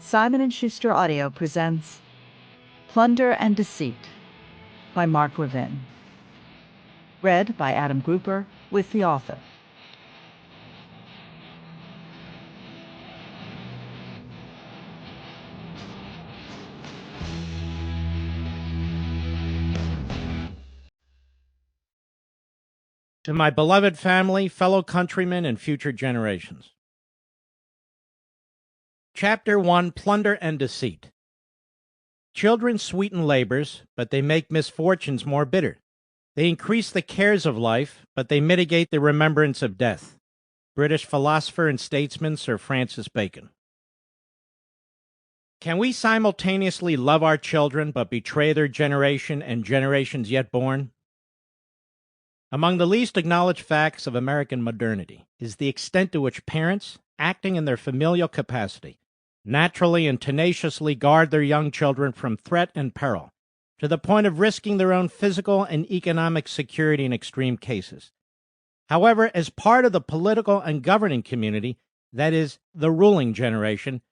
Simon & Schuster Audio presents Plunder and Deceit by Mark Levin. Read by Adam Grouper with the author. To my beloved family, fellow countrymen, and future generations. Chapter 1, Plunder and Deceit. Children sweeten labors, but they make misfortunes more bitter. They increase the cares of life, but they mitigate the remembrance of death. British philosopher and statesman Sir Francis Bacon. Can we simultaneously love our children but betray their generation and generations yet born? Among the least acknowledged facts of American modernity is the extent to which parents, acting in their familial capacity, naturally and tenaciously guard their young children from threat and peril, to the point of risking their own physical and economic security in extreme cases. However, as part of the political and governing community, that is, the ruling generation,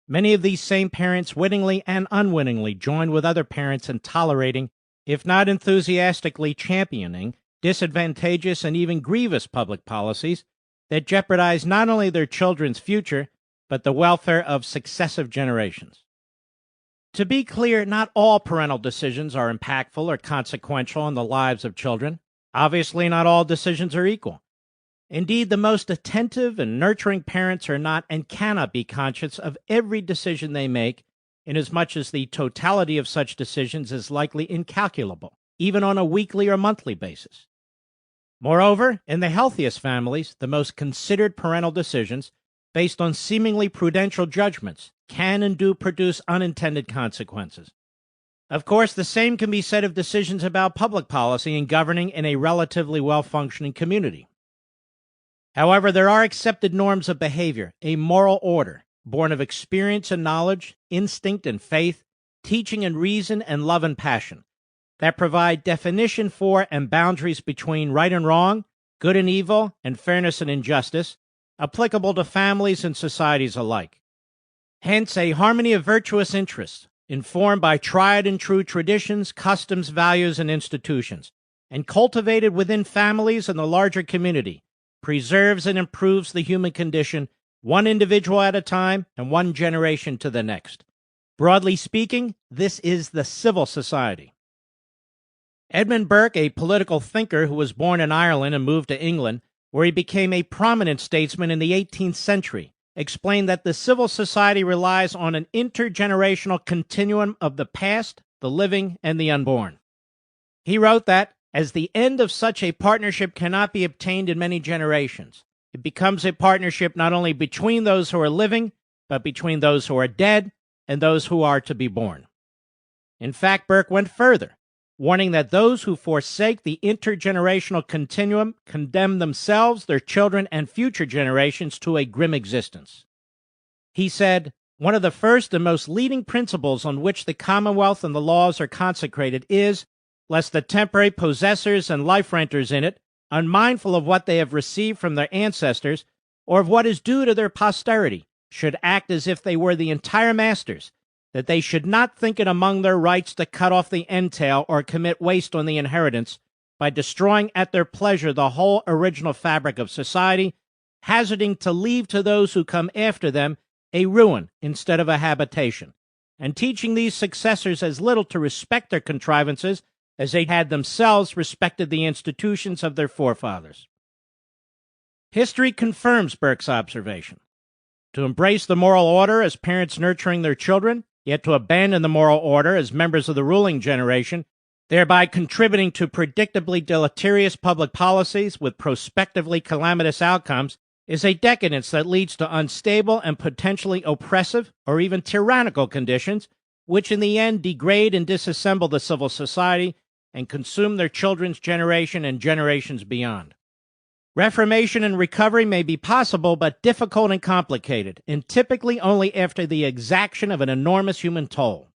many of these same parents wittingly and unwittingly join with other parents in tolerating, if not enthusiastically championing, disadvantageous and even grievous public policies that jeopardize not only their children's future, but the welfare of successive generations. To be clear, not all parental decisions are impactful or consequential in the lives of children. Obviously, not all decisions are equal. Indeed, the most attentive and nurturing parents are not and cannot be conscious of every decision they make, inasmuch as the totality of such decisions is likely incalculable, even on a weekly or monthly basis. Moreover, in the healthiest families, the most considered parental decisions, based on seemingly prudential judgments, can and do produce unintended consequences. Of course, the same can be said of decisions about public policy and governing in a relatively well-functioning community. However, there are accepted norms of behavior, a moral order, born of experience and knowledge, instinct and faith, teaching and reason, and love and passion, that provide definition for and boundaries between right and wrong, good and evil, and fairness and injustice, applicable to families and societies alike. Hence, a harmony of virtuous interests, informed by tried and true traditions, customs, values, and institutions, and cultivated within families and the larger community, preserves and improves the human condition, one individual at a time and one generation to the next. Broadly speaking, this is the civil society. Edmund Burke, a political thinker who was born in Ireland and moved to England, where he became a prominent statesman in the 18th century, explained that the civil society relies on an intergenerational continuum of the past, the living, and the unborn. He wrote that, as the end of such a partnership cannot be obtained in many generations, it becomes a partnership not only between those who are living, but between those who are dead and those who are to be born. In fact, Burke went further, warning that those who forsake the intergenerational continuum condemn themselves, their children, and future generations to a grim existence. He said, "One of the first and most leading principles on which the Commonwealth and the laws are consecrated is, lest the temporary possessors and life renters in it, unmindful of what they have received from their ancestors, or of what is due to their posterity, should act as if they were the entire masters, that they should not think it among their rights to cut off the entail or commit waste on the inheritance by destroying at their pleasure the whole original fabric of society, hazarding to leave to those who come after them a ruin instead of a habitation, and teaching these successors as little to respect their contrivances as they had themselves respected the institutions of their forefathers." History confirms Burke's observation. To embrace the moral order as parents nurturing their children, yet to abandon the moral order as members of the ruling generation, thereby contributing to predictably deleterious public policies with prospectively calamitous outcomes, is a decadence that leads to unstable and potentially oppressive or even tyrannical conditions, which in the end degrade and disassemble the civil society and consume their children's generation and generations beyond. Reformation and recovery may be possible, but difficult and complicated, and typically only after the exaction of an enormous human toll.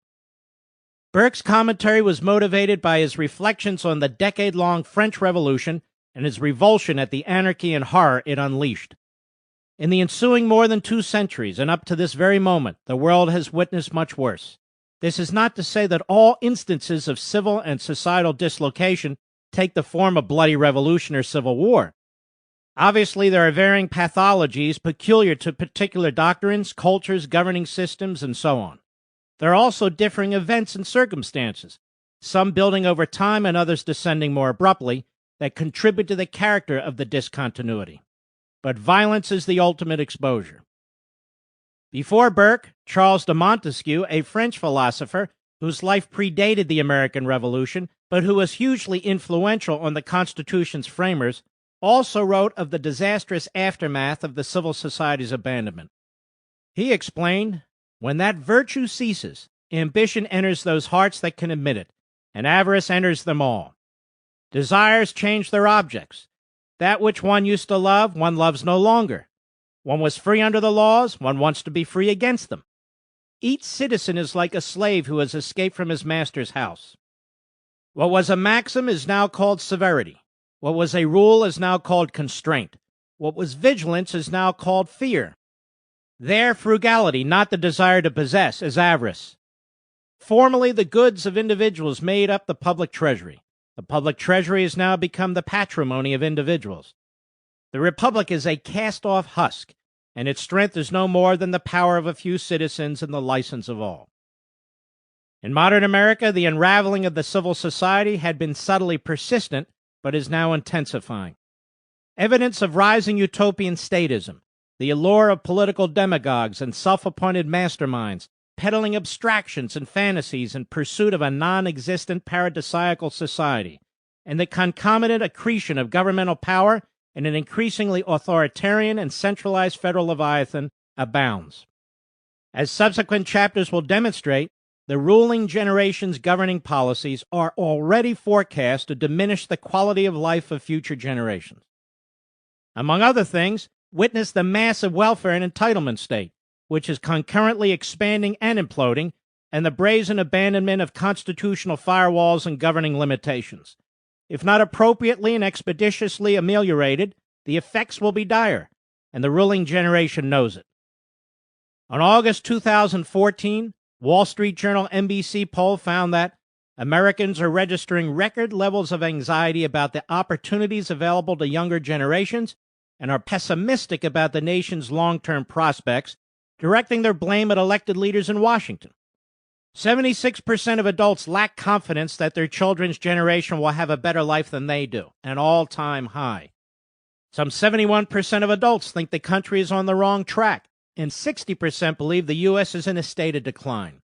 Burke's commentary was motivated by his reflections on the decade-long French Revolution and his revulsion at the anarchy and horror it unleashed. In the ensuing more than 2 centuries, and up to this very moment, the world has witnessed much worse. This is not to say that all instances of civil and societal dislocation take the form of bloody revolution or civil war. Obviously, there are varying pathologies peculiar to particular doctrines, cultures, governing systems, and so on. There are also differing events and circumstances, some building over time and others descending more abruptly, that contribute to the character of the discontinuity. But violence is the ultimate exposure. Before Burke, Charles de Montesquieu, a French philosopher whose life predated the American Revolution, but who was hugely influential on the Constitution's framers, also wrote of the disastrous aftermath of the civil society's abandonment. He explained, "When that virtue ceases, ambition enters those hearts that can admit it, and avarice enters them all. Desires change their objects. That which one used to love, one loves no longer. One was free under the laws, one wants to be free against them. Each citizen is like a slave who has escaped from his master's house. What was a maxim is now called severity. What was a rule is now called constraint. What was vigilance is now called fear. There, frugality, not the desire to possess, is avarice. Formerly, the goods of individuals made up the public treasury. The public treasury has now become the patrimony of individuals. The republic is a cast-off husk, and its strength is no more than the power of a few citizens and the license of all." In modern America, the unraveling of the civil society had been subtly persistent, but is now intensifying. Evidence of rising utopian statism, the allure of political demagogues and self-appointed masterminds, peddling abstractions and fantasies in pursuit of a non-existent paradisiacal society, and the concomitant accretion of governmental power in an increasingly authoritarian and centralized federal leviathan abounds. As subsequent chapters will demonstrate, the ruling generation's governing policies are already forecast to diminish the quality of life of future generations. Among other things, witness the massive welfare and entitlement state, which is concurrently expanding and imploding, and the brazen abandonment of constitutional firewalls and governing limitations. If not appropriately and expeditiously ameliorated, the effects will be dire, and the ruling generation knows it. On August 2014, Wall Street Journal NBC poll found that Americans are registering record levels of anxiety about the opportunities available to younger generations and are pessimistic about the nation's long-term prospects, directing their blame at elected leaders in Washington. 76% of adults lack confidence that their children's generation will have a better life than they do, an all-time high. Some 71% of adults think the country is on the wrong track, and 60% believe the U.S. is in a state of decline.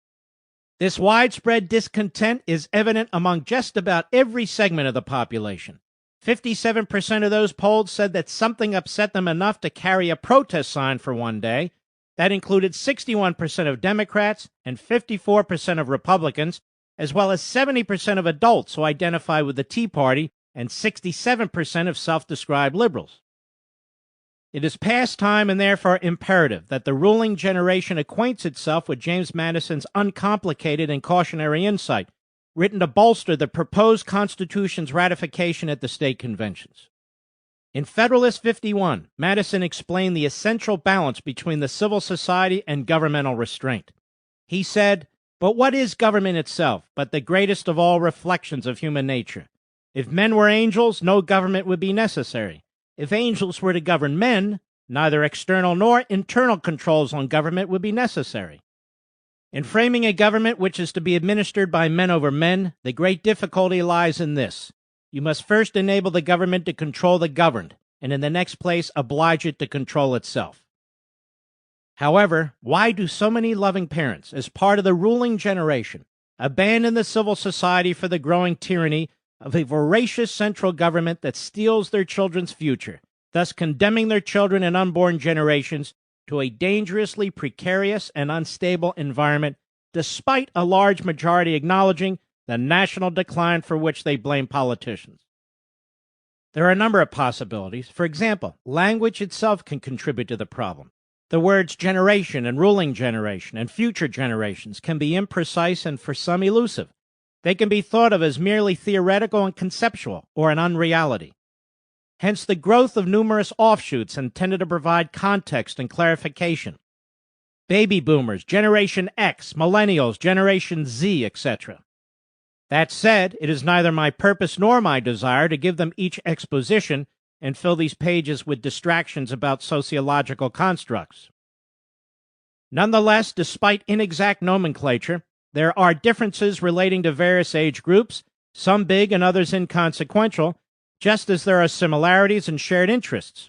This widespread discontent is evident among just about every segment of the population. 57% of those polled said that something upset them enough to carry a protest sign for one day. That included 61% of Democrats and 54% of Republicans, as well as 70% of adults who identify with the Tea Party and 67% of self-described liberals. It is past time and therefore imperative that the ruling generation acquaints itself with James Madison's uncomplicated and cautionary insight, written to bolster the proposed Constitution's ratification at the state conventions. In Federalist 51, Madison explained the essential balance between the civil society and governmental restraint. He said, "But what is government itself but the greatest of all reflections of human nature? If men were angels, no government would be necessary. If angels were to govern men, neither external nor internal controls on government would be necessary. In framing a government which is to be administered by men over men, the great difficulty lies in this. You must first enable the government to control the governed, and in the next place oblige it to control itself." However, why do so many loving parents, as part of the ruling generation, abandon the civil society for the growing tyranny of a voracious central government that steals their children's future, thus condemning their children and unborn generations to a dangerously precarious and unstable environment, despite a large majority acknowledging the national decline for which they blame politicians? There are a number of possibilities. For example, language itself can contribute to the problem. The words generation and ruling generation and future generations can be imprecise and for some elusive. They can be thought of as merely theoretical and conceptual, or an unreality. hence the growth of numerous offshoots intended to provide context and clarification. Baby boomers, Generation X, millennials, Generation Z, etc. That said, it is neither my purpose nor my desire to give them each exposition and fill these pages with distractions about sociological constructs. Nonetheless, despite inexact nomenclature, there are differences relating to various age groups, some big and others inconsequential, just as there are similarities and shared interests.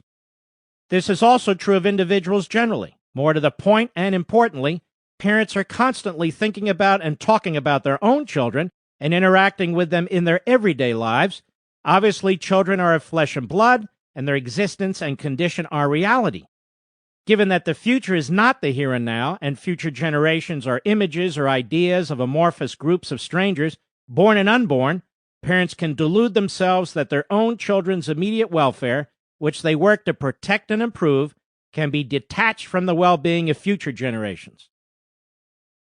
This is also true of individuals generally. More to the point, and importantly, parents are constantly thinking about and talking about their own children and interacting with them in their everyday lives. Obviously, children are of flesh and blood, and their existence and condition are reality. Given that the future is not the here and now, and future generations are images or ideas of amorphous groups of strangers, born and unborn, parents can delude themselves that their own children's immediate welfare, which they work to protect and improve, can be detached from the well-being of future generations.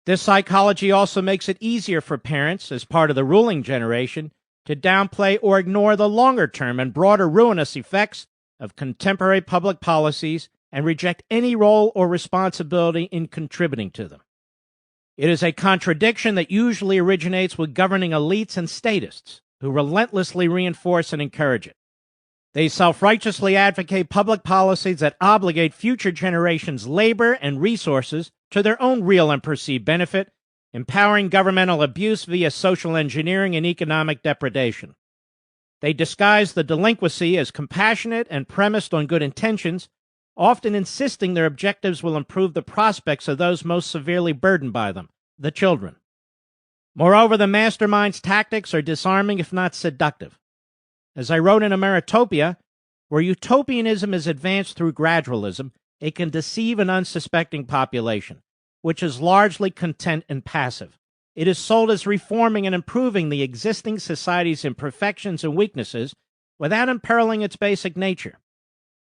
This psychology also makes it easier for parents, as part of the ruling generation, to downplay or ignore the longer-term and broader ruinous effects of contemporary public policies and reject any role or responsibility in contributing to them. It is a contradiction that usually originates with governing elites and statists, who relentlessly reinforce and encourage it. They self-righteously advocate public policies that obligate future generations' labor and resources to their own real and perceived benefit, empowering governmental abuse via social engineering and economic depredation. They disguise the delinquency as compassionate and premised on good intentions, often insisting their objectives will improve the prospects of those most severely burdened by them, the children. Moreover, the mastermind's tactics are disarming if not seductive. As I wrote in Ameritopia, where utopianism is advanced through gradualism, it can deceive an unsuspecting population, which is largely content and passive. It is sold as reforming and improving the existing society's imperfections and weaknesses without imperiling its basic nature.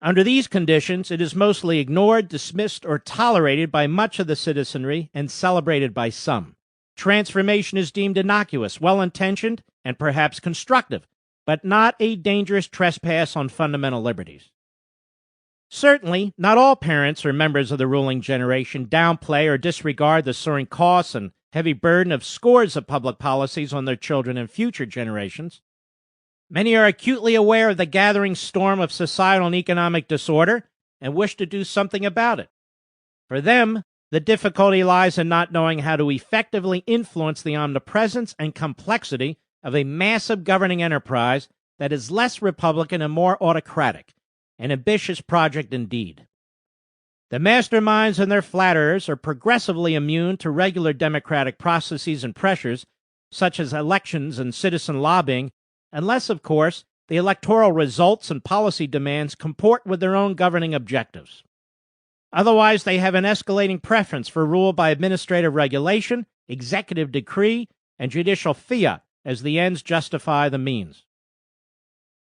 Under these conditions, it is mostly ignored, dismissed, or tolerated by much of the citizenry and celebrated by some. Transformation is deemed innocuous, well-intentioned, and perhaps constructive, but not a dangerous trespass on fundamental liberties. Certainly, not all parents or members of the ruling generation downplay or disregard the soaring costs and heavy burden of scores of public policies on their children and future generations. Many are acutely aware of the gathering storm of societal and economic disorder and wish to do something about it. For them, the difficulty lies in not knowing how to effectively influence the omnipresence and complexity of a massive governing enterprise that is less Republican and more autocratic, an ambitious project indeed. The masterminds and their flatterers are progressively immune to regular democratic processes and pressures, such as elections and citizen lobbying, unless, of course, the electoral results and policy demands comport with their own governing objectives. Otherwise, they have an escalating preference for rule by administrative regulation, executive decree, and judicial fiat as the ends justify the means.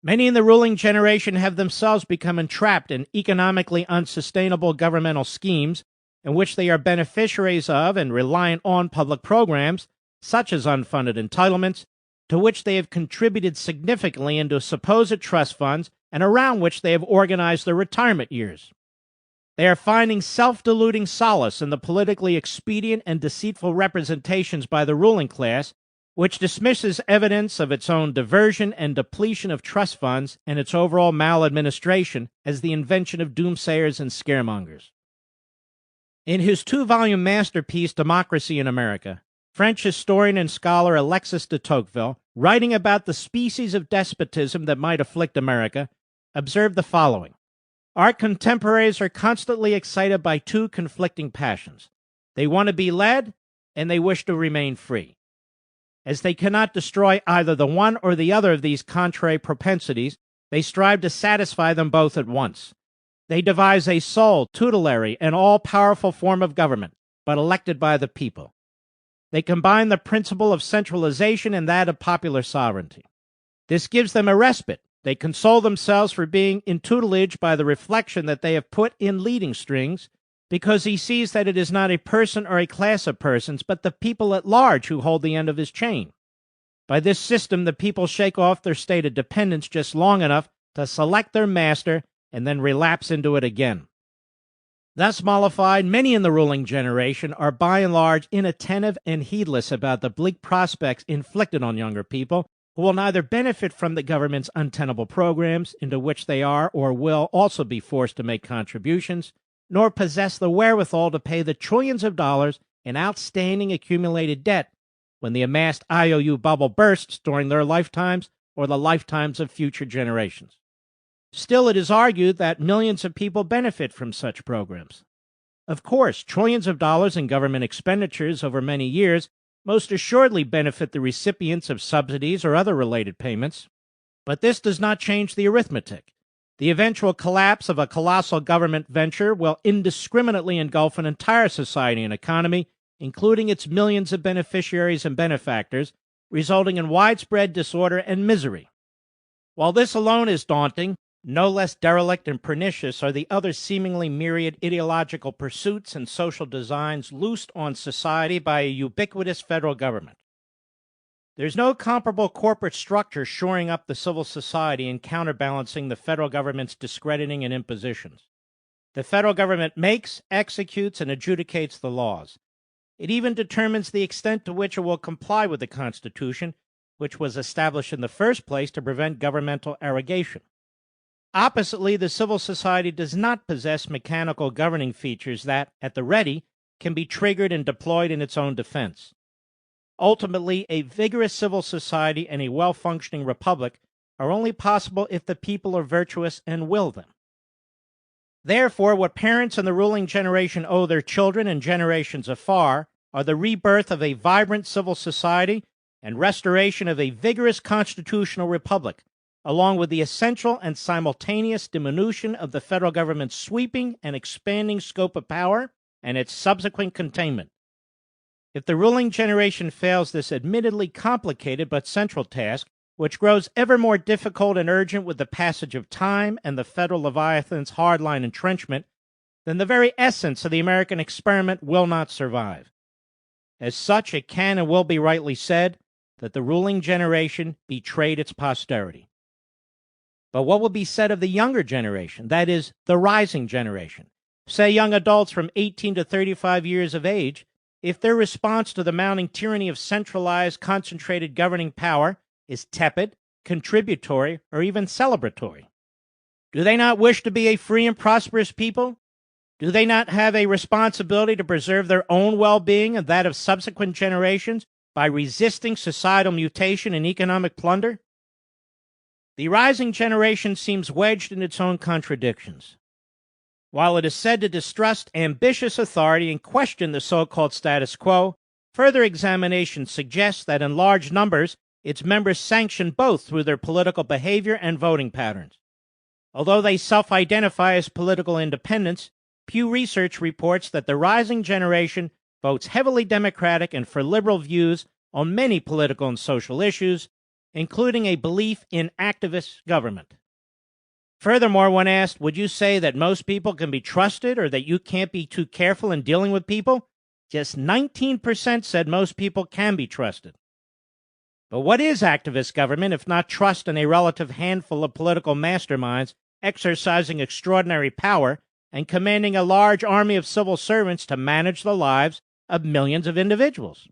Many in the ruling generation have themselves become entrapped in economically unsustainable governmental schemes in which they are beneficiaries of and reliant on public programs, such as unfunded entitlements, to which they have contributed significantly into supposed trust funds and around which they have organized their retirement years. They are finding self-deluding solace in the politically expedient and deceitful representations by the ruling class, which dismisses evidence of its own diversion and depletion of trust funds and its overall maladministration as the invention of doomsayers and scaremongers. In his 2-volume masterpiece, Democracy in America, French historian and scholar Alexis de Tocqueville, writing about the species of despotism that might afflict America, observed the following: Our contemporaries are constantly excited by two conflicting passions. They want to be led, and they wish to remain free. As they cannot destroy either the one or the other of these contrary propensities, they strive to satisfy them both at once. They devise a sole, tutelary, and all-powerful form of government, but elected by the people. They combine the principle of centralization and that of popular sovereignty. This gives them a respite. They console themselves for being in tutelage by the reflection that they have put in leading strings, because he sees that it is not a person or a class of persons, but the people at large who hold the end of his chain. By this system, the people shake off their state of dependence just long enough to select their master and then relapse into it again. Thus mollified, many in the ruling generation are by and large inattentive and heedless about the bleak prospects inflicted on younger people, who will neither benefit from the government's untenable programs, into which they are or will also be forced to make contributions, nor possess the wherewithal to pay the trillions of dollars in outstanding accumulated debt when the amassed IOU bubble bursts during their lifetimes or the lifetimes of future generations. Still, it is argued that millions of people benefit from such programs. Of course, trillions of dollars in government expenditures over many years most assuredly benefit the recipients of subsidies or other related payments, but this does not change the arithmetic. The eventual collapse of a colossal government venture will indiscriminately engulf an entire society and economy, including its millions of beneficiaries and benefactors, resulting in widespread disorder and misery. While this alone is daunting, no less derelict and pernicious are the other seemingly myriad ideological pursuits and social designs loosed on society by a ubiquitous federal government. There's no comparable corporate structure shoring up the civil society and counterbalancing the federal government's discrediting and impositions. The federal government makes, executes, and adjudicates the laws. It even determines the extent to which it will comply with the Constitution, which was established in the first place to prevent governmental arrogation. Oppositely, the civil society does not possess mechanical governing features that, at the ready, can be triggered and deployed in its own defense. Ultimately, a vigorous civil society and a well-functioning republic are only possible if the people are virtuous and will them. Therefore, what parents in the ruling generation owe their children and generations afar are the rebirth of a vibrant civil society and restoration of a vigorous constitutional republic, along with the essential and simultaneous diminution of the federal government's sweeping and expanding scope of power and its subsequent containment. If the ruling generation fails this admittedly complicated but central task, which grows ever more difficult and urgent with the passage of time and the federal Leviathan's hardline entrenchment, then the very essence of the American experiment will not survive. As such, it can and will be rightly said that the ruling generation betrayed its posterity. But what will be said of the younger generation, that is, the rising generation, say young adults from 18 to 35 years of age, if their response to the mounting tyranny of centralized, concentrated governing power is tepid, contributory, or even celebratory? Do they not wish to be a free and prosperous people? Do they not have a responsibility to preserve their own well-being and that of subsequent generations by resisting societal mutation and economic plunder? The rising generation seems wedged in its own contradictions. While it is said to distrust ambitious authority and question the so-called status quo, further examination suggests that in large numbers, its members sanction both through their political behavior and voting patterns. Although they self-identify as political independents, Pew Research reports that the rising generation votes heavily Democratic and for liberal views on many political and social issues, including a belief in activist government. Furthermore, when asked, would you say that most people can be trusted or that you can't be too careful in dealing with people? Just 19% said most people can be trusted. But what is activist government if not trust in a relative handful of political masterminds exercising extraordinary power and commanding a large army of civil servants to manage the lives of millions of individuals?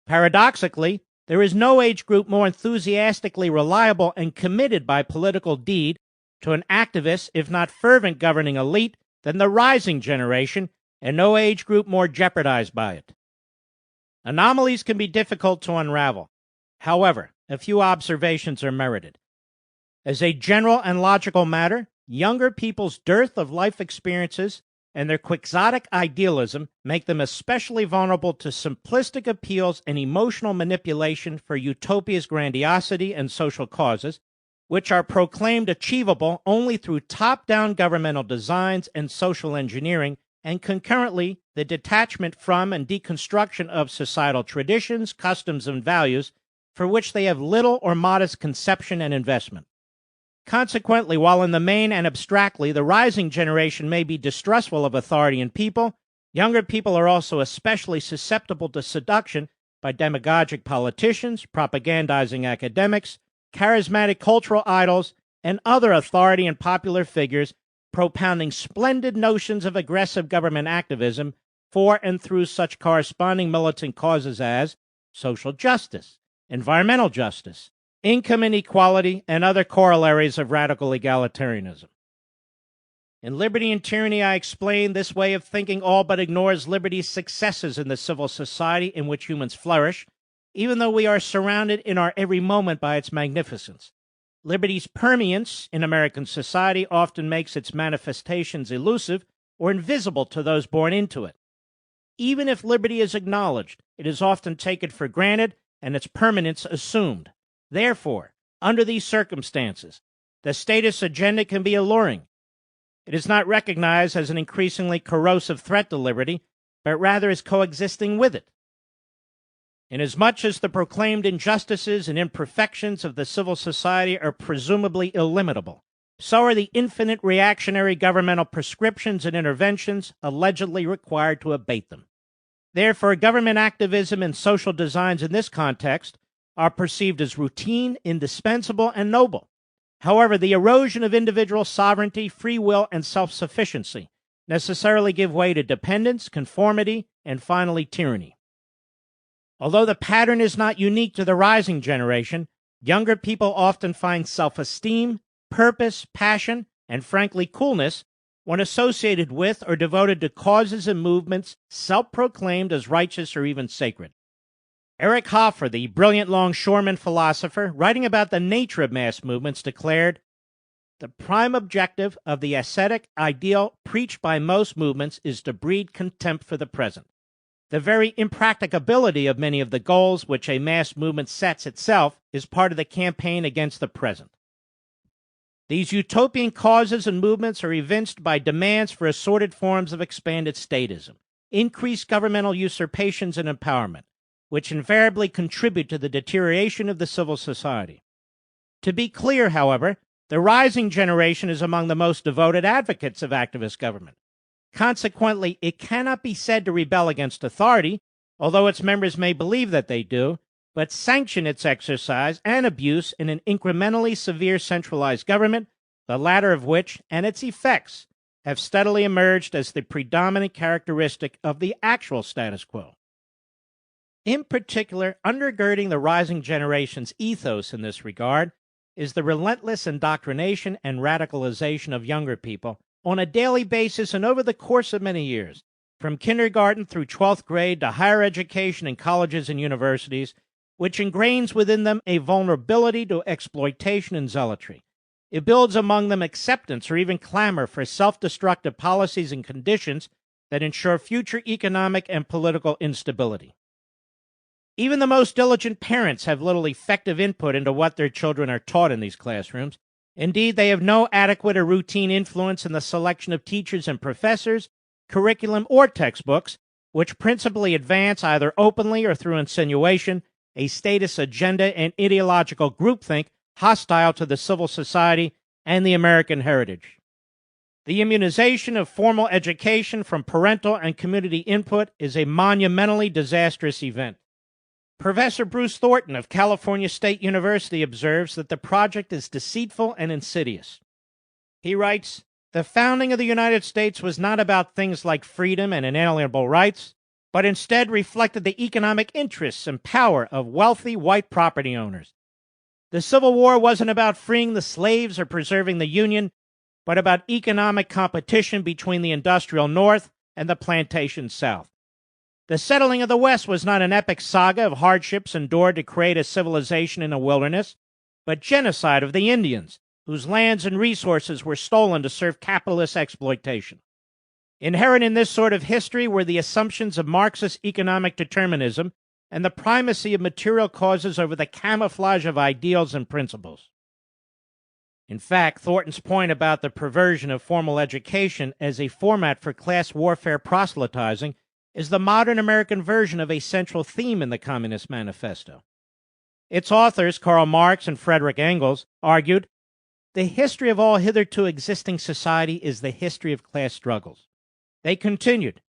Paradoxically, there is no age group more enthusiastically reliable and committed by political deed to an activist, if not fervent governing elite, than the rising generation, and no age group more jeopardized by it. Anomalies can be difficult to unravel. However, a few observations are merited. As a general and logical matter, younger people's dearth of life experiences and their quixotic idealism make them especially vulnerable to simplistic appeals and emotional manipulation for utopia's grandiosity and social causes, which are proclaimed achievable only through top-down governmental designs and social engineering, and concurrently the detachment from and deconstruction of societal traditions, customs, and values for which they have little or modest conception and investment. Consequently, while in the main and abstractly the rising generation may be distrustful of authority and people, younger people are also especially susceptible to seduction by demagogic politicians, propagandizing academics, charismatic cultural idols, and other authority and popular figures propounding splendid notions of aggressive government activism for and through such corresponding militant causes as social justice, environmental justice, income inequality, and other corollaries of radical egalitarianism. In Liberty and Tyranny, I explain this way of thinking all but ignores liberty's successes in the civil society in which humans flourish, even though we are surrounded in our every moment by its magnificence. Liberty's permeance in American society often makes its manifestations elusive or invisible to those born into it. Even if liberty is acknowledged, it is often taken for granted and its permanence assumed. Therefore, under these circumstances, the statist agenda can be alluring. It is not recognized as an increasingly corrosive threat to liberty, but rather as coexisting with it. Inasmuch as the proclaimed injustices and imperfections of the civil society are presumably illimitable, so are the infinite reactionary governmental prescriptions and interventions allegedly required to abate them. Therefore, government activism and social designs in this context are perceived as routine, indispensable, and noble. However, the erosion of individual sovereignty, free will, and self-sufficiency necessarily give way to dependence, conformity, and finally tyranny. Although the pattern is not unique to the rising generation, younger people often find self-esteem, purpose, passion, and frankly coolness when associated with or devoted to causes and movements self-proclaimed as righteous or even sacred. Eric Hoffer, the brilliant longshoreman philosopher, writing about the nature of mass movements, declared, "The prime objective of the ascetic ideal preached by most movements is to breed contempt for the present. The very impracticability of many of the goals which a mass movement sets itself is part of the campaign against the present. These utopian causes and movements are evinced by demands for assorted forms of expanded statism, increased governmental usurpations and empowerment, which invariably contribute to the deterioration of the civil society. To be clear, however, the rising generation is among the most devoted advocates of activist government. Consequently, it cannot be said to rebel against authority, although its members may believe that they do, but sanction its exercise and abuse in an incrementally severe centralized government, the latter of which and its effects have steadily emerged as the predominant characteristic of the actual status quo. In particular, undergirding the rising generation's ethos in this regard is the relentless indoctrination and radicalization of younger people on a daily basis and over the course of many years, from kindergarten through 12th grade to higher education in colleges and universities, which ingrains within them a vulnerability to exploitation and zealotry. It builds among them acceptance or even clamor for self-destructive policies and conditions that ensure future economic and political instability. Even the most diligent parents have little effective input into what their children are taught in these classrooms. Indeed, they have no adequate or routine influence in the selection of teachers and professors, curriculum, or textbooks, which principally advance, either openly or through insinuation, a statist agenda and ideological groupthink hostile to the civil society and the American heritage. The immunization of formal education from parental and community input is a monumentally disastrous event. Professor Bruce Thornton of California State University observes that the project is deceitful and insidious. He writes, "The founding of the United States was not about things like freedom and inalienable rights, but instead reflected the economic interests and power of wealthy white property owners. The Civil War wasn't about freeing the slaves or preserving the Union, but about economic competition between the industrial North and the plantation South. The settling of the West was not an epic saga of hardships endured to create a civilization in a wilderness, but genocide of the Indians, whose lands and resources were stolen to serve capitalist exploitation. Inherent in this sort of history were the assumptions of Marxist economic determinism and the primacy of material causes over the camouflage of ideals and principles." In fact, Thornton's point about the perversion of formal education as a format for class warfare proselytizing is the modern American version of a central theme in the Communist Manifesto. Its authors, Karl Marx and Frederick Engels, argued, "The history of all hitherto existing society is the history of class struggles." They continued,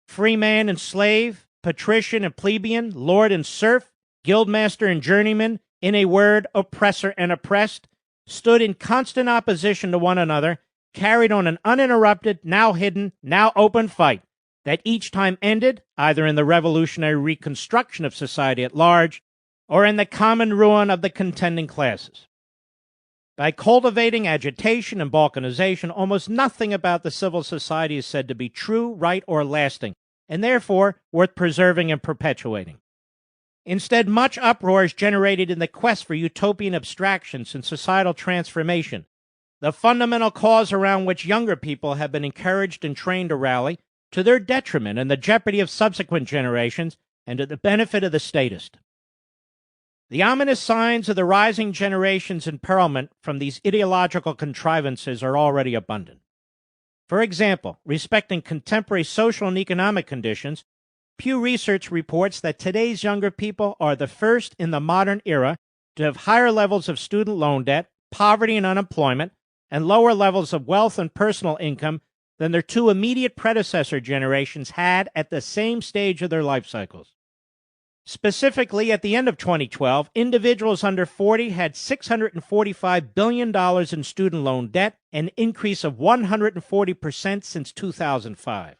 "Free man and slave, patrician and plebeian, lord and serf, guildmaster and journeyman, in a word, oppressor and oppressed, stood in constant opposition to one another, carried on an uninterrupted, now hidden, now open fight that each time ended either in the revolutionary reconstruction of society at large or in the common ruin of the contending classes. By cultivating agitation and balkanization, almost nothing about the civil society is said to be true, right, or lasting, and therefore worth preserving and perpetuating. Instead, much uproar is generated in the quest for utopian abstractions and societal transformation, the fundamental cause around which younger people have been encouraged and trained to rally, to their detriment and the jeopardy of subsequent generations, and to the benefit of the statist. The ominous signs of the rising generation's imperilment from these ideological contrivances are already abundant. For example, respecting contemporary social and economic conditions, Pew Research reports that today's younger people are the first in the modern era to have higher levels of student loan debt, poverty and unemployment, and lower levels of wealth and personal income than their two immediate predecessor generations had at the same stage of their life cycles. Specifically, at the end of 2012, individuals under 40 had $645 billion in student loan debt, an increase of 140% since 2005.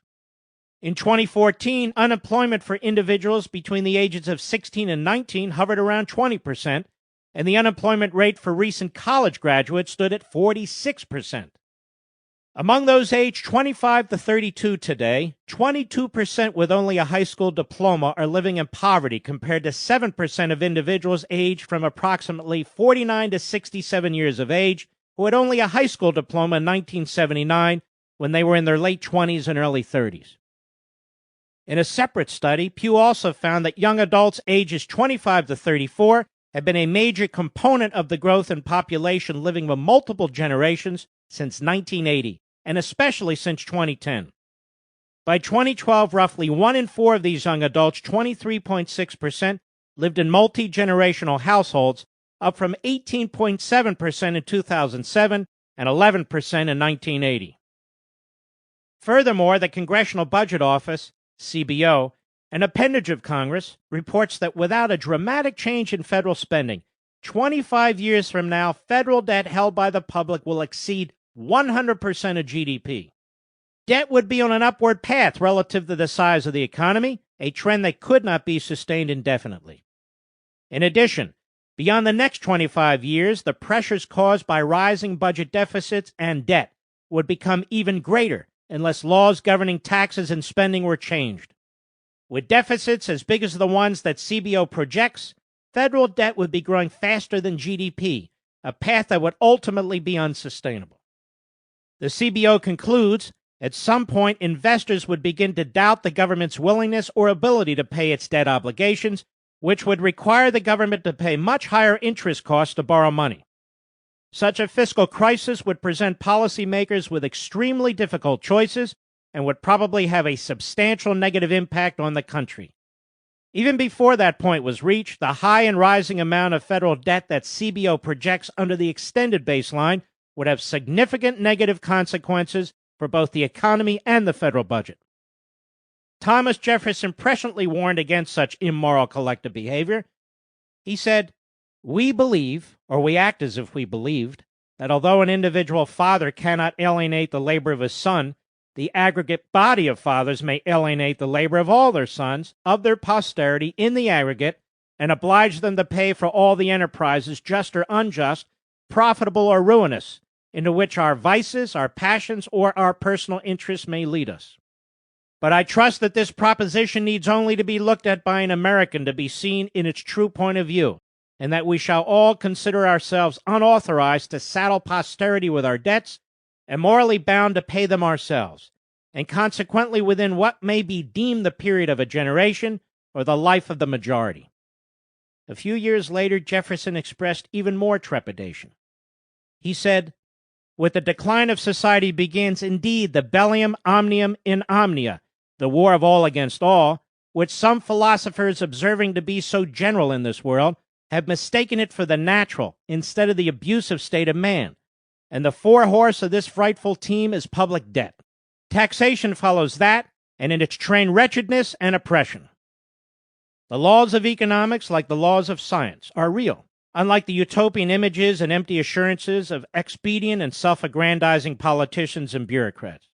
In 2014, unemployment for individuals between the ages of 16 and 19 hovered around 20%, and the unemployment rate for recent college graduates stood at 46%. Among those aged 25 to 32 today, 22% with only a high school diploma are living in poverty compared to 7% of individuals aged from approximately 49 to 67 years of age who had only a high school diploma in 1979 when they were in their late 20s and early 30s. In a separate study, Pew also found that young adults ages 25 to 34 have been a major component of the growth in population living with multiple generations since 1980, and especially since 2010. By 2012, roughly 1 in 4 of these young adults, 23.6%, lived in multi-generational households, up from 18.7% in 2007 and 11% in 1980. Furthermore, the Congressional Budget Office, CBO, an appendage of Congress, reports that without a dramatic change in federal spending, 25 years from now, federal debt held by the public will exceed 100% of GDP. Debt would be on an upward path relative to the size of the economy, a trend that could not be sustained indefinitely. In addition, beyond the next 25 years, the pressures caused by rising budget deficits and debt would become even greater unless laws governing taxes and spending were changed. With deficits as big as the ones that CBO projects, federal debt would be growing faster than GDP, a path that would ultimately be unsustainable. The CBO concludes, at some point, investors would begin to doubt the government's willingness or ability to pay its debt obligations, which would require the government to pay much higher interest costs to borrow money. Such a fiscal crisis would present policymakers with extremely difficult choices and would probably have a substantial negative impact on the country. Even before that point was reached, the high and rising amount of federal debt that CBO projects under the extended baseline would have significant negative consequences for both the economy and the federal budget. Thomas Jefferson presciently warned against such immoral collective behavior. He said, "We believe, or we act as if we believed, that although an individual father cannot alienate the labor of his son, the aggregate body of fathers may alienate the labor of all their sons, of their posterity in the aggregate, and oblige them to pay for all the enterprises, just or unjust, profitable or ruinous, into which our vices, our passions, or our personal interests may lead us. But I trust that this proposition needs only to be looked at by an American to be seen in its true point of view, and that we shall all consider ourselves unauthorized to saddle posterity with our debts, and morally bound to pay them ourselves, and consequently within what may be deemed the period of a generation or the life of the majority." A few years later, Jefferson expressed even more trepidation. He said, "With the decline of society begins indeed the bellium omnium in omnia, the war of all against all, which some philosophers, observing to be so general in this world, have mistaken it for the natural instead of the abusive state of man. And the forehorse of this frightful team is public debt. Taxation follows that, and in its train wretchedness and oppression. The laws of economics, like the laws of science, are real, unlike the utopian images and empty assurances of expedient and self-aggrandizing politicians and bureaucrats.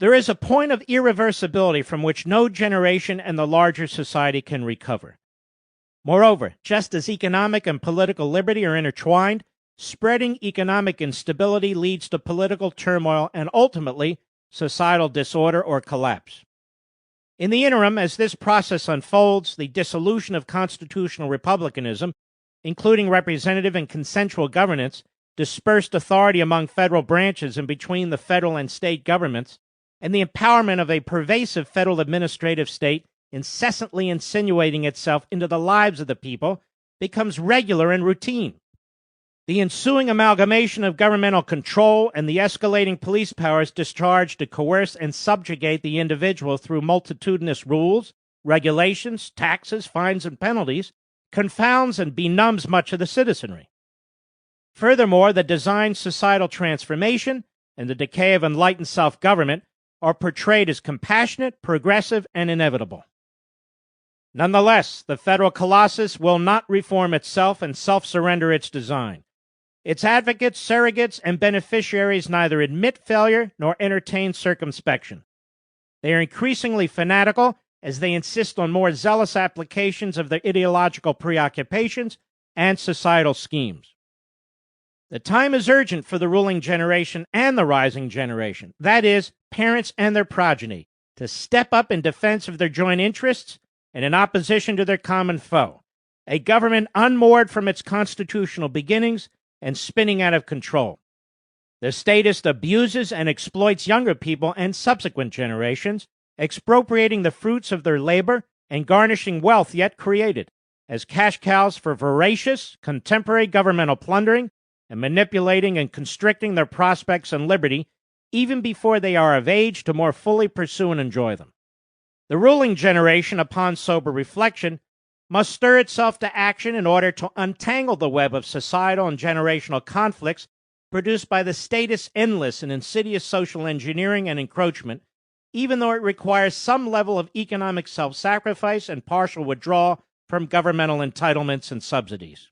There is a point of irreversibility from which no generation and the larger society can recover. Moreover, just as economic and political liberty are intertwined, spreading economic instability leads to political turmoil and ultimately societal disorder or collapse. In the interim, as this process unfolds, the dissolution of constitutional republicanism, including representative and consensual governance, dispersed authority among federal branches and between the federal and state governments, and the empowerment of a pervasive federal administrative state incessantly insinuating itself into the lives of the people, becomes regular and routine. The ensuing amalgamation of governmental control and the escalating police powers discharged to coerce and subjugate the individual through multitudinous rules, regulations, taxes, fines, and penalties confounds and benumbs much of the citizenry. Furthermore, the designed societal transformation and the decay of enlightened self-government are portrayed as compassionate, progressive, and inevitable. Nonetheless, the federal colossus will not reform itself and self-surrender its design. Its advocates, surrogates, and beneficiaries neither admit failure nor entertain circumspection. They are increasingly fanatical as they insist on more zealous applications of their ideological preoccupations and societal schemes. The time is urgent for the ruling generation and the rising generation, that is, parents and their progeny, to step up in defense of their joint interests and in opposition to their common foe, a government unmoored from its constitutional beginnings and spinning out of control. The statist abuses and exploits younger people and subsequent generations, expropriating the fruits of their labor and garnishing wealth yet created as cash cows for voracious, contemporary governmental plundering and manipulating and constricting their prospects and liberty even before they are of age to more fully pursue and enjoy them. The ruling generation, upon sober reflection, must stir itself to action in order to untangle the web of societal and generational conflicts produced by the statist's endless and insidious social engineering and encroachment, even though it requires some level of economic self-sacrifice and partial withdrawal from governmental entitlements and subsidies.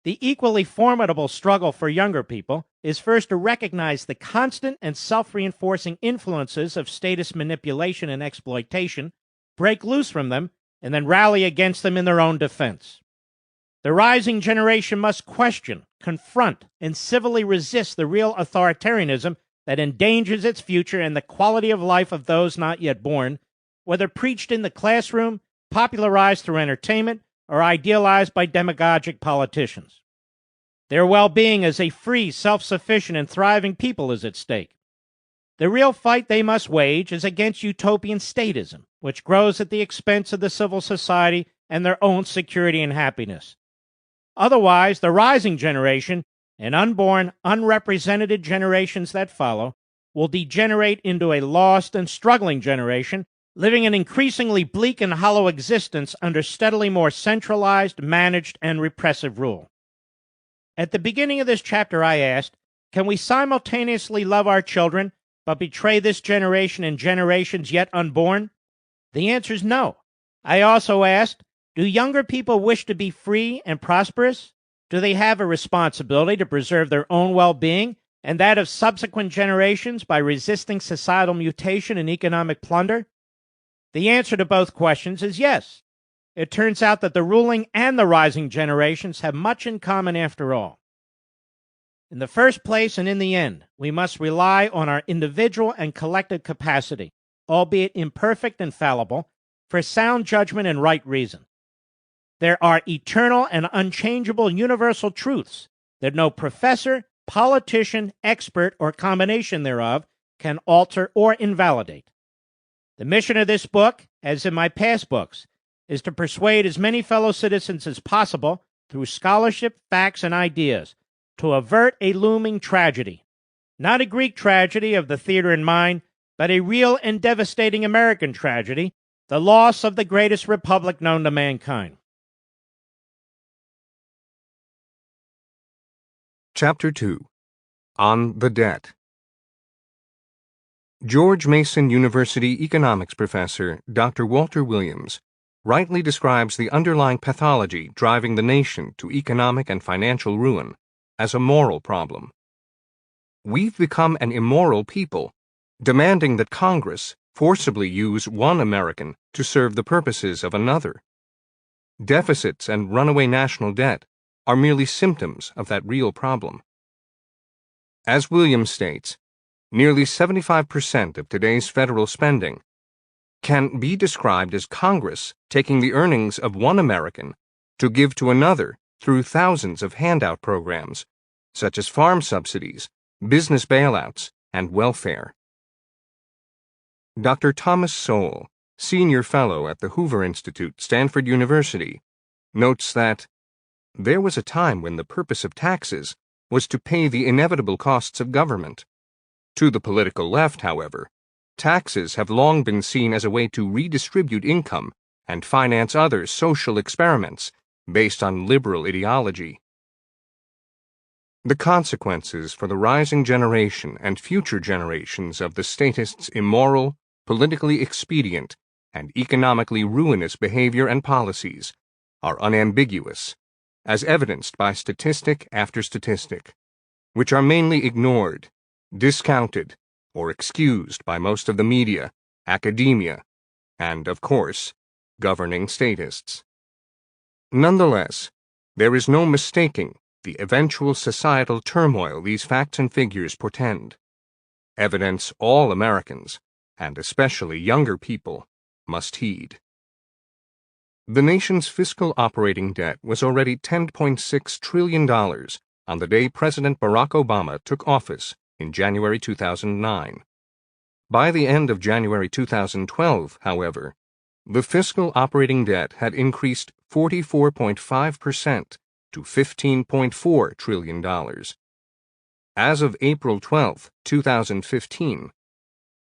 The equally formidable struggle for younger people is first to recognize the constant and self-reinforcing influences of statist manipulation and exploitation, break loose from them, and then rally against them in their own defense. The rising generation must question, confront, and civilly resist the real authoritarianism that endangers its future and the quality of life of those not yet born, whether preached in the classroom, popularized through entertainment, or idealized by demagogic politicians. Their well-being as a free, self-sufficient, and thriving people is at stake. The real fight they must wage is against utopian statism, which grows at the expense of the civil society and their own security and happiness. Otherwise, the rising generation, and unborn, unrepresented generations that follow, will degenerate into a lost and struggling generation, living an increasingly bleak and hollow existence under steadily more centralized, managed, and repressive rule. At the beginning of this chapter, I asked, can we simultaneously love our children, but betray this generation and generations yet unborn? The answer is no. I also asked, do younger people wish to be free and prosperous? Do they have a responsibility to preserve their own well-being and that of subsequent generations by resisting societal mutation and economic plunder? The answer to both questions is yes. It turns out that the ruling and the rising generations have much in common after all. In the first place and in the end, we must rely on our individual and collective capacity, albeit imperfect and fallible, for sound judgment and right reason. There are eternal and unchangeable universal truths that no professor, politician, expert, or combination thereof can alter or invalidate. The mission of this book, as in my past books, is to persuade as many fellow citizens as possible, through scholarship, facts, and ideas, to avert a looming tragedy. Not a Greek tragedy of the theater in mind, but a real and devastating American tragedy, the loss of the greatest republic known to mankind. Chapter 2. On the Debt. George Mason University economics professor Dr. Walter Williams rightly describes the underlying pathology driving the nation to economic and financial ruin as a moral problem. We've become an immoral people, demanding that Congress forcibly use one American to serve the purposes of another. Deficits and runaway national debt are merely symptoms of that real problem. As Williams states, nearly 75% of today's federal spending can be described as Congress taking the earnings of one American to give to another through thousands of handout programs, such as farm subsidies, business bailouts, and welfare. Dr. Thomas Sowell, Senior Fellow at the Hoover Institute, Stanford University, notes that there was a time when the purpose of taxes was to pay the inevitable costs of government. To the political left, however, taxes have long been seen as a way to redistribute income and finance other social experiments based on liberal ideology. The consequences for the rising generation and future generations of the statists' immoral, politically expedient, and economically ruinous behavior and policies are unambiguous, as evidenced by statistic after statistic, which are mainly ignored, discounted, or excused by most of the media, academia, and, of course, governing statists. Nonetheless, there is no mistaking the eventual societal turmoil these facts and figures portend. Evidence all Americans, and especially younger people, must heed. The nation's fiscal operating debt was already $10.6 trillion on the day President Barack Obama took office in January 2009. By the end of January 2012, however, the fiscal operating debt had increased 44.5% to $15.4 trillion. As of April 12, 2015,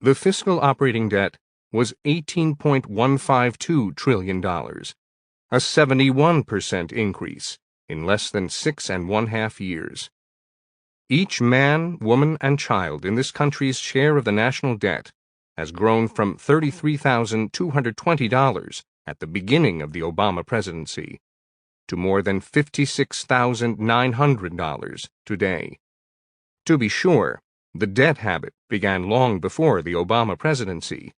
the fiscal operating debt was $18.152 trillion, a 71% increase in less than 6.5 years. Each man, woman, and child in this country's share of the national debt has grown from $33,220 at the beginning of the Obama presidency to more than $56,900 today. To be sure, the debt habit began long before the Obama presidency,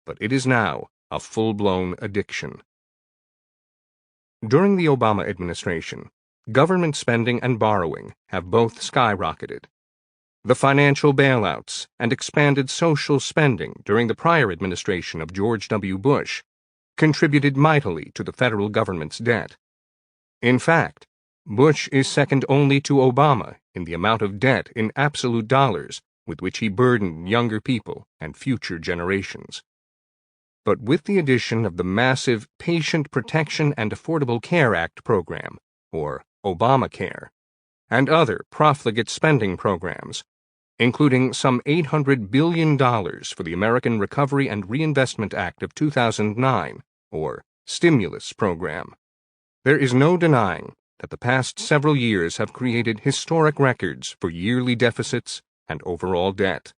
but it is now a full-blown addiction. During the Obama administration, government spending and borrowing have both skyrocketed. The financial bailouts and expanded social spending during the prior administration of George W. Bush contributed mightily to the federal government's debt. In fact, Bush is second only to Obama in the amount of debt in absolute dollars with which he burdened younger people and future generations. But with the addition of the massive Patient Protection and Affordable Care Act program, or Obamacare, and other profligate spending programs, including some $800 billion for the American Recovery and Reinvestment Act of 2009, or stimulus program, there is no denying that the past several years have created historic records for yearly deficits and overall debt.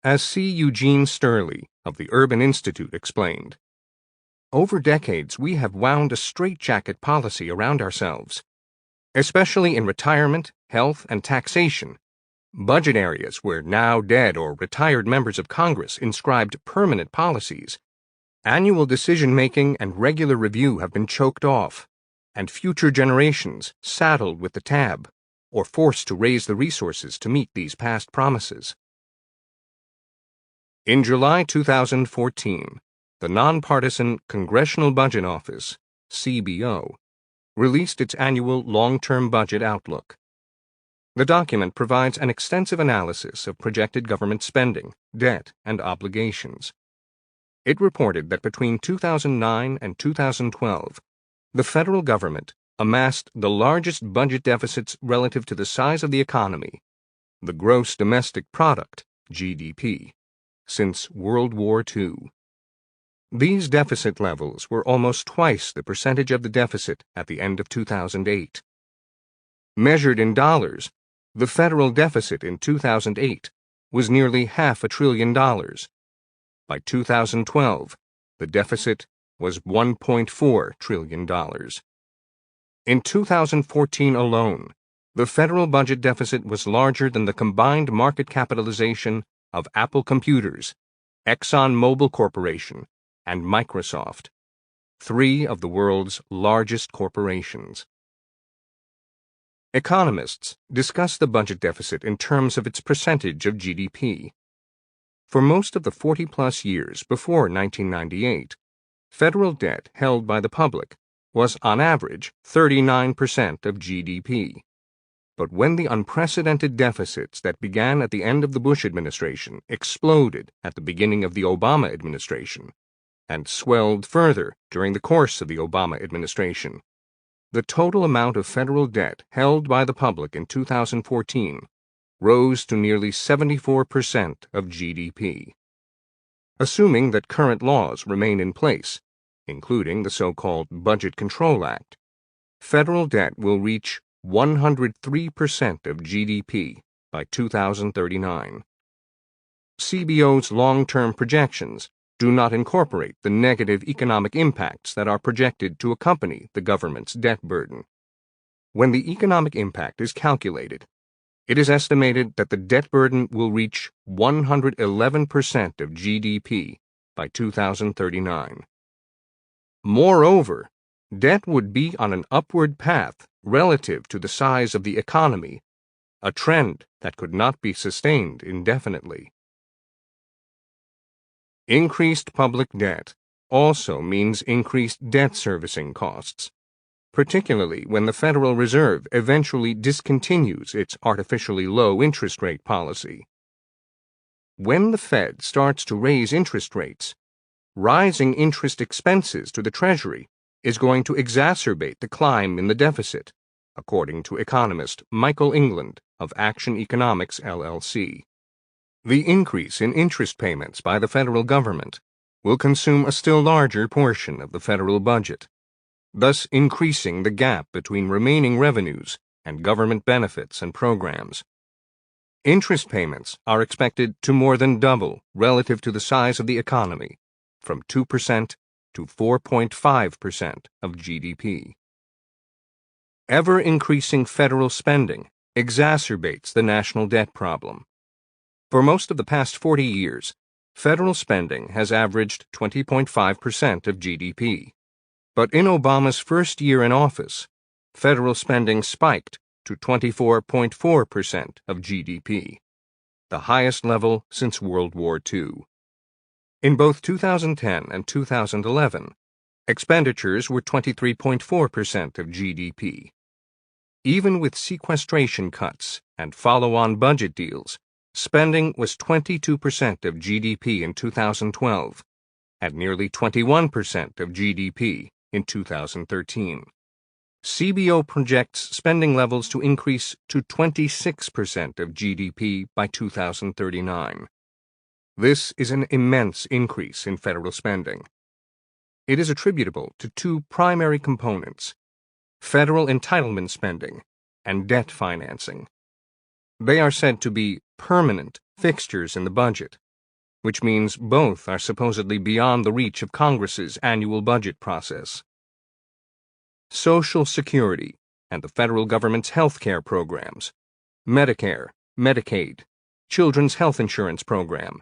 As C. Eugene Sterling of the Urban Institute explained, over decades we have wound a straitjacket policy around ourselves, especially in retirement, health, and taxation, budget areas where now dead or retired members of Congress inscribed permanent policies. Annual decision-making and regular review have been choked off, and future generations saddled with the tab, or forced to raise the resources to meet these past promises. In July 2014, the nonpartisan Congressional Budget Office, CBO, released its annual long-term budget outlook. The document provides an extensive analysis of projected government spending, debt, and obligations. It reported that between 2009 and 2012, the federal government amassed the largest budget deficits relative to the size of the economy, the gross domestic product, GDP, since World War II. These deficit levels were almost twice the percentage of the deficit at the end of 2008. Measured in dollars, the federal deficit in 2008 was nearly $500 billion. By 2012, the deficit was $1.4 trillion. In 2014 alone, the federal budget deficit was larger than the combined market capitalization of Apple Computers, ExxonMobil Corporation, and Microsoft, three of the world's largest corporations. Economists discuss the budget deficit in terms of its percentage of GDP. For most of the 40-plus years before 1998, federal debt held by the public was on average 39% of GDP. But when the unprecedented deficits that began at the end of the Bush administration exploded at the beginning of the Obama administration, and swelled further during the course of the Obama administration, the total amount of federal debt held by the public in 2014 rose to nearly 74% of GDP. Assuming that current laws remain in place, including the so-called Budget Control Act, federal debt will reach 103% of GDP by 2039. CBO's long-term projections do not incorporate the negative economic impacts that are projected to accompany the government's debt burden. When the economic impact is calculated, it is estimated that the debt burden will reach 111% of GDP by 2039. Moreover, debt would be on an upward path relative to the size of the economy, a trend that could not be sustained indefinitely. Increased public debt also means increased debt servicing costs, particularly when the Federal Reserve eventually discontinues its artificially low interest rate policy. When the Fed starts to raise interest rates, rising interest expenses to the Treasury is going to exacerbate the climb in the deficit, according to economist Michael England of Action Economics, LLC. The increase in interest payments by the federal government will consume a still larger portion of the federal budget, thus increasing the gap between remaining revenues and government benefits and programs. Interest payments are expected to more than double relative to the size of the economy, from 2% to 4.5% of GDP. Ever-increasing federal spending exacerbates the national debt problem. For most of the past 40 years, federal spending has averaged 20.5% of GDP. But in Obama's first year in office, federal spending spiked to 24.4% of GDP, the highest level since World War II. In both 2010 and 2011, expenditures were 23.4% of GDP. Even with sequestration cuts and follow-on budget deals, spending was 22% of GDP in 2012 and nearly 21% of GDP in 2013. CBO projects spending levels to increase to 26% of GDP by 2039. This is an immense increase in federal spending. It is attributable to two primary components: federal entitlement spending and debt financing. They are said to be permanent fixtures in the budget, which means both are supposedly beyond the reach of Congress's annual budget process. Social Security and the federal government's health care programs, Medicare, Medicaid, Children's Health Insurance Program,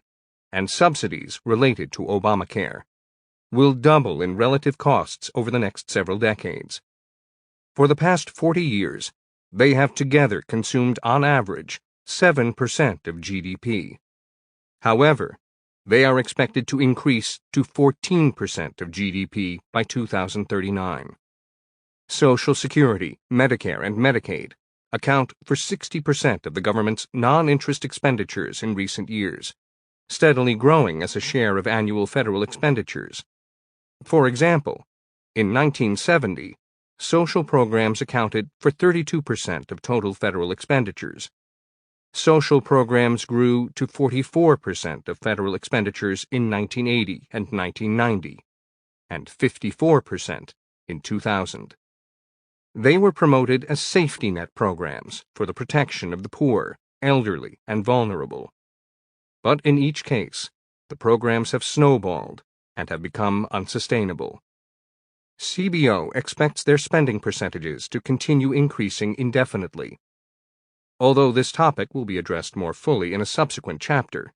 and subsidies related to Obamacare, will double in relative costs over the next several decades. For the past 40 years, they have together consumed on average 7% of GDP. However, they are expected to increase to 14% of GDP by 2039. Social Security, Medicare, and Medicaid account for 60% of the government's non-interest expenditures in recent years, steadily growing as a share of annual federal expenditures. For example, in 1970, social programs accounted for 32% of total federal expenditures. Social programs grew to 44% of federal expenditures in 1980 and 1990, and 54% in 2000. They were promoted as safety net programs for the protection of the poor, elderly, and vulnerable. But in each case, the programs have snowballed and have become unsustainable. CBO expects their spending percentages to continue increasing indefinitely. Although this topic will be addressed more fully in a subsequent chapter,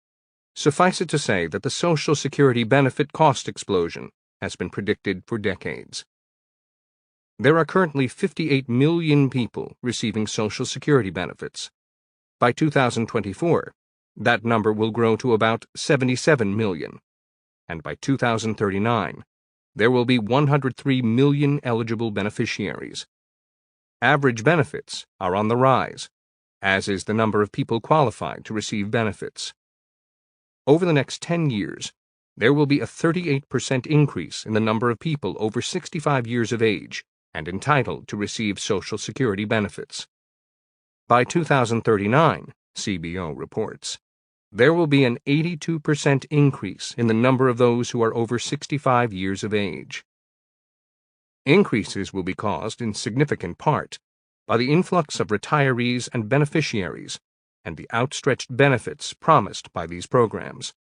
suffice it to say that the Social Security benefit cost explosion has been predicted for decades. There are currently 58 million people receiving Social Security benefits. By 2024, that number will grow to about 77 million, and by 2039, there will be 103 million eligible beneficiaries. Average benefits are on the rise, as is the number of people qualified to receive benefits. Over the next 10 years, there will be a 38% increase in the number of people over 65 years of age and entitled to receive Social Security benefits. By 2039, CBO reports, there will be an 82% increase in the number of those who are over 65 years of age. Increases will be caused in significant part by the influx of retirees and beneficiaries and the outstretched benefits promised by these programs,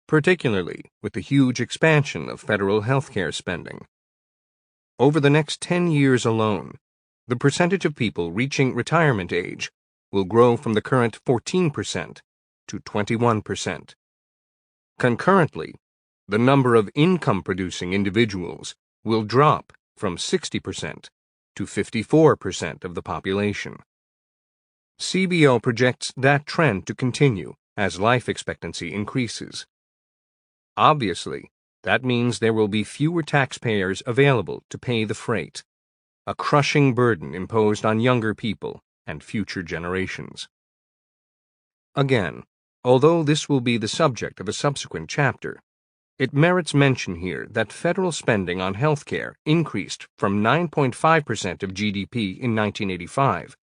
particularly with the huge expansion of federal health care spending. Over the next 10 years alone, the percentage of people reaching retirement age will grow from the current 14% to 21%. Concurrently, the number of income-producing individuals will drop from 60% to 54% of the population. CBO projects that trend to continue as life expectancy increases. Obviously, that means there will be fewer taxpayers available to pay the freight, a crushing burden imposed on younger people and future generations. Again, although this will be the subject of a subsequent chapter, it merits mention here that federal spending on health care increased from 9.5% of GDP in 1985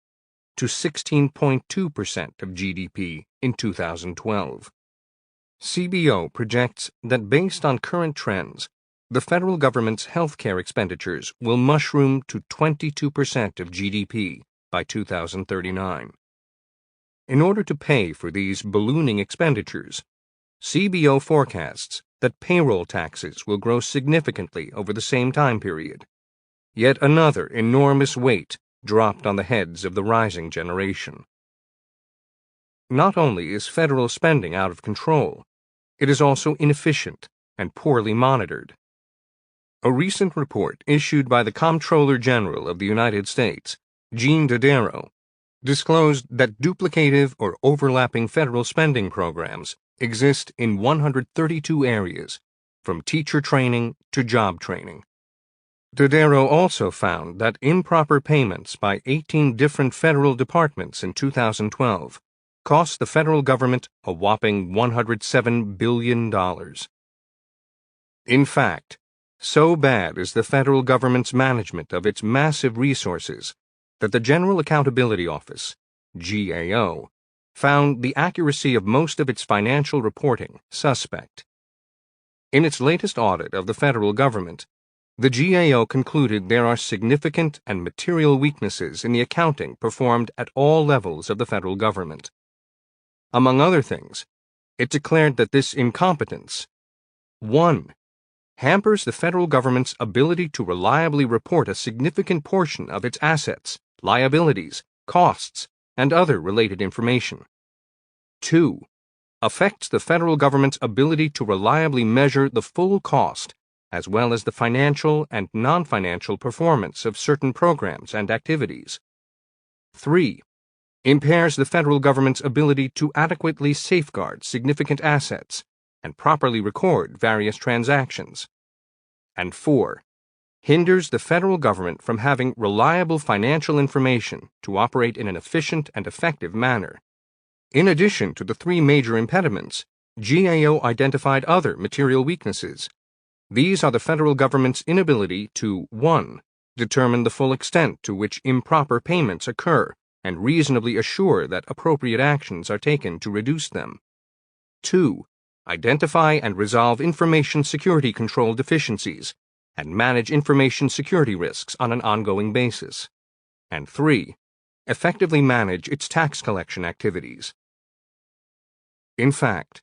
to 16.2% of GDP in 2012. CBO projects that based on current trends, the federal government's health care expenditures will mushroom to 22% of GDP by 2039. In order to pay for these ballooning expenditures, CBO forecasts that payroll taxes will grow significantly over the same time period. Yet another enormous weight dropped on the heads of the rising generation. Not only is federal spending out of control, it is also inefficient and poorly monitored. A recent report issued by the Comptroller General of the United States, Gene Dodaro, disclosed that duplicative or overlapping federal spending programs exist in 132 areas, from teacher training to job training. Dodaro also found that improper payments by 18 different federal departments in 2012 cost the federal government a whopping $107 billion. In fact, so bad is the federal government's management of its massive resources that the General Accountability Office, GAO, found the accuracy of most of its financial reporting suspect. In its latest audit of the federal government, the GAO concluded there are significant and material weaknesses in the accounting performed at all levels of the federal government. Among other things, it declared that this incompetence 1. Hampers the federal government's ability to reliably report a significant portion of its assets, liabilities, costs, and other related information. 2. Affects the federal government's ability to reliably measure the full cost as well as the financial and non-financial performance of certain programs and activities. 3. Impairs the federal government's ability to adequately safeguard significant assets and properly record various transactions. And 4. Hinders the federal government from having reliable financial information to operate in an efficient and effective manner. In addition to the 3 major impediments, GAO identified other material weaknesses. These are the federal government's inability to 1. Determine the full extent to which improper payments occur and reasonably assure that appropriate actions are taken to reduce them. 2. Identify and resolve information security control deficiencies and manage information security risks on an ongoing basis. And 3. Effectively manage its tax collection activities. In fact,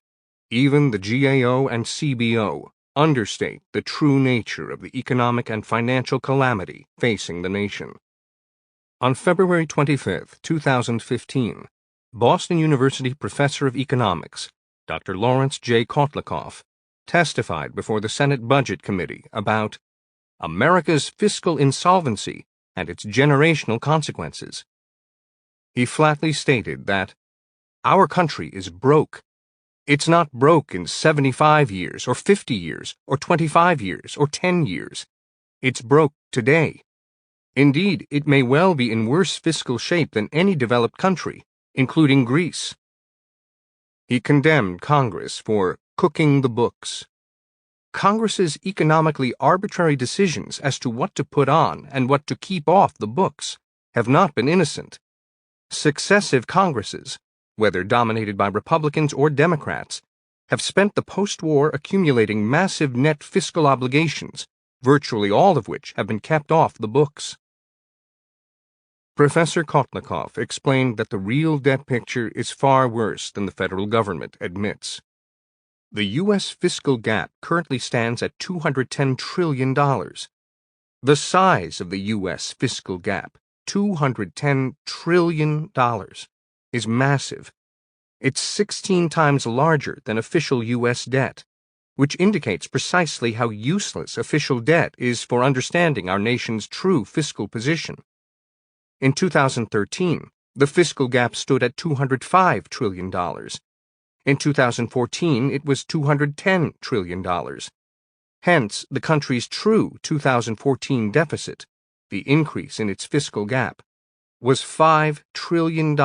even the GAO and CBO understate the true nature of the economic and financial calamity facing the nation. On February 25, 2015, Boston University professor of economics, Dr. Lawrence J. Kotlikoff, testified before the Senate Budget Committee about America's fiscal insolvency and its generational consequences. He flatly stated that our country is broke. It's not broke in 75 years or 50 years or 25 years or 10 years. It's broke today. Indeed, it may well be in worse fiscal shape than any developed country, including Greece. He condemned Congress for cooking the books. Congress's economically arbitrary decisions as to what to put on and what to keep off the books have not been innocent. Successive Congresses, whether dominated by Republicans or Democrats, have spent the post-war accumulating massive net fiscal obligations, virtually all of which have been kept off the books. Professor Kotlikoff explained that the real debt picture is far worse than the federal government admits. The U.S. fiscal gap currently stands at $210 trillion. The size of the U.S. fiscal gap, $210 trillion, is massive. It's 16 times larger than official U.S. debt, which indicates precisely how useless official debt is for understanding our nation's true fiscal position. In 2013, the fiscal gap stood at $205 trillion. In 2014, it was $210 trillion. Hence, the country's true 2014 deficit, the increase in its fiscal gap, was $5 trillion,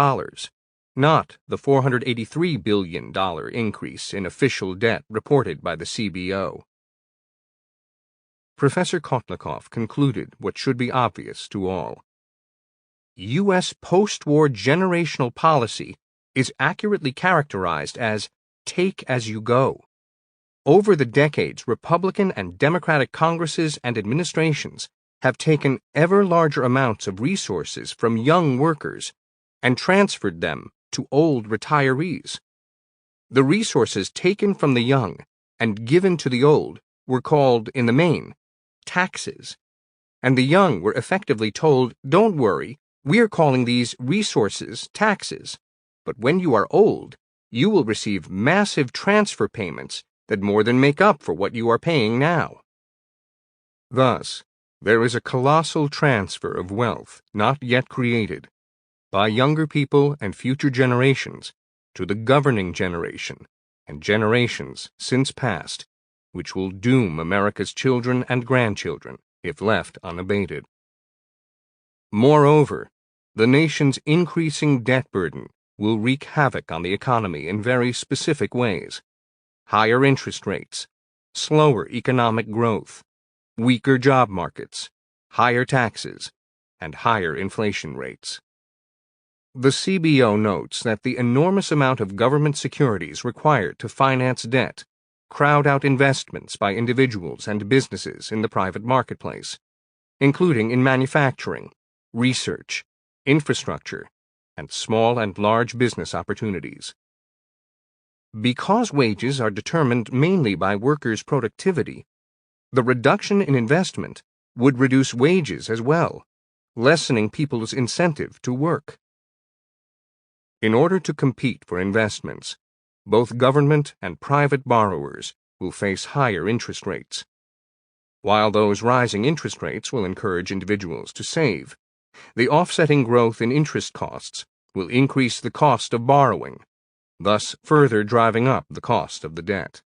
not the $483 billion increase in official debt reported by the CBO. Professor Kotlikoff concluded what should be obvious to all. U.S. post-war generational policy is accurately characterized as take as you go. Over the decades, Republican and Democratic Congresses and administrations have taken ever larger amounts of resources from young workers and transferred them to old retirees. The resources taken from the young and given to the old were called, in the main, taxes, and the young were effectively told, don't worry, we're calling these resources taxes, but when you are old, you will receive massive transfer payments that more than make up for what you are paying now. Thus, there is a colossal transfer of wealth not yet created by younger people and future generations to the governing generation and generations since past, which will doom America's children and grandchildren if left unabated. Moreover, the nation's increasing debt burden will wreak havoc on the economy in very specific ways. Higher interest rates, slower economic growth, weaker job markets, higher taxes, and higher inflation rates. The CBO notes that the enormous amount of government securities required to finance debt crowd out investments by individuals and businesses in the private marketplace, including in manufacturing, research, infrastructure, and small and large business opportunities. Because wages are determined mainly by workers' productivity, the reduction in investment would reduce wages as well, lessening people's incentive to work. In order to compete for investments, both government and private borrowers will face higher interest rates. While those rising interest rates will encourage individuals to save, the offsetting growth in interest costs will increase the cost of borrowing, thus further driving up the cost of the debt.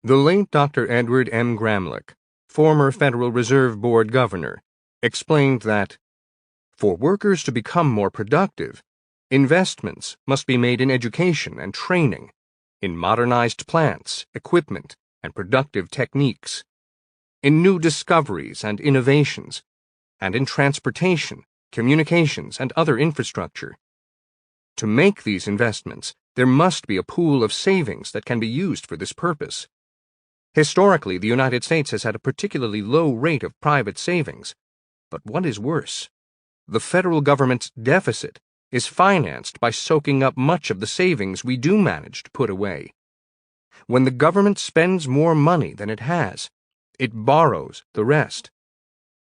The late Dr. Edward M. Gramlich, former Federal Reserve Board governor, explained that, for workers to become more productive, investments must be made in education and training, in modernized plants, equipment, and productive techniques, in new discoveries and innovations, and in transportation, communications, and other infrastructure. To make these investments, there must be a pool of savings that can be used for this purpose. Historically, the United States has had a particularly low rate of private savings. But what is worse, the federal government's deficit is financed by soaking up much of the savings we do manage to put away. When the government spends more money than it has, it borrows the rest.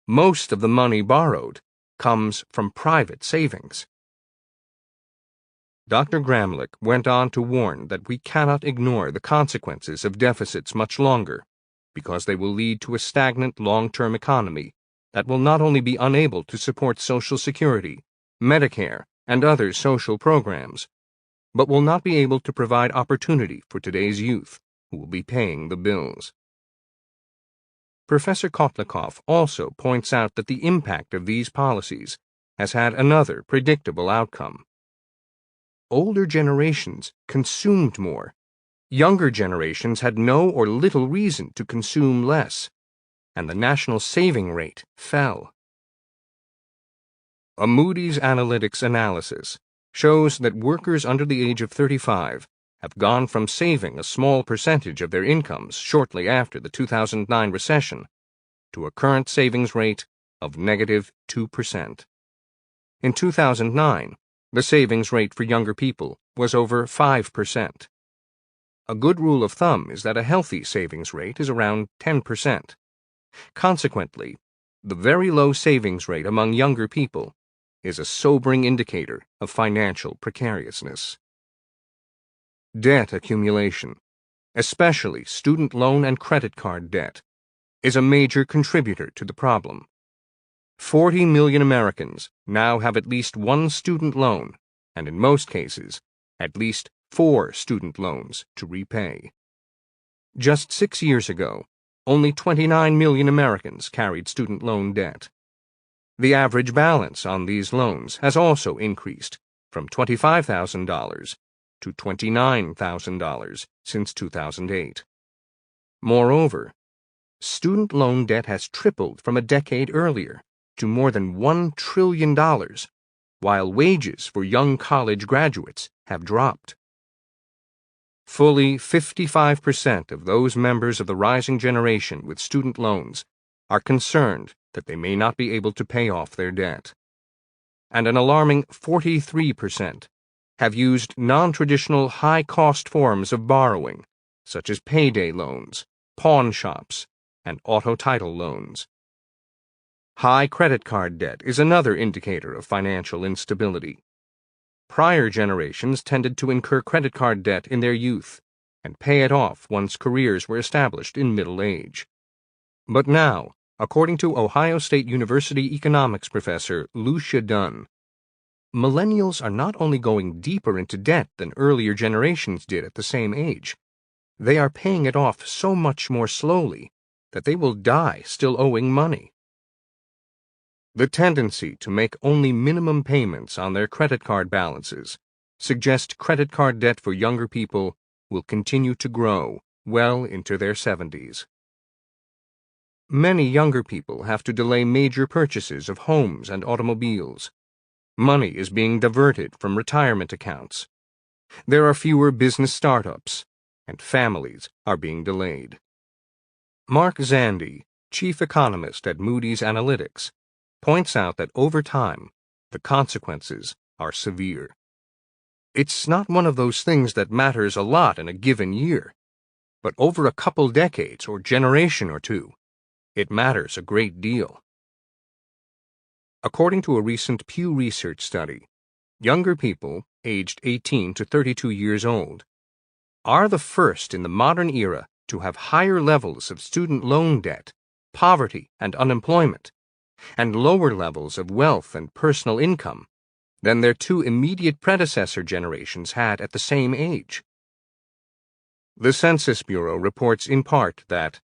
Most of the money borrowed comes from private savings. Dr. Gramlich went on to warn that we cannot ignore the consequences of deficits much longer, because they will lead to a stagnant long-term economy that will not only be unable to support Social Security, Medicare, and other social programs, but will not be able to provide opportunity for today's youth who will be paying the bills. Professor Kotlikoff also points out that the impact of these policies has had another predictable outcome. Older generations consumed more. Younger generations had no or little reason to consume less, and the national saving rate fell. A Moody's Analytics analysis shows that workers under the age of 35 have gone from saving a small percentage of their incomes shortly after the 2009 recession to a current savings rate of negative 2%. In 2009, the savings rate for younger people was over 5%. A good rule of thumb is that a healthy savings rate is around 10%. Consequently, the very low savings rate among younger people is a sobering indicator of financial precariousness. Debt accumulation, especially student loan and credit card debt, is a major contributor to the problem. 40 million Americans now have at least one student loan, and in most cases, at least 4 student loans to repay. Just 6 years ago, only 29 million Americans carried student loan debt. The average balance on these loans has also increased from $25,000 to $29,000 since 2008. Moreover, student loan debt has tripled from a decade earlier to more than $1 trillion, while wages for young college graduates have dropped. Fully 55% of those members of the rising generation with student loans are concerned that they may not be able to pay off their debt. And an alarming 43% have used non-traditional high-cost forms of borrowing, such as payday loans, pawn shops, and auto title loans. High credit card debt is another indicator of financial instability. Prior generations tended to incur credit card debt in their youth and pay it off once careers were established in middle age. But now, according to Ohio State University economics professor Lucia Dunn, millennials are not only going deeper into debt than earlier generations did at the same age, they are paying it off so much more slowly that they will die still owing money. The tendency to make only minimum payments on their credit card balances suggests credit card debt for younger people will continue to grow well into their 70s. Many younger people have to delay major purchases of homes and automobiles. Money is being diverted from retirement accounts. There are fewer business startups, and families are being delayed. Mark Zandi, chief economist at Moody's Analytics, points out that over time, the consequences are severe. It's not one of those things that matters a lot in a given year, but over a couple decades or generation or two, it matters a great deal. According to a recent Pew Research study, younger people, aged 18 to 32 years old, are the first in the modern era to have higher levels of student loan debt, poverty, and unemployment, and lower levels of wealth and personal income than their 2 immediate predecessor generations had at the same age. The Census Bureau reports in part that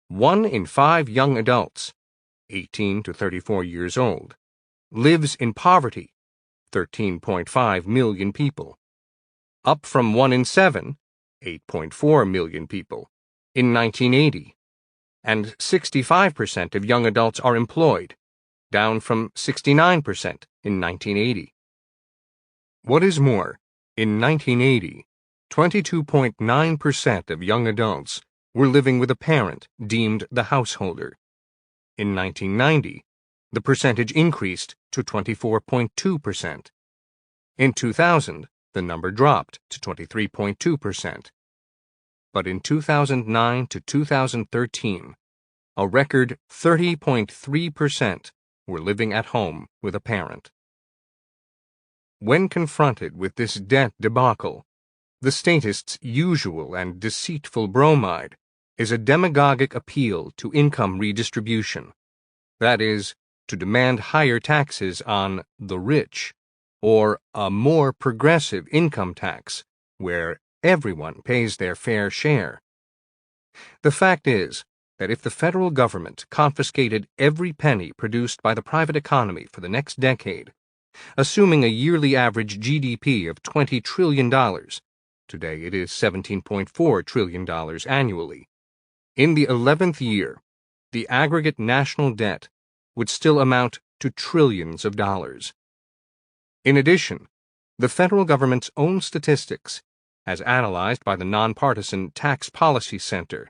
1 in 5 young adults, 18 to 34 years old, lives in poverty, 13.5 million people, up from 1 in 7, 8.4 million people, in 1980, and 65% of young adults are employed, down from 69% in 1980. What is more, in 1980, 22.9% of young adults were living with a parent deemed the householder. In 1990, the percentage increased to 24.2%. In 2000, the number dropped to 23.2%. but in 2009 to 2013, a record 30.3% were living at home with a parent. When confronted with this debt debacle, the statists' usual and deceitful bromide is a demagogic appeal to income redistribution, that is, to demand higher taxes on the rich, or a more progressive income tax where everyone pays their fair share. The fact is that if the federal government confiscated every penny produced by the private economy for the next decade, assuming a yearly average GDP of $20 trillion, today it is $17.4 trillion annually, in the 11th year, the aggregate national debt would still amount to trillions of dollars. In addition, the federal government's own statistics, as analyzed by the nonpartisan Tax Policy Center,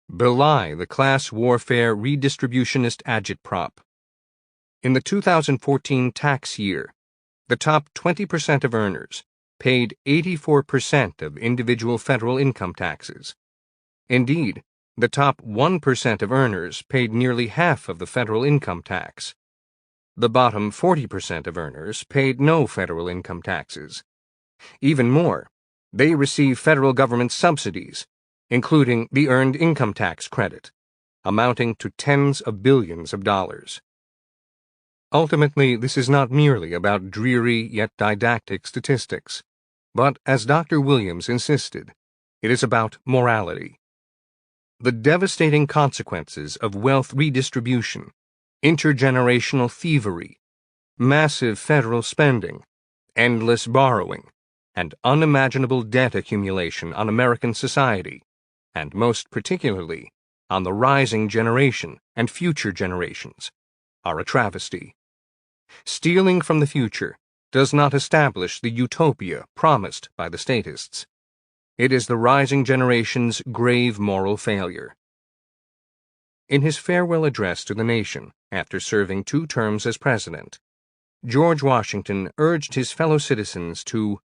belie the class warfare redistributionist agitprop. In the 2014 tax year, the top 20% of earners paid 84% of individual federal income taxes. Indeed, the top 1% of earners paid nearly half of the federal income tax. The bottom 40% of earners paid no federal income taxes. Even more, they receive federal government subsidies, including the Earned Income Tax Credit, amounting to tens of billions of dollars. Ultimately, this is not merely about dreary yet didactic statistics, but, as Dr. Williams insisted, it is about morality. The devastating consequences of wealth redistribution, intergenerational thievery, massive federal spending, endless borrowing, and unimaginable debt accumulation on American society, and most particularly on the rising generation and future generations, are a travesty. Stealing from the future does not establish the utopia promised by the statists. It is the rising generation's grave moral failure. In his farewell address to the nation after serving 2 terms as president, George Washington urged his fellow citizens to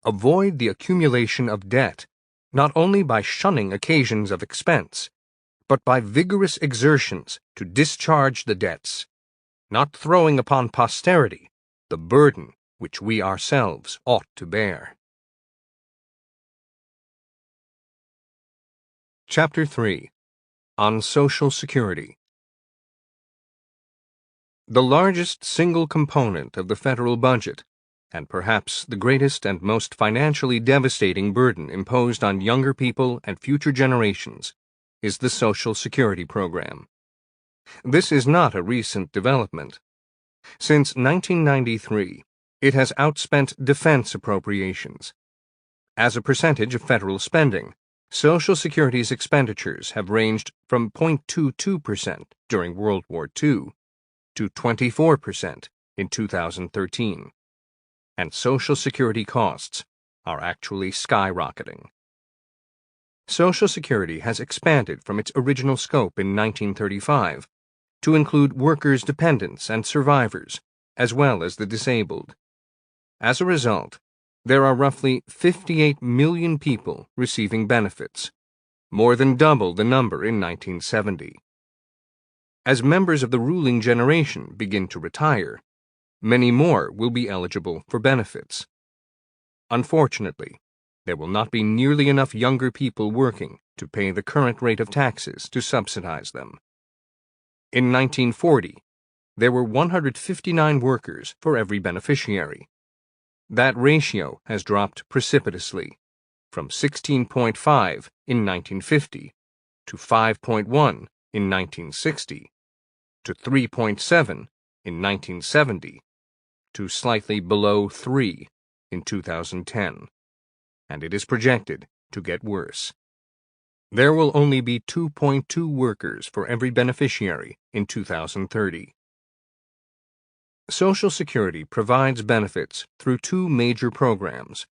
avoid the accumulation of debt not only by shunning occasions of expense, but by vigorous exertions to discharge the debts, not throwing upon posterity the burden which we ourselves ought to bear. Chapter 3. On Social Security. The largest single component of the federal budget, and perhaps the greatest and most financially devastating burden imposed on younger people and future generations, is the Social Security program. This is not a recent development. Since 1993, it has outspent defense appropriations. As a percentage of federal spending, Social Security's expenditures have ranged from 0.22% during World War II to 24% in 2013. And Social Security costs are actually skyrocketing. Social Security has expanded from its original scope in 1935 to include workers' dependents and survivors, as well as the disabled. As a result, there are roughly 58 million people receiving benefits, more than double the number in 1970. As members of the ruling generation begin to retire, many more will be eligible for benefits. Unfortunately, there will not be nearly enough younger people working to pay the current rate of taxes to subsidize them. In 1940, there were 159 workers for every beneficiary. That ratio has dropped precipitously, from 16.5 in 1950 to 5.1 in 1960 to 3.7 in 1970 to slightly below 3 in 2010, and it is projected to get worse. There will only be 2.2 workers for every beneficiary in 2030. Social Security provides benefits through 2 major programs: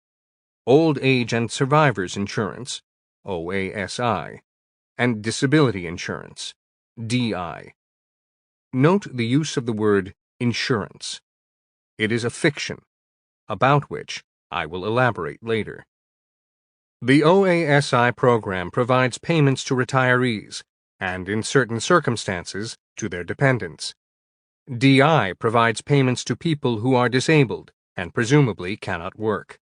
Old Age and Survivors Insurance, OASI, and Disability Insurance, DI. Note the use of the word insurance. It is a fiction, about which I will elaborate later. The OASI program provides payments to retirees and, in certain circumstances, to their dependents. DI provides payments to people who are disabled and presumably cannot work.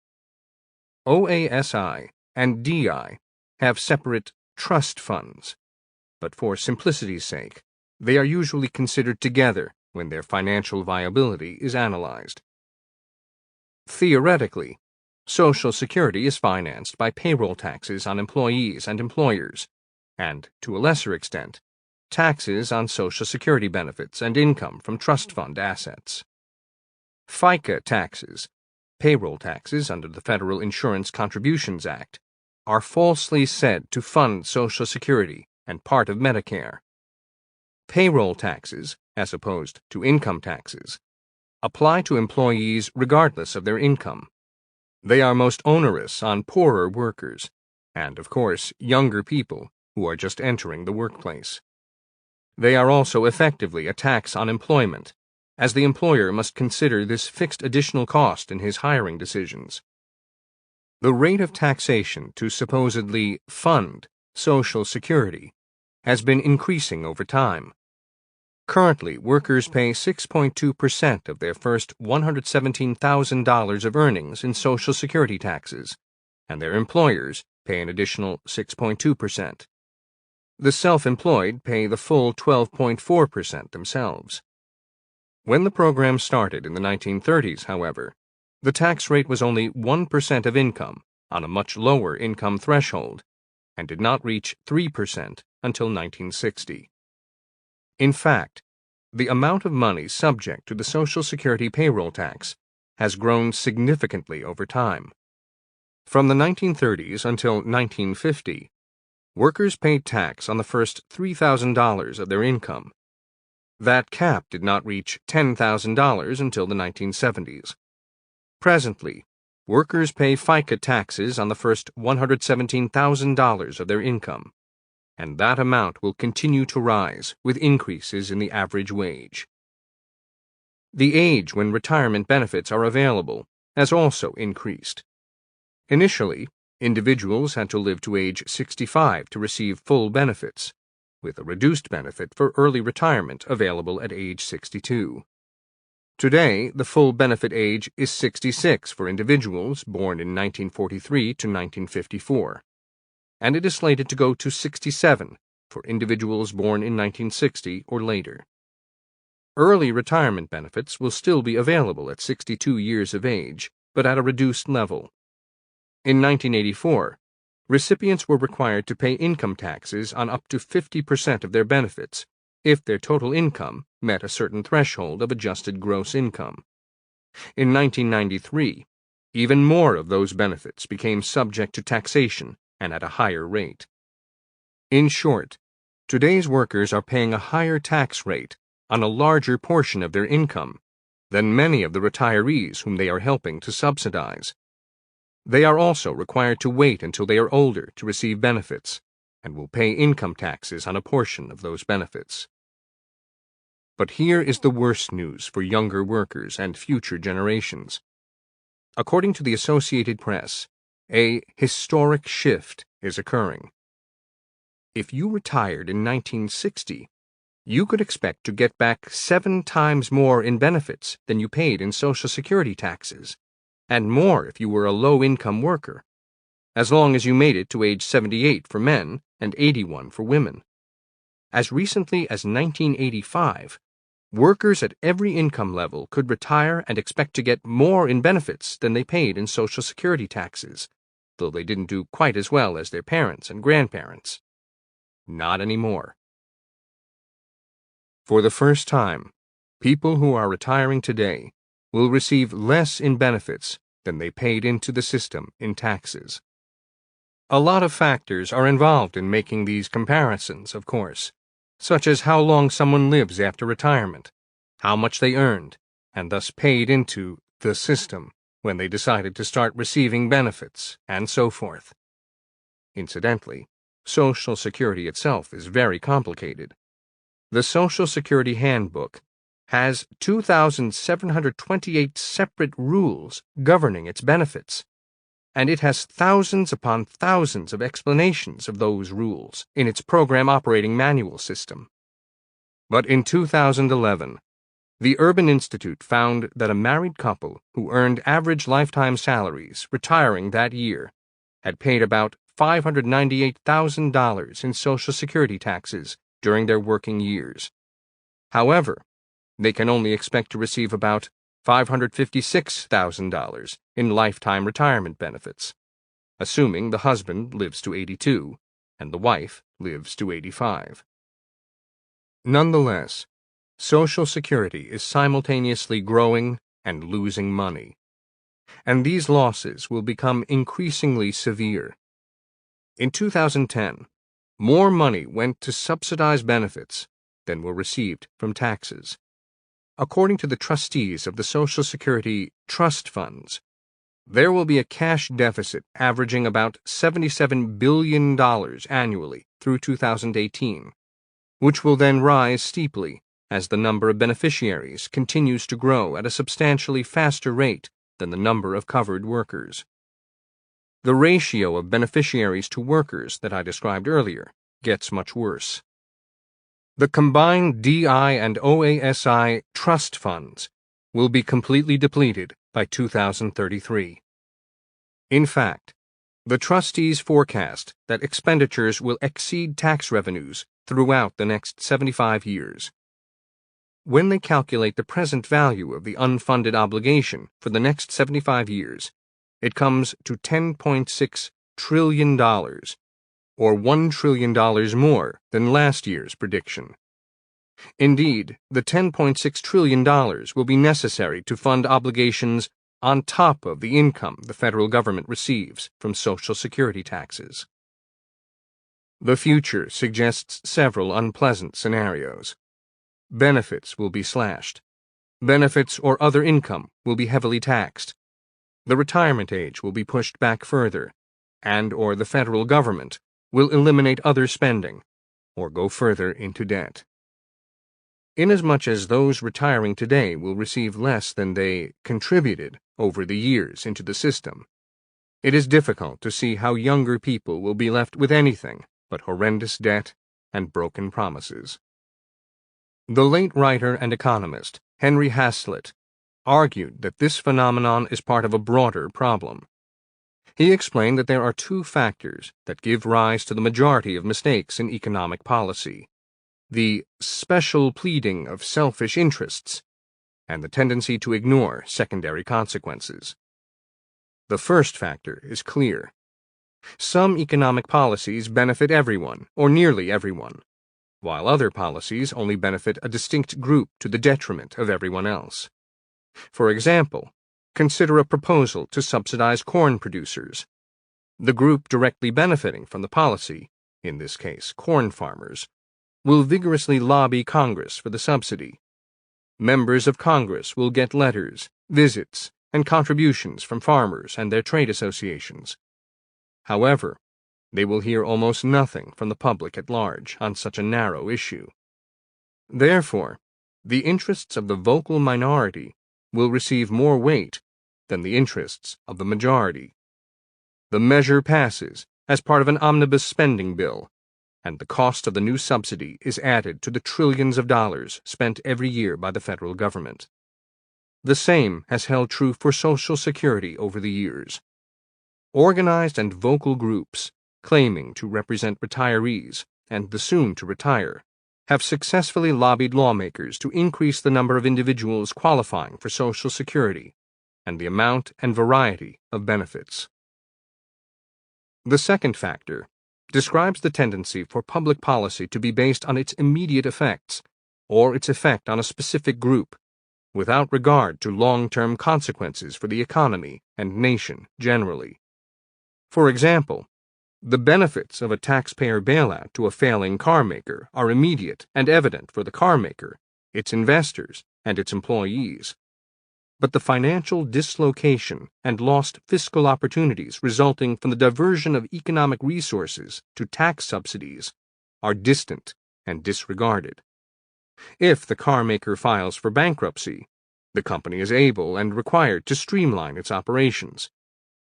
OASI and DI have separate trust funds, but for simplicity's sake, they are usually considered together when their financial viability is analyzed. Theoretically, Social Security is financed by payroll taxes on employees and employers, and, to a lesser extent, taxes on Social Security benefits and income from trust fund assets. FICA taxes, payroll taxes under the Federal Insurance Contributions Act, are falsely said to fund Social Security and part of Medicare. Payroll taxes, as opposed to income taxes, apply to employees regardless of their income. They are most onerous on poorer workers, and, of course, younger people who are just entering the workplace. They are also effectively a tax on employment, as the employer must consider this fixed additional cost in his hiring decisions. The rate of taxation to supposedly fund Social Security has been increasing over time. Currently, workers pay 6.2% of their first $117,000 of earnings in Social Security taxes, and their employers pay an additional 6.2%. The self-employed pay the full 12.4% themselves. When the program started in the 1930s, however, the tax rate was only 1% of income on a much lower income threshold, and did not reach 3% until 1960. In fact, the amount of money subject to the Social Security payroll tax has grown significantly over time. From the 1930s until 1950, workers paid tax on the first $3,000 of their income. That cap did not reach $10,000 until the 1970s. Presently, workers pay FICA taxes on the first $117,000 of their income, and that amount will continue to rise with increases in the average wage. The age when retirement benefits are available has also increased. Initially, individuals had to live to age 65 to receive full benefits, with a reduced benefit for early retirement available at age 62. Today, the full benefit age is 66 for individuals born in 1943 to 1954, and it is slated to go to 67 for individuals born in 1960 or later. Early retirement benefits will still be available at 62 years of age, but at a reduced level. In 1984, recipients were required to pay income taxes on up to 50% of their benefits if their total income met a certain threshold of adjusted gross income. In 1993, even more of those benefits became subject to taxation and at a higher rate. In short, today's workers are paying a higher tax rate on a larger portion of their income than many of the retirees whom they are helping to subsidize. They are also required to wait until they are older to receive benefits, and will pay income taxes on a portion of those benefits. But here is the worst news for younger workers and future generations. According to the Associated Press, a historic shift is occurring. If you retired in 1960, you could expect to get back 7 times more in benefits than you paid in Social Security taxes, and more if you were a low-income worker, as long as you made it to age 78 for men and 81 for women. As recently as 1985, workers at every income level could retire and expect to get more in benefits than they paid in Social Security taxes, though they didn't do quite as well as their parents and grandparents. Not anymore. For the first time, people who are retiring today will receive less in benefits than they paid into the system in taxes. A lot of factors are involved in making these comparisons, of course, such as how long someone lives after retirement, how much they earned, and thus paid into the system when they decided to start receiving benefits, and so forth. Incidentally, Social Security itself is very complicated. The Social Security Handbook has 2,728 separate rules governing its benefits, and it has thousands upon thousands of explanations of those rules in its program operating manual system. But in 2011, the Urban Institute found that a married couple who earned average lifetime salaries retiring that year had paid about $598,000 in Social Security taxes during their working years. However, they can only expect to receive about $556,000 in lifetime retirement benefits, assuming the husband lives to 82 and the wife lives to 85. Nonetheless, Social Security is simultaneously growing and losing money, and these losses will become increasingly severe. In 2010, more money went to subsidize benefits than were received from taxes. According to the trustees of the Social Security trust funds, there will be a cash deficit averaging about $77 billion annually through 2018, which will then rise steeply as the number of beneficiaries continues to grow at a substantially faster rate than the number of covered workers. The ratio of beneficiaries to workers that I described earlier gets much worse. The combined DI and OASI trust funds will be completely depleted by 2033. In fact, the trustees forecast that expenditures will exceed tax revenues throughout the next 75 years. When they calculate the present value of the unfunded obligation for the next 75 years, it comes to $10.6 trillion, or $1 trillion more than last year's prediction. Indeed, the $10.6 trillion will be necessary to fund obligations on top of the income the federal government receives from Social Security taxes. The future suggests several unpleasant scenarios. Benefits will be slashed. Benefits or other income will be heavily taxed. The retirement age will be pushed back further, and/or the federal government will eliminate other spending or go further into debt. Inasmuch as those retiring today will receive less than they contributed over the years into the system, it is difficult to see how younger people will be left with anything but horrendous debt and broken promises. The late writer and economist Henry Hazlitt argued that this phenomenon is part of a broader problem. He explained that there are two factors that give rise to the majority of mistakes in economic policy: the special pleading of selfish interests and the tendency to ignore secondary consequences. The first factor is clear. Some economic policies benefit everyone, or nearly everyone, while other policies only benefit a distinct group to the detriment of everyone else. For example, consider a proposal to subsidize corn producers. The group directly benefiting from the policy, in this case corn farmers, will vigorously lobby Congress for the subsidy. Members of Congress will get letters, visits, and contributions from farmers and their trade associations. However, they will hear almost nothing from the public at large on such a narrow issue. Therefore, the interests of the vocal minority will receive more weight than the interests of the majority. The measure passes as part of an omnibus spending bill, and the cost of the new subsidy is added to the trillions of dollars spent every year by the federal government. The same has held true for Social Security over the years. Organized and vocal groups, claiming to represent retirees and the soon-to-retire, have successfully lobbied lawmakers to increase the number of individuals qualifying for Social Security and the amount and variety of benefits. The second factor describes the tendency for public policy to be based on its immediate effects or its effect on a specific group, without regard to long-term consequences for the economy and nation generally. For example, the benefits of a taxpayer bailout to a failing car maker are immediate and evident for the car maker, its investors, and its employees. But the financial dislocation and lost fiscal opportunities resulting from the diversion of economic resources to tax subsidies are distant and disregarded. If the car maker files for bankruptcy, the company is able and required to streamline its operations.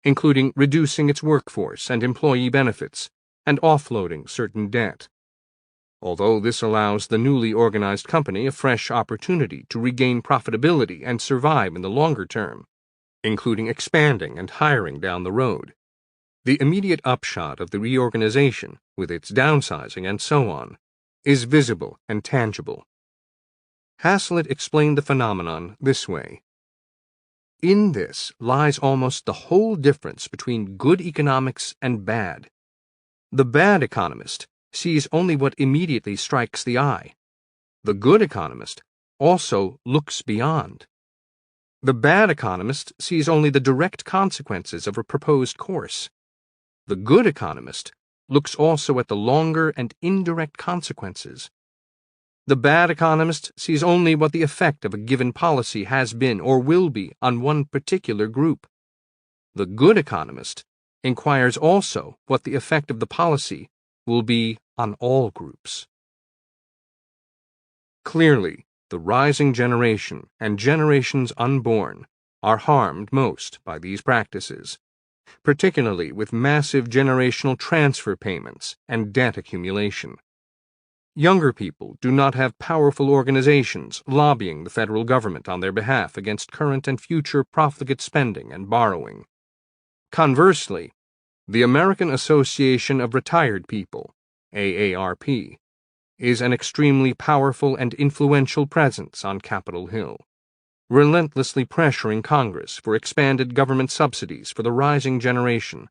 including reducing its workforce and employee benefits and offloading certain debt. Although this allows the newly organized company a fresh opportunity to regain profitability and survive in the longer term, including expanding and hiring down the road, the immediate upshot of the reorganization, with its downsizing and so on, is visible and tangible. Hazlitt explained the phenomenon this way. In this lies almost the whole difference between good economics and bad. The bad economist sees only what immediately strikes the eye. The good economist also looks beyond. The bad economist sees only the direct consequences of a proposed course. The good economist looks also at the longer and indirect consequences. The bad economist sees only what the effect of a given policy has been or will be on one particular group. The good economist inquires also what the effect of the policy will be on all groups. Clearly, the rising generation and generations unborn are harmed most by these practices, particularly with massive generational transfer payments and debt accumulation. Younger people do not have powerful organizations lobbying the federal government on their behalf against current and future profligate spending and borrowing. Conversely, the American Association of Retired People, AARP, is an extremely powerful and influential presence on Capitol Hill, relentlessly pressuring Congress for expanded government subsidies for the rising generation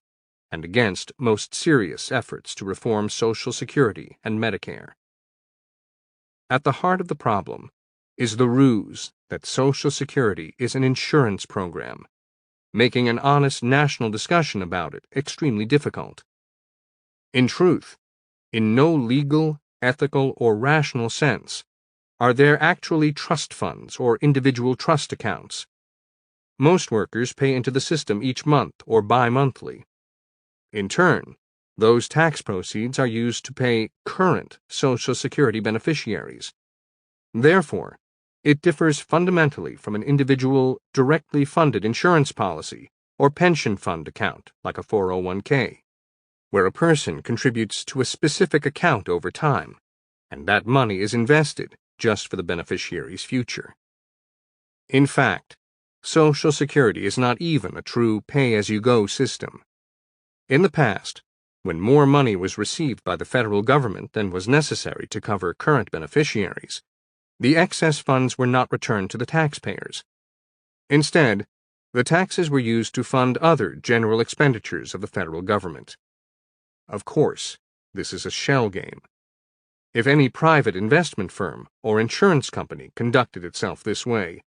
and against most serious efforts to reform Social Security and Medicare. At the heart of the problem is the ruse that Social Security is an insurance program, making an honest national discussion about it extremely difficult. In truth, in no legal, ethical, or rational sense are there actually trust funds or individual trust accounts. Most workers pay into the system each month or bi-monthly. In turn, those tax proceeds are used to pay current Social Security beneficiaries. Therefore, it differs fundamentally from an individual directly funded insurance policy or pension fund account like a 401k, where a person contributes to a specific account over time, and that money is invested just for the beneficiary's future. In fact, Social Security is not even a true pay-as-you-go system. In the past, when more money was received by the federal government than was necessary to cover current beneficiaries, the excess funds were not returned to the taxpayers. Instead, the taxes were used to fund other general expenditures of the federal government. Of course, this is a shell game. If any private investment firm or insurance company conducted itself this way,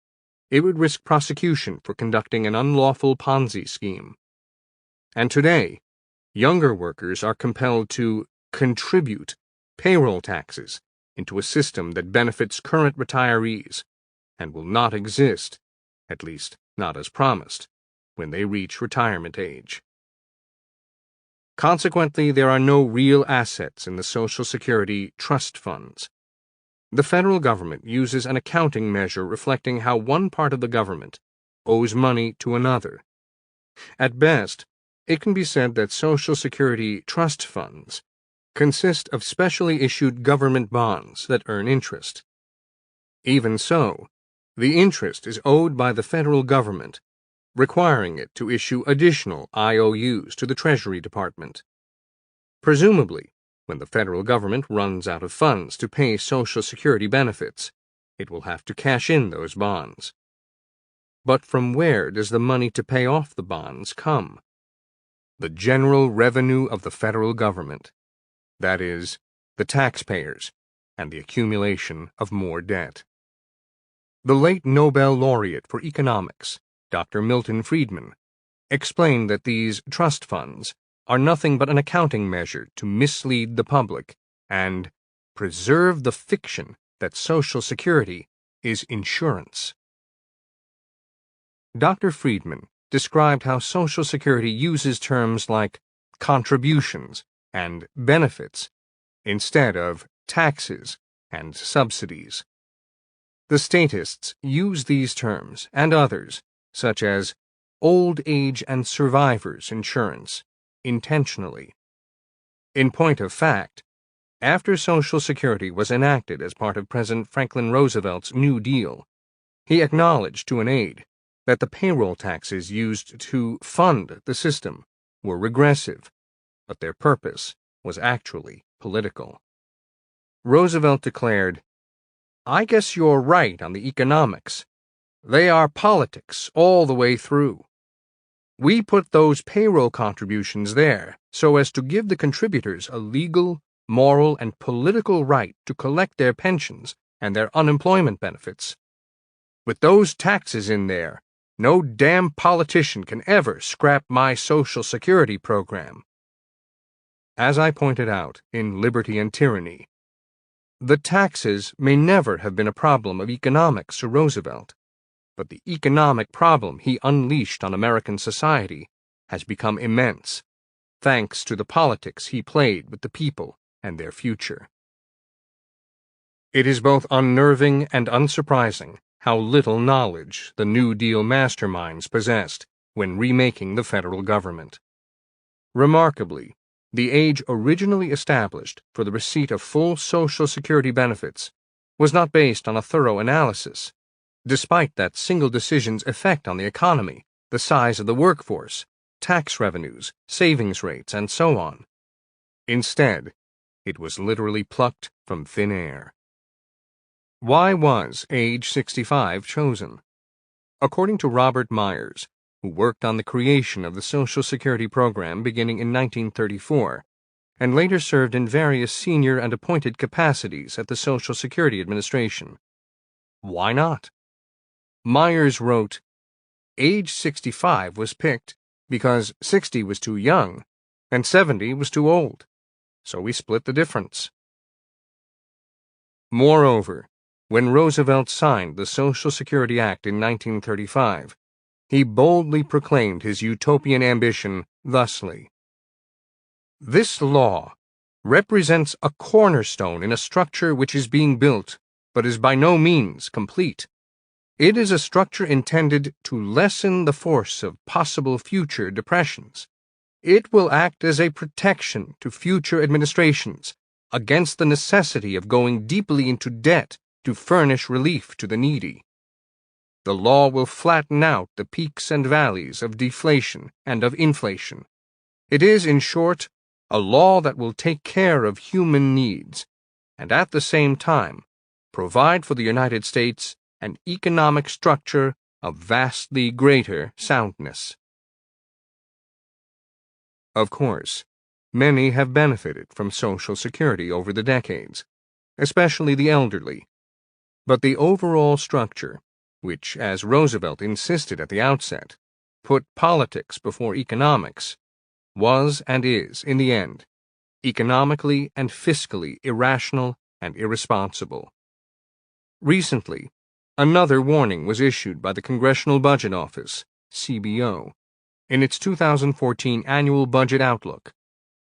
it would risk prosecution for conducting an unlawful Ponzi scheme. And today, younger workers are compelled to contribute payroll taxes into a system that benefits current retirees and will not exist, at least not as promised, when they reach retirement age. Consequently, there are no real assets in the Social Security trust funds. The federal government uses an accounting measure reflecting how one part of the government owes money to another. At best, it can be said that Social Security trust funds consist of specially issued government bonds that earn interest. Even so, the interest is owed by the federal government, requiring it to issue additional IOUs to the Treasury Department. Presumably, when the federal government runs out of funds to pay Social Security benefits, it will have to cash in those bonds. But from where does the money to pay off the bonds come? The general revenue of the federal government, that is, the taxpayers, and the accumulation of more debt. The late Nobel laureate for economics, Dr. Milton Friedman, explained that these trust funds are nothing but an accounting measure to mislead the public and preserve the fiction that Social Security is insurance. Dr. Friedman described how Social Security uses terms like contributions and benefits instead of taxes and subsidies. The statists use these terms and others, such as old age and survivors insurance intentionally. In point of fact, after Social Security was enacted as part of President Franklin Roosevelt's New Deal, he acknowledged to an aide that the payroll taxes used to fund the system were regressive, but their purpose was actually political. Roosevelt declared, "I guess you're right on the economics. They are politics all the way through. We put those payroll contributions there so as to give the contributors a legal, moral, and political right to collect their pensions and their unemployment benefits. With those taxes in there, no damn politician can ever scrap my Social Security program." As I pointed out in Liberty and Tyranny, the taxes may never have been a problem of economics to Roosevelt, but the economic problem he unleashed on American society has become immense, thanks to the politics he played with the people and their future. It is both unnerving and unsurprising how little knowledge the New Deal masterminds possessed when remaking the federal government. Remarkably, the age originally established for the receipt of full Social Security benefits was not based on a thorough analysis, despite that single decision's effect on the economy, the size of the workforce, tax revenues, savings rates, and so on. Instead, it was literally plucked from thin air. Why was age 65 chosen? According to Robert Myers, who worked on the creation of the Social Security program beginning in 1934, and later served in various senior and appointed capacities at the Social Security Administration. Why not? Myers wrote, "Age 65 was picked because 60 was too young and 70 was too old, so we split the difference." Moreover, when Roosevelt signed the Social Security Act in 1935, he boldly proclaimed his utopian ambition thusly: "This law represents a cornerstone in a structure which is being built, but is by no means complete. It is a structure intended to lessen the force of possible future depressions. It will act as a protection to future administrations against the necessity of going deeply into debt to furnish relief to the needy. The law will flatten out the peaks and valleys of deflation and of inflation. It is, in short, a law that will take care of human needs, and at the same time provide for the United States an economic structure of vastly greater soundness." Of course, many have benefited from Social Security over the decades, especially the elderly, but the overall structure, which, as Roosevelt insisted at the outset, put politics before economics, was and is, in the end, economically and fiscally irrational and irresponsible. Recently, another warning was issued by the Congressional Budget Office, CBO, in its 2014 Annual Budget Outlook,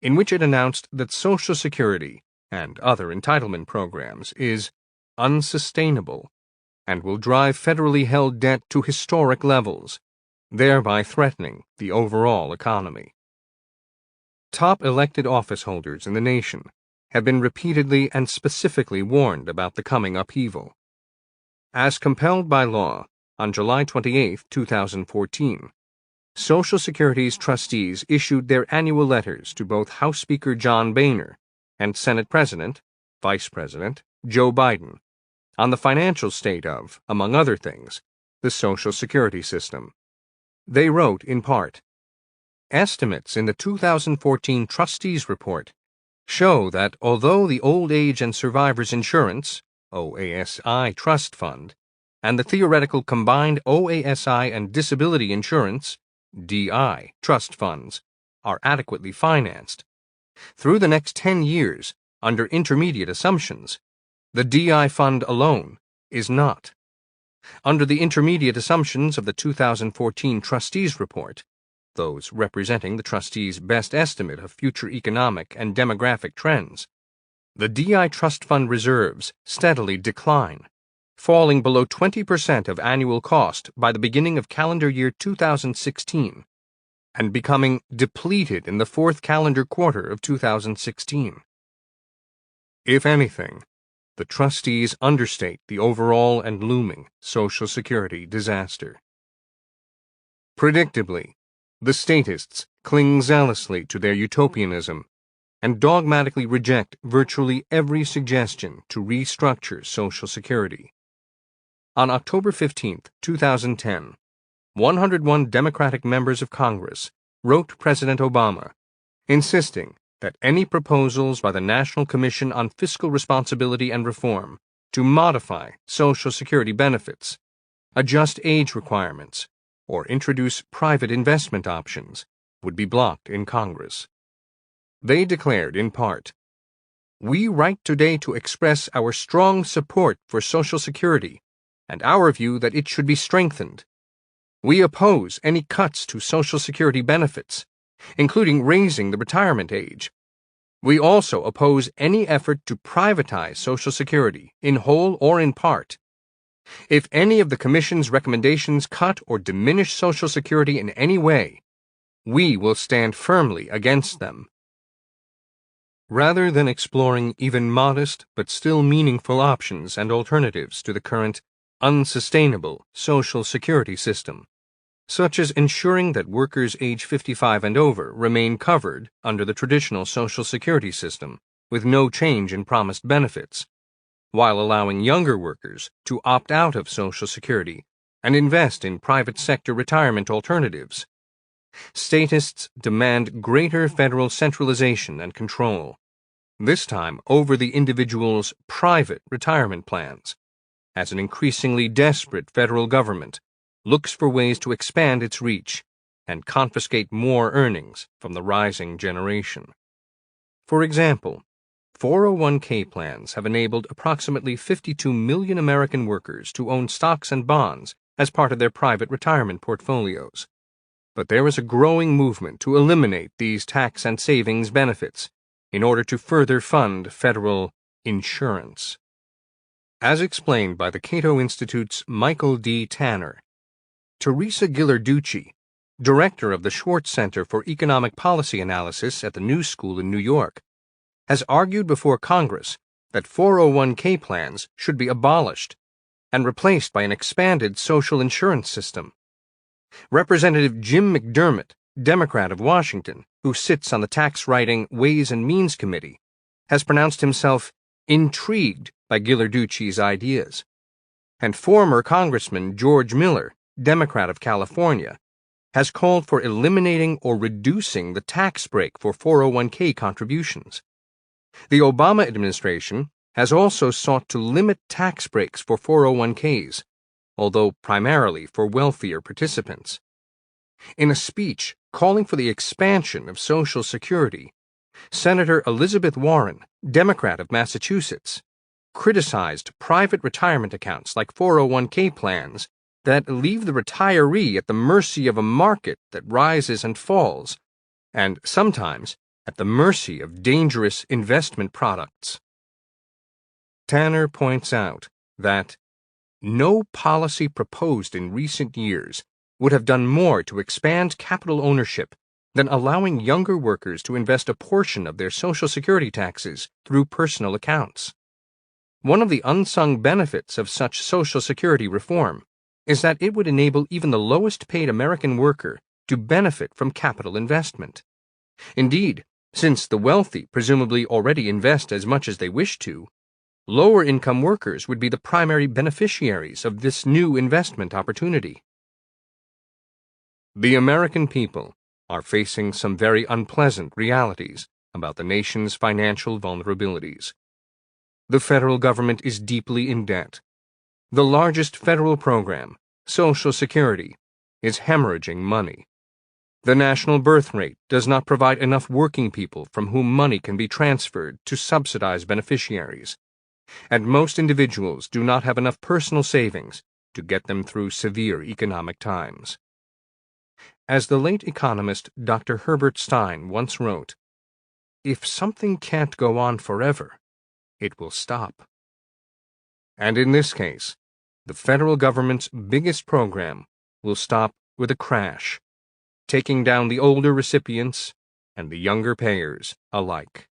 in which it announced that Social Security and other entitlement programs is unsustainable and will drive federally held debt to historic levels, thereby threatening the overall economy. Top elected office holders in the nation have been repeatedly and specifically warned about the coming upheaval. As compelled by law, on July 28, 2014, Social Security's trustees issued their annual letters to both House Speaker John Boehner and Senate President, Vice President Joe Biden on the financial state of, among other things, the Social Security system. They wrote, in part, "Estimates in the 2014 Trustees Report show that although the Old Age and Survivors Insurance OASI Trust Fund and the theoretical combined OASI and Disability Insurance DI Trust Funds are adequately financed, through the next 10 years, under intermediate assumptions, the DI Fund alone is not. Under the intermediate assumptions of the 2014 Trustees Report, those representing the trustees' best estimate of future economic and demographic trends, the DI Trust Fund reserves steadily decline, falling below 20% of annual cost by the beginning of calendar year 2016, and becoming depleted in the fourth calendar quarter of 2016. If anything, the trustees understate the overall and looming Social Security disaster. Predictably, the statists cling zealously to their utopianism and dogmatically reject virtually every suggestion to restructure Social Security. On October 15, 2010, 101 Democratic members of Congress wrote President Obama, insisting that any proposals by the National Commission on Fiscal Responsibility and Reform to modify Social Security benefits, adjust age requirements, or introduce private investment options would be blocked in Congress. They declared in part, "We write today to express our strong support for Social Security and our view that it should be strengthened. We oppose any cuts to Social Security benefits, including raising the retirement age. We also oppose any effort to privatize Social Security, in whole or in part. If any of the Commission's recommendations cut or diminish Social Security in any way, we will stand firmly against them." Rather than exploring even modest but still meaningful options and alternatives to the current unsustainable Social Security system, such as ensuring that workers age 55 and over remain covered under the traditional Social Security system with no change in promised benefits, while allowing younger workers to opt out of Social Security and invest in private sector retirement alternatives, statists demand greater federal centralization and control, this time over the individual's private retirement plans, as an increasingly desperate federal government looks for ways to expand its reach and confiscate more earnings from the rising generation. For example, 401k plans have enabled approximately 52 million American workers to own stocks and bonds as part of their private retirement portfolios. But there is a growing movement to eliminate these tax and savings benefits in order to further fund federal insurance. As explained by the Cato Institute's Michael D. Tanner, Teresa Ghilarducci, director of the Schwartz Center for Economic Policy Analysis at the New School in New York, has argued before Congress that 401k plans should be abolished and replaced by an expanded social insurance system. Representative Jim McDermott, Democrat of Washington, who sits on the tax-writing Ways and Means Committee, has pronounced himself intrigued by Ghilarducci's ideas. And former Congressman George Miller, Democrat of California, has called for eliminating or reducing the tax break for 401k contributions. The Obama administration has also sought to limit tax breaks for 401ks, although primarily for wealthier participants. In a speech calling for the expansion of Social Security, Senator Elizabeth Warren, Democrat of Massachusetts, criticized private retirement accounts like 401k plans that leave the retiree at the mercy of a market that rises and falls, and sometimes at the mercy of dangerous investment products. Tanner points out that no policy proposed in recent years would have done more to expand capital ownership than allowing younger workers to invest a portion of their Social Security taxes through personal accounts. One of the unsung benefits of such Social Security reform is that it would enable even the lowest-paid American worker to benefit from capital investment. Indeed, since the wealthy presumably already invest as much as they wish to, lower-income workers would be the primary beneficiaries of this new investment opportunity. The American people are facing some very unpleasant realities about the nation's financial vulnerabilities. The federal government is deeply in debt. The largest federal program, Social Security, is hemorrhaging money. The national birth rate does not provide enough working people from whom money can be transferred to subsidize beneficiaries, and most individuals do not have enough personal savings to get them through severe economic times. As the late economist Dr. Herbert Stein once wrote, "If something can't go on forever, it will stop." And in this case, the federal government's biggest program will stop with a crash, taking down the older recipients and the younger payers alike.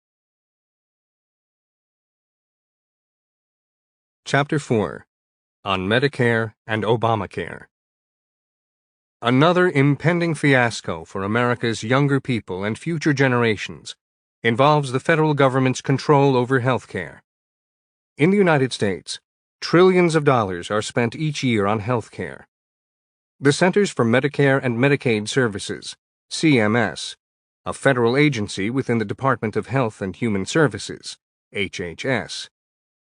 Chapter 4. On Medicare and Obamacare. Another impending fiasco for America's younger people and future generations involves the federal government's control over health care. In the United States, trillions of dollars are spent each year on health care. The Centers for Medicare and Medicaid Services, CMS, a federal agency within the Department of Health and Human Services, HHS,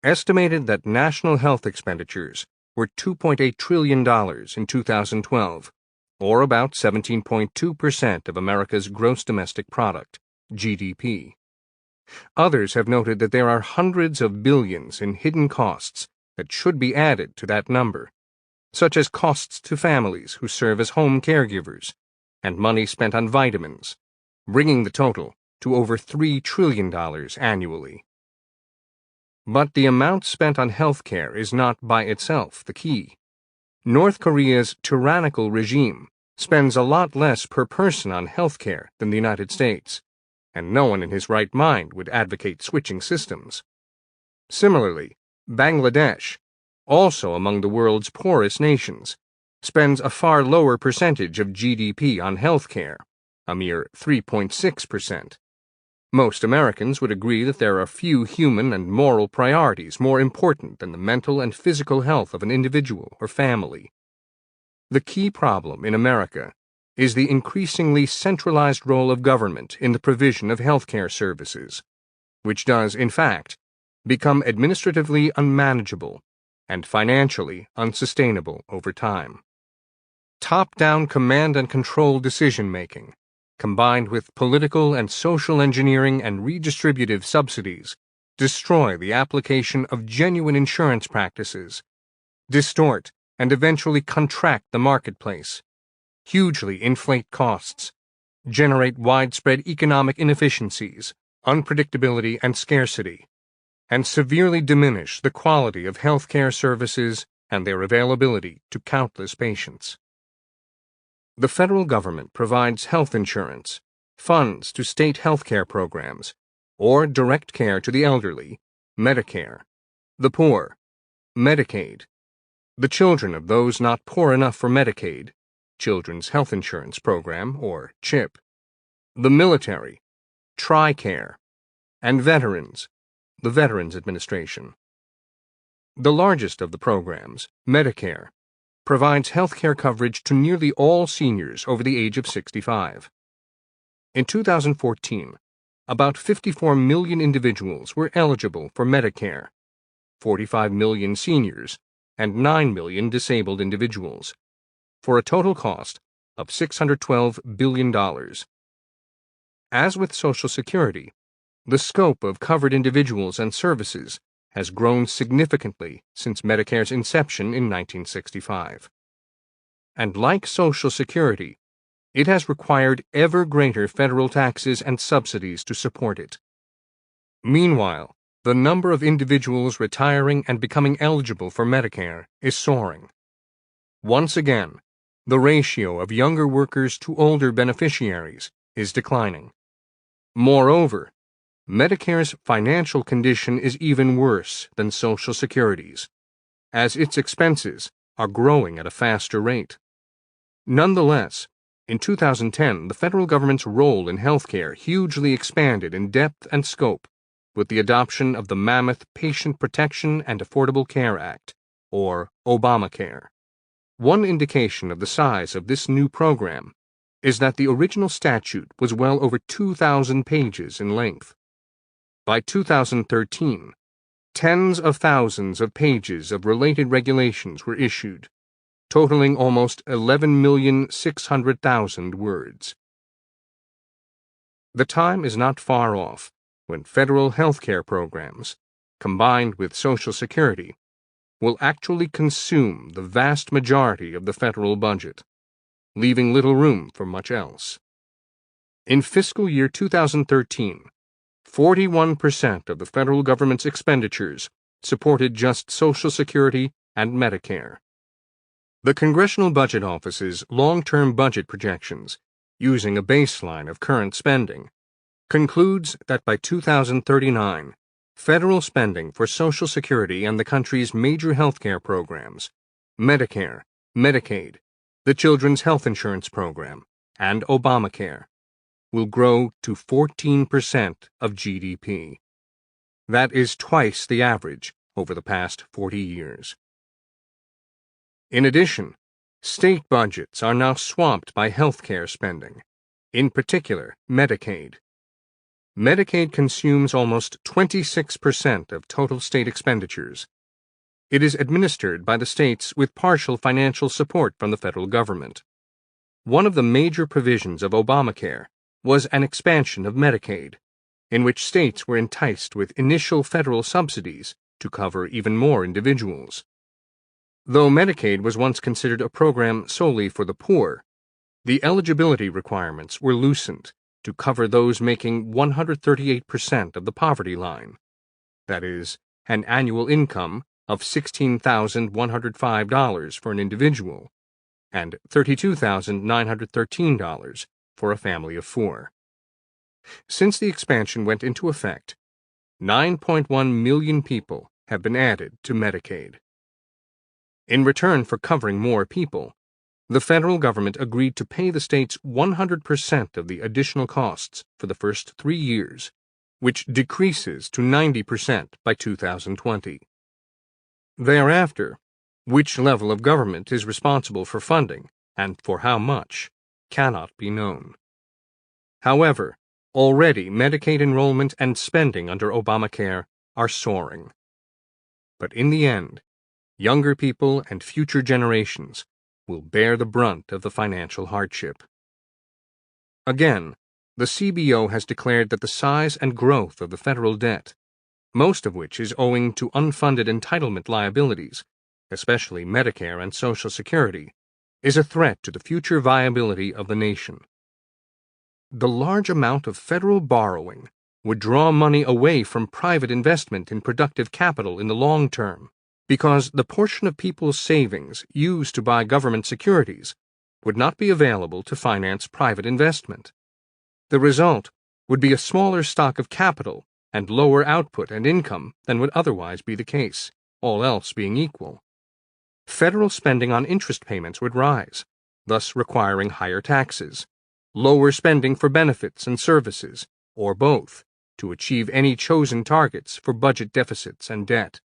estimated that national health expenditures were $2.8 trillion in 2012, or about 17.2% of America's gross domestic product, GDP. Others have noted that there are hundreds of billions in hidden costs that should be added to that number, such as costs to families who serve as home caregivers and money spent on vitamins, bringing the total to over $3 trillion annually. But the amount spent on health care is not by itself the key. North Korea's tyrannical regime spends a lot less per person on health care than the United States, and no one in his right mind would advocate switching systems. Similarly, Bangladesh, also among the world's poorest nations, spends a far lower percentage of GDP on health care, a mere 3.6%. Most Americans would agree that there are few human and moral priorities more important than the mental and physical health of an individual or family. The key problem in America is the increasingly centralized role of government in the provision of healthcare services, which does, in fact, become administratively unmanageable and financially unsustainable over time. Top-down command and control decision-making, combined with political and social engineering and redistributive subsidies, destroy the application of genuine insurance practices, distort and eventually contract the marketplace, hugely inflate costs, generate widespread economic inefficiencies, unpredictability, and scarcity, and severely diminish the quality of healthcare services and their availability to countless patients. The federal government provides health insurance, funds to state healthcare programs, or direct care to the elderly, Medicare, the poor, Medicaid, the children of those not poor enough for Medicaid, Children's Health Insurance Program, or CHIP, the military, TRICARE, and veterans, the Veterans Administration. The largest of the programs, Medicare, provides health care coverage to nearly all seniors over the age of 65. In 2014, about 54 million individuals were eligible for Medicare, 45 million seniors, and 9 million disabled individuals, for a total cost of $612 billion. As with Social Security, the scope of covered individuals and services has grown significantly since Medicare's inception in 1965. And like Social Security, it has required ever greater federal taxes and subsidies to support it. Meanwhile, the number of individuals retiring and becoming eligible for Medicare is soaring. Once again, the ratio of younger workers to older beneficiaries is declining. Moreover, Medicare's financial condition is even worse than Social Security's, as its expenses are growing at a faster rate. Nonetheless, in 2010, the federal government's role in healthcare hugely expanded in depth and scope with the adoption of the mammoth Patient Protection and Affordable Care Act, or Obamacare. One indication of the size of this new program is that the original statute was well over 2,000 pages in length. By 2013, tens of thousands of pages of related regulations were issued, totaling almost 11,600,000 words. The time is not far off when federal health care programs, combined with Social Security, will actually consume the vast majority of the federal budget, leaving little room for much else. In fiscal year 2013, 41% of the federal government's expenditures supported just Social Security and Medicare. The Congressional Budget Office's long-term budget projections, using a baseline of current spending, concludes that by 2039, federal spending for Social Security and the country's major health care programs, Medicare, Medicaid, the Children's Health Insurance Program, and Obamacare, will grow to 14% of GDP. That is twice the average over the past 40 years. In addition, state budgets are now swamped by health care spending, in particular Medicaid. Medicaid consumes almost 26% of total state expenditures. It is administered by the states with partial financial support from the federal government. One of the major provisions of Obamacare was an expansion of Medicaid, in which states were enticed with initial federal subsidies to cover even more individuals. Though Medicaid was once considered a program solely for the poor, the eligibility requirements were loosened to cover those making 138% of the poverty line, that is, an annual income of $16,105 for an individual and $32,913 for a family of four. Since the expansion went into effect, 9.1 million people have been added to Medicaid. In return for covering more people, the federal government agreed to pay the states 100% of the additional costs for the first 3 years, which decreases to 90% by 2020. Thereafter, which level of government is responsible for funding and for how much cannot be known. However, already Medicaid enrollment and spending under Obamacare are soaring. But in the end, younger people and future generations will bear the brunt of the financial hardship. Again, the CBO has declared that the size and growth of the federal debt, most of which is owing to unfunded entitlement liabilities, especially Medicare and Social Security, is a threat to the future viability of the nation. The large amount of federal borrowing would draw money away from private investment in productive capital in the long term, because the portion of people's savings used to buy government securities would not be available to finance private investment. The result would be a smaller stock of capital and lower output and income than would otherwise be the case, all else being equal. Federal spending on interest payments would rise, thus requiring higher taxes, lower spending for benefits and services, or both, to achieve any chosen targets for budget deficits and debt.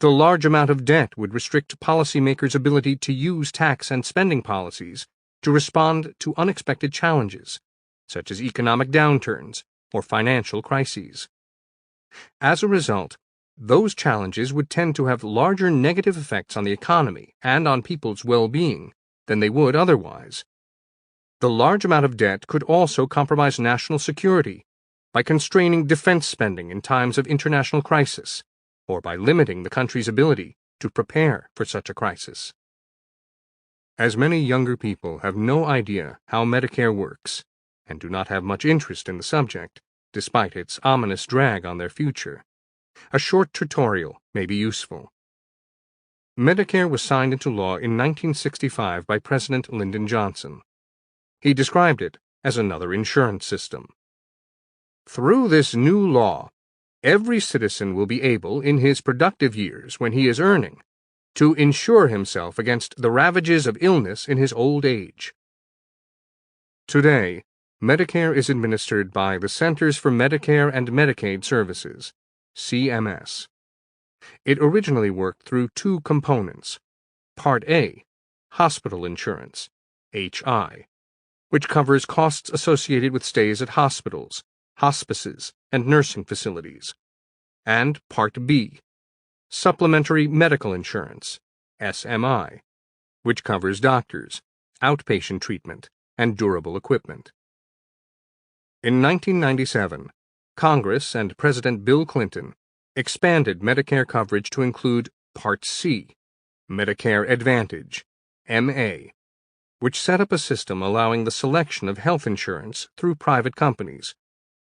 The large amount of debt would restrict policymakers' ability to use tax and spending policies to respond to unexpected challenges, such as economic downturns or financial crises. As a result, those challenges would tend to have larger negative effects on the economy and on people's well-being than they would otherwise. The large amount of debt could also compromise national security by constraining defense spending in times of international crisis, or by limiting the country's ability to prepare for such a crisis. As many younger people have no idea how Medicare works and do not have much interest in the subject, despite its ominous drag on their future, a short tutorial may be useful. Medicare was signed into law in 1965 by President Lyndon Johnson. He described it as another insurance system. Through this new law, every citizen will be able, in his productive years when he is earning, to insure himself against the ravages of illness in his old age. Today, Medicare is administered by the Centers for Medicare and Medicaid Services, CMS. It originally worked through two components. Part A, hospital insurance, HI, which covers costs associated with stays at hospitals, hospices, and nursing facilities, and Part B, supplementary medical insurance, SMI, which covers doctors, outpatient treatment, and durable equipment. In 1997, Congress and President Bill Clinton expanded Medicare coverage to include Part C, Medicare Advantage, MA, which set up a system allowing the selection of health insurance through private companies,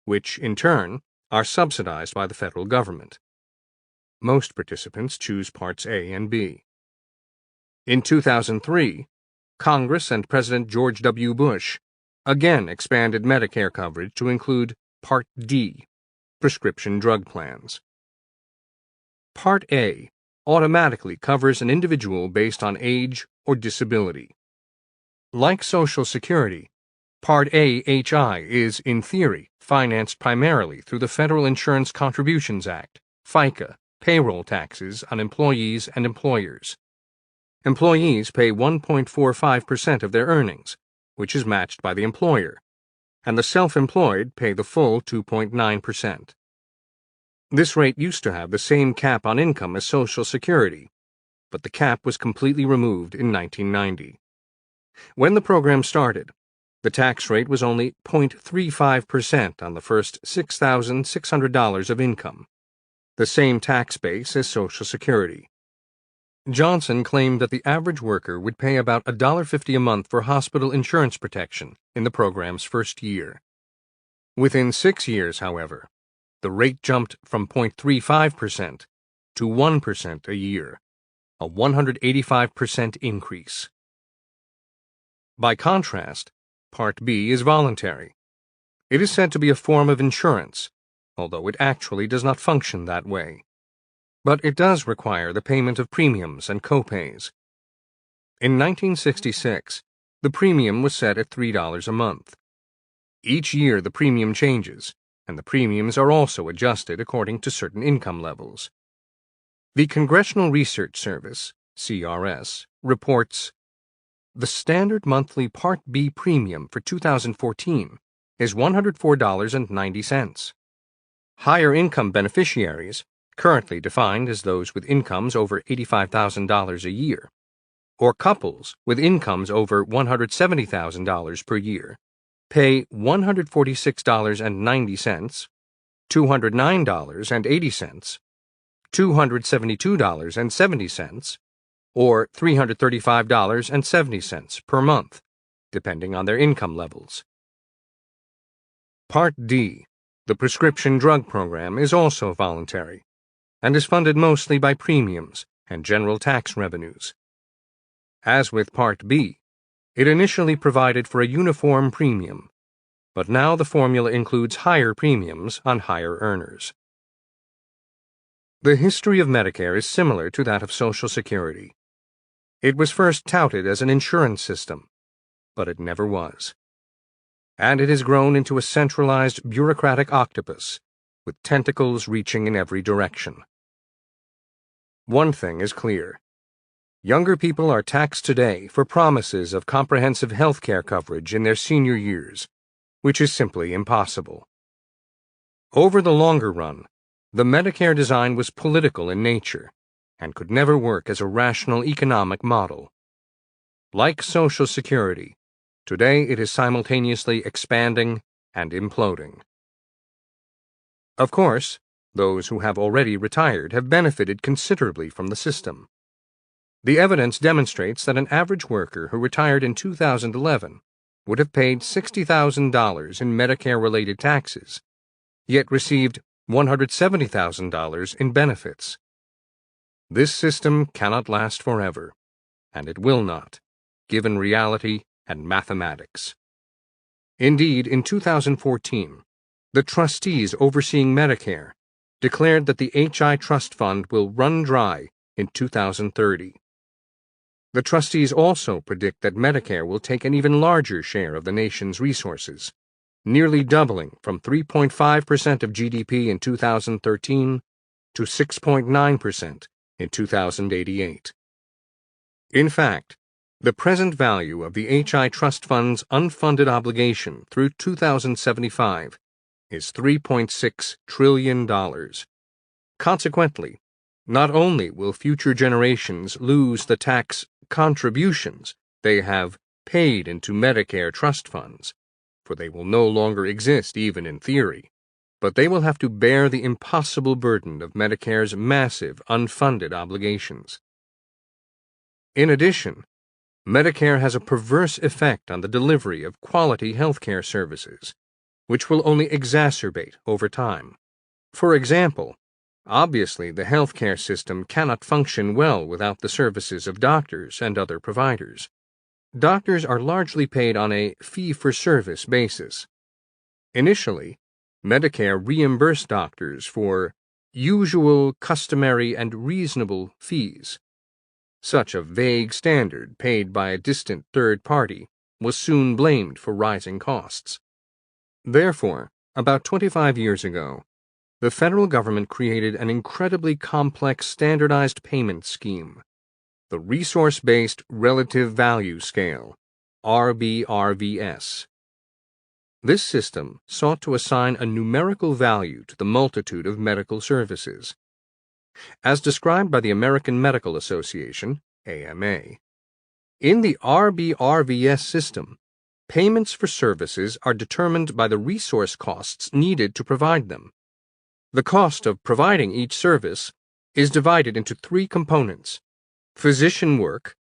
which, in turn, are subsidized by the federal government. Most participants choose Parts A and B. In 2003, Congress and President George W. Bush again expanded Medicare coverage to include Part D, prescription drug plans. Part A automatically covers an individual based on age or disability. Like Social Security, Part A HI is, in theory, financed primarily through the Federal Insurance Contributions Act, FICA, payroll taxes on employees and employers. Employees pay 1.45% of their earnings, which is matched by the employer, and the self-employed pay the full 2.9%. This rate used to have the same cap on income as Social Security, but the cap was completely removed in 1990. When the program started, the tax rate was only 0.35% on the first $6,600 of income, the same tax base as Social Security. Johnson claimed that the average worker would pay about $1.50 a month for hospital insurance protection in the program's first year. Within 6 years, however, the rate jumped from 0.35% to 1% a year, a 185% increase. By contrast, Part B is voluntary. It is said to be a form of insurance, although it actually does not function that way. But it does require the payment of premiums and copays. In 1966, the premium was set at $3 a month. Each year the premium changes, and the premiums are also adjusted according to certain income levels. The Congressional Research Service, CRS, reports, the standard monthly Part B premium for 2014 is $104.90. Higher income beneficiaries, currently defined as those with incomes over $85,000 a year, or couples with incomes over $170,000 per year, pay $146.90, $209.80, $272.70, or $335.70 per month, depending on their income levels. Part D, the prescription drug program, is also voluntary and is funded mostly by premiums and general tax revenues. As with Part B, it initially provided for a uniform premium, but now the formula includes higher premiums on higher earners. The history of Medicare is similar to that of Social Security. It was first touted as an insurance system, but it never was. And it has grown into a centralized bureaucratic octopus with tentacles reaching in every direction. One thing is clear. Younger people are taxed today for promises of comprehensive health care coverage in their senior years, which is simply impossible. Over the longer run, the Medicare design was political in nature and could never work as a rational economic model. Like Social Security, today it is simultaneously expanding and imploding. Of course, those who have already retired have benefited considerably from the system. The evidence demonstrates that an average worker who retired in 2011 would have paid $60,000 in Medicare-related taxes, yet received $170,000 in benefits. This system cannot last forever, and it will not, given reality and mathematics. Indeed, in 2014, the trustees overseeing Medicare declared that the HI Trust Fund will run dry in 2030. The trustees also predict that Medicare will take an even larger share of the nation's resources, nearly doubling from 3.5% of GDP in 2013 to 6.9% in 2088. In fact, the present value of the HI Trust Fund's unfunded obligation through 2075 is $3.6 trillion. Consequently, not only will future generations lose the tax contributions they have paid into Medicare trust funds, for they will no longer exist even in theory, but they will have to bear the impossible burden of Medicare's massive unfunded obligations. In addition, Medicare has a perverse effect on the delivery of quality health care services, which will only exacerbate over time. For example, Obviously, the healthcare system cannot function well without the services of doctors and other providers. Doctors are largely paid on a fee-for-service basis. Initially, Medicare reimbursed doctors for usual, customary, and reasonable fees. Such a vague standard paid by a distant third party was soon blamed for rising costs. Therefore, about 25 years ago, the federal government created an incredibly complex standardized payment scheme, the Resource-Based Relative Value Scale, RBRVS. This system sought to assign a numerical value to the multitude of medical services. As described by the American Medical Association, AMA, in the RBRVS system, payments for services are determined by the resource costs needed to provide them. The cost of providing each service is divided into three components: physician work,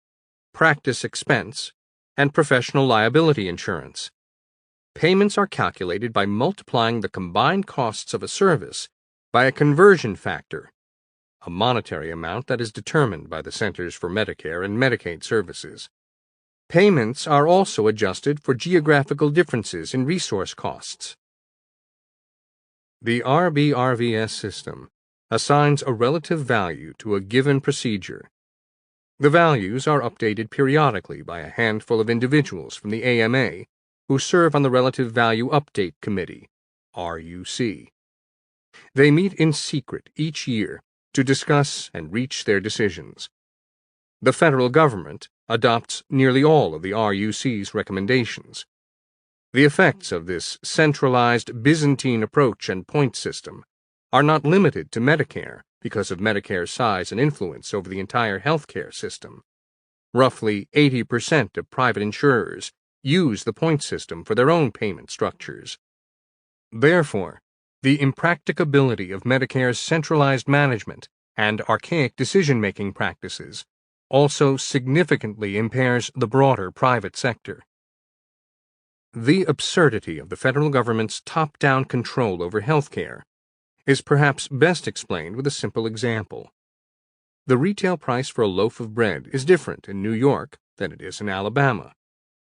practice expense, and professional liability insurance. Payments are calculated by multiplying the combined costs of a service by a conversion factor, a monetary amount that is determined by the Centers for Medicare and Medicaid Services. Payments are also adjusted for geographical differences in resource costs. The RBRVS system assigns a relative value to a given procedure. The values are updated periodically by a handful of individuals from the AMA who serve on the Relative Value Update Committee, RUC. They meet in secret each year to discuss and reach their decisions. The federal government adopts nearly all of the RUC's recommendations. The effects of this centralized Byzantine approach and point system are not limited to Medicare because of Medicare's size and influence over the entire healthcare system. Roughly 80% of private insurers use the point system for their own payment structures. Therefore, the impracticability of Medicare's centralized management and archaic decision-making practices also significantly impairs the broader private sector. The absurdity of the federal government's top-down control over healthcare is perhaps best explained with a simple example. The retail price for a loaf of bread is different in New York than it is in Alabama.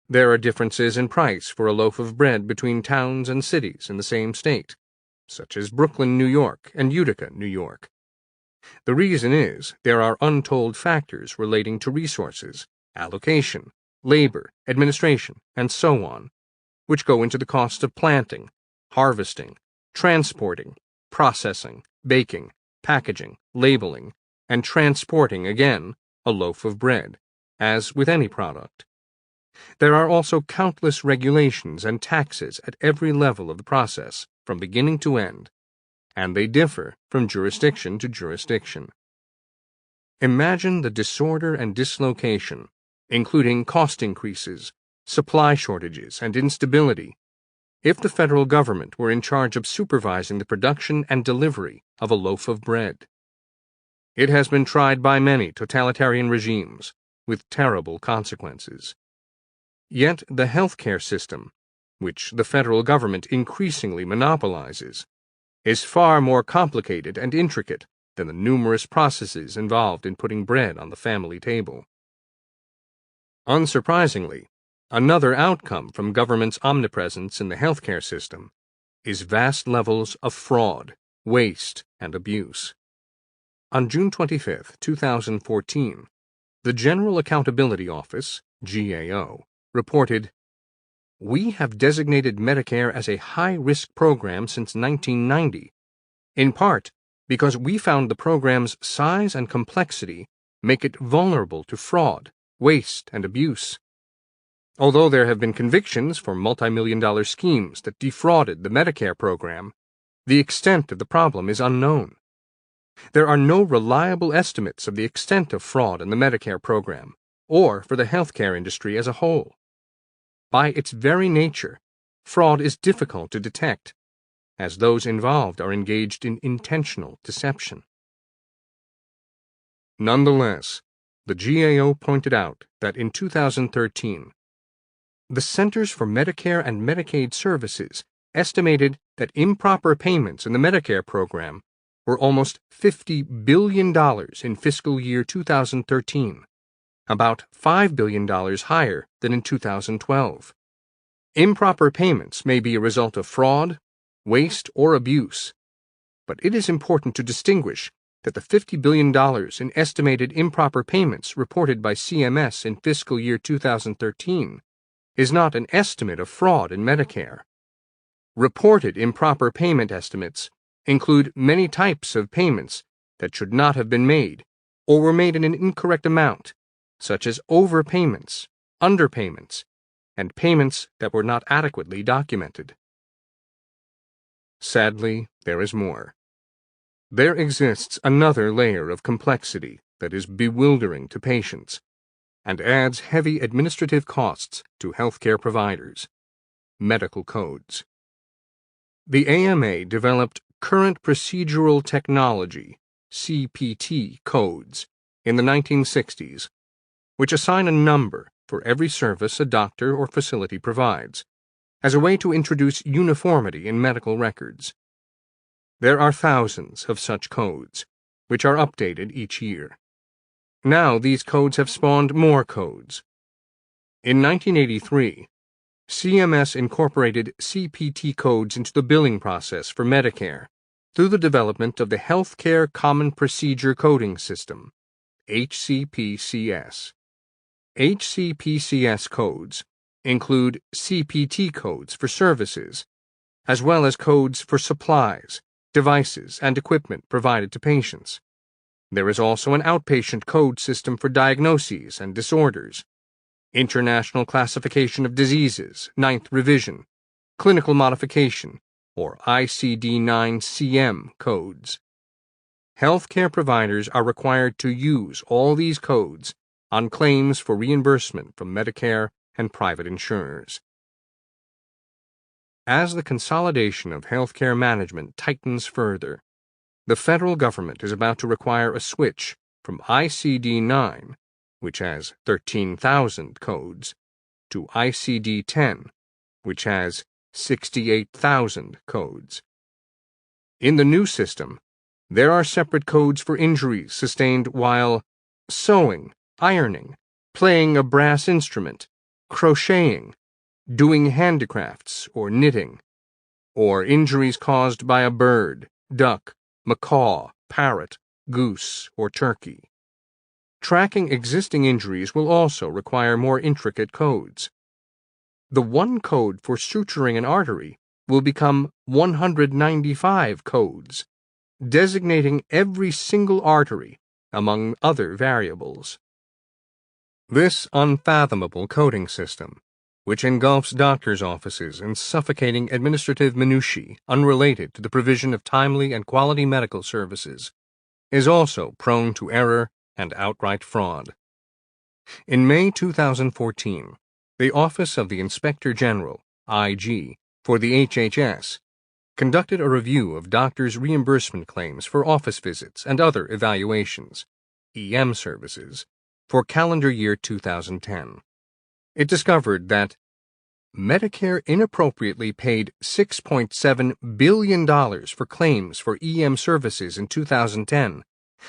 There are differences in price for a loaf of bread between towns and cities in the same state, such as Brooklyn, New York, and Utica, New York. The reason is there are untold factors relating to resources, allocation, labor, administration, and so on, which go into the cost of planting, harvesting, transporting, processing, baking, packaging, labeling, and transporting again a loaf of bread, as with any product. There are also countless regulations and taxes at every level of the process, from beginning to end, and they differ from jurisdiction to jurisdiction. Imagine the disorder and dislocation, including cost increases, supply shortages, and instability, if the federal government were in charge of supervising the production and delivery of a loaf of bread. It has been tried by many totalitarian regimes, with terrible consequences. Yet the healthcare system, which the federal government increasingly monopolizes, is far more complicated and intricate than the numerous processes involved in putting bread on the family table. Unsurprisingly, another outcome from government's omnipresence in the healthcare system is vast levels of fraud, waste, and abuse. On June 25, 2014, the General Accountability Office, GAO, reported, "We have designated Medicare as a high-risk program since 1990, in part because we found the program's size and complexity make it vulnerable to fraud, waste, and abuse. Although there have been convictions for multi-million-dollar schemes that defrauded the Medicare program, the extent of the problem is unknown. There are no reliable estimates of the extent of fraud in the Medicare program, or for the healthcare industry as a whole. By its very nature, fraud is difficult to detect, as those involved are engaged in intentional deception." Nonetheless, the GAO pointed out that in 2013, the Centers for Medicare and Medicaid Services estimated that improper payments in the Medicare program were almost $50 billion in fiscal year 2013, about $5 billion higher than in 2012. Improper payments may be a result of fraud, waste, or abuse, but it is important to distinguish that the $50 billion in estimated improper payments reported by CMS in fiscal year 2013 is not an estimate of fraud in Medicare. Reported improper payment estimates include many types of payments that should not have been made or were made in an incorrect amount, such as overpayments, underpayments, and payments that were not adequately documented. Sadly, there is more. There exists another layer of complexity that is bewildering to patients and adds heavy administrative costs to healthcare providers: medical codes. The AMA developed Current Procedural Technology (CPT) codes in the 1960s, which assign a number for every service a doctor or facility provides, as a way to introduce uniformity in medical records. There are thousands of such codes, which are updated each year. Now these codes have spawned more codes. In 1983, CMS incorporated CPT codes into the billing process for Medicare through the development of the Healthcare Common Procedure Coding System, HCPCS. HCPCS codes include CPT codes for services, as well as codes for supplies, devices, and equipment provided to patients. There is also an outpatient code system for diagnoses and disorders, International Classification of Diseases, 9th Revision, Clinical Modification, or ICD-9-CM codes. Healthcare providers are required to use all these codes on claims for reimbursement from Medicare and private insurers. As the consolidation of healthcare management tightens further, the federal government is about to require a switch from ICD-9, which has 13,000 codes, to ICD-10, which has 68,000 codes. In the new system, there are separate codes for injuries sustained while sewing, ironing, playing a brass instrument, crocheting, doing handicrafts or knitting, or injuries caused by a bird, duck, macaw, parrot, goose, or turkey. Tracking existing injuries will also require more intricate codes. The one code for suturing an artery will become 195 codes, designating every single artery, among other variables. This unfathomable coding system, which engulfs doctors' offices in suffocating administrative minutiae unrelated to the provision of timely and quality medical services, is also prone to error and outright fraud. In May 2014, the Office of the Inspector General, IG, for the HHS, conducted a review of doctors' reimbursement claims for office visits and other evaluations, EM services, for calendar year 2010. It discovered that Medicare inappropriately paid $6.7 billion for claims for EM services in 2010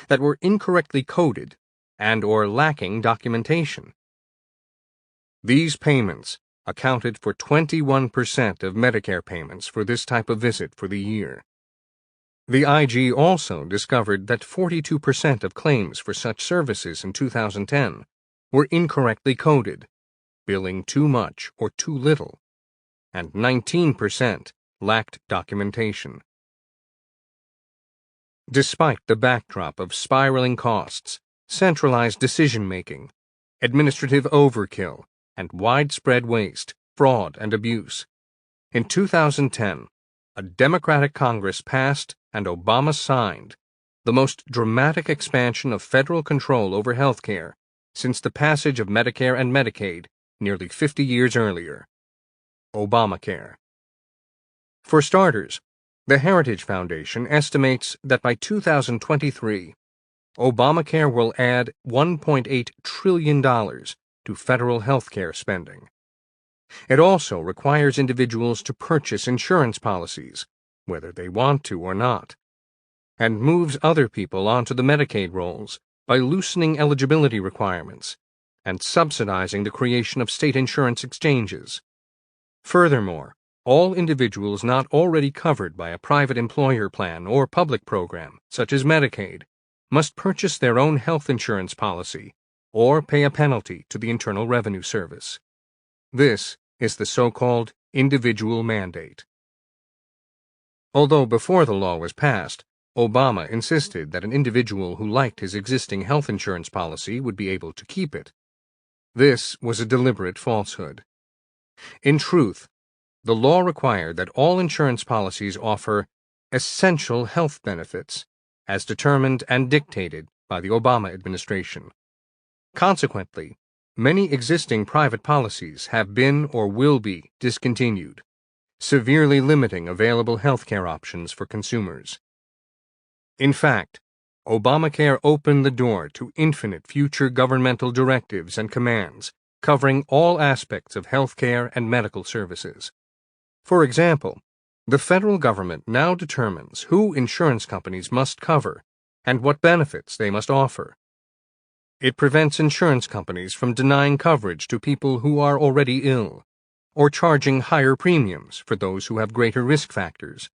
that were incorrectly coded and or lacking documentation. These payments accounted for 21% of Medicare payments for this type of visit for the year. The IG also discovered that 42% of claims for such services in 2010 were incorrectly coded, billing too much or too little, and 19% lacked documentation. Despite the backdrop of spiraling costs, centralized decision-making, administrative overkill, and widespread waste, fraud, and abuse, in 2010, a Democratic Congress passed and Obama signed the most dramatic expansion of federal control over health care since the passage of Medicare and Medicaid nearly 50 years earlier: Obamacare. For starters, the Heritage Foundation estimates that by 2023, Obamacare will add $1.8 trillion to federal health care spending. It also requires individuals to purchase insurance policies, whether they want to or not. and moves other people onto the Medicaid rolls by loosening eligibility requirements and subsidizing the creation of state insurance exchanges. Furthermore, all individuals not already covered by a private employer plan or public program, such as Medicaid, must purchase their own health insurance policy or pay a penalty to the Internal Revenue Service. This is the so-called individual mandate. Although before the law was passed, Obama insisted that an individual who liked his existing health insurance policy would be able to keep it. This was a deliberate falsehood. In truth, the law required that all insurance policies offer essential health benefits, as determined and dictated by the Obama administration. Consequently, many existing private policies have been or will be discontinued, severely limiting available healthcare options for consumers. In fact, Obamacare opened the door to infinite future governmental directives and commands covering all aspects of healthcare and medical services. For example, the federal government now determines who insurance companies must cover and what benefits they must offer. It prevents insurance companies from denying coverage to people who are already ill, or charging higher premiums for those who have greater risk factors.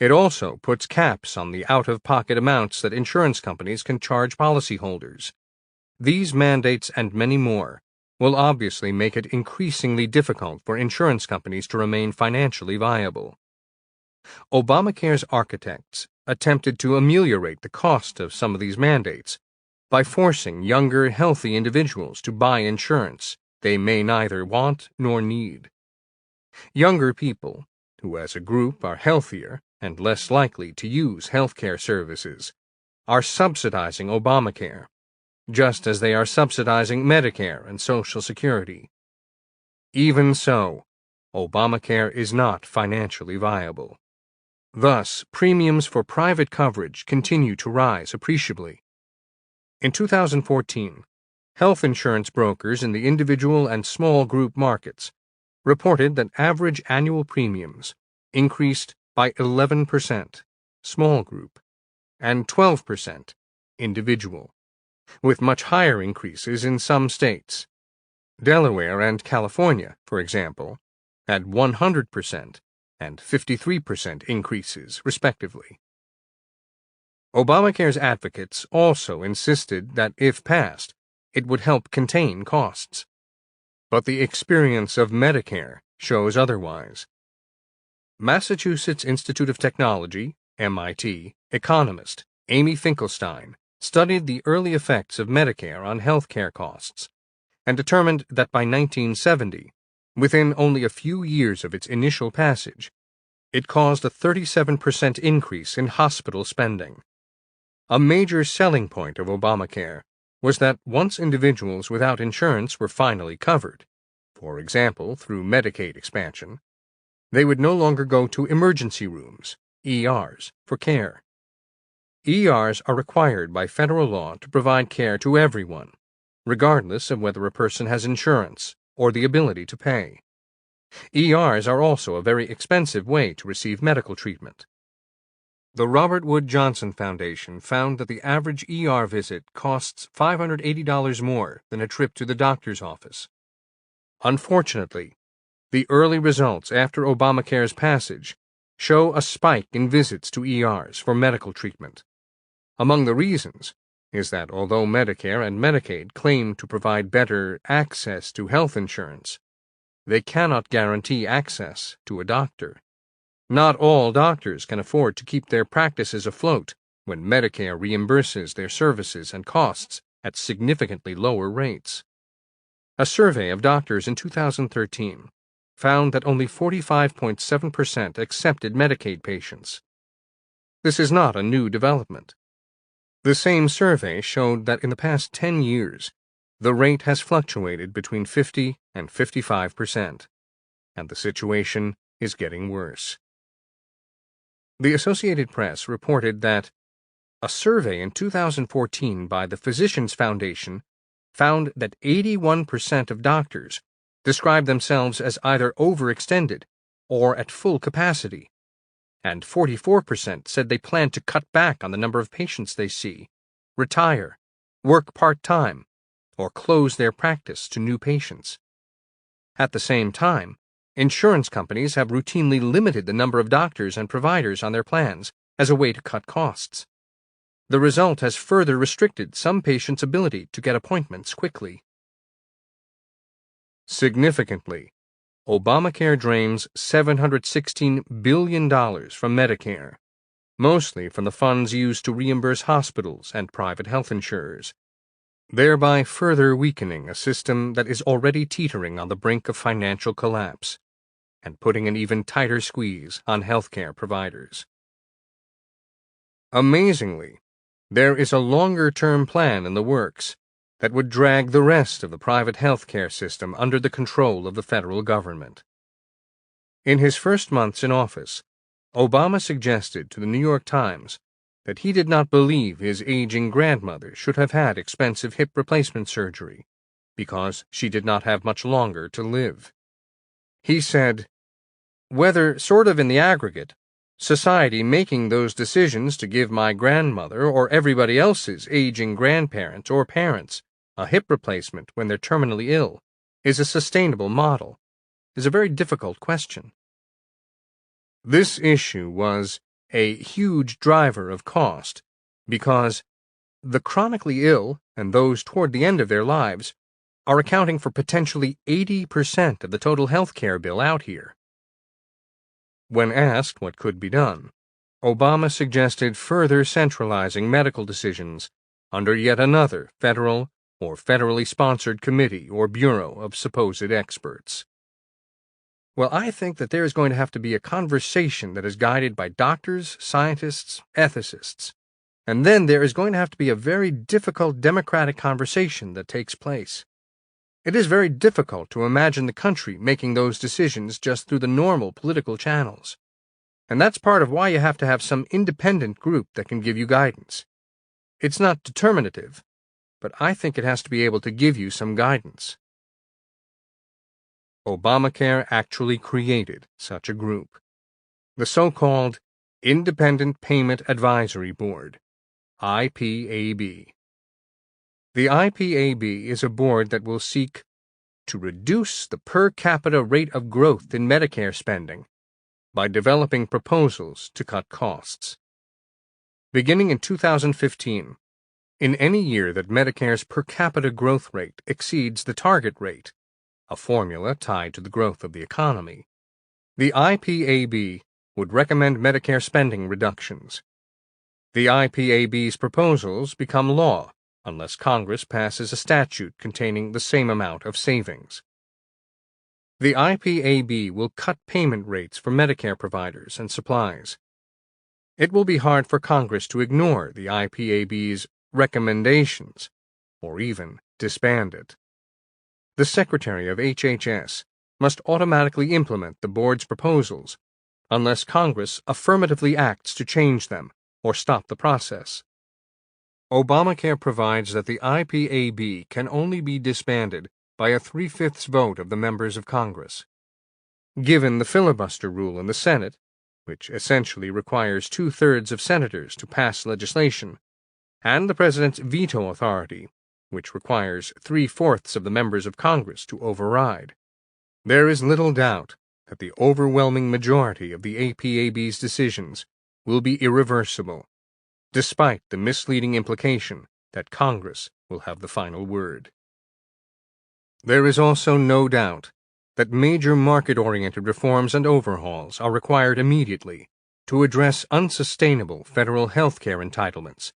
It also puts caps on the out-of-pocket amounts that insurance companies can charge policyholders. These mandates and many more will obviously make it increasingly difficult for insurance companies to remain financially viable. Obamacare's architects attempted to ameliorate the cost of some of these mandates by forcing younger, healthy individuals to buy insurance they may neither want nor need. Younger people, who as a group are healthier and less likely to use healthcare services, are subsidizing Obamacare, just as they are subsidizing Medicare and Social Security. Even so, Obamacare is not financially viable. Thus, premiums for private coverage continue to rise appreciably. In 2014, health insurance brokers in the individual and small group markets reported that average annual premiums increased by 11% small group and 12% individual, with much higher increases in some states. Delaware and California, for example, had 100% and 53% increases, respectively. Obamacare's advocates also insisted that if passed, it would help contain costs. But the experience of Medicare shows otherwise. Massachusetts Institute of Technology, MIT, economist Amy Finkelstein studied the early effects of Medicare on health care costs and determined that by 1970, within only a few years of its initial passage, it caused a 37% increase in hospital spending. A major selling point of Obamacare was that once individuals without insurance were finally covered, for example through Medicaid expansion, they would no longer go to emergency rooms, ERs, for care. ERs are required by federal law to provide care to everyone, regardless of whether a person has insurance or the ability to pay. ERs are also a very expensive way to receive medical treatment. The Robert Wood Johnson Foundation found that the average ER visit costs $580 more than a trip to the doctor's office. Unfortunately, the early results after Obamacare's passage show a spike in visits to ERs for medical treatment. Among the reasons is that although Medicare and Medicaid claim to provide better access to health insurance, they cannot guarantee access to a doctor. Not all doctors can afford to keep their practices afloat when Medicare reimburses their services and costs at significantly lower rates. A survey of doctors in 2013 found that only 45.7% accepted Medicaid patients. This is not a new development. The same survey showed that in the past 10 years, the rate has fluctuated between 50 and 55%, and the situation is getting worse. The Associated Press reported that a survey in 2014 by the Physicians Foundation found that 81% of doctors described themselves as either overextended or at full capacity. and 44% said they plan to cut back on the number of patients they see, retire, work part-time, or close their practice to new patients. At the same time, insurance companies have routinely limited the number of doctors and providers on their plans as a way to cut costs. The result has further restricted some patients' ability to get appointments quickly. Significantly, Obamacare drains $716 billion from Medicare, mostly from the funds used to reimburse hospitals and private health insurers, thereby further weakening a system that is already teetering on the brink of financial collapse and putting an even tighter squeeze on healthcare providers. Amazingly, there is a longer-term plan in the works that would drag the rest of the private healthcare system under the control of the federal government. In his first months in office, Obama suggested to the New York Times that he did not believe his aging grandmother should have had expensive hip replacement surgery because she did not have much longer to live. He said, "Whether sort of in the aggregate, society making those decisions to give my grandmother or everybody else's aging grandparents or parents a hip replacement when they're terminally ill is a sustainable model is a very difficult question." This issue was a huge driver of cost because the chronically ill and those toward the end of their lives are accounting for potentially 80% of the total health care bill out here. When asked what could be done, Obama suggested further centralizing medical decisions under yet another federal or federally sponsored committee or bureau of supposed experts. Well, I think that there is going to have to be a conversation that is guided by doctors, scientists, ethicists, and then there is going to have to be a very difficult democratic conversation that takes place. It is very difficult to imagine the country making those decisions just through the normal political channels. And that's part of why you have to have some independent group that can give you guidance. It's not determinative, but I think it has to be able to give you some guidance. Obamacare actually created such a group, the so-called Independent Payment Advisory Board, IPAB. The IPAB is a board that will seek to reduce the per capita rate of growth in Medicare spending by developing proposals to cut costs. Beginning in 2015, in any year that Medicare's per capita growth rate exceeds the target rate, a formula tied to the growth of the economy, the IPAB would recommend Medicare spending reductions. The IPAB's proposals become law unless Congress passes a statute containing the same amount of savings. The IPAB will cut payment rates for Medicare providers and supplies. It will be hard for Congress to ignore the IPAB's recommendations, or even disband it. The Secretary of HHS must automatically implement the board's proposals unless Congress affirmatively acts to change them or stop the process. Obamacare provides that the IPAB can only be disbanded by a 3/5 vote of the members of Congress. Given the filibuster rule in the Senate, which essentially requires 2/3 of senators to pass legislation, and the president's veto authority, which requires 3/4 of the members of Congress to override, there is little doubt that the overwhelming majority of the IPAB's decisions will be irreversible, despite the misleading implication that Congress will have the final word. There is also no doubt that major market-oriented reforms and overhauls are required immediately to address unsustainable federal health care entitlements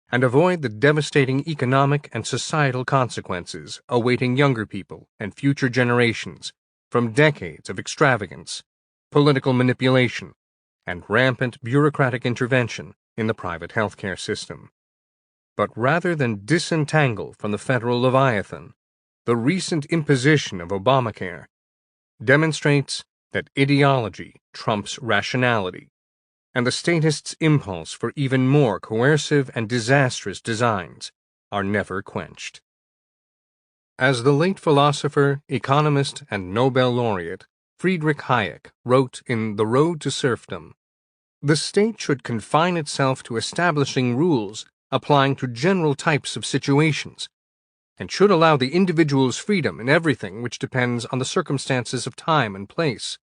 and avoid the devastating economic and societal consequences awaiting younger people and future generations from decades of extravagance, political manipulation, and rampant bureaucratic intervention in the private healthcare system. But rather than disentangle from the federal leviathan, the recent imposition of Obamacare demonstrates that ideology trumps rationality, and the statists' impulse for even more coercive and disastrous designs are never quenched. As the late philosopher, economist, and Nobel laureate Friedrich Hayek wrote in The Road to Serfdom, The state should confine itself to establishing rules applying to general types of situations, and should allow the individual's freedom in everything which depends on the circumstances of time and place,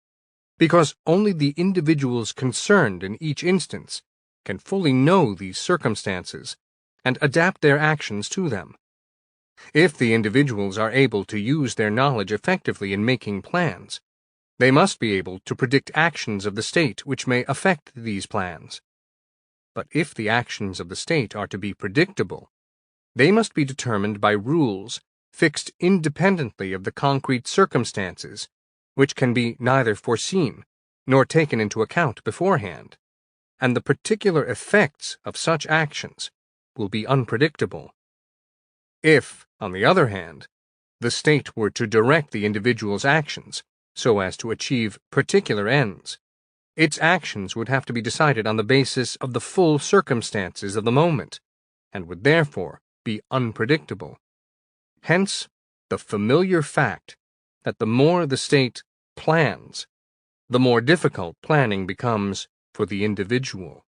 because only the individuals concerned in each instance can fully know these circumstances and adapt their actions to them. If the individuals are able to use their knowledge effectively in making plans, they must be able to predict actions of the state which may affect these plans. But if the actions of the state are to be predictable, they must be determined by rules fixed independently of the concrete circumstances, which can be neither foreseen nor taken into account beforehand, and the particular effects of such actions will be unpredictable. If, on the other hand, the state were to direct the individual's actions so as to achieve particular ends, its actions would have to be decided on the basis of the full circumstances of the moment, and would therefore be unpredictable. Hence, the familiar fact that the more the state plans, the more difficult planning becomes for the individual.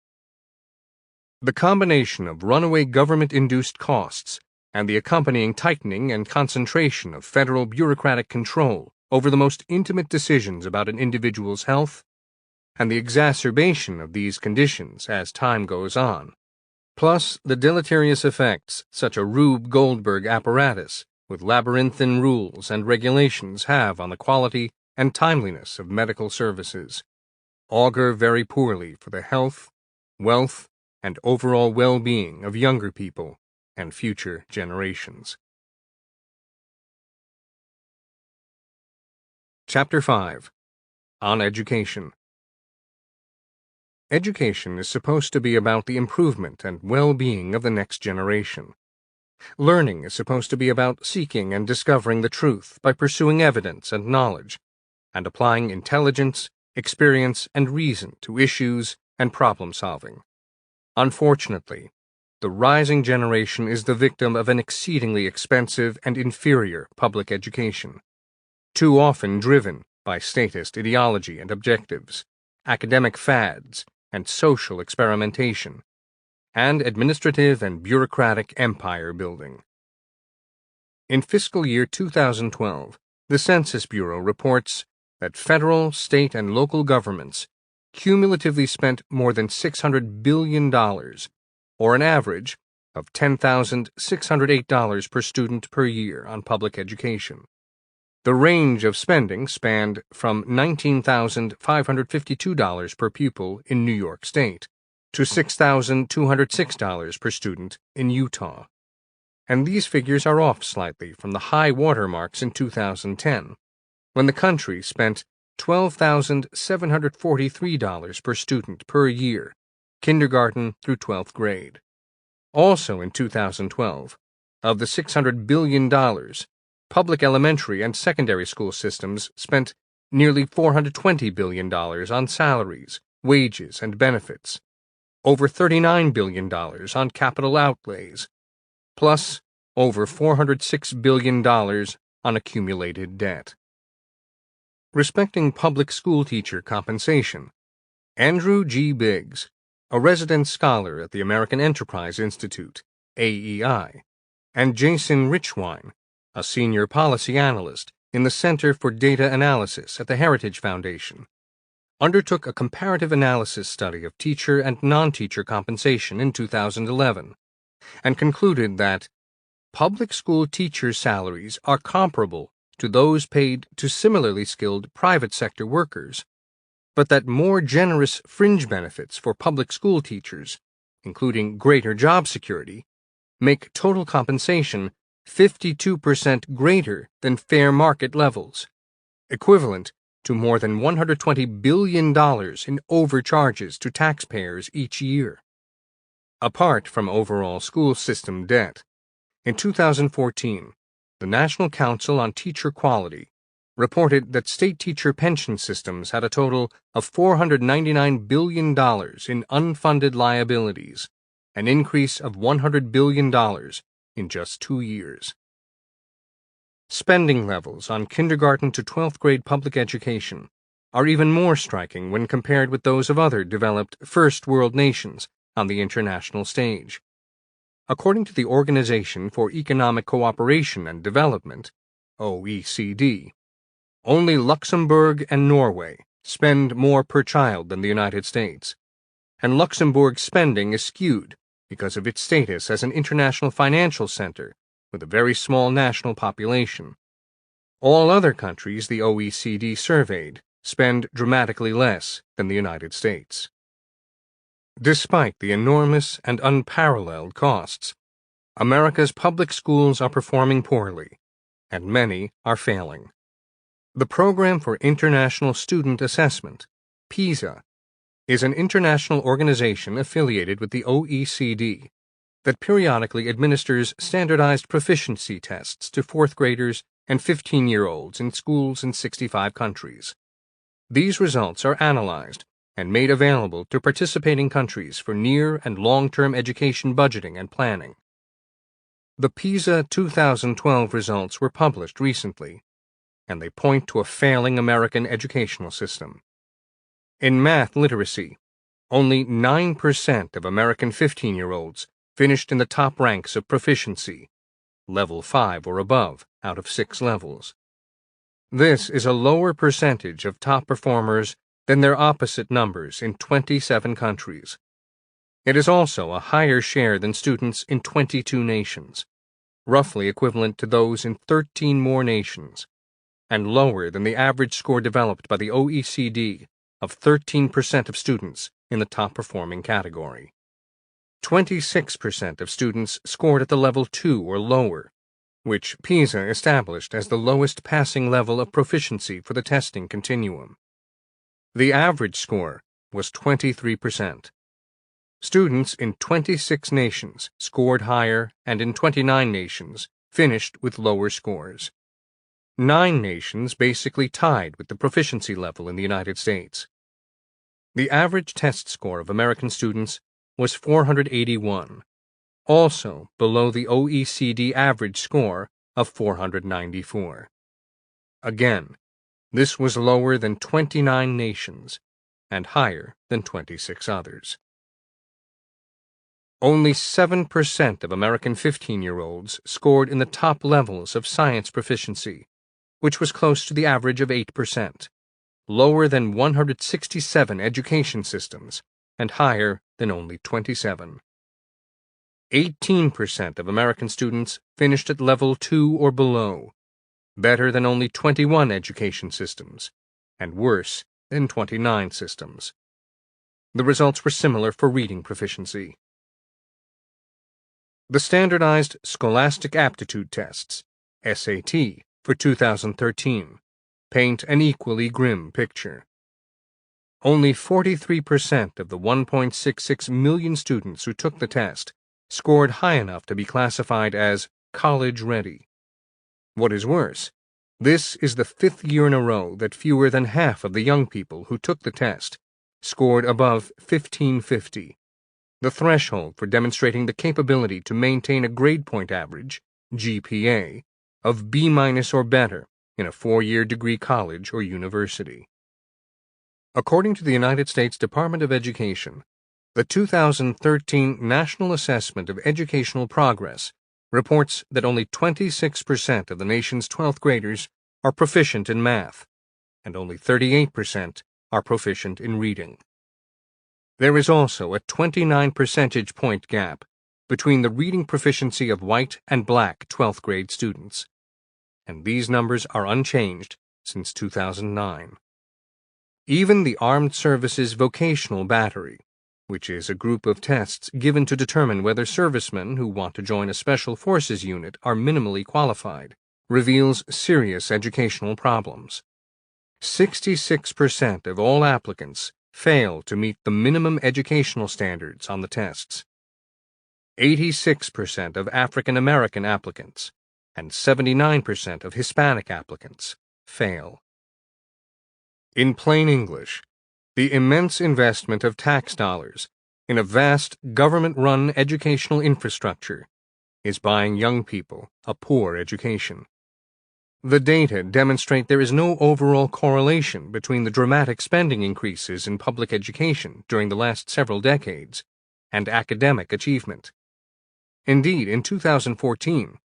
The combination of runaway government-induced costs and the accompanying tightening and concentration of federal bureaucratic control over the most intimate decisions about an individual's health, and the exacerbation of these conditions as time goes on, plus the deleterious effects such a Rube Goldberg apparatus with labyrinthine rules and regulations have on the quality and timeliness of medical services, augur very poorly for the health, wealth, and overall well-being of younger people and future generations. Chapter 5. On Education. Education is supposed to be about the improvement and well-being of the next generation. Learning is supposed to be about seeking and discovering the truth by pursuing evidence and knowledge, and applying intelligence, experience, and reason to issues and problem-solving. Unfortunately, the rising generation is the victim of an exceedingly expensive and inferior public education, too often driven by statist ideology and objectives, academic fads, and social experimentation, and administrative and bureaucratic empire building. In fiscal year 2012, the Census Bureau reports that federal, state, and local governments cumulatively spent more than $600 billion, or an average of $10,608 per student per year on public education. The range of spending spanned from $19,552 per pupil in New York State to $6,206 per student in Utah. And these figures are off slightly from the high watermarks in 2010, when the country spent $12,743 per student per year, kindergarten through 12th grade. Also in 2012, of the $600 billion, public elementary and secondary school systems spent nearly $420 billion on salaries, wages, and benefits, over $39 billion on capital outlays, plus over $406 billion on accumulated debt. Respecting public school teacher compensation, Andrew G. Biggs, a resident scholar at the American Enterprise Institute, AEI, and Jason Richwine, a senior policy analyst in the Center for Data Analysis at the Heritage Foundation, undertook a comparative analysis study of teacher and non-teacher compensation in 2011, and concluded that public school teacher salaries are comparable to those paid to similarly skilled private sector workers, but that more generous fringe benefits for public school teachers, including greater job security, make total compensation 52% greater than fair market levels, equivalent to more than $120 billion in overcharges to taxpayers each year. Apart from overall school system debt, in 2014, the National Council on Teacher Quality reported that state teacher pension systems had a total of $499 billion in unfunded liabilities, an increase of $100 billion in just 2 years. Spending levels on kindergarten to 12th grade public education are even more striking when compared with those of other developed first world nations on the international stage. According to the Organization for Economic Cooperation and Development, OECD, only Luxembourg and Norway spend more per child than the United States, and Luxembourg's spending is skewed because of its status as an international financial center with a very small national population. All other countries the OECD surveyed spend dramatically less than the United States. Despite the enormous and unparalleled costs, America's public schools are performing poorly, and many are failing. The Program for International Student Assessment, PISA, is an international organization affiliated with the OECD that periodically administers standardized proficiency tests to fourth graders and 15-year-olds in schools in 65 countries. These results are analyzed and made available to participating countries for near and long-term education budgeting and planning. The PISA 2012 results were published recently, and they point to a failing American educational system. In math literacy, only 9% of American 15-year-olds finished in the top ranks of proficiency, level 5 or above out of 6 levels. This is a lower percentage of top performers than their opposite numbers in 27 countries. It is also a higher share than students in 22 nations, roughly equivalent to those in 13 more nations, and lower than the average score developed by the OECD of 13% of students in the top-performing category. 26% of students scored at the level 2 or lower, which PISA established as the lowest passing level of proficiency for the testing continuum. The average score was 23%. Students in 26 nations scored higher, and in 29 nations finished with lower scores. 9 nations basically tied with the proficiency level in the United States. The average test score of American students was 481, also below the OECD average score of 494. Again, this was lower than 29 nations and higher than 26 others. Only 7% of American 15-year-olds scored in the top levels of science proficiency, which was close to the average of 8%, lower than 167 education systems, and higher than only 27. 18% of American students finished at level 2 or below, better than only 21 education systems, and worse than 29 systems. The results were similar for reading proficiency. The Standardized Scholastic Aptitude Tests, SAT, for 2013 paint an equally grim picture. Only 43% of the 1.66 million students who took the test scored high enough to be classified as college-ready. What is worse, this is the 5th year in a row that fewer than half of the young people who took the test scored above 1550, the threshold for demonstrating the capability to maintain a grade point average, GPA, of B- or better in a 4-year degree college or university. According to the United States Department of Education, the 2013 National Assessment of Educational Progress reports that only 26% of the nation's 12th graders are proficient in math, and only 38% are proficient in reading. There is also a 29 percentage point gap between the reading proficiency of white and black 12th grade students, and these numbers are unchanged since 2009. Even the Armed Services Vocational Battery, which is a group of tests given to determine whether servicemen who want to join a Special Forces unit are minimally qualified, reveals serious educational problems. 66% of all applicants fail to meet the minimum educational standards on the tests. 86% of African American applicants and 79% of Hispanic applicants fail. In plain English, the immense investment of tax dollars in a vast government-run educational infrastructure is buying young people a poor education. The data demonstrate there is no overall correlation between the dramatic spending increases in public education during the last several decades and academic achievement. Indeed, in 2014,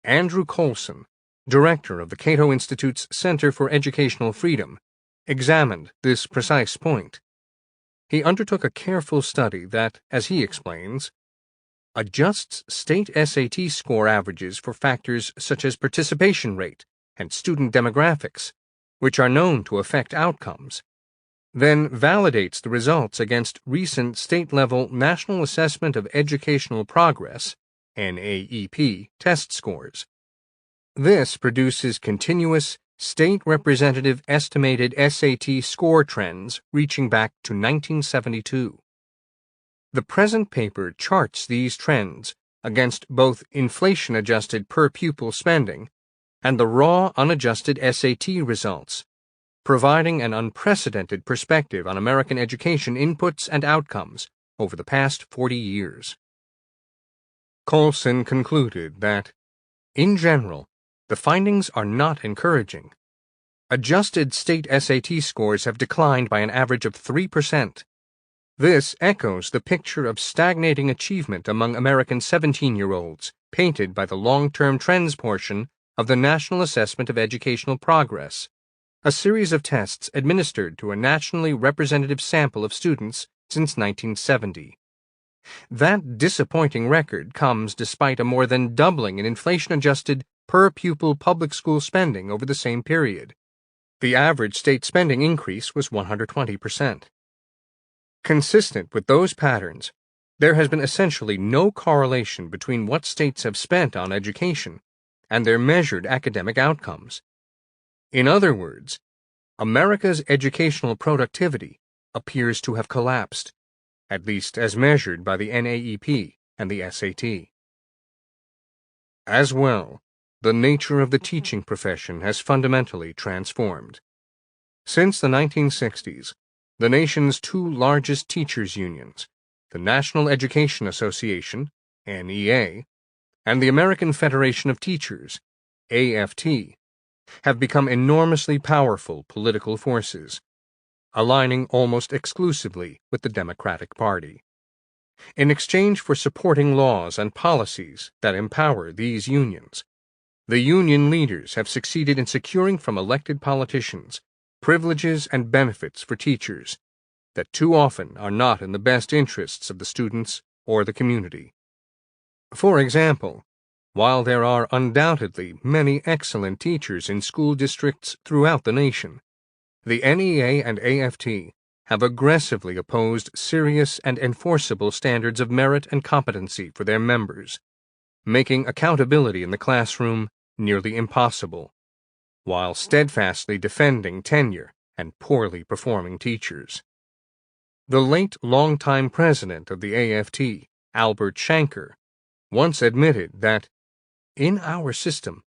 Andrew Coulson, director of the Cato Institute's Center for Educational Freedom, examined this precise point. He undertook a careful study that, as he explains, adjusts state SAT score averages for factors such as participation rate and student demographics, which are known to affect outcomes, then validates the results against recent state-level National Assessment of Educational Progress (NAEP) test scores. This produces continuous, state representative estimated SAT score trends reaching back to 1972. The present paper charts these trends against both inflation-adjusted per-pupil spending and the raw unadjusted SAT results, providing an unprecedented perspective on American education inputs and outcomes over the past 40 years. Coulson concluded that, in general, the findings are not encouraging. Adjusted state SAT scores have declined by an average of 3%. This echoes the picture of stagnating achievement among American 17-year-olds painted by the long-term trends portion of the National Assessment of Educational Progress, a series of tests administered to a nationally representative sample of students since 1970. That disappointing record comes despite a more than doubling in inflation-adjusted per-pupil public school spending over the same period. The average state spending increase was 120%. Consistent with those patterns, there has been essentially no correlation between what states have spent on education and their measured academic outcomes. In other words, America's educational productivity appears to have collapsed, at least as measured by the NAEP and the SAT. As well, the nature of the teaching profession has fundamentally transformed. Since the 1960s, the nation's two largest teachers' unions, the National Education Association, NEA, and the American Federation of Teachers, AFT, have become enormously powerful political forces, aligning almost exclusively with the Democratic Party. In exchange for supporting laws and policies that empower these unions, the union leaders have succeeded in securing from elected politicians privileges and benefits for teachers that too often are not in the best interests of the students or the community. For example, while there are undoubtedly many excellent teachers in school districts throughout the nation, the NEA and AFT have aggressively opposed serious and enforceable standards of merit and competency for their members, making accountability in the classroom nearly impossible, while steadfastly defending tenure and poorly performing teachers. The late longtime president of the AFT, Albert Shanker, once admitted that, in our system,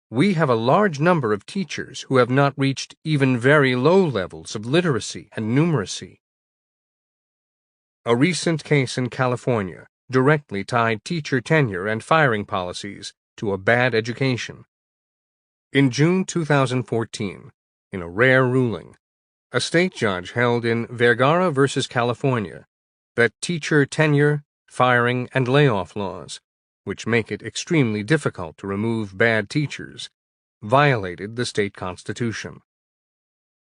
we have a large number of teachers who have not reached even very low levels of literacy and numeracy. A recent case in California directly tied teacher tenure and firing policies to a bad education. In June 2014, in a rare ruling, a state judge held in Vergara v. California that teacher tenure, firing, and layoff laws, which make it extremely difficult to remove bad teachers, violated the state constitution.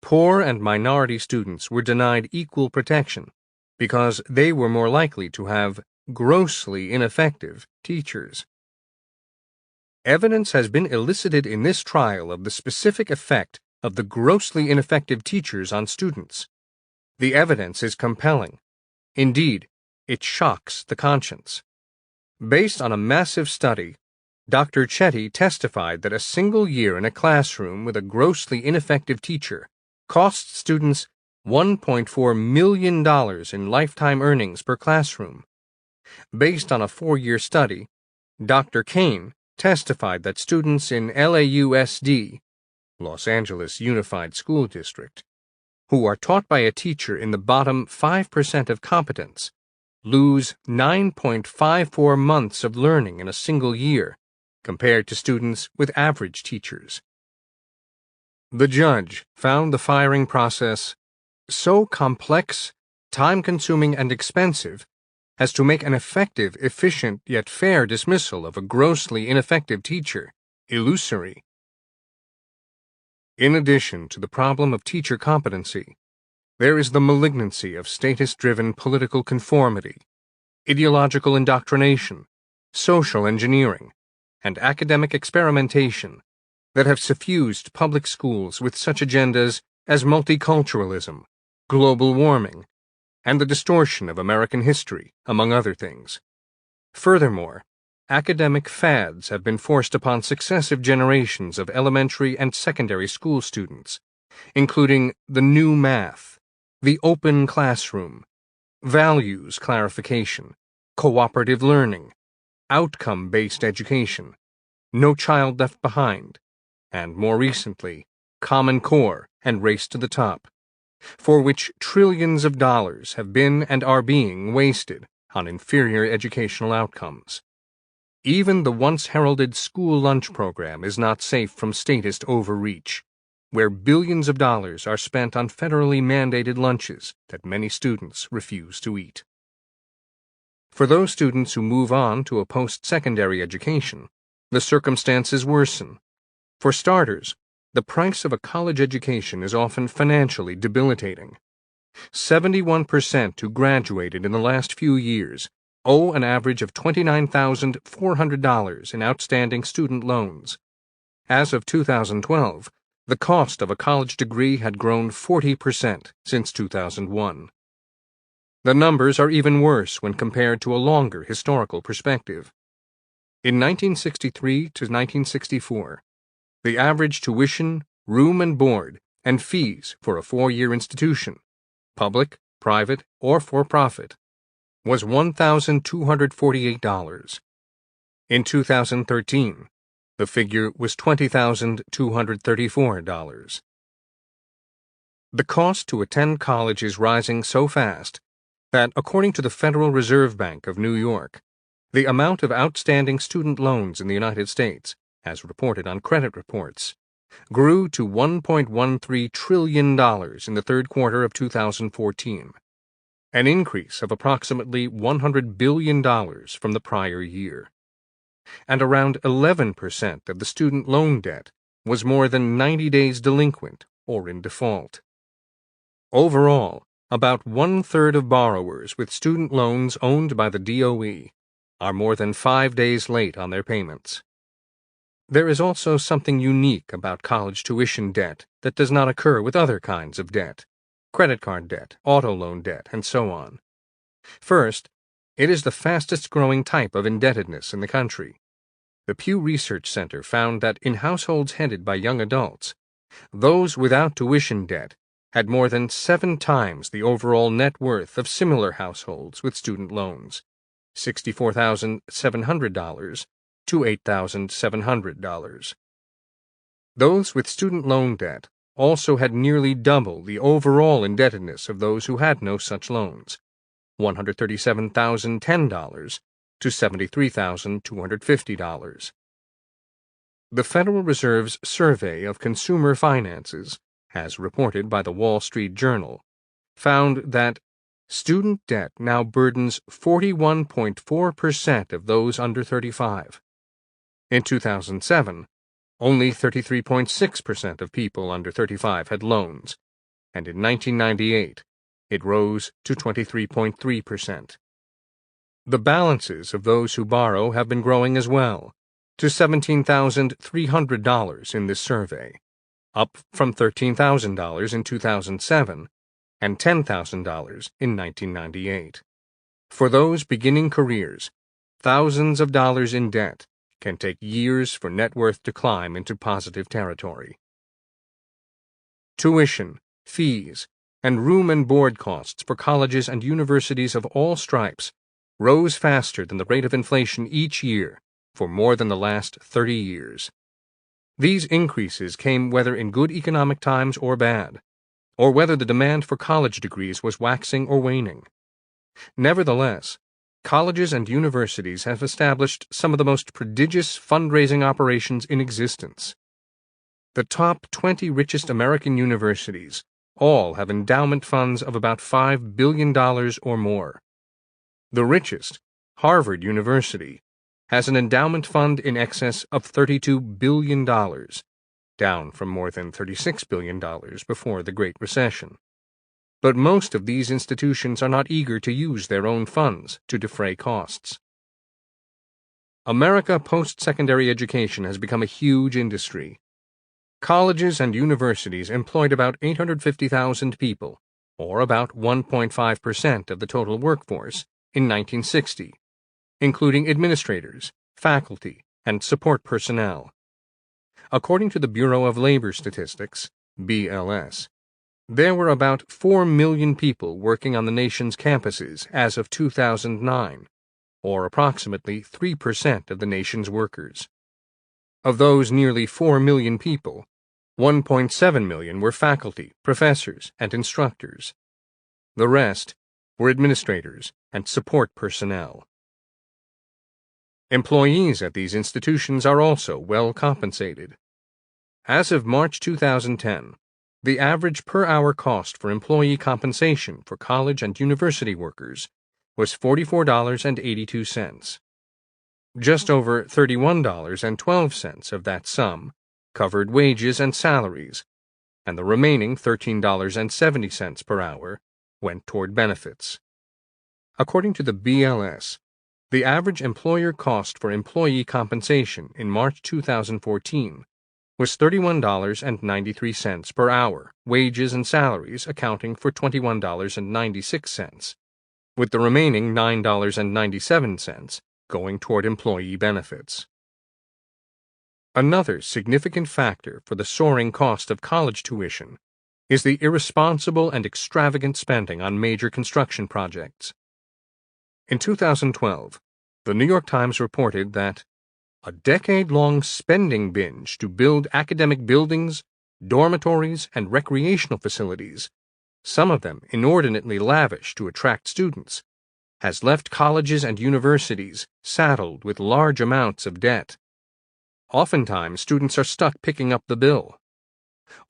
Poor and minority students were denied equal protection because they were more likely to have grossly ineffective teachers. Evidence has been elicited in this trial of the specific effect of the grossly ineffective teachers on students. The evidence is compelling. Indeed, it shocks the conscience. Based on a massive study, Dr. Chetty testified that a single year in a classroom with a grossly ineffective teacher costs students $1.4 million in lifetime earnings per classroom. Based on a 4-year study, Dr. Kane testified that students in LAUSD, Los Angeles Unified School District, who are taught by a teacher in the bottom 5% of competence, lose 9.54 months of learning in a single year compared to students with average teachers. The judge found the firing process so complex, time-consuming, and expensive as to make an effective, efficient, yet fair dismissal of a grossly ineffective teacher illusory. In addition to the problem of teacher competency, there is the malignancy of status-driven political conformity, ideological indoctrination, social engineering, and academic experimentation that have suffused public schools with such agendas as multiculturalism, global warming, and the distortion of American history, among other things. Furthermore, academic fads have been forced upon successive generations of elementary and secondary school students, including the new math, the open classroom, values clarification, cooperative learning, outcome-based education, no child left behind, and more recently, Common Core and Race to the Top, for which trillions of dollars have been and are being wasted on inferior educational outcomes. Even the once heralded school lunch program is not safe from statist overreach, where billions of dollars are spent on federally mandated lunches that many students refuse to eat. For those students who move on to a post-secondary education, the circumstances worsen. For starters, the price of a college education is often financially debilitating. 71% who graduated in the last few years owe an average of $29,400 in outstanding student loans. As of 2012, the cost of a college degree had grown 40% since 2001. The numbers are even worse when compared to a longer historical perspective. In 1963 to 1964, the average tuition, room and board, and fees for a 4-year institution, public, private, or for-profit, was $1,248. In 2013, the figure was $20,234. The cost to attend college is rising so fast that, according to the Federal Reserve Bank of New York, the amount of outstanding student loans in the United States, as reported on credit reports, grew to $1.13 trillion in the third quarter of 2014, an increase of approximately $100 billion from the prior year. And around 11% of the student loan debt was more than 90 days delinquent or in default. Overall, about 1/3 of borrowers with student loans owned by the DOE are more than 5 days late on their payments. There is also something unique about college tuition debt that does not occur with other kinds of debt: credit card debt, auto loan debt, and so on. First, it is the fastest growing type of indebtedness in the country. The Pew Research Center found that in households headed by young adults, those without tuition debt had more than 7 times the overall net worth of similar households with student loans, $64,700 to $8,700. Those with student loan debt also had nearly double the overall indebtedness of those who had no such loans, $137,010 to $73,250. The Federal Reserve's Survey of Consumer Finances, as reported by the Wall Street Journal, found that student debt now burdens 41.4% of those under 35. In 2007, only 33.6% of people under 35 had loans, and in 1998, it rose to 23.3%. The balances of those who borrow have been growing as well, to $17,300 in this survey, up from $13,000 in 2007 and $10,000 in 1998. For those beginning careers, thousands of dollars in debt can take years for net worth to climb into positive territory. Tuition, fees, and room and board costs for colleges and universities of all stripes rose faster than the rate of inflation each year for more than the last 30 years. These increases came whether in good economic times or bad, or whether the demand for college degrees was waxing or waning. Nevertheless, colleges and universities have established some of the most prodigious fundraising operations in existence. The top 20 richest American universities all have endowment funds of about $5 billion or more. The richest, Harvard University, has an endowment fund in excess of $32 billion, down from more than $36 billion before the Great Recession. But most of these institutions are not eager to use their own funds to defray costs. America post-secondary education has become a huge industry. Colleges and universities employed about 850,000 people, or about 1.5% of the total workforce, in 1960, including administrators, faculty, and support personnel. According to the Bureau of Labor Statistics, BLS, there were about 4 million people working on the nation's campuses as of 2009, or approximately 3% of the nation's workers. Of those nearly 4 million people, 1.7 million were faculty, professors, and instructors. The rest were administrators and support personnel. Employees at these institutions are also well compensated. As of March 2010, the average per-hour cost for employee compensation for college and university workers was $44.82. Just over $31.12 of that sum covered wages and salaries, and the remaining $13.70 per hour went toward benefits. According to the BLS, the average employer cost for employee compensation in March 2014 was $31.93 per hour, wages and salaries accounting for $21.96, with the remaining $9.97 going toward employee benefits. Another significant factor for the soaring cost of college tuition is the irresponsible and extravagant spending on major construction projects. In 2012, the New York Times reported that a decade-long spending binge to build academic buildings, dormitories, and recreational facilities, some of them inordinately lavish to attract students, has left colleges and universities saddled with large amounts of debt. Oftentimes, students are stuck picking up the bill.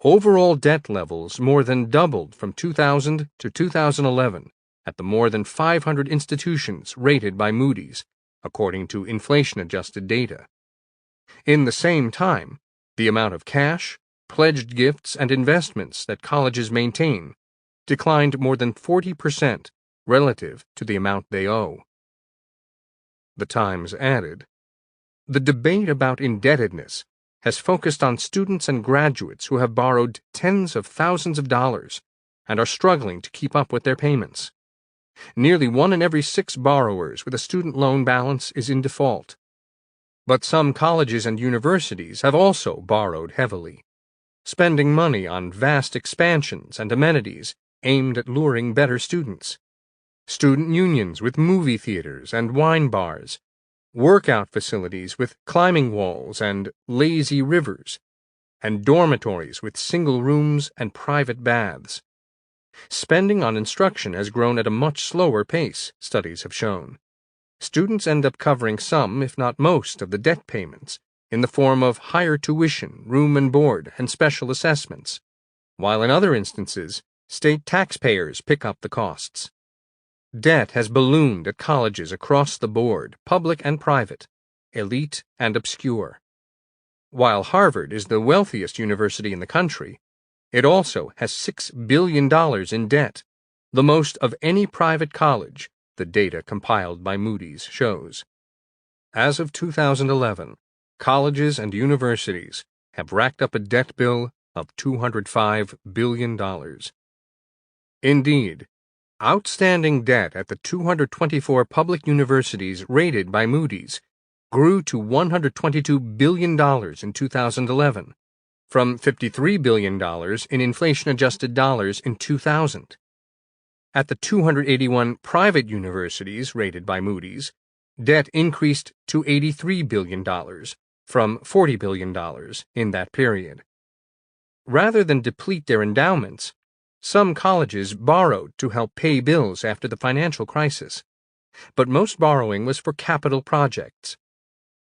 Overall debt levels more than doubled from 2000 to 2011 at the more than 500 institutions rated by Moody's, according to inflation-adjusted data. In the same time, the amount of cash, pledged gifts, and investments that colleges maintain declined more than 40% relative to the amount they owe. The Times added, "The debate about indebtedness has focused on students and graduates who have borrowed tens of thousands of dollars and are struggling to keep up with their payments. Nearly 1 in every 6 borrowers with a student loan balance is in default. But some colleges and universities have also borrowed heavily, spending money on vast expansions and amenities aimed at luring better students. Student unions with movie theaters and wine bars, workout facilities with climbing walls and lazy rivers, and dormitories with single rooms and private baths. Spending on instruction has grown at a much slower pace, studies have shown. Students end up covering some, if not most, of the debt payments in the form of higher tuition, room and board, and special assessments, while in other instances, state taxpayers pick up the costs. Debt has ballooned at colleges across the board, public and private, elite and obscure. While Harvard is the wealthiest university in the country, it also has $6 billion in debt, the most of any private college, the data compiled by Moody's shows. As of 2011, colleges and universities have racked up a debt bill of $205 billion. Indeed, outstanding debt at the 224 public universities rated by Moody's grew to $122 billion in 2011, from $53 billion in inflation-adjusted dollars in 2000. At the 281 private universities rated by Moody's, debt increased to $83 billion, from $40 billion in that period. Rather than deplete their endowments, some colleges borrowed to help pay bills after the financial crisis, but most borrowing was for capital projects.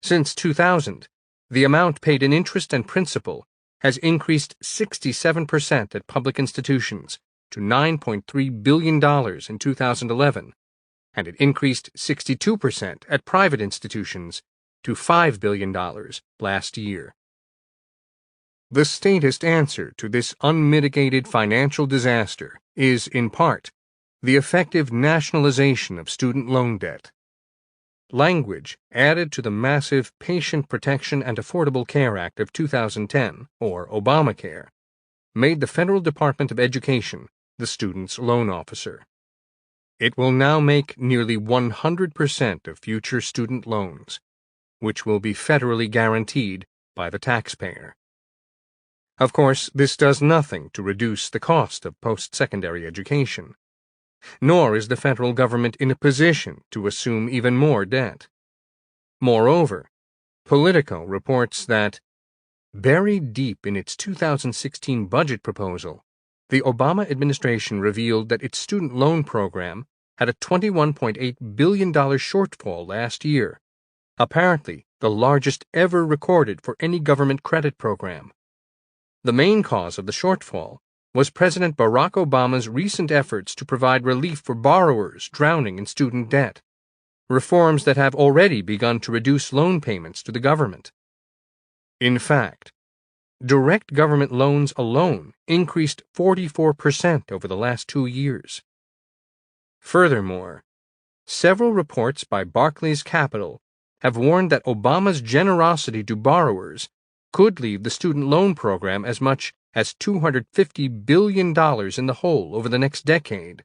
Since 2000, the amount paid in interest and principal has increased 67% at public institutions to $9.3 billion in 2011, and it increased 62% at private institutions to $5 billion last year. The statist answer to this unmitigated financial disaster is, in part, the effective nationalization of student loan debt. Language added to the massive Patient Protection and Affordable Care Act of 2010, or Obamacare, made the Federal Department of Education the student's loan officer. It will now make nearly 100% of future student loans, which will be federally guaranteed by the taxpayer. Of course, this does nothing to reduce the cost of post-secondary education, nor is the federal government in a position to assume even more debt. Moreover, Politico reports that, buried deep in its 2016 budget proposal, the Obama administration revealed that its student loan program had a $21.8 billion shortfall last year, apparently the largest ever recorded for any government credit program. The main cause of the shortfall was President Barack Obama's recent efforts to provide relief for borrowers drowning in student debt, reforms that have already begun to reduce loan payments to the government. In fact, direct government loans alone increased 44% over the last 2 years. Furthermore, several reports by Barclays Capital have warned that Obama's generosity to borrowers could leave the student loan program as much as $250 billion in the hole over the next decade.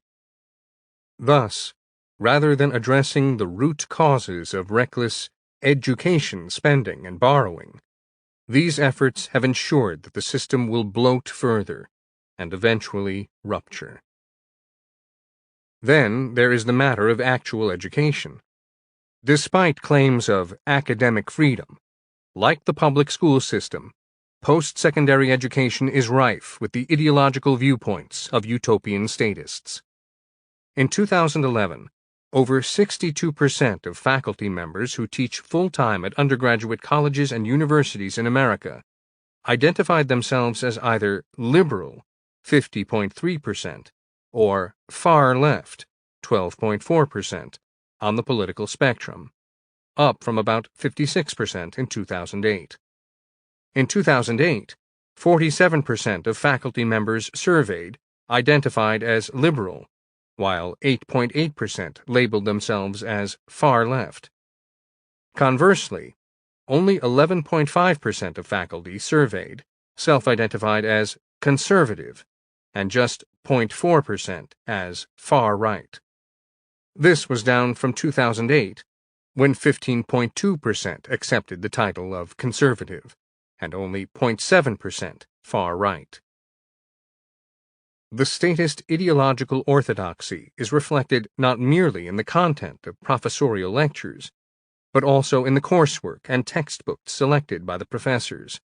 Thus, rather than addressing the root causes of reckless education spending and borrowing, these efforts have ensured that the system will bloat further and eventually rupture. Then there is the matter of actual education. Despite claims of academic freedom, like the public school system, post-secondary education is rife with the ideological viewpoints of utopian statists. In 2011, over 62% of faculty members who teach full-time at undergraduate colleges and universities in America identified themselves as either liberal, 50.3%, or far left, 12.4%, on the political spectrum, up from about 56% in 2008. In 2008, 47% of faculty members surveyed identified as liberal, while 8.8% labeled themselves as far left. Conversely, only 11.5% of faculty surveyed self-identified as conservative, and just 0.4% as far right. This was down from 2008, when 15.2% accepted the title of conservative, and only 0.7% far right. The statist ideological orthodoxy is reflected not merely in the content of professorial lectures, but also in the coursework and textbooks selected by the professors.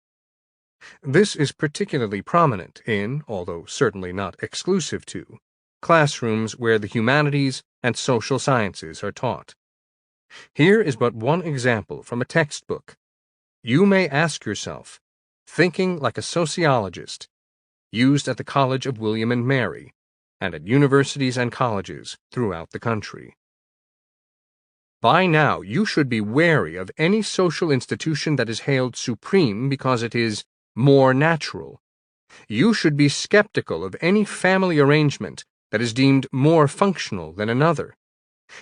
This is particularly prominent in, although certainly not exclusive to, classrooms where the humanities and social sciences are taught. Here is but one example from a textbook. You may ask yourself, Thinking Like a Sociologist, used at the College of William and Mary, and at universities and colleges throughout the country. By now, you should be wary of any social institution that is hailed supreme because it is more natural. You should be skeptical of any family arrangement that is deemed more functional than another,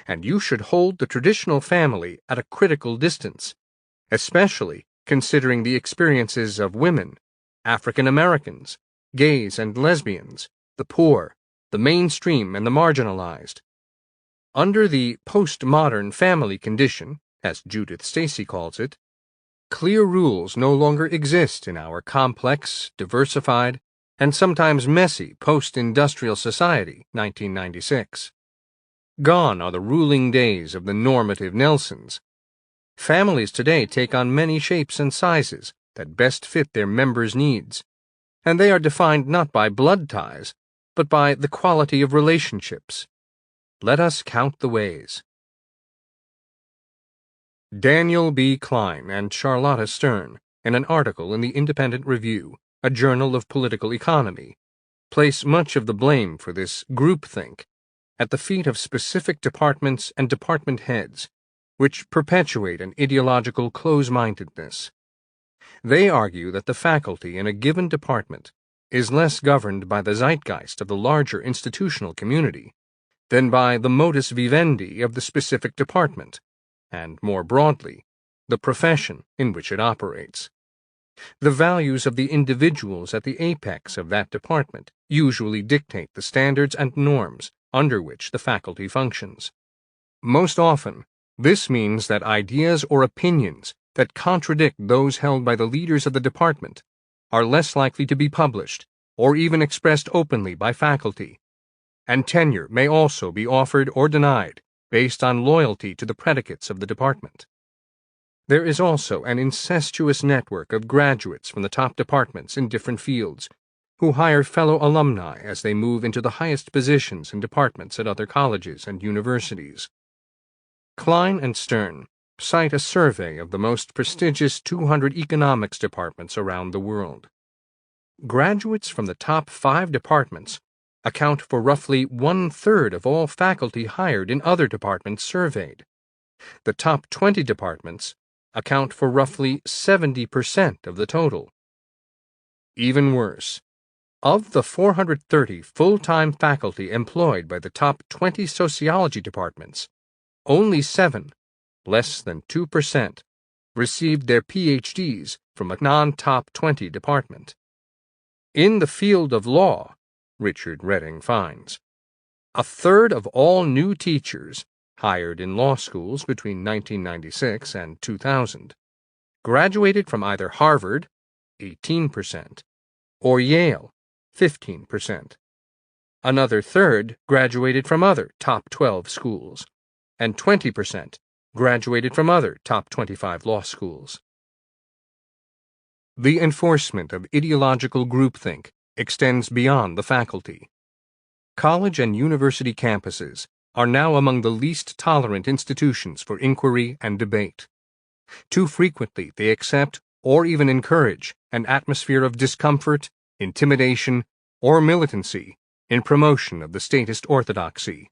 and you should hold the traditional family at a critical distance, especially considering the experiences of women, African Americans, gays and lesbians, the poor, the mainstream and the marginalized. Under the postmodern family condition, as Judith Stacy calls it, clear rules no longer exist in our complex, diversified, and sometimes messy post-industrial society, 1996. Gone are the ruling days of the normative Nelsons. Families today take on many shapes and sizes that best fit their members' needs, and they are defined not by blood ties, but by the quality of relationships. Let us count the ways. Daniel B. Klein and Charlotta Stern, in an article in the Independent Review, a journal of political economy, place much of the blame for this groupthink at the feet of specific departments and department heads, which perpetuate an ideological close-mindedness. They argue that the faculty in a given department is less governed by the zeitgeist of the larger institutional community than by the modus vivendi of the specific department, and, more broadly, the profession in which it operates. The values of the individuals at the apex of that department usually dictate the standards and norms under which the faculty functions. Most often, this means that ideas or opinions that contradict those held by the leaders of the department are less likely to be published or even expressed openly by faculty, and tenure may also be offered or denied based on loyalty to the predicates of the department. There is also an incestuous network of graduates from the top departments in different fields who hire fellow alumni as they move into the highest positions in departments at other colleges and universities. Klein and Stern cite a survey of the most prestigious 200 economics departments around the world. Graduates from the top 5 departments account for roughly 1/3 of all faculty hired in other departments surveyed. The top 20 departments account for roughly 70% of the total. Even worse, of the 430 full-time faculty employed by the top 20 sociology departments, only 7, less than 2%, received their PhDs from a non-top 20 department. In the field of law, Richard Redding finds, 1/3 of all new teachers hired in law schools between 1996 and 2000 graduated from either Harvard, 18%, or Yale, 15%. Another 1/3 graduated from other top 12 schools, and 20% graduated from other top 25 law schools. The enforcement of ideological groupthink extends beyond the faculty. College and university campuses are now among the least tolerant institutions for inquiry and debate. Too frequently they accept or even encourage an atmosphere of discomfort, intimidation, or militancy in promotion of the statist orthodoxy.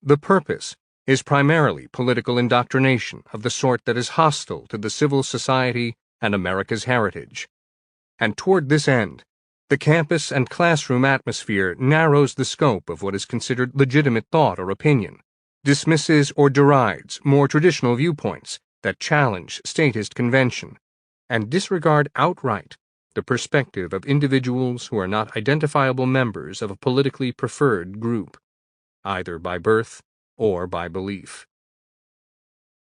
The purpose is primarily political indoctrination of the sort that is hostile to the civil society and America's heritage. And toward this end, the campus and classroom atmosphere narrows the scope of what is considered legitimate thought or opinion, dismisses or derides more traditional viewpoints that challenge statist convention, and disregard outright the perspective of individuals who are not identifiable members of a politically preferred group, either by birth or by belief.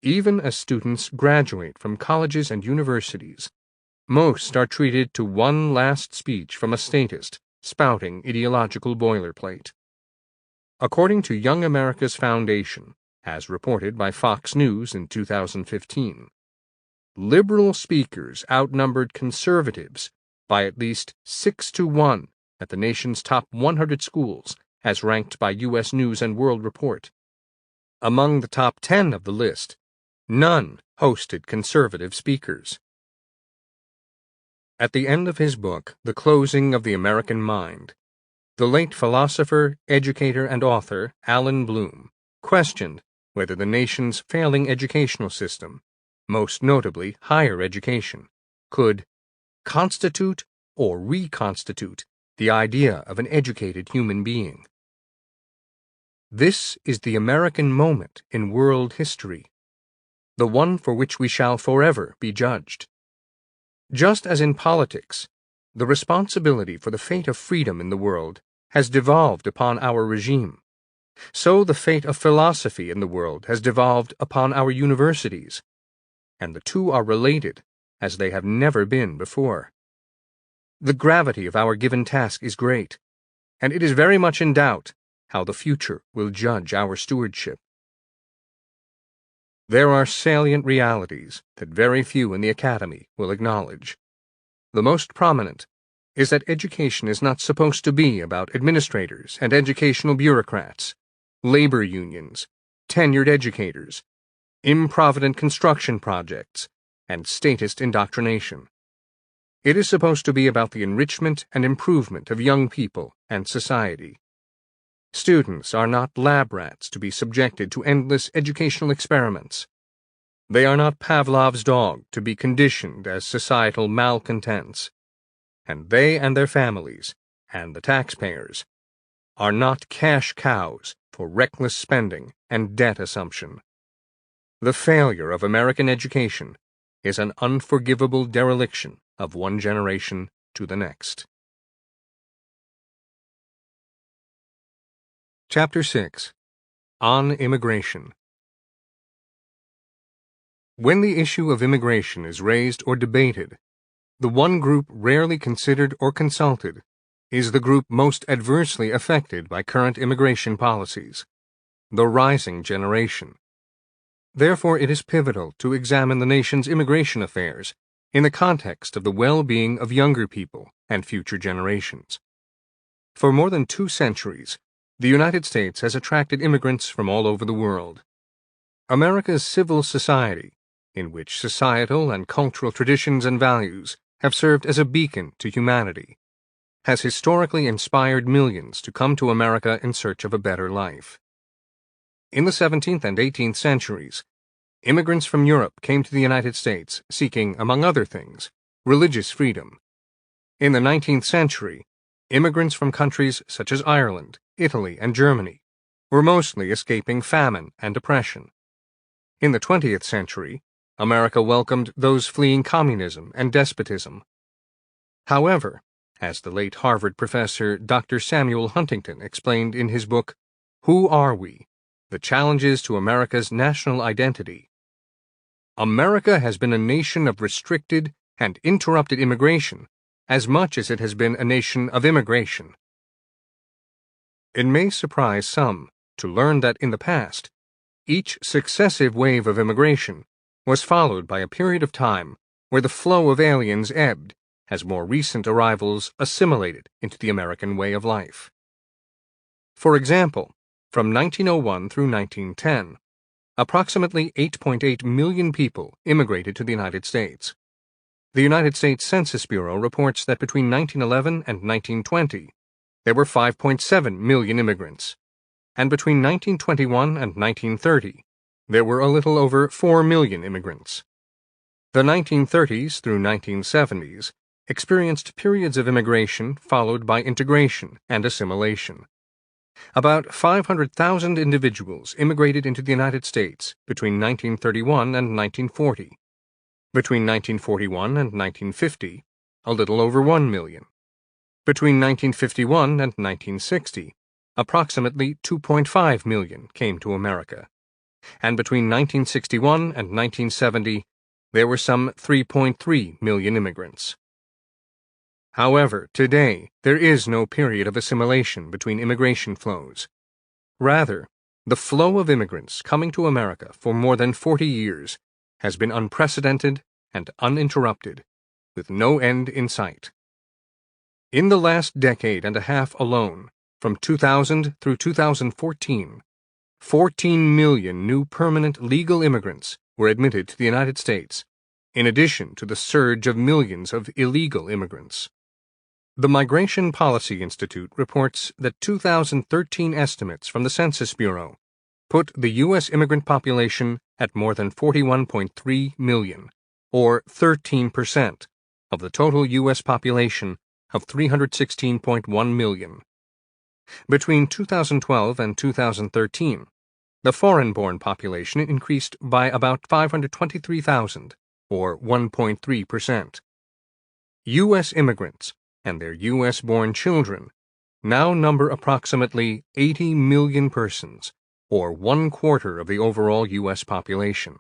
Even as students graduate from colleges and universities, most are treated to one last speech from a statist spouting ideological boilerplate. According to Young America's Foundation, as reported by Fox News in 2015, liberal speakers outnumbered conservatives by at least 6-1 at the nation's top 100 schools, as ranked by U.S. News and World Report. Among the top 10 of the list, none hosted conservative speakers. At the end of his book, The Closing of the American Mind, the late philosopher, educator, and author Allen Bloom questioned whether the nation's failing educational system, most notably higher education, could constitute or reconstitute the idea of an educated human being. This is the American moment in world history, the one for which we shall forever be judged. Just as in politics, the responsibility for the fate of freedom in the world has devolved upon our regime, so the fate of philosophy in the world has devolved upon our universities, and the two are related as they have never been before. The gravity of our given task is great, and it is very much in doubt how the future will judge our stewardship. There are salient realities that very few in the academy will acknowledge. The most prominent is that education is not supposed to be about administrators and educational bureaucrats, labor unions, tenured educators, improvident construction projects, and statist indoctrination. It is supposed to be about the enrichment and improvement of young people and society. Students are not lab rats to be subjected to endless educational experiments. They are not Pavlov's dog to be conditioned as societal malcontents. And they and their families, and the taxpayers, are not cash cows for reckless spending and debt assumption. The failure of American education is an unforgivable dereliction of one generation to the next. Chapter 6. On Immigration. When the issue of immigration is raised or debated, the one group rarely considered or consulted is the group most adversely affected by current immigration policies, the rising generation. Therefore, it is pivotal to examine the nation's immigration affairs in the context of the well-being of younger people and future generations. For more than 2 centuries, the United States has attracted immigrants from all over the world. America's civil society, in which societal and cultural traditions and values have served as a beacon to humanity, has historically inspired millions to come to America in search of a better life. In the 17th and 18th centuries, immigrants from Europe came to the United States seeking, among other things, religious freedom. In the 19th century, immigrants from countries such as Ireland, Italy, and Germany were mostly escaping famine and oppression. In the 20th century, America welcomed those fleeing communism and despotism. However, as the late Harvard professor Dr. Samuel Huntington explained in his book, Who Are We? The Challenges to America's National Identity, America has been a nation of restricted and interrupted immigration as much as it has been a nation of immigration. It may surprise some to learn that in the past, each successive wave of immigration was followed by a period of time where the flow of aliens ebbed as more recent arrivals assimilated into the American way of life. For example, from 1901 through 1910, approximately 8.8 million people immigrated to the United States. The United States Census Bureau reports that between 1911 and 1920, there were 5.7 million immigrants, and between 1921 and 1930, there were a little over 4 million immigrants. The 1930s through 1970s experienced periods of immigration followed by integration and assimilation. About 500,000 individuals immigrated into the United States between 1931 and 1940. Between 1941 and 1950, a little over 1 million. Between 1951 and 1960, approximately 2.5 million came to America. And between 1961 and 1970, there were some 3.3 million immigrants. However, today, there is no period of assimilation between immigration flows. Rather, the flow of immigrants coming to America for more than 40 years has been unprecedented and uninterrupted, with no end in sight. In the last decade and a half alone, from 2000 through 2014, 14 million new permanent legal immigrants were admitted to the United States, in addition to the surge of millions of illegal immigrants. The Migration Policy Institute reports that 2013 estimates from the Census Bureau put the U.S. immigrant population at more than 41.3 million, or 13% of the total U.S. population of 316.1 million. Between 2012 and 2013, the foreign-born population increased by about 523,000, or 1.3%. U.S. immigrants and their U.S.-born children now number approximately 80 million persons, or 1/4 of the overall U.S. population.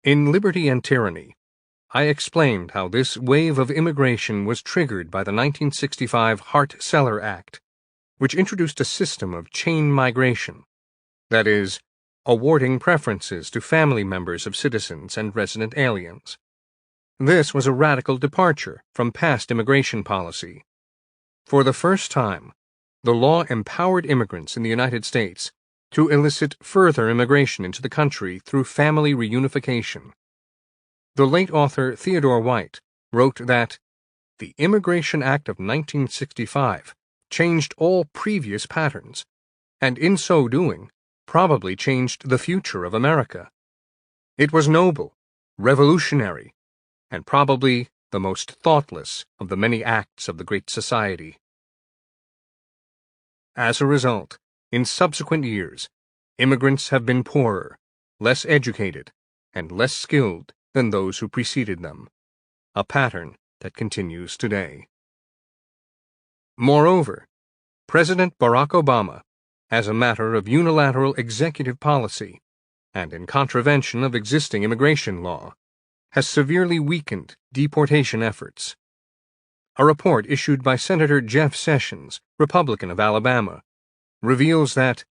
In Liberty and Tyranny, I explained how this wave of immigration was triggered by the 1965 Hart-Celler Act, which introduced a system of chain migration, that is, awarding preferences to family members of citizens and resident aliens. This was a radical departure from past immigration policy. For the first time, the law empowered immigrants in the United States to elicit further immigration into the country through family reunification. The late author Theodore White wrote that the Immigration Act of 1965 changed all previous patterns, and in so doing, probably changed the future of America. It was noble, revolutionary, and probably the most thoughtless of the many acts of the Great Society. As a result, in subsequent years, immigrants have been poorer, less educated, and less skilled than those who preceded them, a pattern that continues today. Moreover, President Barack Obama, as a matter of unilateral executive policy, and in contravention of existing immigration law, has severely weakened deportation efforts. A report issued by Senator Jeff Sessions, Republican of Alabama, reveals that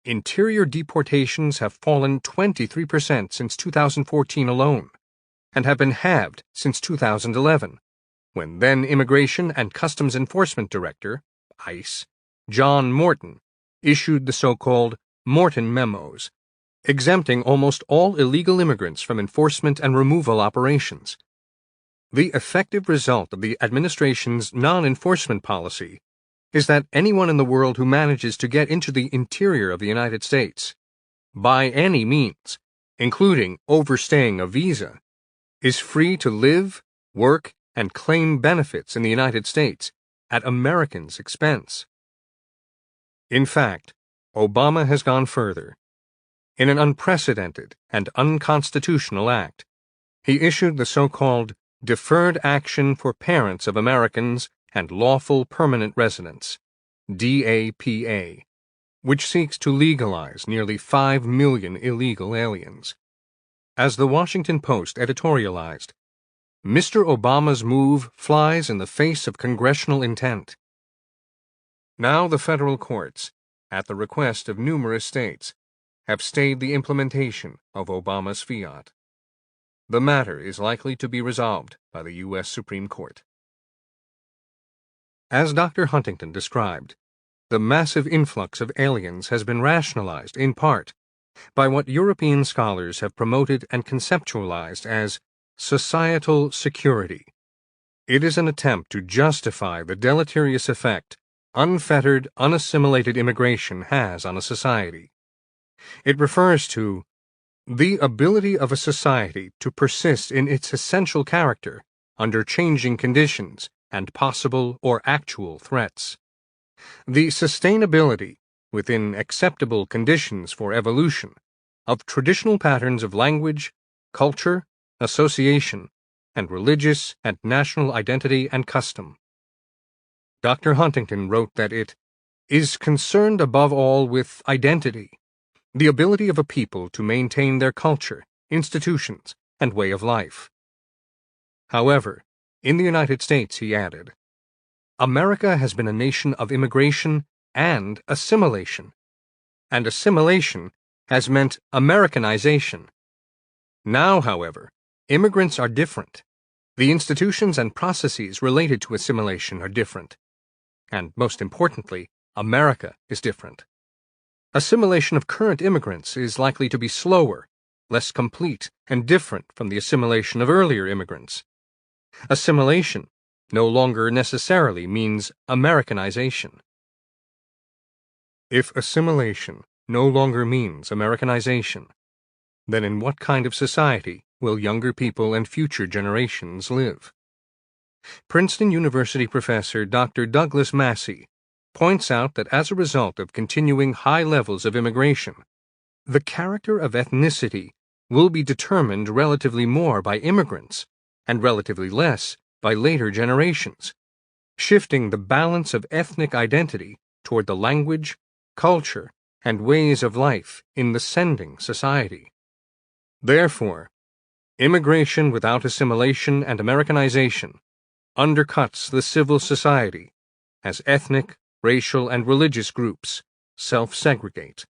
interior deportations have fallen 23% since 2014 alone, and have been halved since 2011, when then Immigration and Customs Enforcement Director, ICE, John Morton, issued the so-called Morton Memos, exempting almost all illegal immigrants from enforcement and removal operations. The effective result of the administration's non-enforcement policy is that anyone in the world who manages to get into the interior of the United States, by any means, including overstaying a visa, is free to live, work, and claim benefits in the United States at Americans' expense. In fact, Obama has gone further. In an unprecedented and unconstitutional act, he issued the so-called Deferred Action for Parents of Americans and Lawful Permanent Residents, DAPA, which seeks to legalize nearly 5 million illegal aliens. As the Washington Post editorialized, Mr. Obama's move flies in the face of congressional intent. Now the federal courts, at the request of numerous states, have stayed the implementation of Obama's fiat. The matter is likely to be resolved by the U.S. Supreme Court. As Dr. Huntington described, the massive influx of aliens has been rationalized, in part, by what European scholars have promoted and conceptualized as societal security. It is an attempt to justify the deleterious effect unfettered, unassimilated immigration has on a society. It refers to the ability of a society to persist in its essential character under changing conditions and possible or actual threats. The sustainability, within acceptable conditions for evolution, of traditional patterns of language, culture, association, and religious and national identity and custom. Dr. Huntington wrote that it is concerned above all with identity, the ability of a people to maintain their culture, institutions, and way of life. However, in the United States, he added, America has been a nation of immigration and assimilation, and assimilation has meant Americanization. Now, however, immigrants are different. The institutions and processes related to assimilation are different. And most importantly, America is different. Assimilation of current immigrants is likely to be slower, less complete, and different from the assimilation of earlier immigrants. Assimilation no longer necessarily means Americanization. If assimilation no longer means Americanization, then in what kind of society will younger people and future generations live? Princeton University professor Dr. Douglas Massey points out that as a result of continuing high levels of immigration, the character of ethnicity will be determined relatively more by immigrants and relatively less by later generations, shifting the balance of ethnic identity toward the language, culture, and ways of life in the sending society. Therefore, immigration without assimilation and Americanization undercuts the civil society as ethnic, racial, and religious groups self-segregate.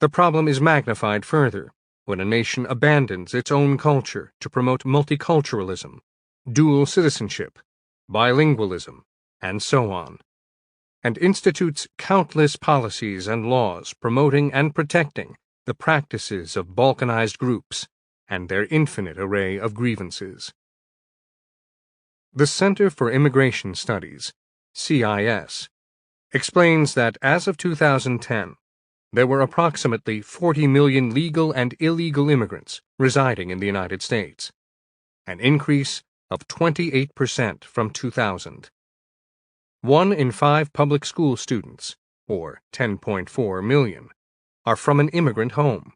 The problem is magnified further when a nation abandons its own culture to promote multiculturalism, dual citizenship, bilingualism, and so on, and institutes countless policies and laws promoting and protecting the practices of balkanized groups and their infinite array of grievances. The Center for Immigration Studies, CIS, explains that as of 2010, there were approximately 40 million legal and illegal immigrants residing in the United States, an increase of 28% from 2000. 1 in 5 public school students, or 10.4 million, are from an immigrant home.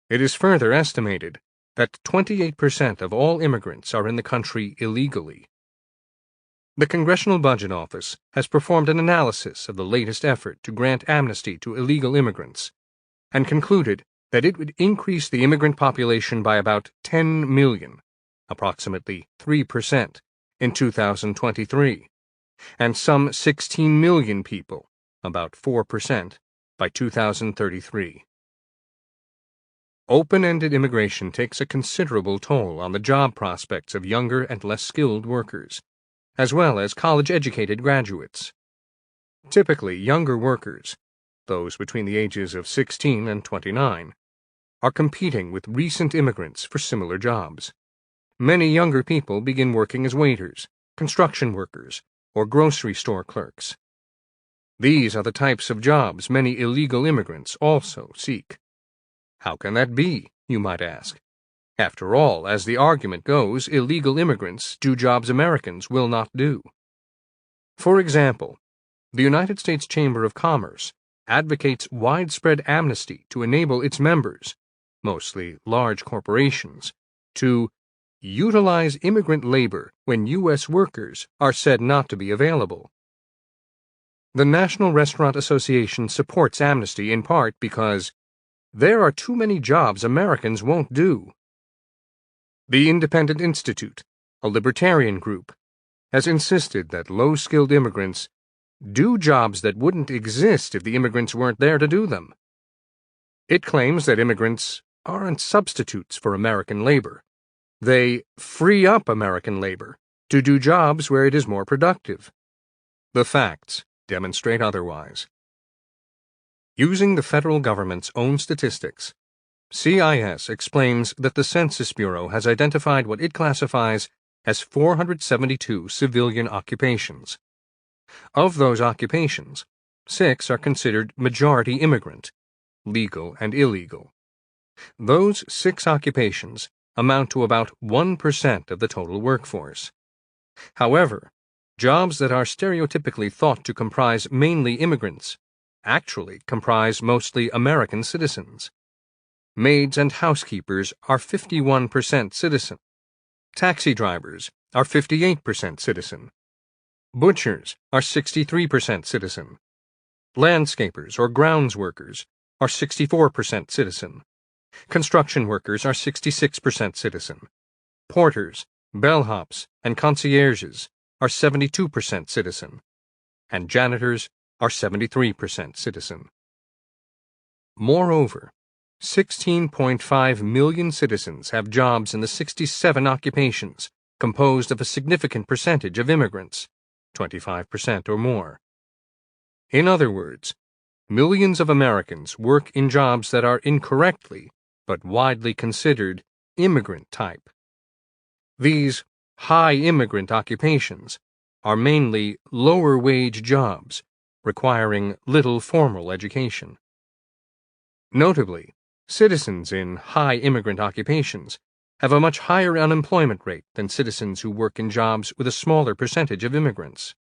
It is further estimated that 28% of all immigrants are in the country illegally. The Congressional Budget Office has performed an analysis of the latest effort to grant amnesty to illegal immigrants and concluded that it would increase the immigrant population by about 10 million, approximately 3%, in 2023, and some 16 million people, about 4%, by 2033. Open-ended immigration takes a considerable toll on the job prospects of younger and less skilled workers, as well as college-educated graduates. Typically, younger workers, those between the ages of 16 and 29, are competing with recent immigrants for similar jobs. Many younger people begin working as waiters, construction workers, or grocery store clerks. These are the types of jobs many illegal immigrants also seek. How can that be, you might ask? After all, as the argument goes, illegal immigrants do jobs Americans will not do. For example, the United States Chamber of Commerce advocates widespread amnesty to enable its members, mostly large corporations, to utilize immigrant labor when U.S. workers are said not to be available. The National Restaurant Association supports amnesty in part because there are too many jobs Americans won't do. The Independent Institute, a libertarian group, has insisted that low-skilled immigrants do jobs that wouldn't exist if the immigrants weren't there to do them. It claims that immigrants aren't substitutes for American labor. They free up American labor to do jobs where it is more productive. The facts demonstrate otherwise. Using the federal government's own statistics, CIS explains that the Census Bureau has identified what it classifies as 472 civilian occupations. Of those occupations, 6 are considered majority immigrant, legal and illegal. Those 6 occupations amount to about 1% of the total workforce. However, jobs that are stereotypically thought to comprise mainly immigrants actually comprise mostly American citizens. Maids and housekeepers are 51% citizen. Taxi drivers are 58% citizen. Butchers are 63% citizen. Landscapers or grounds workers are 64% citizen. Construction workers are 66% citizen. Porters, bellhops, and concierges are 72% citizen. And janitors are 73% citizen. Moreover, 16.5 million citizens have jobs in the 67 occupations composed of a significant percentage of immigrants, 25% or more. In other words, millions of Americans work in jobs that are incorrectly, but widely considered, immigrant type. These high immigrant occupations are mainly lower-wage jobs requiring little formal education. Notably, citizens in high immigrant occupations have a much higher unemployment rate than citizens who work in jobs with a smaller percentage of immigrants.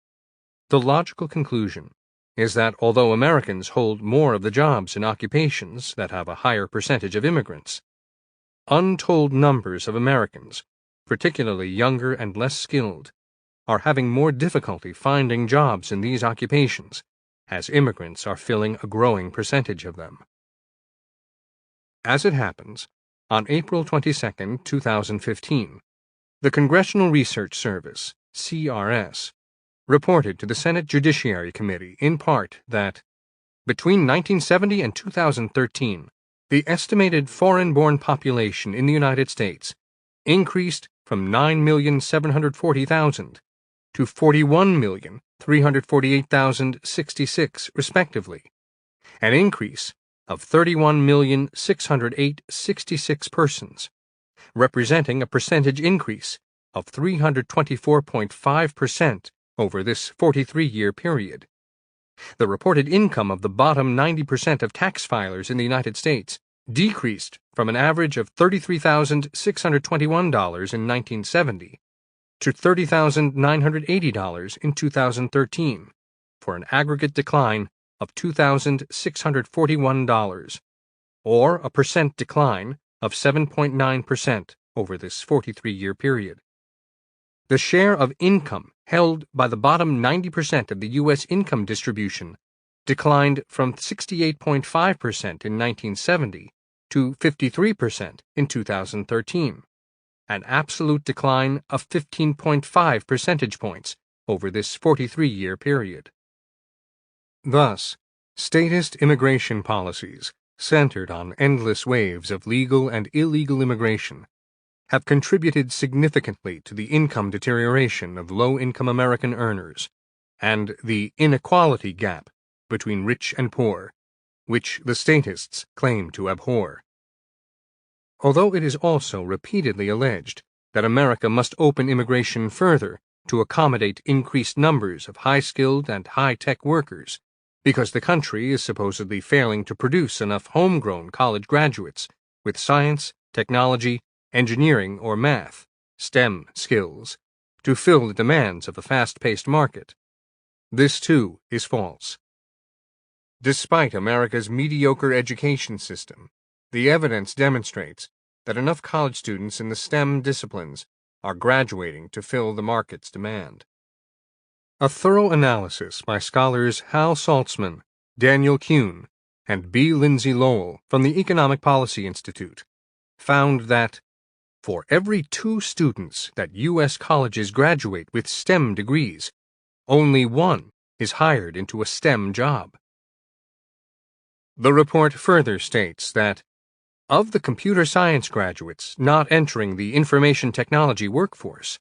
The logical conclusion is that although Americans hold more of the jobs in occupations that have a higher percentage of immigrants, untold numbers of Americans, particularly younger and less skilled, are having more difficulty finding jobs in these occupations, as immigrants are filling a growing percentage of them. As it happens, on April 22, 2015, the Congressional Research Service, CRS, reported to the Senate Judiciary Committee in part that between 1970 and 2013, the estimated foreign-born population in the United States increased from 9,740,000 to 41,348,066 respectively, an increase of 31,608,66 persons, representing a percentage increase of 324.5% over this 43-year period. The reported income of the bottom 90% of tax filers in the United States decreased from an average of $33,621 in 1970 to $30,980 in 2013, for an aggregate decline of $2,641, or a percent decline of 7.9% over this 43-year period. The share of income held by the bottom 90% of the U.S. income distribution declined from 68.5% in 1970 to 53% in 2013, an absolute decline of 15.5 percentage points over this 43-year period. Thus, statist immigration policies, centered on endless waves of legal and illegal immigration, have contributed significantly to the income deterioration of low-income American earners and the inequality gap between rich and poor, which the statists claim to abhor. Although it is also repeatedly alleged that America must open immigration further to accommodate increased numbers of high-skilled and high-tech workers, because the country is supposedly failing to produce enough homegrown college graduates with science, technology, engineering, or math, STEM skills, to fill the demands of a fast-paced market. This, too, is false. Despite America's mediocre education system, the evidence demonstrates that enough college students in the STEM disciplines are graduating to fill the market's demand. A thorough analysis by scholars Hal Saltzman, Daniel Kuhn, and B. Lindsay Lowell from the Economic Policy Institute found that for every 2 students that U.S. colleges graduate with STEM degrees, only 1 is hired into a STEM job. The report further states that of the computer science graduates not entering the information technology workforce,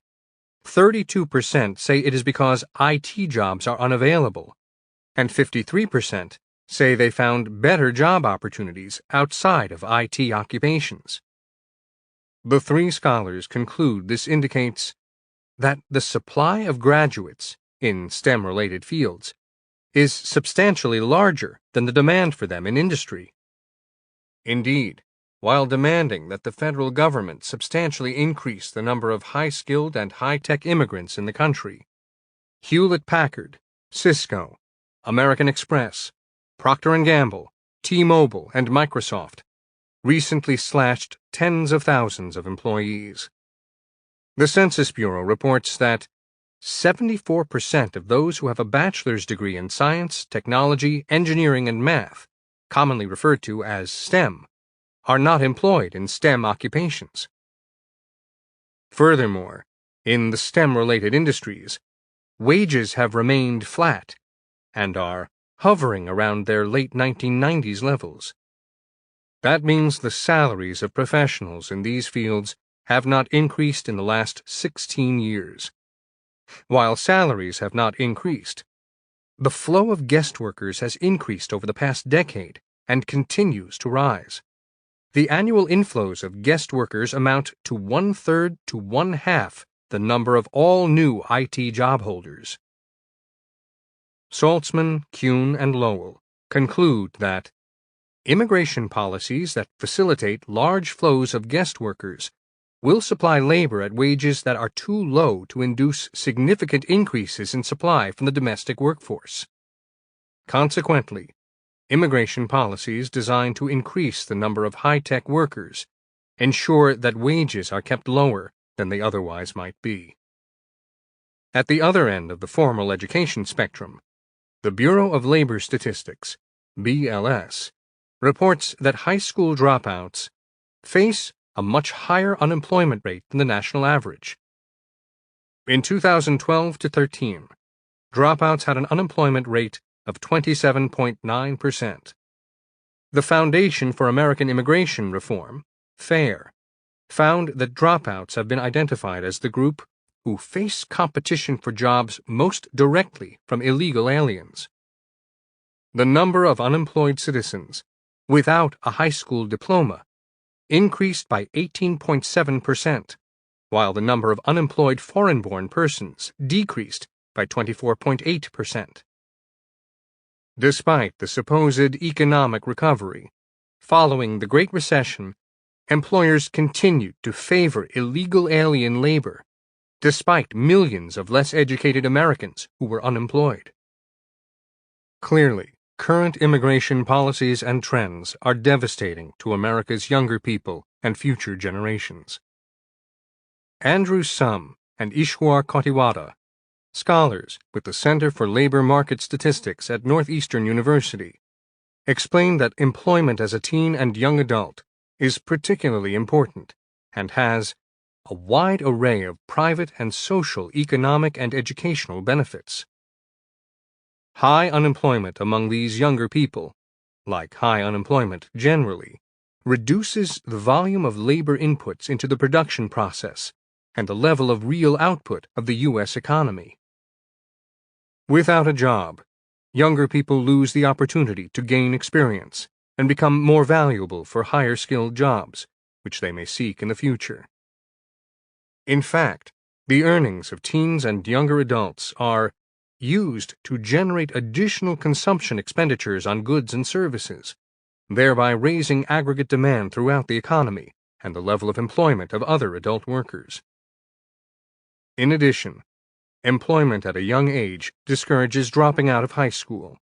32% say it is because IT jobs are unavailable, and 53% say they found better job opportunities outside of IT occupations. The 3 scholars conclude this indicates that the supply of graduates in STEM-related fields is substantially larger than the demand for them in industry. Indeed, while demanding that the federal government substantially increase the number of high-skilled and high-tech immigrants in the country, Hewlett-Packard, Cisco, American Express, Procter & Gamble, T-Mobile, and Microsoft recently slashed tens of thousands of employees. The Census Bureau reports that 74% of those who have a bachelor's degree in science, technology, engineering, and math, commonly referred to as STEM, are not employed in STEM occupations. Furthermore, in the STEM-related industries, wages have remained flat and are hovering around their late 1990s levels. That means the salaries of professionals in these fields have not increased in the last 16 years. While salaries have not increased, the flow of guest workers has increased over the past decade and continues to rise. The annual inflows of guest workers amount to 1/3 to 1/2 the number of all new IT job holders. Saltzman, Kuhn, and Lowell conclude that immigration policies that facilitate large flows of guest workers will supply labor at wages that are too low to induce significant increases in supply from the domestic workforce. Consequently, immigration policies designed to increase the number of high-tech workers ensure that wages are kept lower than they otherwise might be. At the other end of the formal education spectrum, the Bureau of Labor Statistics, BLS, reports that high school dropouts face a much higher unemployment rate than the national average. In 2012 to 13, dropouts had an unemployment rate of 27.9%. The Foundation for American Immigration Reform, FAIR, found that dropouts have been identified as the group who face competition for jobs most directly from illegal aliens. The number of unemployed citizens without a high school diploma increased by 18.7%, while the number of unemployed foreign-born persons decreased by 24.8%. Despite the supposed economic recovery, following the Great Recession, employers continued to favor illegal alien labor, despite millions of less educated Americans who were unemployed. Clearly, current immigration policies and trends are devastating to America's younger people and future generations. Andrew Sum and Ishwar Kotiwada, scholars with the Center for Labor Market Statistics at Northeastern University, explain that employment as a teen and young adult is particularly important and has a wide array of private and social, economic, and educational benefits. High unemployment among these younger people, like high unemployment generally, reduces the volume of labor inputs into the production process and the level of real output of the U.S. economy. Without a job, younger people lose the opportunity to gain experience and become more valuable for higher-skilled jobs, which they may seek in the future. In fact, the earnings of teens and younger adults are used to generate additional consumption expenditures on goods and services, thereby raising aggregate demand throughout the economy and the level of employment of other adult workers. In addition, employment at a young age discourages dropping out of high school.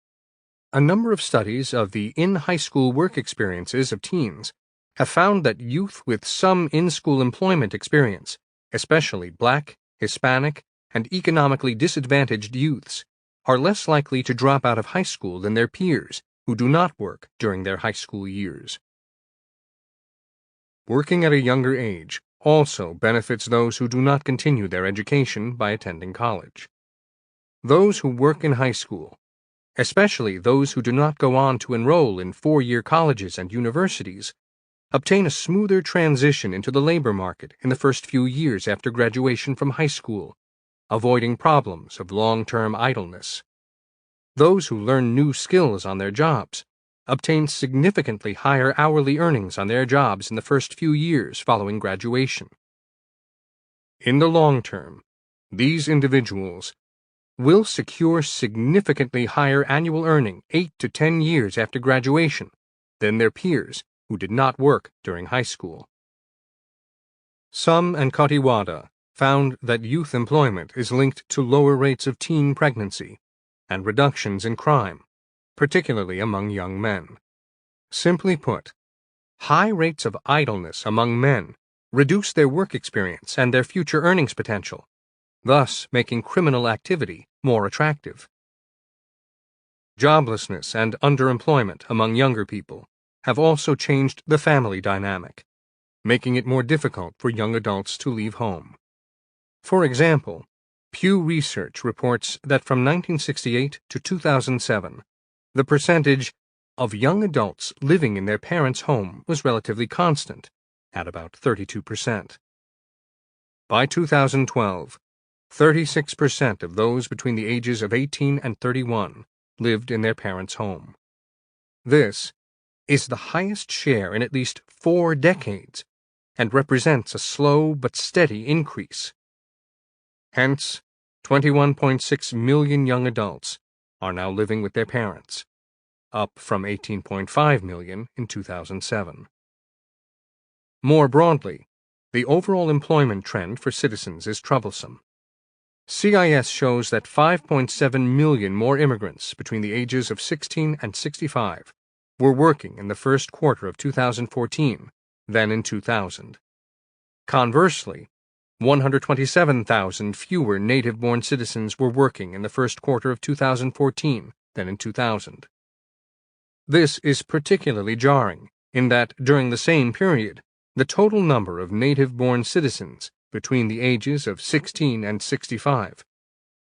A number of studies of the in-high school work experiences of teens have found that youth with some in-school employment experience, especially Black, Hispanic, and economically disadvantaged youths, are less likely to drop out of high school than their peers who do not work during their high school years. Working at a younger age also benefits those who do not continue their education by attending college. Those who work in high school, especially those who do not go on to enroll in four-year colleges and universities, obtain a smoother transition into the labor market in the first few years after graduation from high school, avoiding problems of long-term idleness. Those who learn new skills on their jobs obtain significantly higher hourly earnings on their jobs in the first few years following graduation. In the long term, these individuals will secure significantly higher annual earning 8 to 10 years after graduation than their peers who did not work during high school. Sum and Kotiwada found that youth employment is linked to lower rates of teen pregnancy and reductions in crime, particularly among young men. Simply put, high rates of idleness among men reduce their work experience and their future earnings potential, thus making criminal activity more attractive. Joblessness and underemployment among younger people have also changed the family dynamic, making it more difficult for young adults to leave home. For example, Pew Research reports that from 1968 to 2007, the percentage of young adults living in their parents' home was relatively constant, at about 32%. By 2012, 36% of those between the ages of 18 and 31 lived in their parents' home. This is the highest share in at least 4 decades and represents a slow but steady increase. Hence, 21.6 million young adults are now living with their parents, up from 18.5 million in 2007. More broadly, the overall employment trend for citizens is troublesome. CIS shows that 5.7 million more immigrants between the ages of 16 and 65 were working in the first quarter of 2014 than in 2000. Conversely, 127,000 fewer native-born citizens were working in the first quarter of 2014 than in 2000. This is particularly jarring in that during the same period, the total number of native-born citizens between the ages of 16 and 65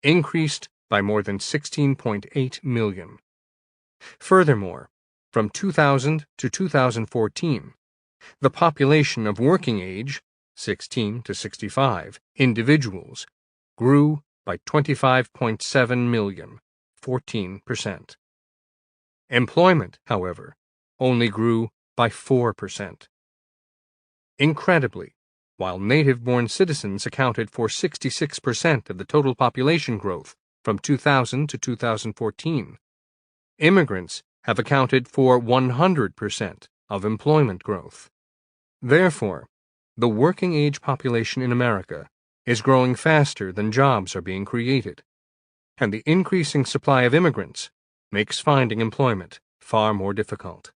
increased by more than 16.8 million. Furthermore, from 2000 to 2014, the population of working age 16 to 65 individuals grew by 25.7 million, 14%. Employment, however, only grew by 4%. Incredibly, while native-born citizens accounted for 66% of the total population growth from 2000 to 2014. Immigrants have accounted for 100% of employment growth. Therefore, the working-age population in America is growing faster than jobs are being created, and the increasing supply of immigrants makes finding employment far more difficult.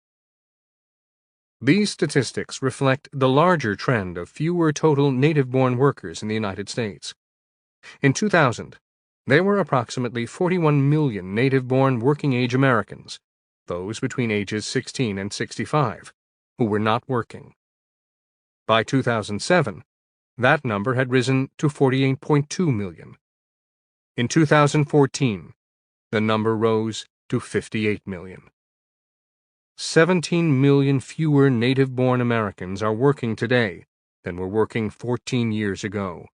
These statistics reflect the larger trend of fewer total native-born workers in the United States. In 2000, there were approximately 41 million native-born working-age Americans, those between ages 16 and 65, who were not working. By 2007, that number had risen to 48.2 million. In 2014, the number rose to 58 million. 17 million fewer native-born Americans are working today than were working 14 years ago.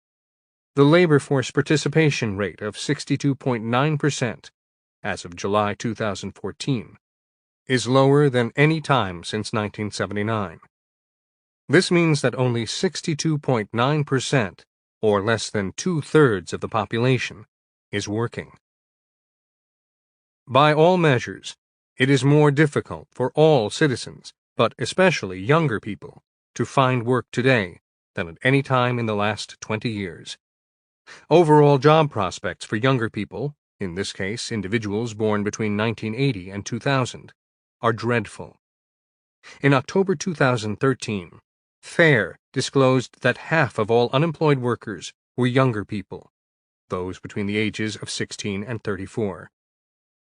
The labor force participation rate of 62.9% as of July 2014 is lower than any time since 1979. This means that only 62.9%, or less than two-thirds of the population, is working. By all measures, it is more difficult for all citizens, but especially younger people, to find work today than at any time in the last 20 years. Overall job prospects for younger people, in this case individuals born between 1980 and 2000, are dreadful. In October 2013, FAIR disclosed that half of all unemployed workers were younger people, those between the ages of 16 and 34.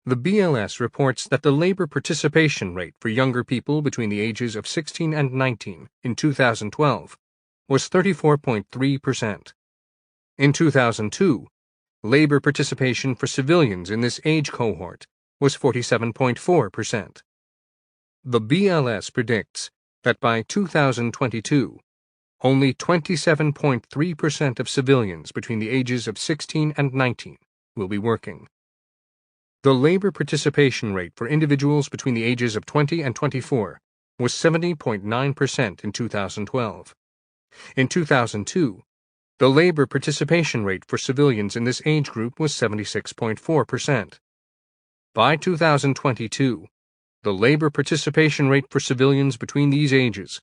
The BLS reports that the labor participation rate for younger people between the ages of 16 and 19 in 2012 was 34.3%. In 2002, labor participation for civilians in this age cohort was 47.4%. The BLS predicts that by 2022, only 27.3% of civilians between the ages of 16 and 19 will be working. The labor participation rate for individuals between the ages of 20 and 24 was 70.9% in 2012. In 2002, the labor participation rate for civilians in this age group was 76.4%. By 2022, the labor participation rate for civilians between these ages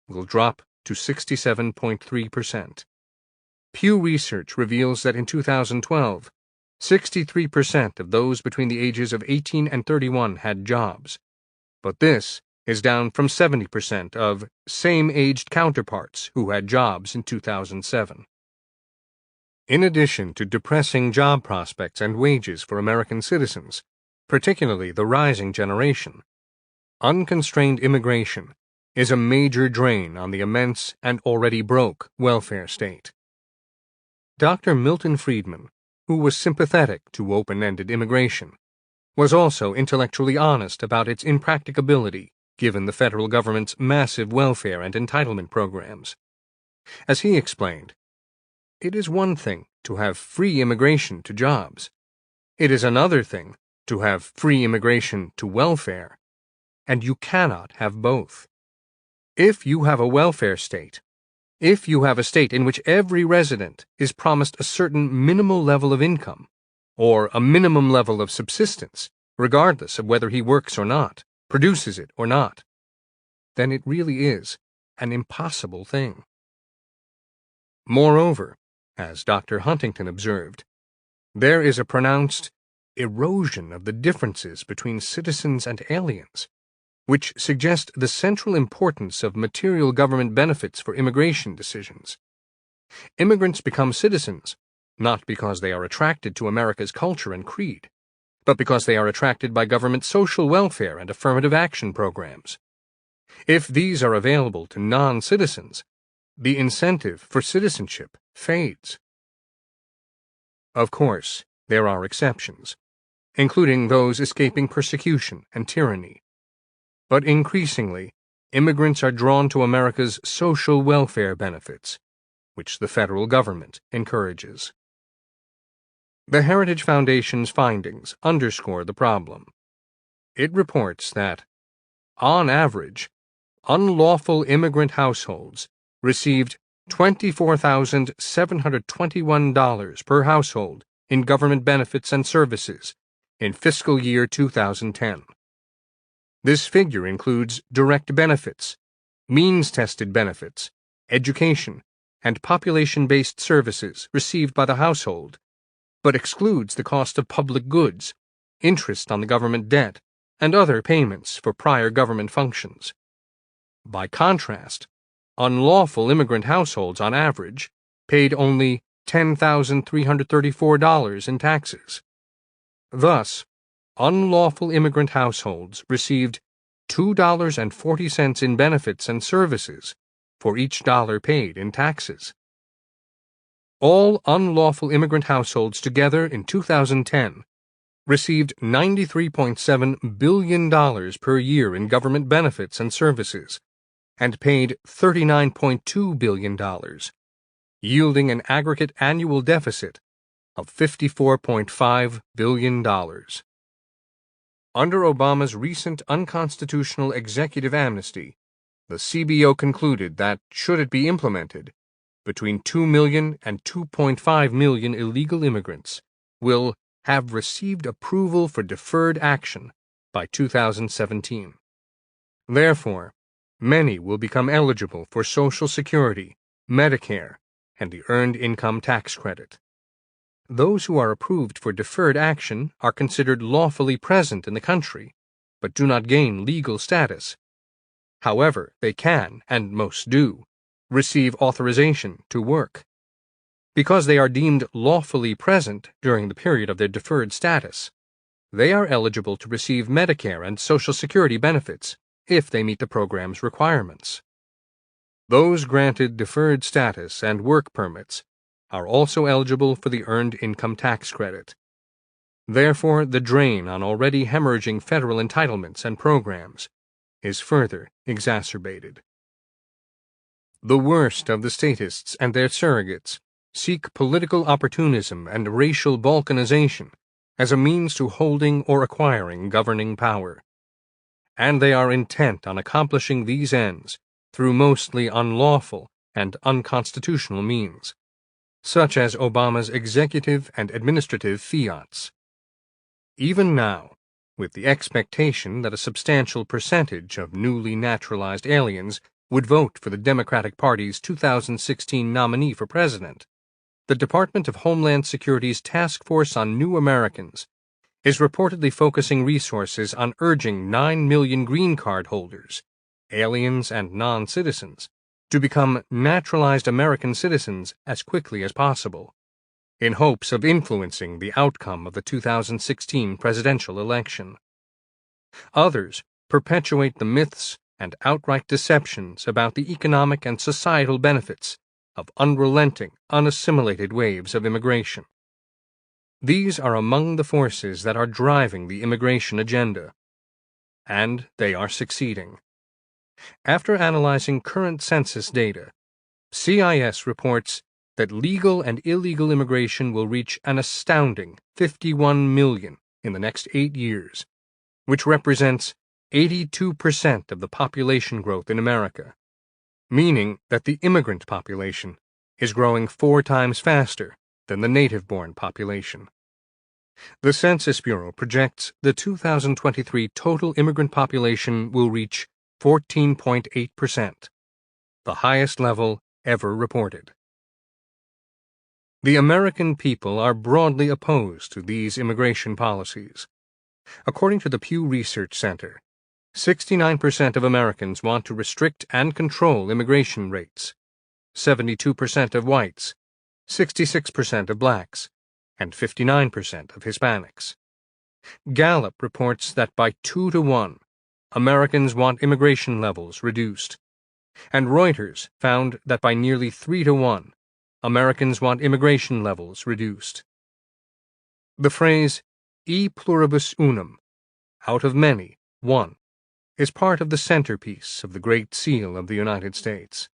will drop to 67.3%. Pew Research reveals that in 2012, 63% of those between the ages of 18 and 31 had jobs, but this is down from 70% of same-aged counterparts who had jobs in 2007. In addition to depressing job prospects and wages for American citizens, particularly the rising generation, unconstrained immigration is a major drain on the immense and already broke welfare state. Dr. Milton Friedman, who was sympathetic to open-ended immigration, was also intellectually honest about its impracticability given the federal government's massive welfare and entitlement programs. As he explained, it is one thing to have free immigration to jobs. It is another thing to have free immigration to welfare, and you cannot have both. If you have a welfare state, if you have a state in which every resident is promised a certain minimal level of income, or a minimum level of subsistence, regardless of whether he works or not, produces it or not, then it really is an impossible thing. Moreover, as Dr. Huntington observed, there is a pronounced erosion of the differences between citizens and aliens, which suggest the central importance of material government benefits for immigration decisions. Immigrants become citizens not because they are attracted to America's culture and creed, but because they are attracted by government social welfare and affirmative action programs. If these are available to non-citizens, the incentive for citizenship fades. Of course, there are exceptions, including those escaping persecution and tyranny. But increasingly, immigrants are drawn to America's social welfare benefits, which the federal government encourages. The Heritage Foundation's findings underscore the problem. It reports that, on average, unlawful immigrant households received $24,721 per household in government benefits and services in fiscal year 2010. This figure includes direct benefits, means-tested benefits, education, and population-based services received by the household, but excludes the cost of public goods, interest on the government debt, and other payments for prior government functions. By contrast, unlawful immigrant households on average paid only $10,334 in taxes. Thus, unlawful immigrant households received $2.40 in benefits and services for each dollar paid in taxes. All unlawful immigrant households together in 2010 received $93.7 billion per year in government benefits and services and paid $39.2 billion, yielding an aggregate annual deficit of $54.5 billion. Under Obama's recent unconstitutional executive amnesty, the CBO concluded that, should it be implemented, between 2 million and 2.5 million illegal immigrants will have received approval for deferred action by 2017. Therefore, many will become eligible for Social Security, Medicare, and the Earned Income Tax Credit. Those who are approved for deferred action are considered lawfully present in the country, but do not gain legal status. However, they can, and most do, receive authorization to work. Because they are deemed lawfully present during the period of their deferred status, they are eligible to receive Medicare and Social Security benefits if they meet the program's requirements. Those granted deferred status and work permits are also eligible for the Earned Income Tax Credit. Therefore, the drain on already hemorrhaging federal entitlements and programs is further exacerbated. The worst of the statists and their surrogates seek political opportunism and racial balkanization as a means to holding or acquiring governing power. And they are intent on accomplishing these ends through mostly unlawful and unconstitutional means, such as Obama's executive and administrative fiats. Even now, with the expectation that a substantial percentage of newly naturalized aliens would vote for the Democratic Party's 2016 nominee for president, the Department of Homeland Security's Task Force on New Americans is reportedly focusing resources on urging 9 million green card holders, aliens and non-citizens, to become naturalized American citizens as quickly as possible, in hopes of influencing the outcome of the 2016 presidential election. Others perpetuate the myths and outright deceptions about the economic and societal benefits of unrelenting, unassimilated waves of immigration. These are among the forces that are driving the immigration agenda, and they are succeeding. After analyzing current census data, CIS reports that legal and illegal immigration will reach an astounding 51 million in the next 8 years, which represents 82% of the population growth in America, meaning that the immigrant population is growing 4 times faster than the native-born population. The Census Bureau projects the 2023 total immigrant population will reach 14.8%, the highest level ever reported. The American people are broadly opposed to these immigration policies. According to the Pew Research Center, 69% of Americans want to restrict and control immigration rates, 72% of whites, 66% of blacks, and 59% of Hispanics. Gallup reports that by 2 to 1, Americans want immigration levels reduced, and Reuters found that by nearly 3 to 1, Americans want immigration levels reduced. The phrase, e pluribus unum, out of many, one, is part of the centerpiece of the Great Seal of the United States.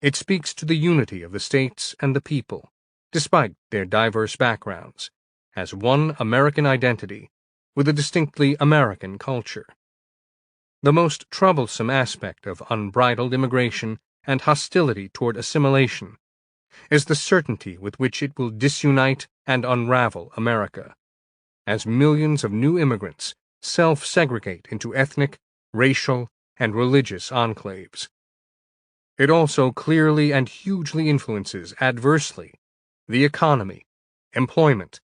It speaks to the unity of the states and the people, despite their diverse backgrounds, as one American identity with a distinctly American culture. The most troublesome aspect of unbridled immigration and hostility toward assimilation, is the certainty with which it will disunite and unravel America, as millions of new immigrants self-segregate into ethnic, racial, and religious enclaves. It also clearly and hugely influences adversely the economy, employment,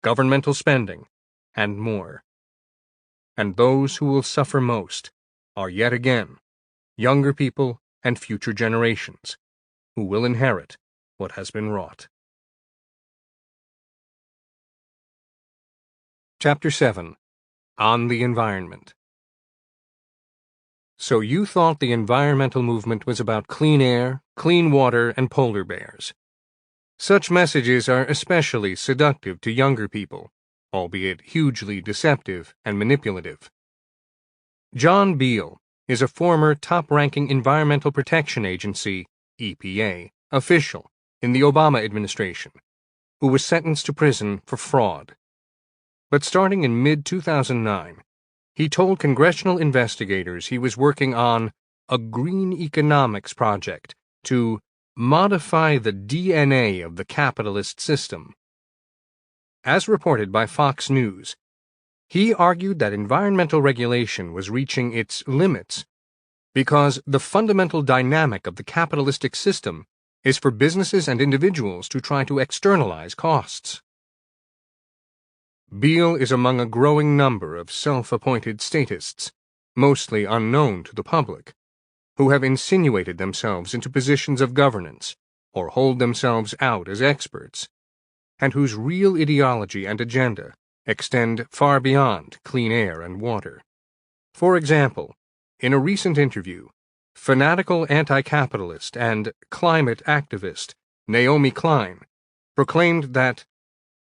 governmental spending, and more. And those who will suffer most are yet again younger people and future generations, who will inherit what has been wrought. Chapter 7. On the Environment. So you thought the environmental movement was about clean air, clean water, and polar bears. Such messages are especially seductive to younger people, albeit hugely deceptive and manipulative. John Beale is a former top-ranking Environmental Protection Agency, EPA, official in the Obama administration, who was sentenced to prison for fraud. But starting in mid-2009, he told congressional investigators he was working on a green economics project to modify the DNA of the capitalist system. As reported by Fox News, he argued that environmental regulation was reaching its limits because the fundamental dynamic of the capitalistic system is for businesses and individuals to try to externalize costs. Beale is among a growing number of self-appointed statists, mostly unknown to the public, who have insinuated themselves into positions of governance or hold themselves out as experts, and whose real ideology and agenda extend far beyond clean air and water. For example, in a recent interview, fanatical anti-capitalist and climate activist Naomi Klein proclaimed that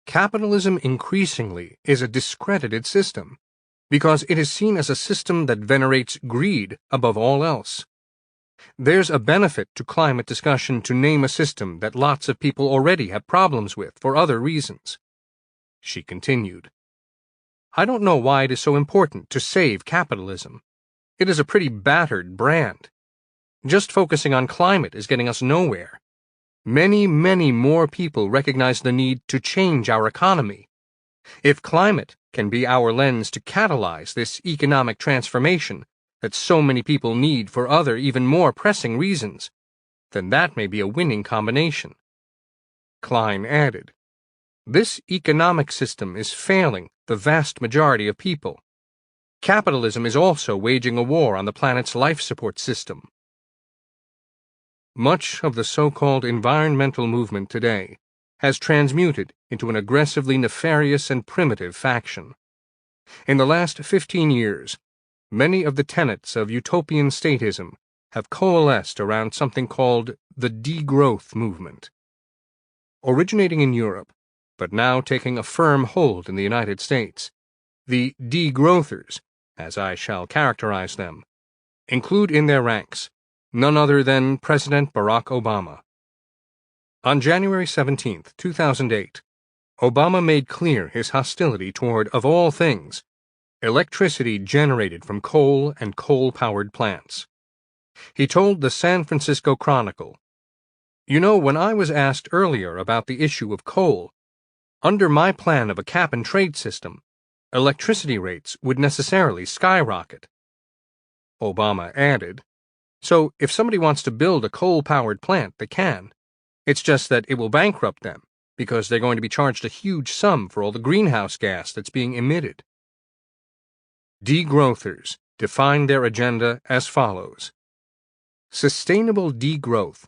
capitalism increasingly is a discredited system because it is seen as a system that venerates greed above all else. There's a benefit to climate discussion to name a system that lots of people already have problems with for other reasons. She continued, I don't know why it is so important to save capitalism. It is a pretty battered brand. Just focusing on climate is getting us nowhere. Many, many more people recognize the need to change our economy. If climate can be our lens to catalyze this economic transformation that so many people need for other, even more pressing reasons, then that may be a winning combination. Klein added, this economic system is failing the vast majority of people. Capitalism is also waging a war on the planet's life support system. Much of the so-called environmental movement today has transmuted into an aggressively nefarious and primitive faction. In the last 15 years, many of the tenets of utopian statism have coalesced around something called the degrowth movement. Originating in Europe, but now taking a firm hold in the United States, the degrowthers, as I shall characterize them, include in their ranks none other than President Barack Obama. On January 17, 2008, Obama made clear his hostility toward, of all things, electricity generated from coal and coal-powered plants. He told the San Francisco Chronicle, "You know, when I was asked earlier about the issue of coal, under my plan of a cap-and-trade system, electricity rates would necessarily skyrocket." Obama added, "So if somebody wants to build a coal-powered plant, they can. It's just that it will bankrupt them because they're going to be charged a huge sum for all the greenhouse gas that's being emitted." Degrowthers define their agenda as follows. Sustainable degrowth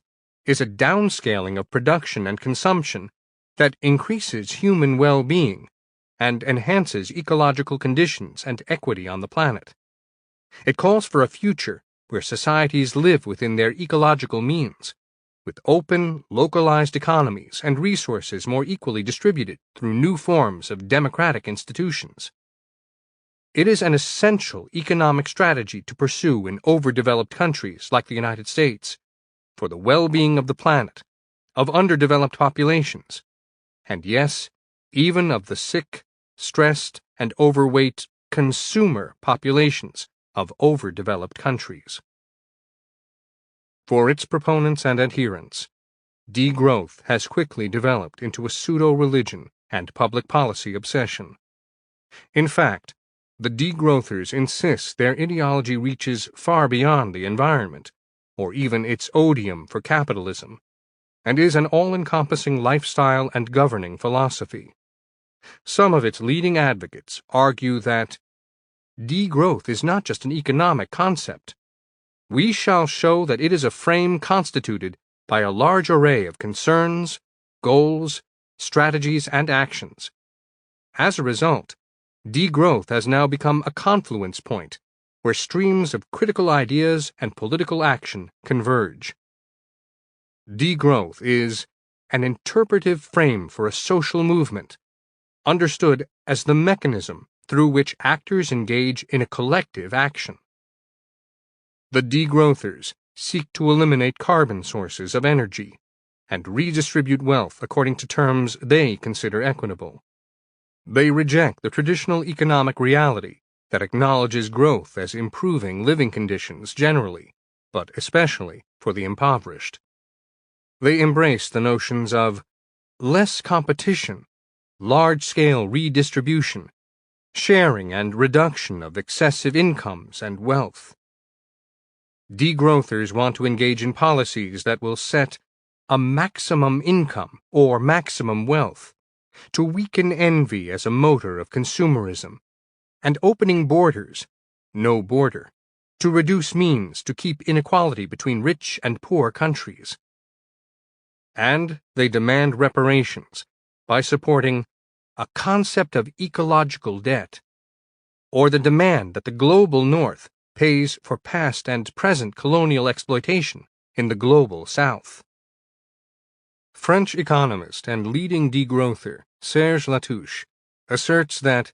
is a downscaling of production and consumption that increases human well-being and enhances ecological conditions and equity on the planet. It calls for a future where societies live within their ecological means, with open, localized economies and resources more equally distributed through new forms of democratic institutions. It is an essential economic strategy to pursue in overdeveloped countries like the United States for the well-being of the planet, of underdeveloped populations, and yes, even of the sick, stressed, and overweight consumer populations of overdeveloped countries. For its proponents and adherents, degrowth has quickly developed into a pseudo-religion and public policy obsession. In fact, the degrowthers insist their ideology reaches far beyond the environment, or even its odium for capitalism, and is an all-encompassing lifestyle and governing philosophy. Some of its leading advocates argue that degrowth is not just an economic concept. We shall show that it is a frame constituted by a large array of concerns, goals, strategies, and actions. As a result, degrowth has now become a confluence point where streams of critical ideas and political action converge. Degrowth is an interpretive frame for a social movement, understood as the mechanism through which actors engage in a collective action. The degrowthers seek to eliminate carbon sources of energy and redistribute wealth according to terms they consider equitable. They reject the traditional economic reality that acknowledges growth as improving living conditions generally, but especially for the impoverished. They embrace the notions of less competition, large-scale redistribution, sharing and reduction of excessive incomes and wealth. Degrowthers want to engage in policies that will set a maximum income or maximum wealth, to weaken envy as a motor of consumerism, and opening borders, no border, to reduce means to keep inequality between rich and poor countries. And they demand reparations by supporting a concept of ecological debt, or the demand that the global North pays for past and present colonial exploitation in the global South. French economist and leading degrowther Serge Latouche asserts that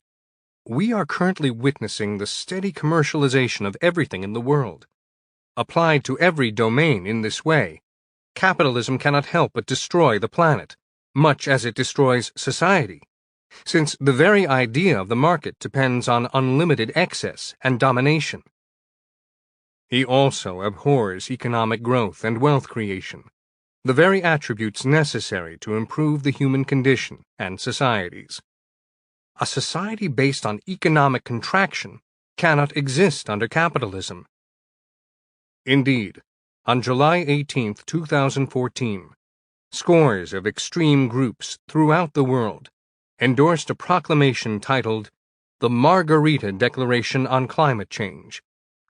we are currently witnessing the steady commercialization of everything in the world. Applied to every domain in this way, capitalism cannot help but destroy the planet, much as it destroys society, since the very idea of the market depends on unlimited excess and domination. He also abhors economic growth and wealth creation, the very attributes necessary to improve the human condition and societies. A society based on economic contraction cannot exist under capitalism. Indeed, on July 18, 2014, scores of extreme groups throughout the world endorsed a proclamation titled The Margarita Declaration on Climate Change,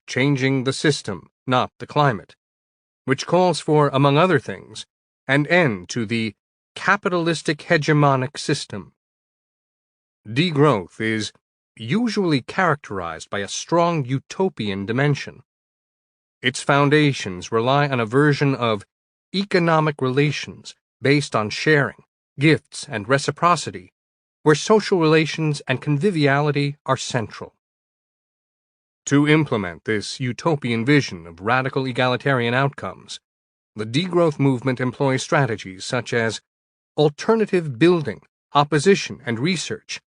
Changing the System, Not the Climate, which calls for, among other things, an end to the capitalistic hegemonic system. Degrowth is usually characterized by a strong utopian dimension. Its foundations rely on a version of economic relations based on sharing, gifts, and reciprocity, where social relations and conviviality are central. To implement this utopian vision of radical egalitarian outcomes, the degrowth movement employs strategies such as alternative building, opposition, and research,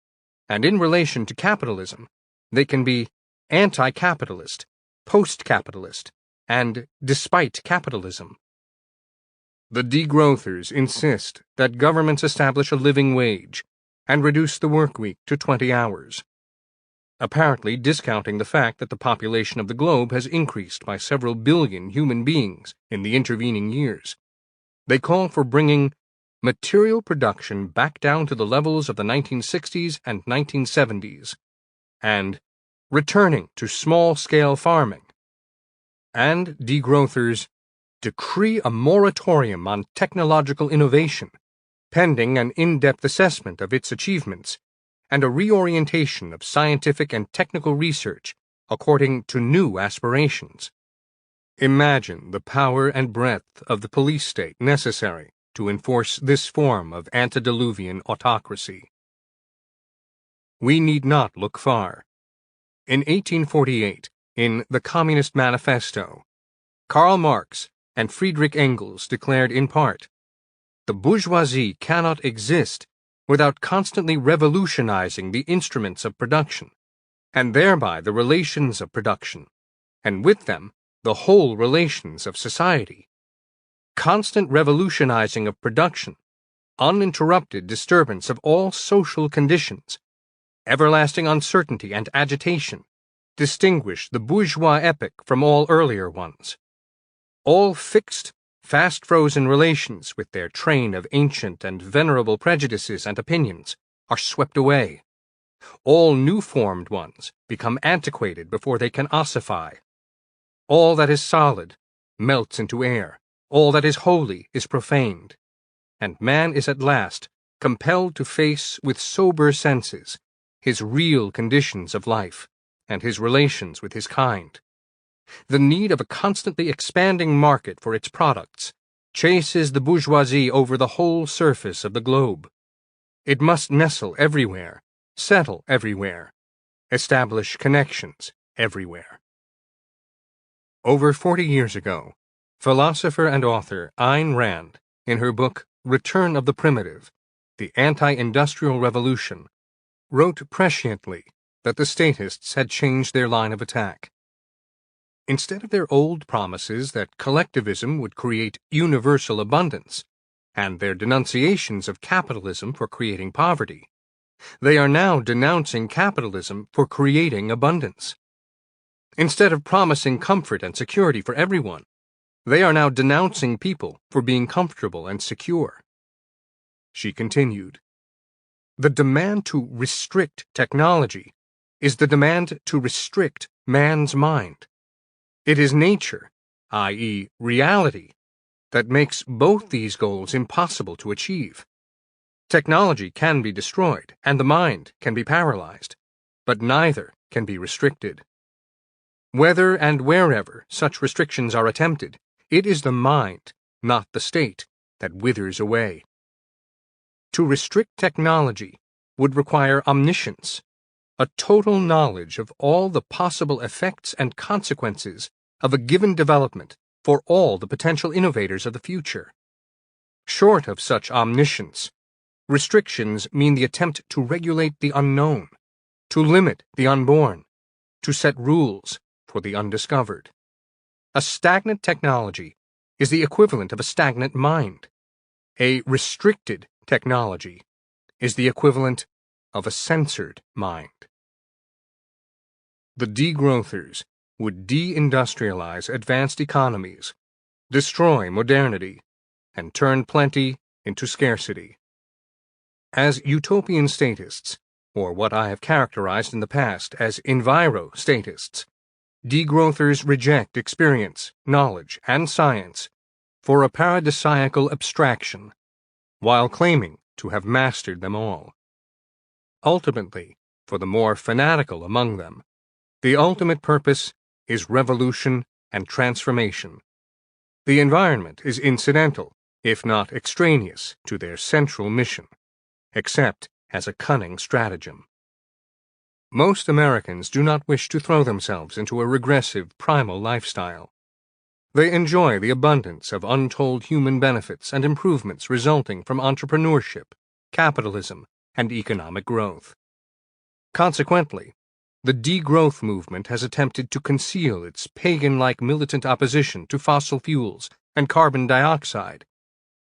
and in relation to capitalism, they can be anti-capitalist, post-capitalist, and despite capitalism. The degrowthers insist that governments establish a living wage and reduce the work week to 20 hours, apparently discounting the fact that the population of the globe has increased by several billion human beings in the intervening years. They call for bringing material production back down to the levels of the 1960s and 1970s, and returning to small-scale farming. And degrowthers decree a moratorium on technological innovation, pending an in-depth assessment of its achievements and a reorientation of scientific and technical research according to new aspirations. Imagine the power and breadth of the police state necessary to enforce this form of antediluvian autocracy. We need not look far. In 1848, in the Communist Manifesto, Karl Marx and Friedrich Engels declared in part, "The bourgeoisie cannot exist without constantly revolutionizing the instruments of production, and thereby the relations of production, and with them the whole relations of society. Constant revolutionizing of production, uninterrupted disturbance of all social conditions, everlasting uncertainty and agitation distinguish the bourgeois epoch from all earlier ones. All fixed, fast-frozen relations with their train of ancient and venerable prejudices and opinions are swept away. All new-formed ones become antiquated before they can ossify. All that is solid melts into air. All that is holy is profaned. And man is at last compelled to face with sober senses his real conditions of life and his relations with his kind. The need of a constantly expanding market for its products chases the bourgeoisie over the whole surface of the globe. It must nestle everywhere, settle everywhere, establish connections everywhere. Over 40 years ago, philosopher and author Ayn Rand, in her book Return of the Primitive, The Anti-Industrial Revolution, wrote presciently that the statists had changed their line of attack. Instead of their old promises that collectivism would create universal abundance, and their denunciations of capitalism for creating poverty, they are now denouncing capitalism for creating abundance. Instead of promising comfort and security for everyone, they are now denouncing people for being comfortable and secure. She continued, "The demand to restrict technology is the demand to restrict man's mind. It is nature, i.e., reality, that makes both these goals impossible to achieve. Technology can be destroyed, and the mind can be paralyzed, but neither can be restricted. Whether and wherever such restrictions are attempted, it is the mind, not the state, that withers away. To restrict technology would require omniscience, a total knowledge of all the possible effects and consequences of a given development for all the potential innovators of the future. Short of such omniscience, restrictions mean the attempt to regulate the unknown, to limit the unborn, to set rules for the undiscovered. A stagnant technology is the equivalent of a stagnant mind. A restricted technology is the equivalent of a censored mind. The degrowthers would deindustrialize advanced economies, destroy modernity, and turn plenty into scarcity. As utopian statists, or what I have characterized in the past as enviro-statists, degrowthers reject experience, knowledge, and science for a paradisiacal abstraction, while claiming to have mastered them all. Ultimately, for the more fanatical among them, the ultimate purpose is revolution and transformation. The environment is incidental, if not extraneous, to their central mission, except as a cunning stratagem. Most Americans do not wish to throw themselves into a regressive, primal lifestyle. They enjoy the abundance of untold human benefits and improvements resulting from entrepreneurship, capitalism, and economic growth. Consequently, the degrowth movement has attempted to conceal its pagan-like militant opposition to fossil fuels and carbon dioxide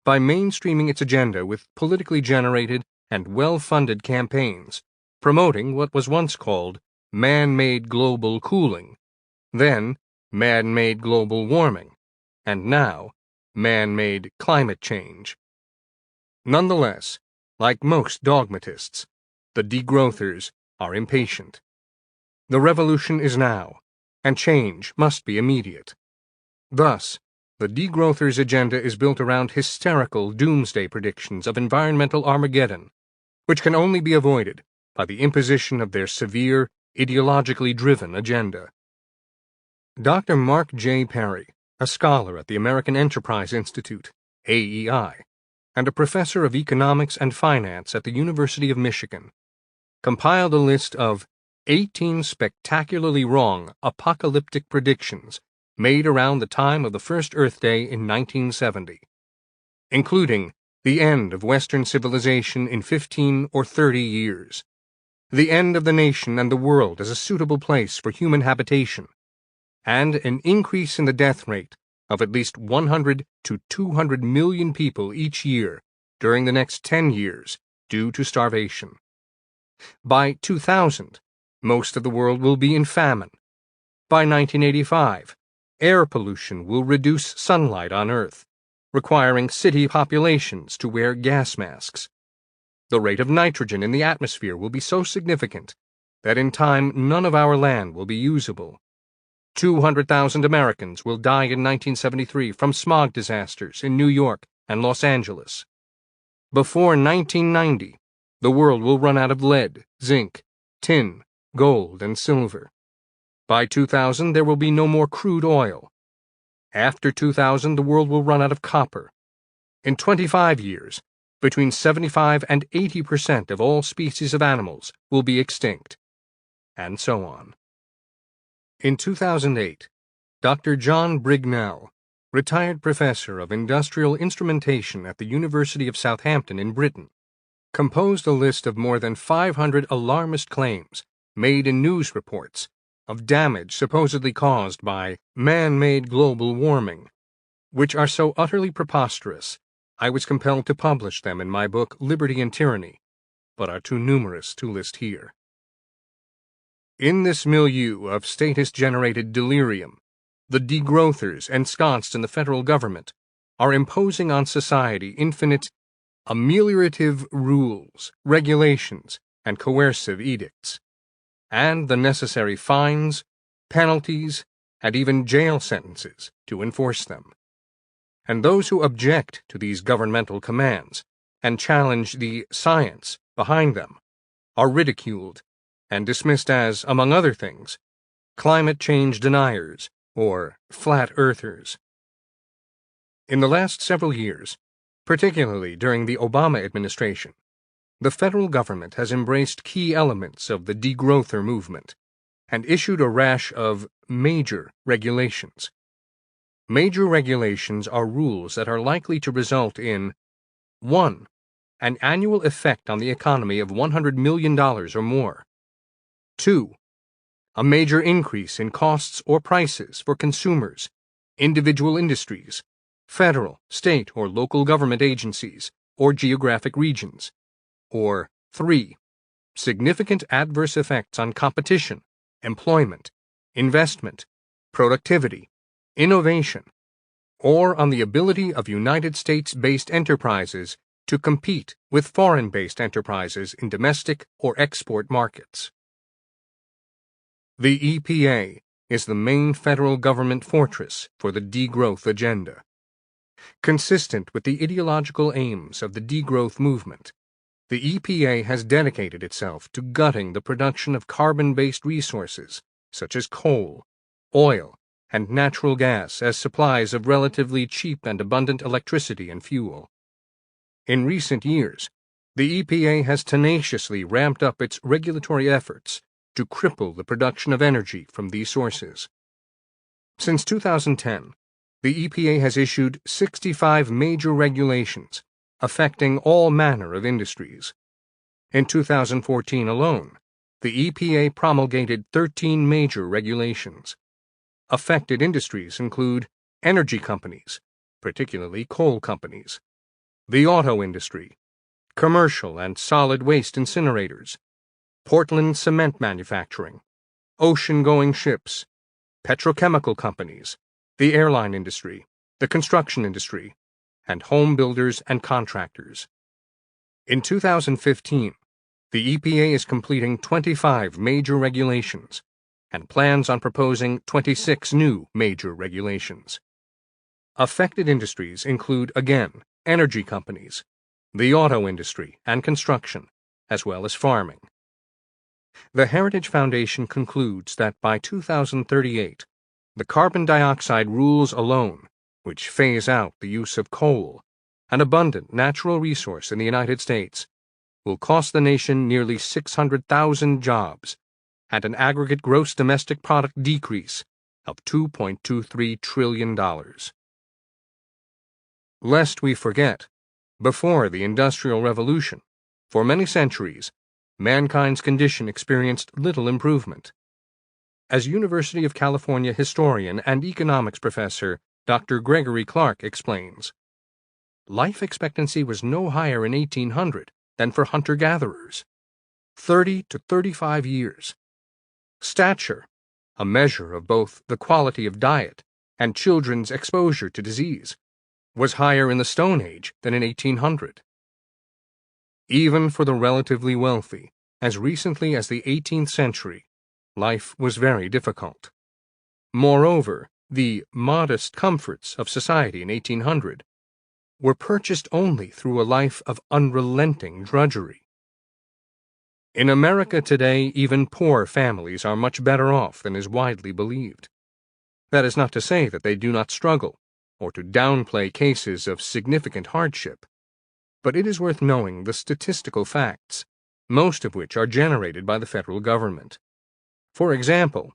by mainstreaming its agenda with politically generated and well-funded campaigns promoting what was once called man-made global cooling, then man-made global warming, and now man-made climate change. Nonetheless, like most dogmatists, the degrowthers are impatient. The revolution is now, and change must be immediate. Thus, the degrowthers' agenda is built around hysterical doomsday predictions of environmental Armageddon, which can only be avoided by the imposition of their severe, ideologically driven agenda. Dr. Mark J. Perry, a scholar at the American Enterprise Institute, AEI, and a professor of economics and finance at the University of Michigan, compiled a list of 18 spectacularly wrong apocalyptic predictions made around the time of the first Earth Day in 1970, including the end of Western civilization in 15 or 30 years, the end of the nation and the world as a suitable place for human habitation, and an increase in the death rate of at least 100 to 200 million people each year during the next 10 years due to starvation. By 2000, most of the world will be in famine. By 1985, air pollution will reduce sunlight on Earth, requiring city populations to wear gas masks. The rate of nitrogen in the atmosphere will be so significant that in time none of our land will be usable. 200,000 Americans will die in 1973 from smog disasters in New York and Los Angeles. Before 1990, the world will run out of lead, zinc, tin, gold, and silver. By 2000, there will be no more crude oil. After 2000, the world will run out of copper. In 25 years, between 75 and 80% of all species of animals will be extinct, and so on. In 2008, Dr. John Brignell, retired professor of industrial instrumentation at the University of Southampton in Britain, composed a list of more than 500 alarmist claims made in news reports of damage supposedly caused by man-made global warming, which are so utterly preposterous I was compelled to publish them in my book Liberty and Tyranny, but are too numerous to list here. In this milieu of statist-generated delirium, the degrowthers ensconced in the federal government are imposing on society infinite ameliorative rules, regulations, and coercive edicts, and the necessary fines, penalties, and even jail sentences to enforce them. And those who object to these governmental commands and challenge the science behind them are ridiculed and dismissed as, among other things, climate change deniers or flat earthers. In the last several years, particularly during the Obama administration, the federal government has embraced key elements of the degrowther movement and issued a rash of major regulations. Major regulations are rules that are likely to result in 1. An annual effect on the economy of $100 million or more. 2. A major increase in costs or prices for consumers, individual industries, federal, state, or local government agencies, or geographic regions. Or 3. Significant adverse effects on competition, employment, investment, productivity, innovation, or on the ability of United States-based enterprises to compete with foreign-based enterprises in domestic or export markets. The EPA is the main federal government fortress for the degrowth agenda. Consistent with the ideological aims of the degrowth movement, the EPA has dedicated itself to gutting the production of carbon-based resources such as coal, oil, and natural gas as supplies of relatively cheap and abundant electricity and fuel. In recent years, the EPA has tenaciously ramped up its regulatory efforts to cripple the production of energy from these sources. Since 2010, the EPA has issued 65 major regulations affecting all manner of industries. In 2014 alone, the EPA promulgated 13 major regulations. Affected industries include energy companies, particularly coal companies, the auto industry, commercial and solid waste incinerators, Portland cement manufacturing, ocean-going ships, petrochemical companies, the airline industry, the construction industry, and home builders and contractors. In 2015, the EPA is completing 25 major regulations and plans on proposing 26 new major regulations. Affected industries include, again, energy companies, the auto industry and construction, as well as farming. The Heritage Foundation concludes that by 2038, the carbon dioxide rules alone, which phase out the use of coal, an abundant natural resource in the United States, will cost the nation nearly 600,000 jobs and an aggregate gross domestic product decrease of $2.23 trillion. Lest we forget, before the Industrial Revolution, for many centuries, mankind's condition experienced little improvement. As University of California historian and economics professor Dr. Gregory Clark explains, life expectancy was no higher in 1800 than for hunter-gatherers, 30 to 35 years. Stature, a measure of both the quality of diet and children's exposure to disease, was higher in the Stone Age than in 1800. Even for the relatively wealthy, as recently as the 18th century, life was very difficult. Moreover, the modest comforts of society in 1800 were purchased only through a life of unrelenting drudgery. In America today, even poor families are much better off than is widely believed. That is not to say that they do not struggle, or to downplay cases of significant hardship, but it is worth knowing the statistical facts, most of which are generated by the federal government. For example,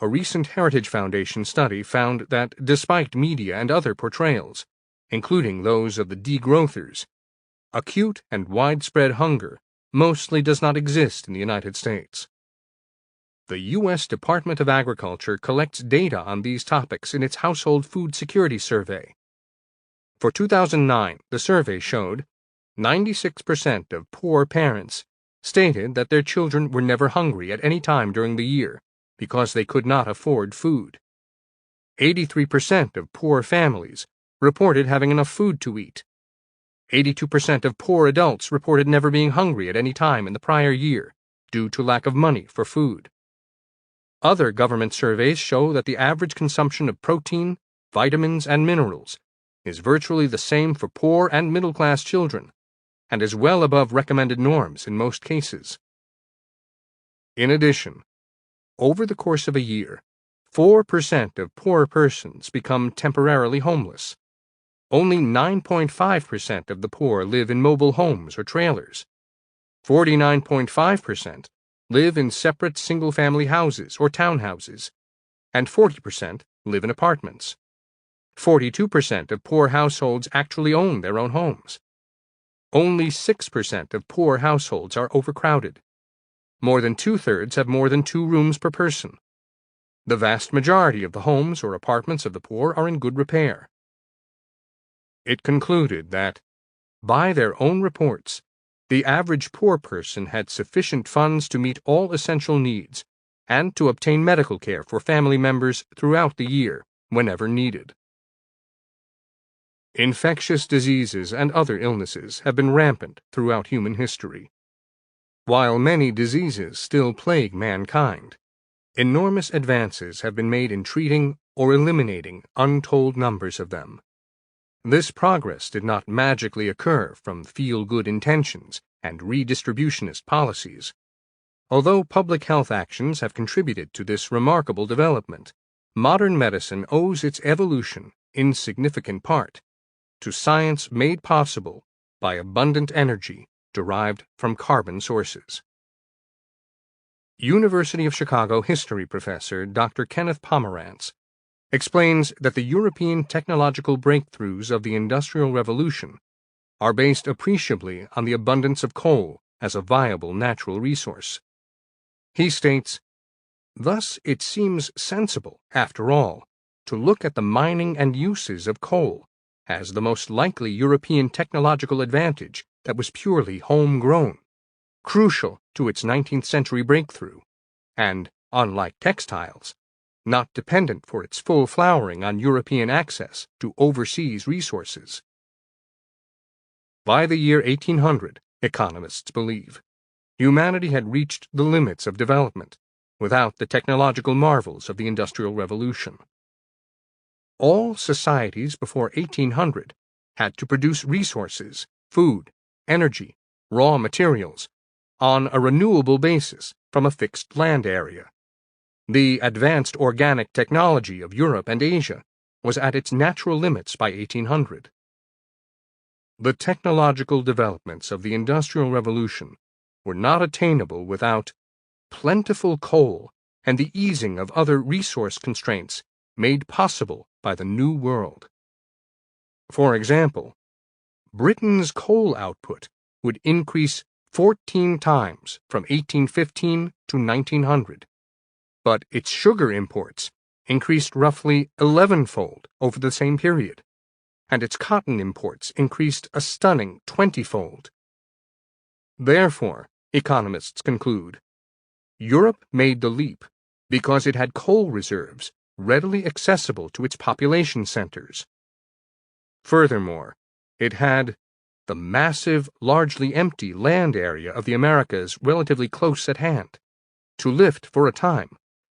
a recent Heritage Foundation study found that despite media and other portrayals, including those of the degrowthers, acute and widespread hunger mostly does not exist in the United States. The U.S. Department of Agriculture collects data on these topics in its Household Food Security Survey. For 2009, the survey showed 96% of poor parents stated that their children were never hungry at any time during the year because they could not afford food. 83% of poor families reported having enough food to eat. 82% of poor adults reported never being hungry at any time in the prior year due to lack of money for food. Other government surveys show that the average consumption of protein, vitamins, and minerals is virtually the same for poor and middle-class children, and is well above recommended norms in most cases. In addition, over the course of a year, 4% of poor persons become temporarily homeless. Only 9.5% of the poor live in mobile homes or trailers. 49.5% live in separate single-family houses or townhouses, and 40% live in apartments. 42% of poor households actually own their own homes. Only 6% of poor households are overcrowded. More than two-thirds have more than 2 rooms per person. The vast majority of the homes or apartments of the poor are in good repair. It concluded that, by their own reports, the average poor person had sufficient funds to meet all essential needs and to obtain medical care for family members throughout the year, whenever needed. Infectious diseases and other illnesses have been rampant throughout human history. While many diseases still plague mankind, enormous advances have been made in treating or eliminating untold numbers of them. This progress did not magically occur from feel-good intentions and redistributionist policies. Although public health actions have contributed to this remarkable development, modern medicine owes its evolution, in significant part, to science made possible by abundant energy derived from carbon sources. University of Chicago history professor Dr. Kenneth Pomerantz explains that the European technological breakthroughs of the Industrial Revolution are based appreciably on the abundance of coal as a viable natural resource. He states, "Thus it seems sensible, after all, to look at the mining and uses of coal as the most likely European technological advantage that was purely homegrown, crucial to its 19th century breakthrough, and, unlike textiles, not dependent for its full flowering on European access to overseas resources." By the year 1800, economists believe, humanity had reached the limits of development without the technological marvels of the Industrial Revolution. All societies before 1800 had to produce resources, food, energy, raw materials, on a renewable basis from a fixed land area. The advanced organic technology of Europe and Asia was at its natural limits by 1800. The technological developments of the Industrial Revolution were not attainable without plentiful coal and the easing of other resource constraints made possible by the New World. For example, Britain's coal output would increase 14 times from 1815 to 1900. but its sugar imports increased roughly 11-fold over the same period, and its cotton imports increased a stunning 20-fold. Therefore, economists conclude, Europe made the leap because it had coal reserves readily accessible to its population centers. Furthermore, it had the massive, largely empty land area of the Americas relatively close at hand, to lift for a time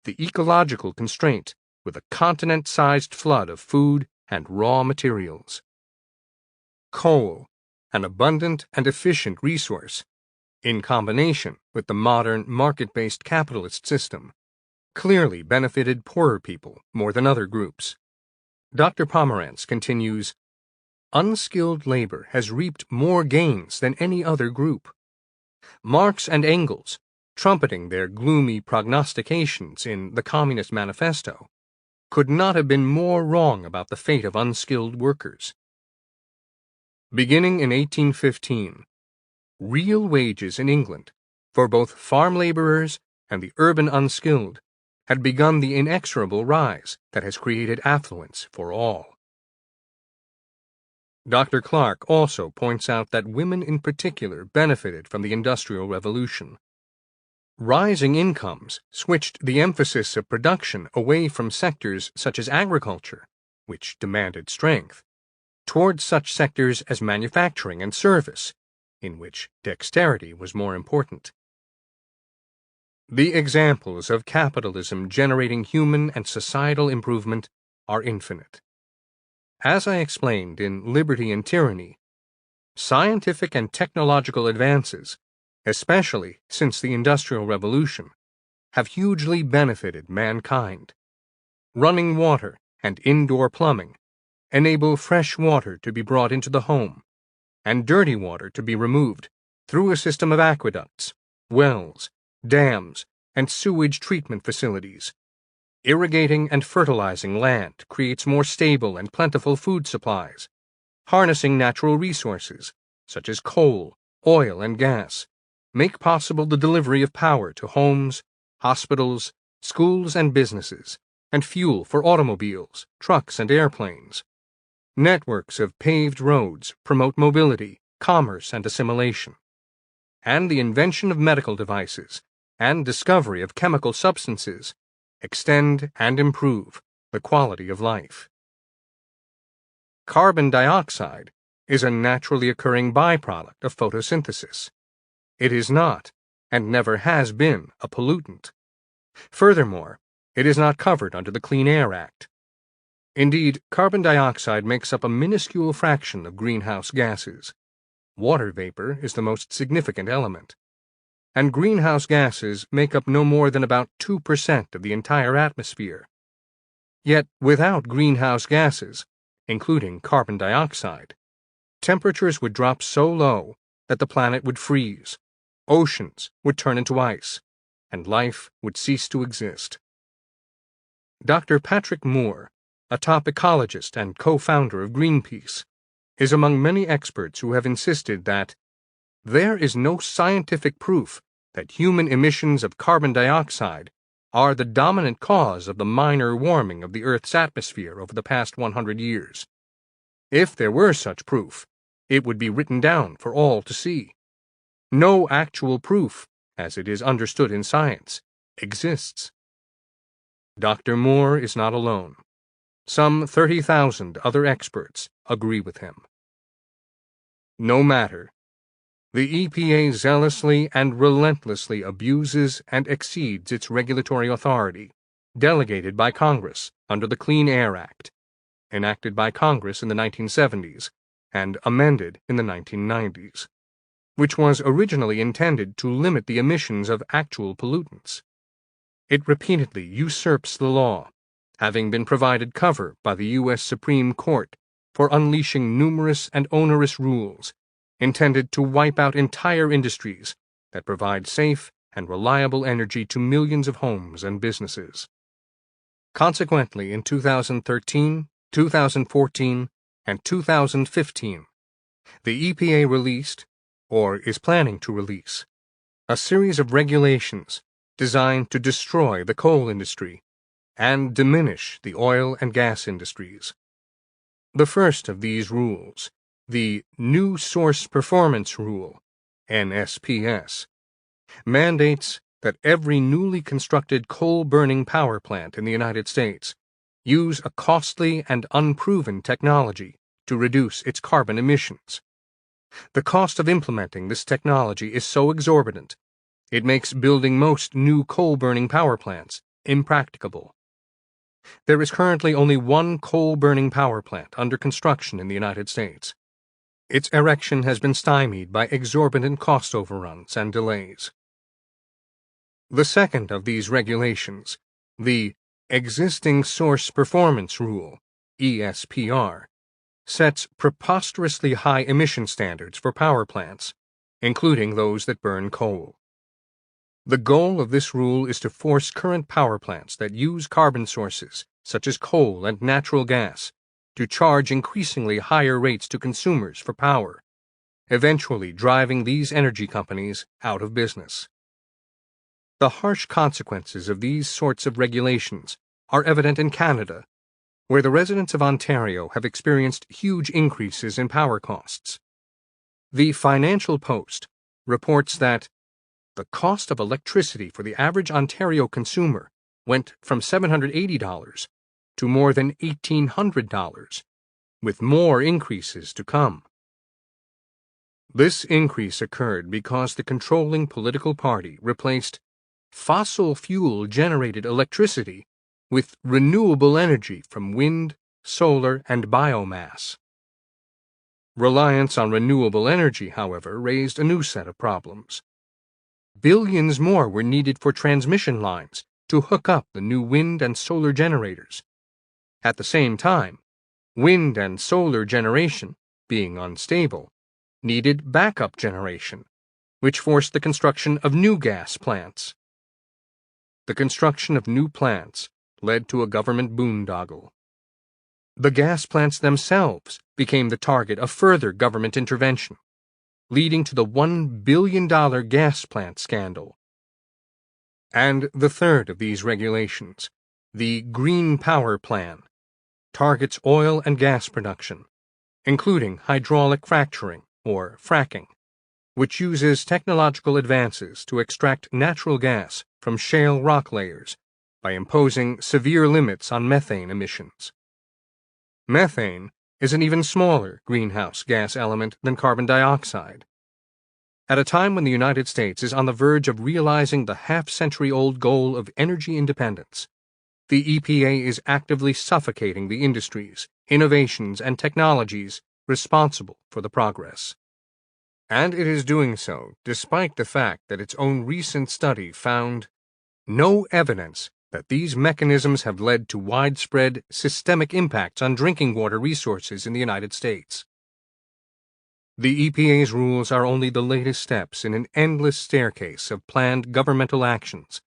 the ecological constraint with a continent-sized flood of food and raw materials. Coal, an abundant and efficient resource, in combination with the modern market-based capitalist system, clearly benefited poorer people more than other groups. Dr. Pomerantz continues, unskilled labor has reaped more gains than any other group. Marx and Engels, trumpeting their gloomy prognostications in the Communist Manifesto, could not have been more wrong about the fate of unskilled workers. Beginning in 1815, real wages in England for both farm laborers and the urban unskilled had begun the inexorable rise that has created affluence for all. Dr. Clark also points out that women in particular benefited from the Industrial Revolution. Rising incomes switched the emphasis of production away from sectors such as agriculture, which demanded strength, towards such sectors as manufacturing and service, in which dexterity was more important. The examples of capitalism generating human and societal improvement are infinite. As I explained in Liberty and Tyranny, scientific and technological advances, especially since the Industrial Revolution, have hugely benefited mankind. Running water and indoor plumbing enable fresh water to be brought into the home, and dirty water to be removed through a system of aqueducts, wells, dams, and sewage treatment facilities. Irrigating and fertilizing land creates more stable and plentiful food supplies. Harnessing natural resources, such as coal, oil, and gas, make possible the delivery of power to homes, hospitals, schools, and businesses, and fuel for automobiles, trucks, and airplanes. Networks of paved roads promote mobility, commerce, and assimilation. And the invention of medical devices and discovery of chemical substances extend and improve the quality of life. Carbon dioxide is a naturally occurring byproduct of photosynthesis. It is not, and never has been, a pollutant. Furthermore, it is not covered under the Clean Air Act. Indeed, carbon dioxide makes up a minuscule fraction of greenhouse gases. Water vapor is the most significant element, and greenhouse gases make up no more than about 2% of the entire atmosphere. Yet, without greenhouse gases, including carbon dioxide, temperatures would drop so low that the planet would freeze, oceans would turn into ice, and life would cease to exist. Dr. Patrick Moore, a top ecologist and co-founder of Greenpeace, is among many experts who have insisted that there is no scientific proof that human emissions of carbon dioxide are the dominant cause of the minor warming of the Earth's atmosphere over the past 100 years. If there were such proof, it would be written down for all to see. No actual proof, as it is understood in science, exists. Dr. Moore is not alone. Some 30,000 other experts agree with him. No matter. The EPA zealously and relentlessly abuses and exceeds its regulatory authority, delegated by Congress under the Clean Air Act, enacted by Congress in the 1970s and amended in the 1990s, which was originally intended to limit the emissions of actual pollutants. It repeatedly usurps the law, having been provided cover by the U.S. Supreme Court for unleashing numerous and onerous rules intended to wipe out entire industries that provide safe and reliable energy to millions of homes and businesses. Consequently, in 2013, 2014, and 2015, the EPA released, or is planning to release, a series of regulations designed to destroy the coal industry and diminish the oil and gas industries. The first of these rules, the New Source Performance Rule, NSPS, mandates that every newly constructed coal-burning power plant in the United States use a costly and unproven technology to reduce its carbon emissions. The cost of implementing this technology is so exorbitant, it makes building most new coal-burning power plants impracticable. There is currently only one coal-burning power plant under construction in the United States. Its erection has been stymied by exorbitant cost overruns and delays. The second of these regulations, the Existing Source Performance Rule, ESPR, sets preposterously high emission standards for power plants, including those that burn coal. The goal of this rule is to force current power plants that use carbon sources, such as coal and natural gas, to charge increasingly higher rates to consumers for power, eventually driving these energy companies out of business. The harsh consequences of these sorts of regulations are evident in Canada, where the residents of Ontario have experienced huge increases in power costs. The Financial Post reports that the cost of electricity for the average Ontario consumer went from $780 to more than $1,800, with more increases to come. This increase occurred because the controlling political party replaced fossil fuel-generated electricity with renewable energy from wind, solar, and biomass. Reliance on renewable energy, however, raised a new set of problems. Billions more were needed for transmission lines to hook up the new wind and solar generators. At the same time, wind and solar generation, being unstable, needed backup generation, which forced the construction of new gas plants. The construction of new plants led to a government boondoggle. The gas plants themselves became the target of further government intervention, leading to the $1 billion gas plant scandal. And the third of these regulations, the Green Power Plan, targets oil and gas production, including hydraulic fracturing, or fracking, which uses technological advances to extract natural gas from shale rock layers by imposing severe limits on methane emissions. Methane is an even smaller greenhouse gas element than carbon dioxide. At a time when the United States is on the verge of realizing the half-century-old goal of energy independence, the EPA is actively suffocating the industries, innovations, and technologies responsible for the progress. And it is doing so despite the fact that its own recent study found no evidence that these mechanisms have led to widespread systemic impacts on drinking water resources in the United States. The EPA's rules are only the latest steps in an endless staircase of planned governmental actions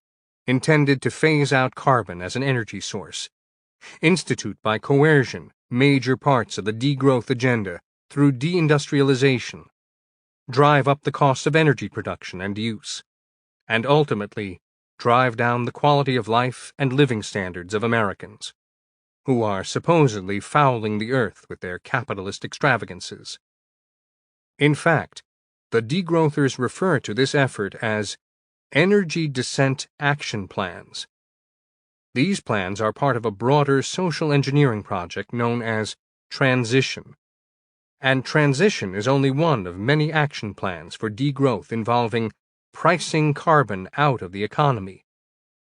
intended to phase out carbon as an energy source, institute by coercion major parts of the degrowth agenda through deindustrialization, drive up the cost of energy production and use, and ultimately drive down the quality of life and living standards of Americans, who are supposedly fouling the earth with their capitalist extravagances. In fact, the degrowthers refer to this effort as energy descent action plans. These plans are part of a broader social engineering project known as transition. And transition is only one of many action plans for degrowth involving pricing carbon out of the economy,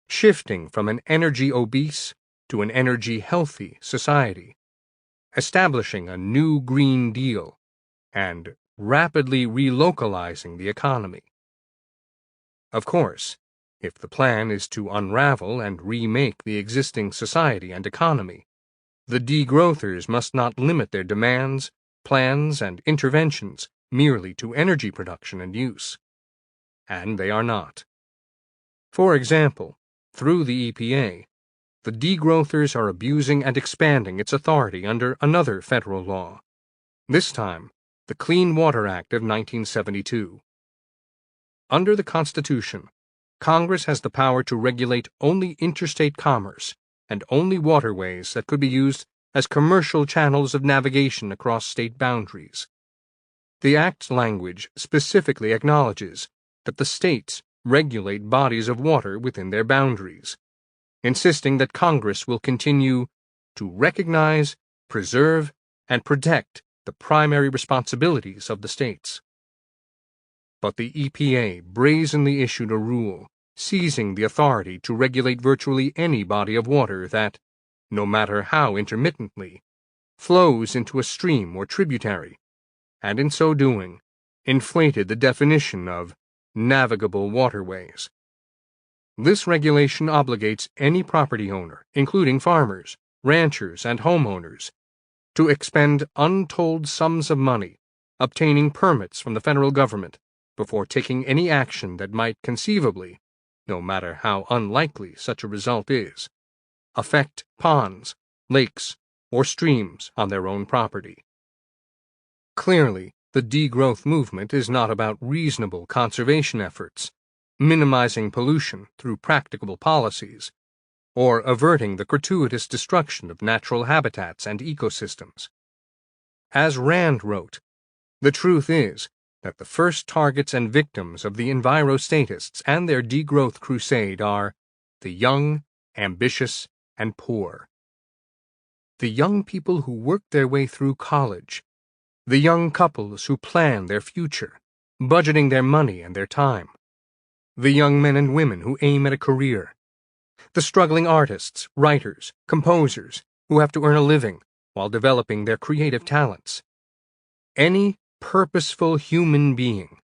shifting from an energy-obese to an energy-healthy society, establishing a new Green Deal, and rapidly relocalizing the economy. Of course, if the plan is to unravel and remake the existing society and economy, the degrowthers must not limit their demands, plans, and interventions merely to energy production and use. And they are not. For example, through the EPA, the degrowthers are abusing and expanding its authority under another federal law, this time the Clean Water Act of 1972. Under the Constitution, Congress has the power to regulate only interstate commerce and only waterways that could be used as commercial channels of navigation across state boundaries. The Act's language specifically acknowledges that the states regulate bodies of water within their boundaries, insisting that Congress will continue to recognize, preserve, and protect the primary responsibilities of the states. But the EPA brazenly issued a rule seizing the authority to regulate virtually any body of water that, no matter how intermittently, flows into a stream or tributary, and in so doing, inflated the definition of navigable waterways. This regulation obligates any property owner, including farmers, ranchers, and homeowners, to expend untold sums of money obtaining permits from the federal government before taking any action that might conceivably, no matter how unlikely such a result is, affect ponds, lakes, or streams on their own property. Clearly, the degrowth movement is not about reasonable conservation efforts, minimizing pollution through practicable policies, or averting the gratuitous destruction of natural habitats and ecosystems. As Rand wrote, the truth is that the first targets and victims of the envirostatists and their degrowth crusade are the young, ambitious, and poor. The young people who work their way through college, the young couples who plan their future, budgeting their money and their time, the young men and women who aim at a career, the struggling artists, writers, composers who have to earn a living while developing their creative talents. Any purposeful human being,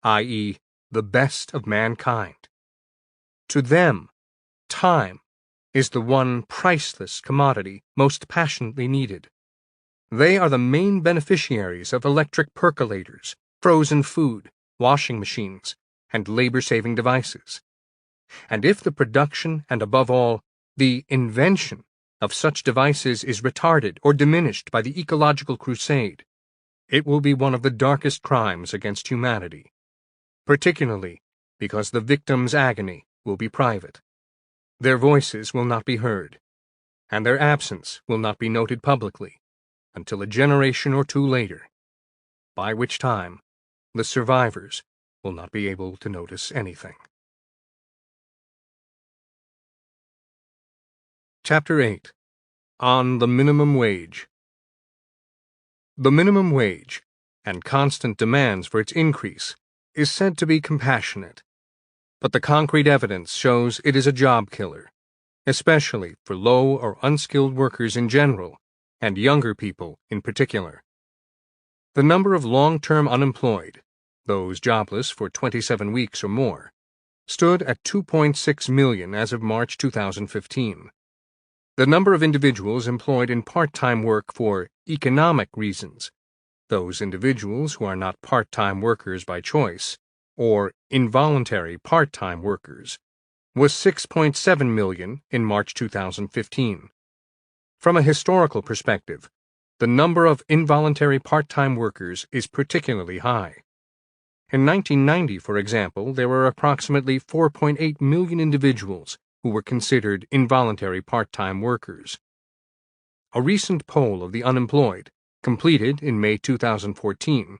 i.e., the best of mankind. To them, time is the one priceless commodity most passionately needed. They are the main beneficiaries of electric percolators, frozen food, washing machines, and labor-saving devices. And if the production and, above all, the invention of such devices is retarded or diminished by the ecological crusade, it will be one of the darkest crimes against humanity, particularly because the victim's agony will be private. Their voices will not be heard, and their absence will not be noted publicly until a generation or two later, by which time the survivors will not be able to notice anything. Chapter 8. On the Minimum Wage. The minimum wage, and constant demands for its increase, is said to be compassionate, but the concrete evidence shows it is a job killer, especially for low or unskilled workers in general, and younger people in particular. The number of long-term unemployed, those jobless for 27 weeks or more, stood at 2.6 million as of March 2015. The number of individuals employed in part-time work for economic reasons, those individuals who are not part-time workers by choice, or involuntary part-time workers, was 6.7 million in March 2015. From a historical perspective, the number of involuntary part-time workers is particularly high. In 1990, for example, there were approximately 4.8 million individuals who were considered involuntary part-time workers. A recent poll of the unemployed, completed in May 2014,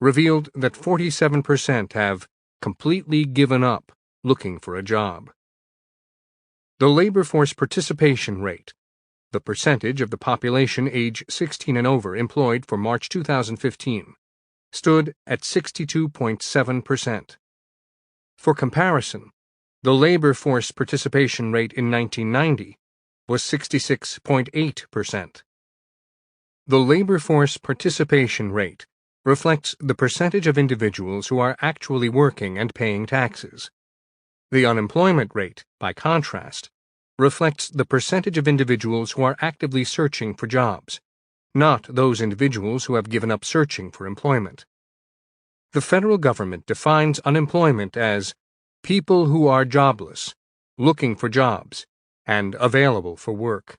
revealed that 47% have completely given up looking for a job. The labor force participation rate, the percentage of the population age 16 and over employed for March 2015, stood at 62.7%. For comparison, the labor force participation rate in 1990 was 66.8%. The labor force participation rate reflects the percentage of individuals who are actually working and paying taxes. The unemployment rate, by contrast, reflects the percentage of individuals who are actively searching for jobs, not those individuals who have given up searching for employment. The federal government defines unemployment as people who are jobless, looking for jobs, and available for work.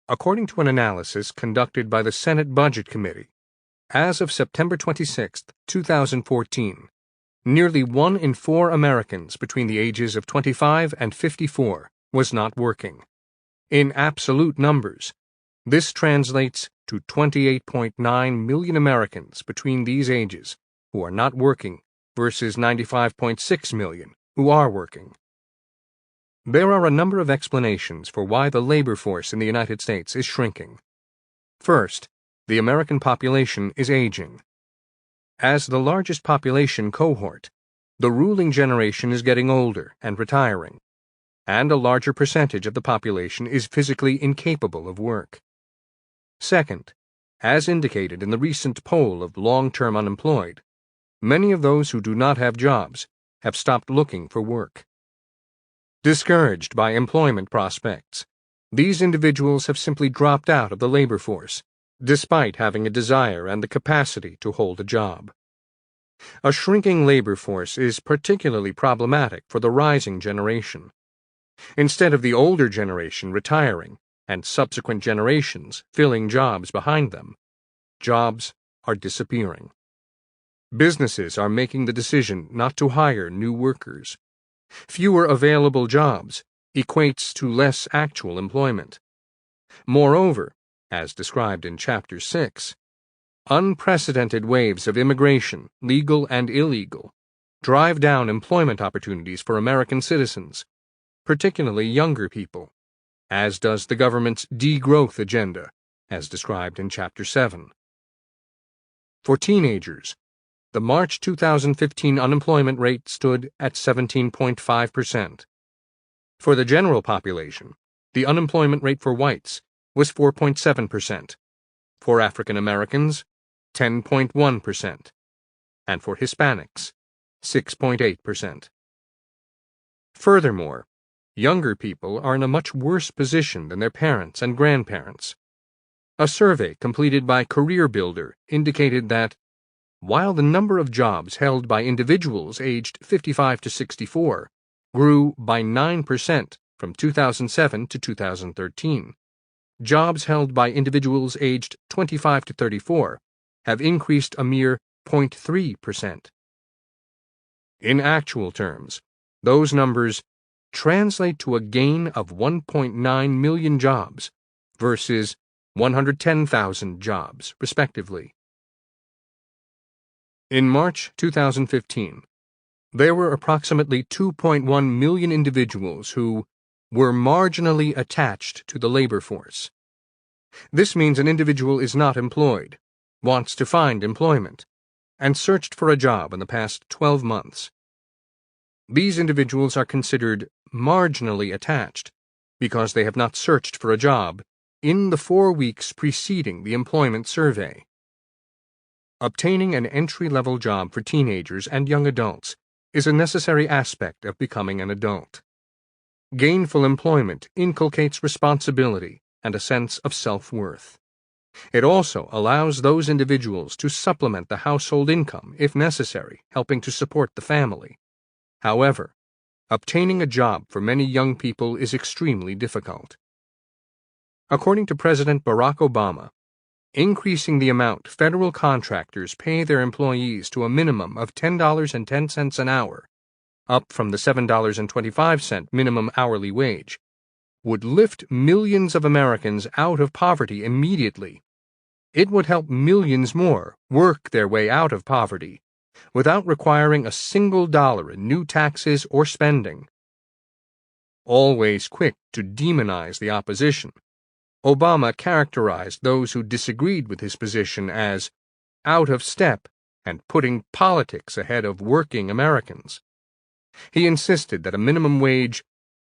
According to an analysis conducted by the Senate Budget Committee, as of September 26, 2014, nearly 1 in 4 Americans between the ages of 25 and 54 was not working. In absolute numbers, this translates to 28.9 million Americans between these ages who are not working versus 95.6 million who are working. There are a number of explanations for why the labor force in the United States is shrinking. First, the American population is aging. As the largest population cohort, the ruling generation is getting older and retiring, and a larger percentage of the population is physically incapable of work. Second, as indicated in the recent poll of long-term unemployed, many of those who do not have jobs have stopped looking for work. Discouraged by employment prospects, these individuals have simply dropped out of the labor force, despite having a desire and the capacity to hold a job. A shrinking labor force is particularly problematic for the rising generation. Instead of the older generation retiring and subsequent generations filling jobs behind them, jobs are disappearing. Businesses are making the decision not to hire new workers. Fewer available jobs equates to less actual employment. Moreover, as described in Chapter 6, unprecedented waves of immigration, legal and illegal, drive down employment opportunities for American citizens, particularly younger people, as does the government's degrowth agenda, as described in Chapter 7. For teenagers, the March 2015 unemployment rate stood at 17.5%. For the general population, the unemployment rate for whites was 4.7%, for African Americans, 10.1%, and for Hispanics, 6.8%. Furthermore, younger people are in a much worse position than their parents and grandparents. A survey completed by Career Builder indicated that while the number of jobs held by individuals aged 55 to 64 grew by 9% from 2007 to 2013, jobs held by individuals aged 25 to 34 have increased a mere 0.3%. In actual terms, those numbers translate to a gain of 1.9 million jobs versus 110,000 jobs, respectively. In March 2015, there were approximately 2.1 million individuals who were marginally attached to the labor force. This means an individual is not employed, wants to find employment, and searched for a job in the past 12 months. These individuals are considered marginally attached because they have not searched for a job in the 4 weeks preceding the employment survey. Obtaining an entry-level job for teenagers and young adults is a necessary aspect of becoming an adult. Gainful employment inculcates responsibility and a sense of self-worth. It also allows those individuals to supplement the household income if necessary, helping to support the family. However, obtaining a job for many young people is extremely difficult. According to President Barack Obama, increasing the amount federal contractors pay their employees to a minimum of $10.10 an hour, up from the $7.25 minimum hourly wage, would lift millions of Americans out of poverty immediately. It would help millions more work their way out of poverty without requiring a single dollar in new taxes or spending. Always quick to demonize the opposition, Obama characterized those who disagreed with his position as out of step and putting politics ahead of working Americans. He insisted that a minimum wage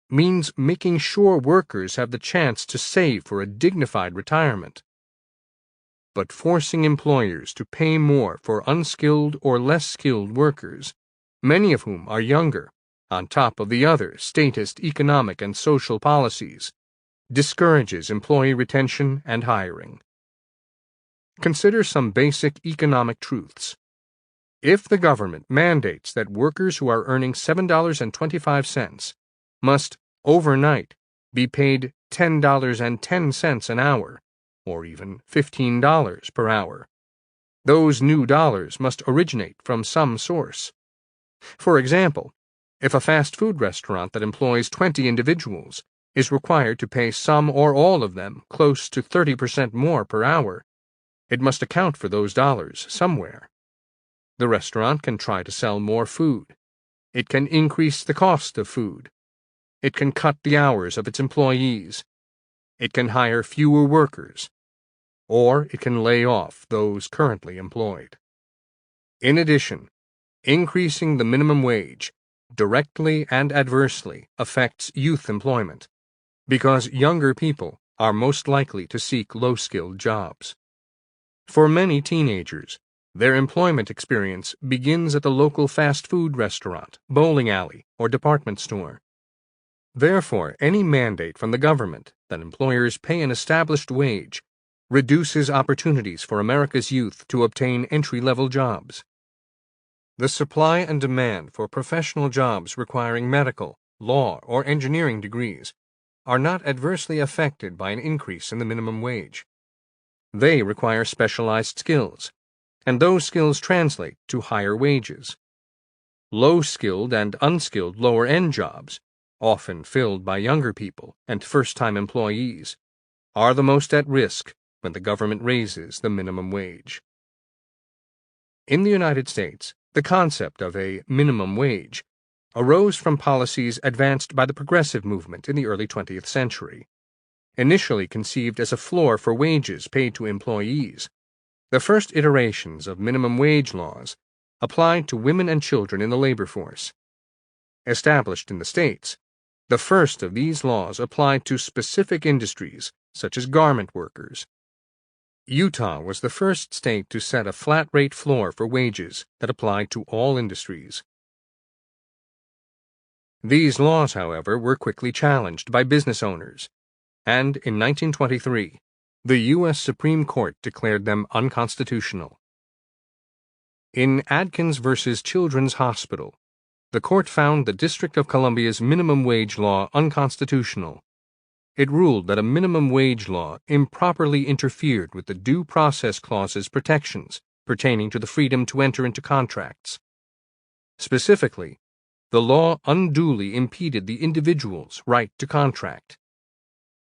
means making sure workers have the chance to save for a dignified retirement. But forcing employers to pay more for unskilled or less skilled workers, many of whom are younger, on top of the other statist economic and social policies, discourages employee retention and hiring. Consider some basic economic truths. If the government mandates that workers who are earning $7.25 must, overnight, be paid $10.10 an hour, or even $15 per hour, those new dollars must originate from some source. For example, if a fast food restaurant that employs 20 individuals is required to pay some or all of them close to 30% more per hour, it must account for those dollars somewhere. The restaurant can try to sell more food. It can increase the cost of food. It can cut the hours of its employees. It can hire fewer workers. Or it can lay off those currently employed. In addition, increasing the minimum wage directly and adversely affects youth employment, because younger people are most likely to seek low-skilled jobs. For many teenagers, their employment experience begins at the local fast food restaurant, bowling alley, or department store. Therefore, any mandate from the government that employers pay an established wage reduces opportunities for America's youth to obtain entry-level jobs. The supply and demand for professional jobs requiring medical, law, or engineering degrees are not adversely affected by an increase in the minimum wage. They require specialized skills, and those skills translate to higher wages. Low-skilled and unskilled lower-end jobs, often filled by younger people and first-time employees, are the most at risk when the government raises the minimum wage. In the United States, the concept of a minimum wage arose from policies advanced by the progressive movement in the early 20th century. Initially conceived as a floor for wages paid to employees, the first iterations of minimum wage laws applied to women and children in the labor force. Established in the states, the first of these laws applied to specific industries such as garment workers. Utah was the first state to set a flat-rate floor for wages that applied to all industries. These laws, however, were quickly challenged by business owners, and in 1923, the U.S. Supreme Court declared them unconstitutional. In Adkins v. Children's Hospital, the court found the District of Columbia's minimum wage law unconstitutional. It ruled that a minimum wage law improperly interfered with the Due Process Clause's protections pertaining to the freedom to enter into contracts. Specifically, the law unduly impeded the individual's right to contract.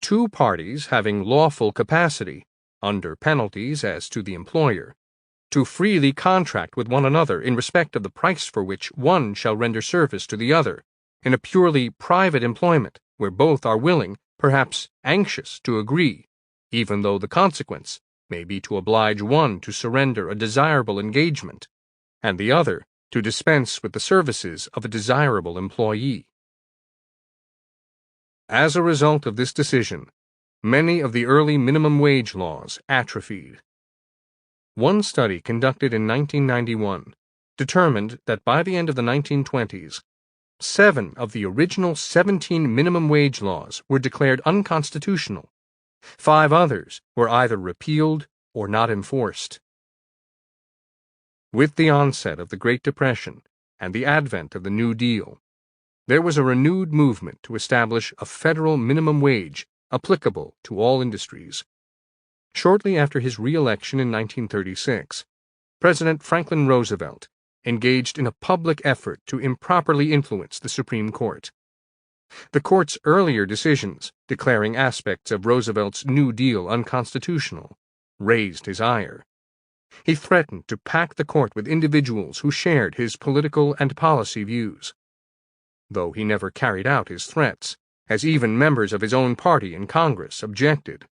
Two parties having lawful capacity, under penalties as to the employer, to freely contract with one another in respect of the price for which one shall render service to the other, in a purely private employment where both are willing, perhaps anxious, to agree, even though the consequence may be to oblige one to surrender a desirable engagement, and the other to dispense with the services of a desirable employee. As a result of this decision, many of the early minimum wage laws atrophied. One study conducted in 1991 determined that by the end of the 1920s, 7 of the original 17 minimum wage laws were declared unconstitutional. 5 others were either repealed or not enforced. With the onset of the Great Depression and the advent of the New Deal, there was a renewed movement to establish a federal minimum wage applicable to all industries. Shortly after his re-election in 1936, President Franklin Roosevelt engaged in a public effort to improperly influence the Supreme Court. The court's earlier decisions, declaring aspects of Roosevelt's New Deal unconstitutional, raised his ire. He threatened to pack the court with individuals who shared his political and policy views. Though he never carried out his threats, as even members of his own party in Congress objected,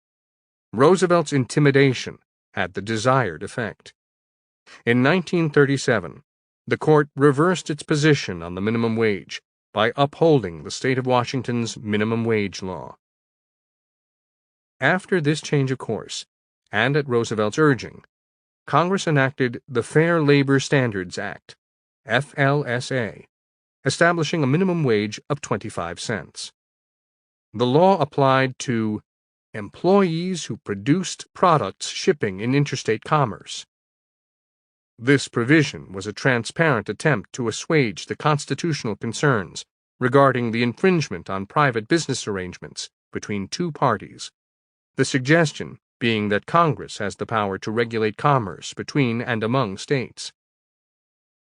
Roosevelt's intimidation had the desired effect. In 1937, the court reversed its position on the minimum wage by upholding the state of Washington's minimum wage law. After this change of course, and at Roosevelt's urging, Congress enacted the Fair Labor Standards Act, FLSA, establishing a minimum wage of 25 cents. The law applied to employees who produced products shipping in interstate commerce. This provision was a transparent attempt to assuage the constitutional concerns regarding the infringement on private business arrangements between two parties, the suggestion being that Congress has the power to regulate commerce between and among states.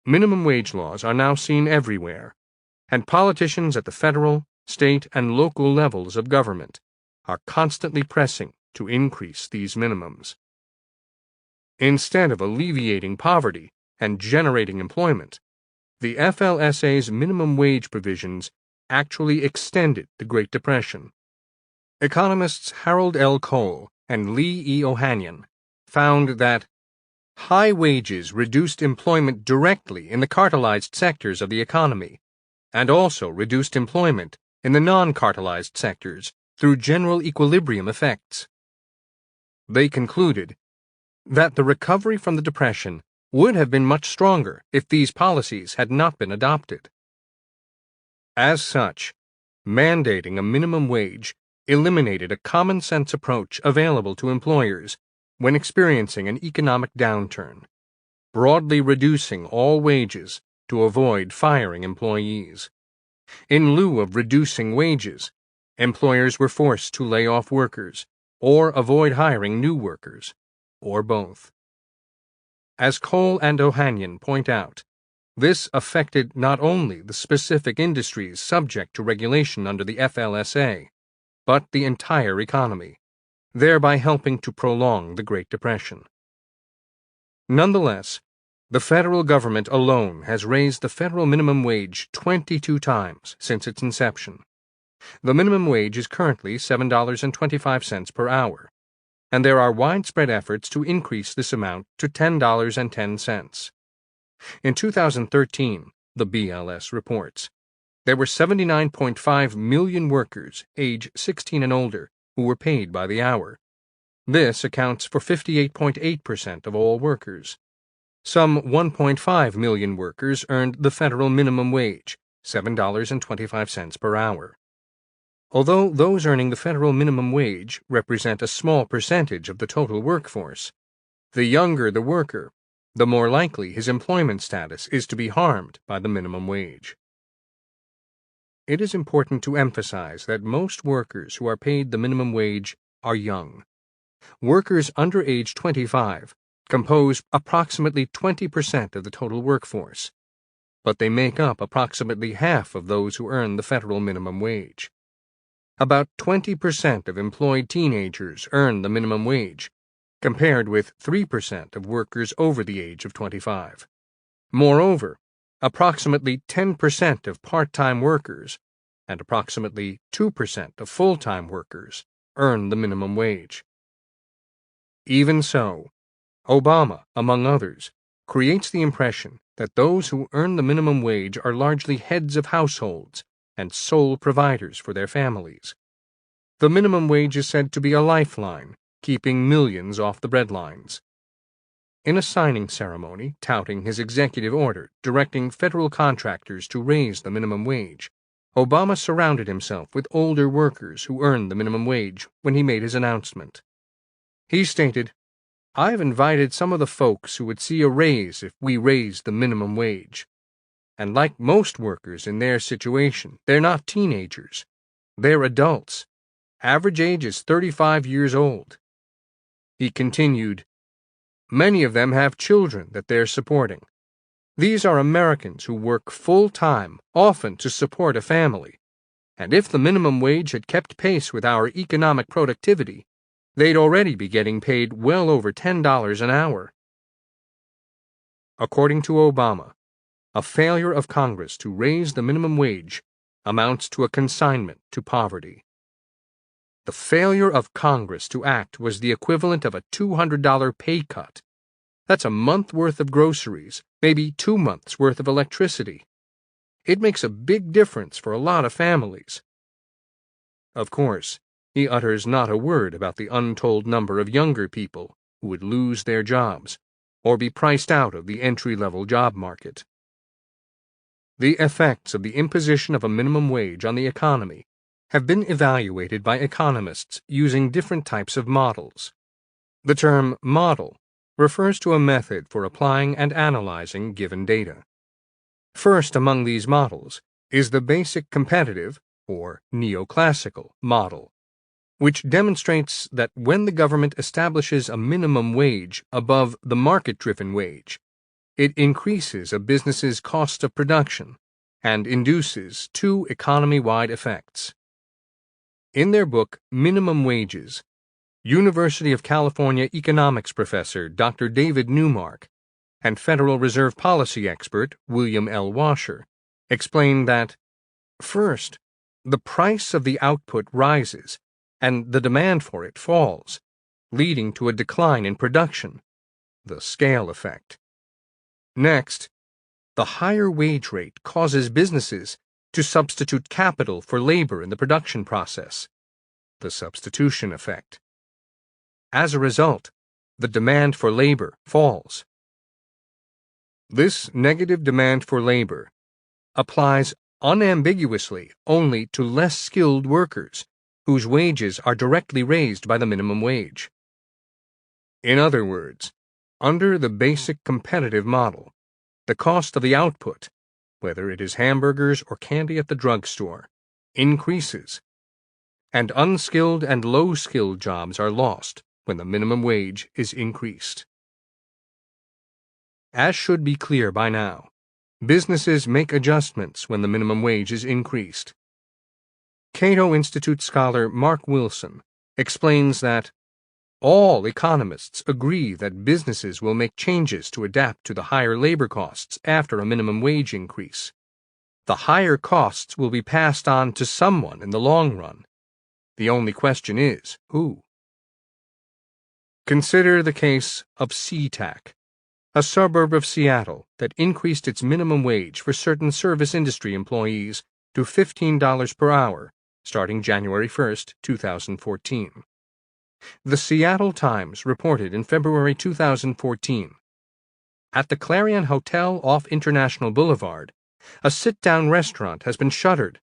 Minimum wage laws are now seen everywhere, and politicians at the federal, state, and local levels of government are constantly pressing to increase these minimums. Instead of alleviating poverty and generating employment, the FLSA's minimum wage provisions actually extended the Great Depression. Economists Harold L. Cole and Lee E. Ohanian found that high wages reduced employment directly in the cartelized sectors of the economy, and also reduced employment in the non-cartelized sectors through general equilibrium effects. They concluded that the recovery from the Depression would have been much stronger if these policies had not been adopted. As such, mandating a minimum wage eliminated a common-sense approach available to employers when experiencing an economic downturn, broadly reducing all wages to avoid firing employees. In lieu of reducing wages, employers were forced to lay off workers or avoid hiring new workers, or both. As Cole and Ohanian point out, this affected not only the specific industries subject to regulation under the FLSA, but the entire economy, thereby helping to prolong the Great Depression. Nonetheless, the federal government alone has raised the federal minimum wage 22 times since its inception. The minimum wage is currently $7.25 per hour, and there are widespread efforts to increase this amount to $10.10. In 2013, the BLS reports, there were 79.5 million workers age 16 and older who were paid by the hour. This accounts for 58.8% of all workers. Some 1.5 million workers earned the federal minimum wage, $7.25 per hour. Although those earning the federal minimum wage represent a small percentage of the total workforce, the younger the worker, the more likely his employment status is to be harmed by the minimum wage. It is important to emphasize that most workers who are paid the minimum wage are young. Workers under age 25 compose approximately 20% of the total workforce, but they make up approximately half of those who earn the federal minimum wage. About 20% of employed teenagers earn the minimum wage, compared with 3% of workers over the age of 25. Moreover, approximately 10% of part-time workers and approximately 2% of full-time workers earn the minimum wage. Even so, Obama, among others, creates the impression that those who earn the minimum wage are largely heads of households and sole providers for their families. The minimum wage is said to be a lifeline, keeping millions off the breadlines. In a signing ceremony touting his executive order directing federal contractors to raise the minimum wage, Obama surrounded himself with older workers who earned the minimum wage when he made his announcement. He stated, "I've invited some of the folks who would see a raise if we raised the minimum wage. And like most workers in their situation, they're not teenagers. They're adults. Average age is 35 years old." He continued, "Many of them have children that they're supporting. These are Americans who work full-time, often to support a family. And if the minimum wage had kept pace with our economic productivity, they'd already be getting paid well over $10 an hour." According to Obama, a failure of Congress to raise the minimum wage amounts to a consignment to poverty. The failure of Congress to act was the equivalent of a $200 pay cut. That's a month's worth of groceries, maybe 2 months' worth of electricity. It makes a big difference for a lot of families. Of course, he utters not a word about the untold number of younger people who would lose their jobs or be priced out of the entry-level job market. The effects of the imposition of a minimum wage on the economy have been evaluated by economists using different types of models. The term model refers to a method for applying and analyzing given data. First among these models is the basic competitive, or neoclassical, model, which demonstrates that when the government establishes a minimum wage above the market-driven wage, It increases a business's cost of production and induces two economy-wide effects. In their book, Minimum Wages, University of California economics professor Dr. David Newmark and Federal Reserve policy expert William L. Washer explain that, first, the price of the output rises and the demand for it falls, leading to a decline in production, the scale effect. Next, the higher wage rate causes businesses to substitute capital for labor in the production process, the substitution effect. As a result, the demand for labor falls. This negative demand for labor applies unambiguously only to less skilled workers whose wages are directly raised by the minimum wage. In other words, under the basic competitive model, the cost of the output, whether it is hamburgers or candy at the drugstore, increases, and unskilled and low-skilled jobs are lost when the minimum wage is increased. As should be clear by now, businesses make adjustments when the minimum wage is increased. Cato Institute scholar Mark Wilson explains that all economists agree that businesses will make changes to adapt to the higher labor costs after a minimum wage increase. The higher costs will be passed on to someone in the long run. The only question is, who? Consider the case of SeaTac, a suburb of Seattle that increased its minimum wage for certain service industry employees to $15 per hour starting January 1, 2014. The Seattle Times reported in February 2014, at the Clarion Hotel off International Boulevard, a sit-down restaurant has been shuttered,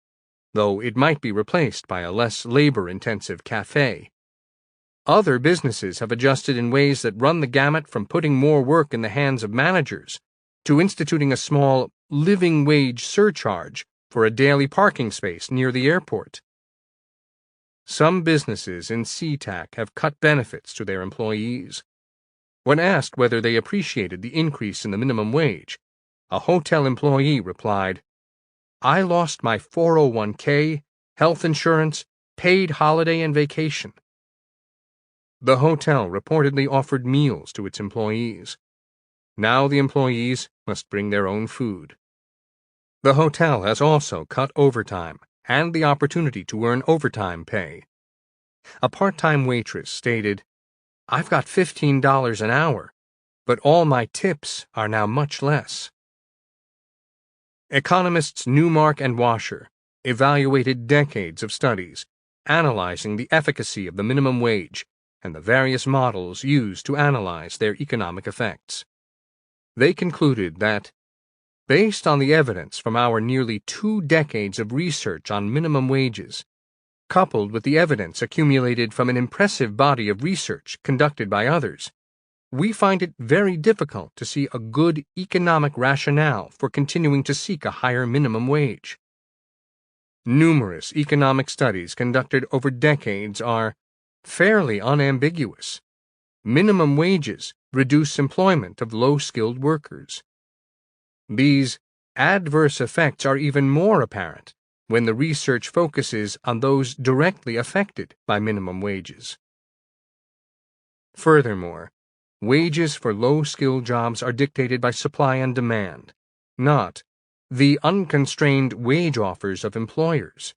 though it might be replaced by a less labor-intensive cafe. Other businesses have adjusted in ways that run the gamut from putting more work in the hands of managers to instituting a small living wage surcharge for a daily parking space near the airport. Some businesses in SeaTac have cut benefits to their employees. When asked whether they appreciated the increase in the minimum wage, a hotel employee replied, "I lost my 401k, health insurance, paid holiday and vacation." The hotel reportedly offered meals to its employees. Now the employees must bring their own food. The hotel has also cut overtime and the opportunity to earn overtime pay. A part-time waitress stated, "I've got $15 an hour, but all my tips are now much less." Economists Newmark and Washer evaluated decades of studies analyzing the efficacy of the minimum wage and the various models used to analyze their economic effects. They concluded that, based on the evidence from our nearly 2 decades of research on minimum wages, coupled with the evidence accumulated from an impressive body of research conducted by others, we find it very difficult to see a good economic rationale for continuing to seek a higher minimum wage. Numerous economic studies conducted over decades are fairly unambiguous. Minimum wages reduce employment of low-skilled workers. These adverse effects are even more apparent when the research focuses on those directly affected by minimum wages. Furthermore, wages for low-skilled jobs are dictated by supply and demand, not the unconstrained wage offers of employers.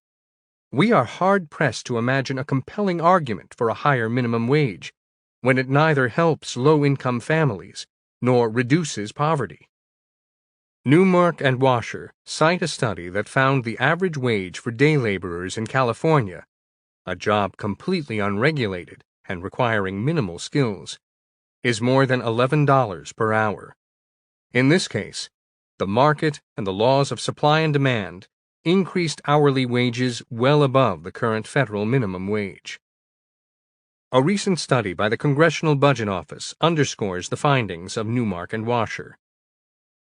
We are hard-pressed to imagine a compelling argument for a higher minimum wage when it neither helps low-income families nor reduces poverty. Newmark and Washer cite a study that found the average wage for day laborers in California, a job completely unregulated and requiring minimal skills, is more than $11 per hour. In this case, the market and the laws of supply and demand increased hourly wages well above the current federal minimum wage. A recent study by the Congressional Budget Office underscores the findings of Newmark and Washer.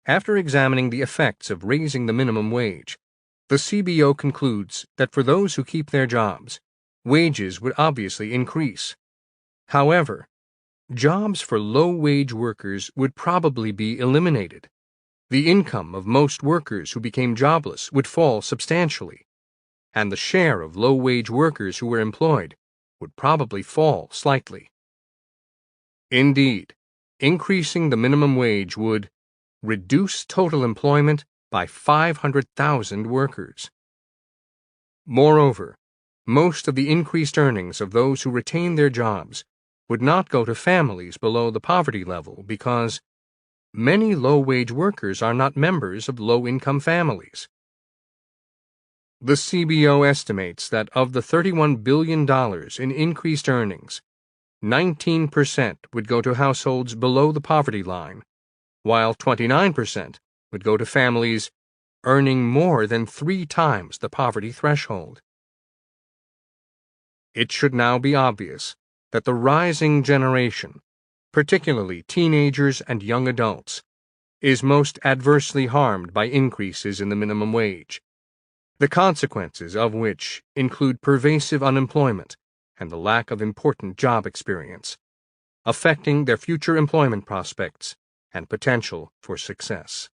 After examining the effects of raising the minimum wage, the CBO concludes that for those who keep their jobs, wages would obviously increase. However, jobs for low-wage workers would probably be eliminated. The income of most workers who became jobless would fall substantially, and the share of low-wage workers who were employed would probably fall slightly. Indeed, increasing the minimum wage would reduce total employment by 500,000 workers. Moreover, most of the increased earnings of those who retain their jobs would not go to families below the poverty level because many low-wage workers are not members of low-income families. The CBO estimates that of the $31 billion in increased earnings, 19% would go to households below the poverty line, while 29% would go to families earning more than 3 times the poverty threshold. It should now be obvious that the rising generation, particularly teenagers and young adults, is most adversely harmed by increases in the minimum wage, the consequences of which include pervasive unemployment and the lack of important job experience, affecting their future employment prospects and potential for success.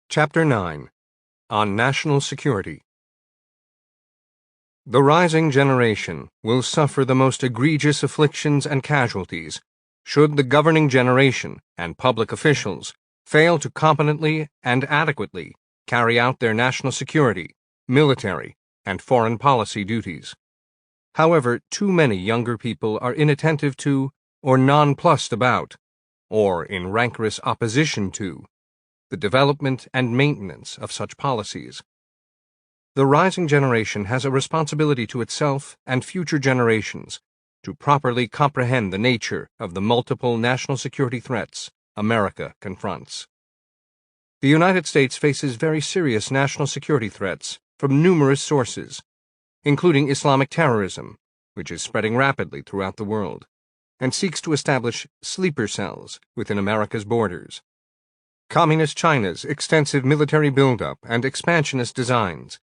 Chapter 9. On National Security. The rising generation will suffer the most egregious afflictions and casualties should the governing generation and public officials fail to competently and adequately carry out their national security, military, and foreign policy duties. However, too many younger people are inattentive to, or nonplussed about, or in rancorous opposition to, the development and maintenance of such policies. The rising generation has a responsibility to itself and future generations to properly comprehend the nature of the multiple national security threats America confronts. The United States faces very serious national security threats from numerous sources, including Islamic terrorism, which is spreading rapidly throughout the world, and seeks to establish sleeper cells within America's borders. Communist China's extensive military buildup and expansionist designs,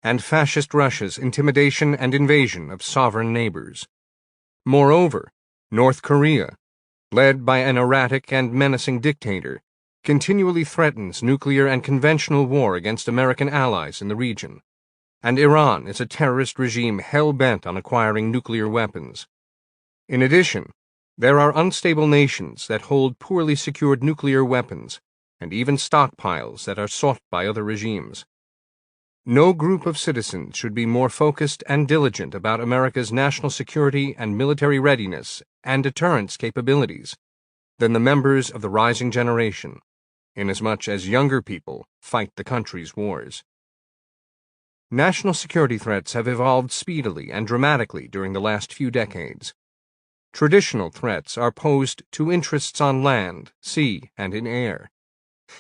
and Fascist Russia's intimidation and invasion of sovereign neighbors. Moreover, North Korea, led by an erratic and menacing dictator, continually threatens nuclear and conventional war against American allies in the region, and Iran is a terrorist regime hell-bent on acquiring nuclear weapons. In addition, there are unstable nations that hold poorly secured nuclear weapons and even stockpiles that are sought by other regimes. No group of citizens should be more focused and diligent about America's national security and military readiness and deterrence capabilities than the members of the rising generation, inasmuch as younger people fight the country's wars. National security threats have evolved speedily and dramatically during the last few decades. Traditional threats are posed to interests on land, sea, and in air.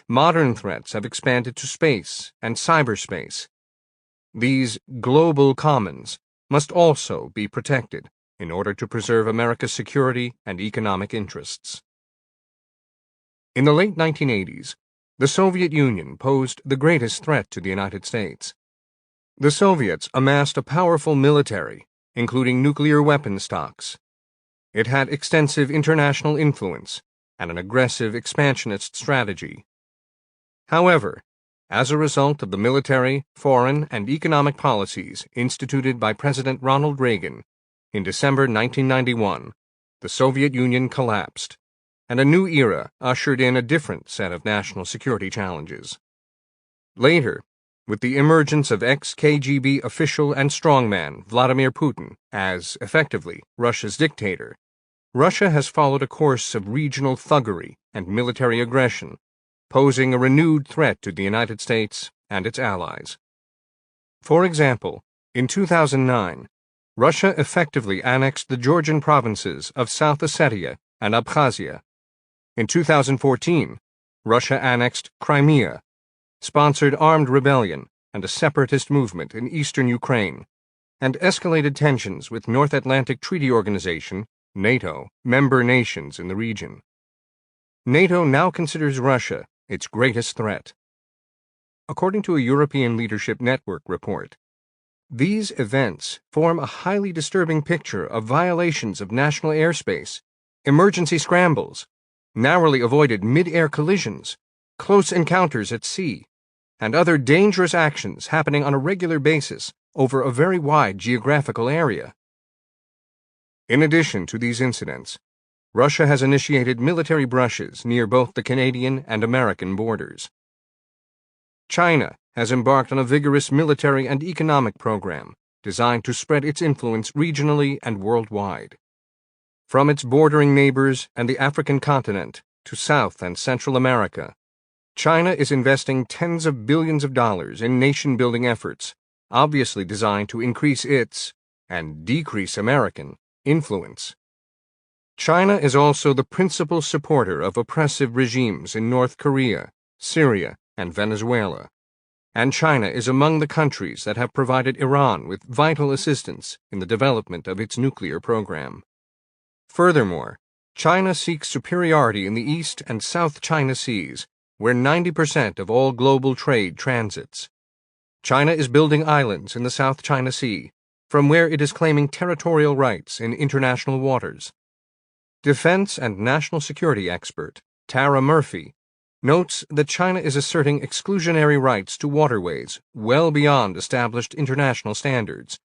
Modern threats have expanded to space and cyberspace. These global commons must also be protected in order to preserve America's security and economic interests. In the late 1980s, the Soviet Union posed the greatest threat to the United States. The Soviets amassed a powerful military, including nuclear weapon stocks. It had extensive international influence and an aggressive expansionist strategy. However, as a result of the military, foreign, and economic policies instituted by President Ronald Reagan, in December 1991, the Soviet Union collapsed, and a new era ushered in a different set of national security challenges. Later, with the emergence of ex-KGB official and strongman Vladimir Putin as, effectively, Russia's dictator, Russia has followed a course of regional thuggery and military aggression, posing a renewed threat to the United States and its allies. For example, in 2009, Russia effectively annexed the Georgian provinces of South Ossetia and Abkhazia. In 2014, Russia annexed Crimea, sponsored armed rebellion and a separatist movement in eastern Ukraine, and escalated tensions with North Atlantic Treaty Organization, NATO, member nations in the region. NATO now considers Russia its greatest threat. According to a European Leadership Network report, These events form a highly disturbing picture of violations of national airspace, emergency scrambles, narrowly avoided mid-air collisions, close encounters at sea, and other dangerous actions happening on a regular basis over a very wide geographical area. In addition to these incidents, Russia has initiated military brushes near both the Canadian and American borders. China has embarked on a vigorous military and economic program designed to spread its influence regionally and worldwide. From its bordering neighbors and the African continent to South and Central America, China is investing tens of billions of dollars in nation-building efforts, obviously designed to increase its, and decrease American, influence. China is also the principal supporter of oppressive regimes in North Korea, Syria, and Venezuela, and China is among the countries that have provided Iran with vital assistance in the development of its nuclear program. Furthermore, China seeks superiority in the East and South China Seas, where 90% of all global trade transits. China is building islands in the South China Sea, from where it is claiming territorial rights in international waters. Defense and national security expert Tara Murphy notes that China is asserting exclusionary rights to waterways well beyond established international standards,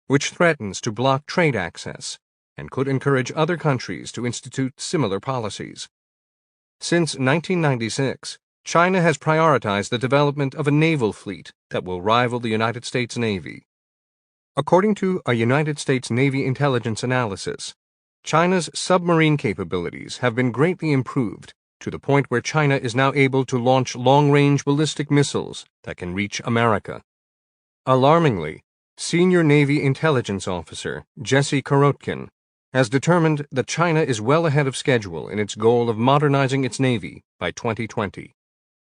which threatens to block trade access and could encourage other countries to institute similar policies. Since 1996, China has prioritized the development of a naval fleet that will rival the United States Navy. According to a United States Navy intelligence analysis, China's submarine capabilities have been greatly improved to the point where China is now able to launch long-range ballistic missiles that can reach America. Alarmingly, senior Navy intelligence officer Jesse Korotkin has determined that China is well ahead of schedule in its goal of modernizing its Navy by 2020.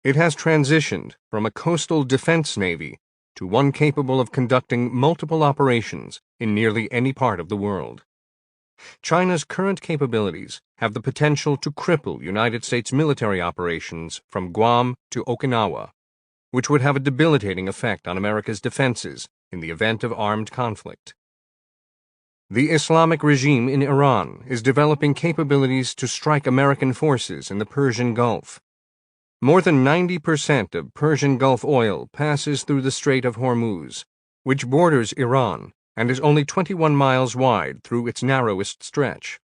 It has transitioned from a coastal defense Navy to one capable of conducting multiple operations in nearly any part of the world. China's current capabilities have the potential to cripple United States military operations from Guam to Okinawa, which would have a debilitating effect on America's defenses in the event of armed conflict. The Islamic regime in Iran is developing capabilities to strike American forces in the Persian Gulf. More than 90% of Persian Gulf oil passes through the Strait of Hormuz, which borders Iran and is only 21 miles wide through its narrowest stretch.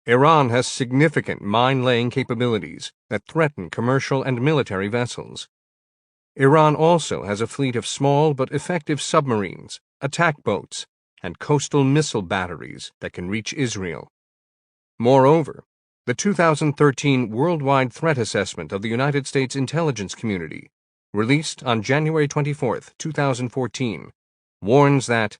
Iran has significant mine-laying capabilities that threaten commercial and military vessels. Iran also has a fleet of small but effective submarines, attack boats, and coastal missile batteries that can reach Israel. Moreover, the 2013 Worldwide Threat Assessment of the United States intelligence community, released on January 24, 2014, warns that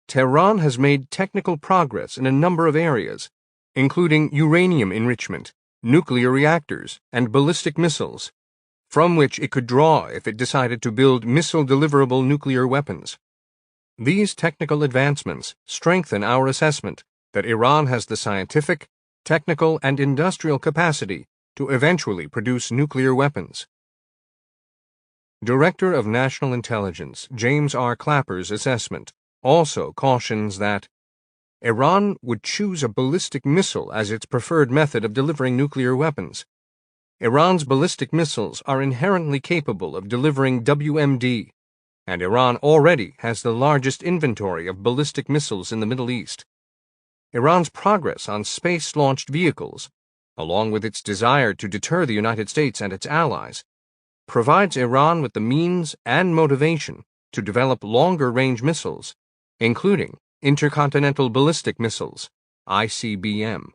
Tehran has made technical progress in a number of areas, including uranium enrichment, nuclear reactors, and ballistic missiles, from which it could draw if it decided to build missile-deliverable nuclear weapons. These technical advancements strengthen our assessment that Iran has the scientific, technical, and industrial capacity to eventually produce nuclear weapons. Director of National Intelligence James R. Clapper's assessment also cautions that Iran would choose a ballistic missile as its preferred method of delivering nuclear weapons. Iran's ballistic missiles are inherently capable of delivering WMD, and Iran already has the largest inventory of ballistic missiles in the Middle East. Iran's progress on space-launched vehicles, along with its desire to deter the United States and its allies, provides Iran with the means and motivation to develop longer-range missiles, including intercontinental ballistic missiles, ICBM.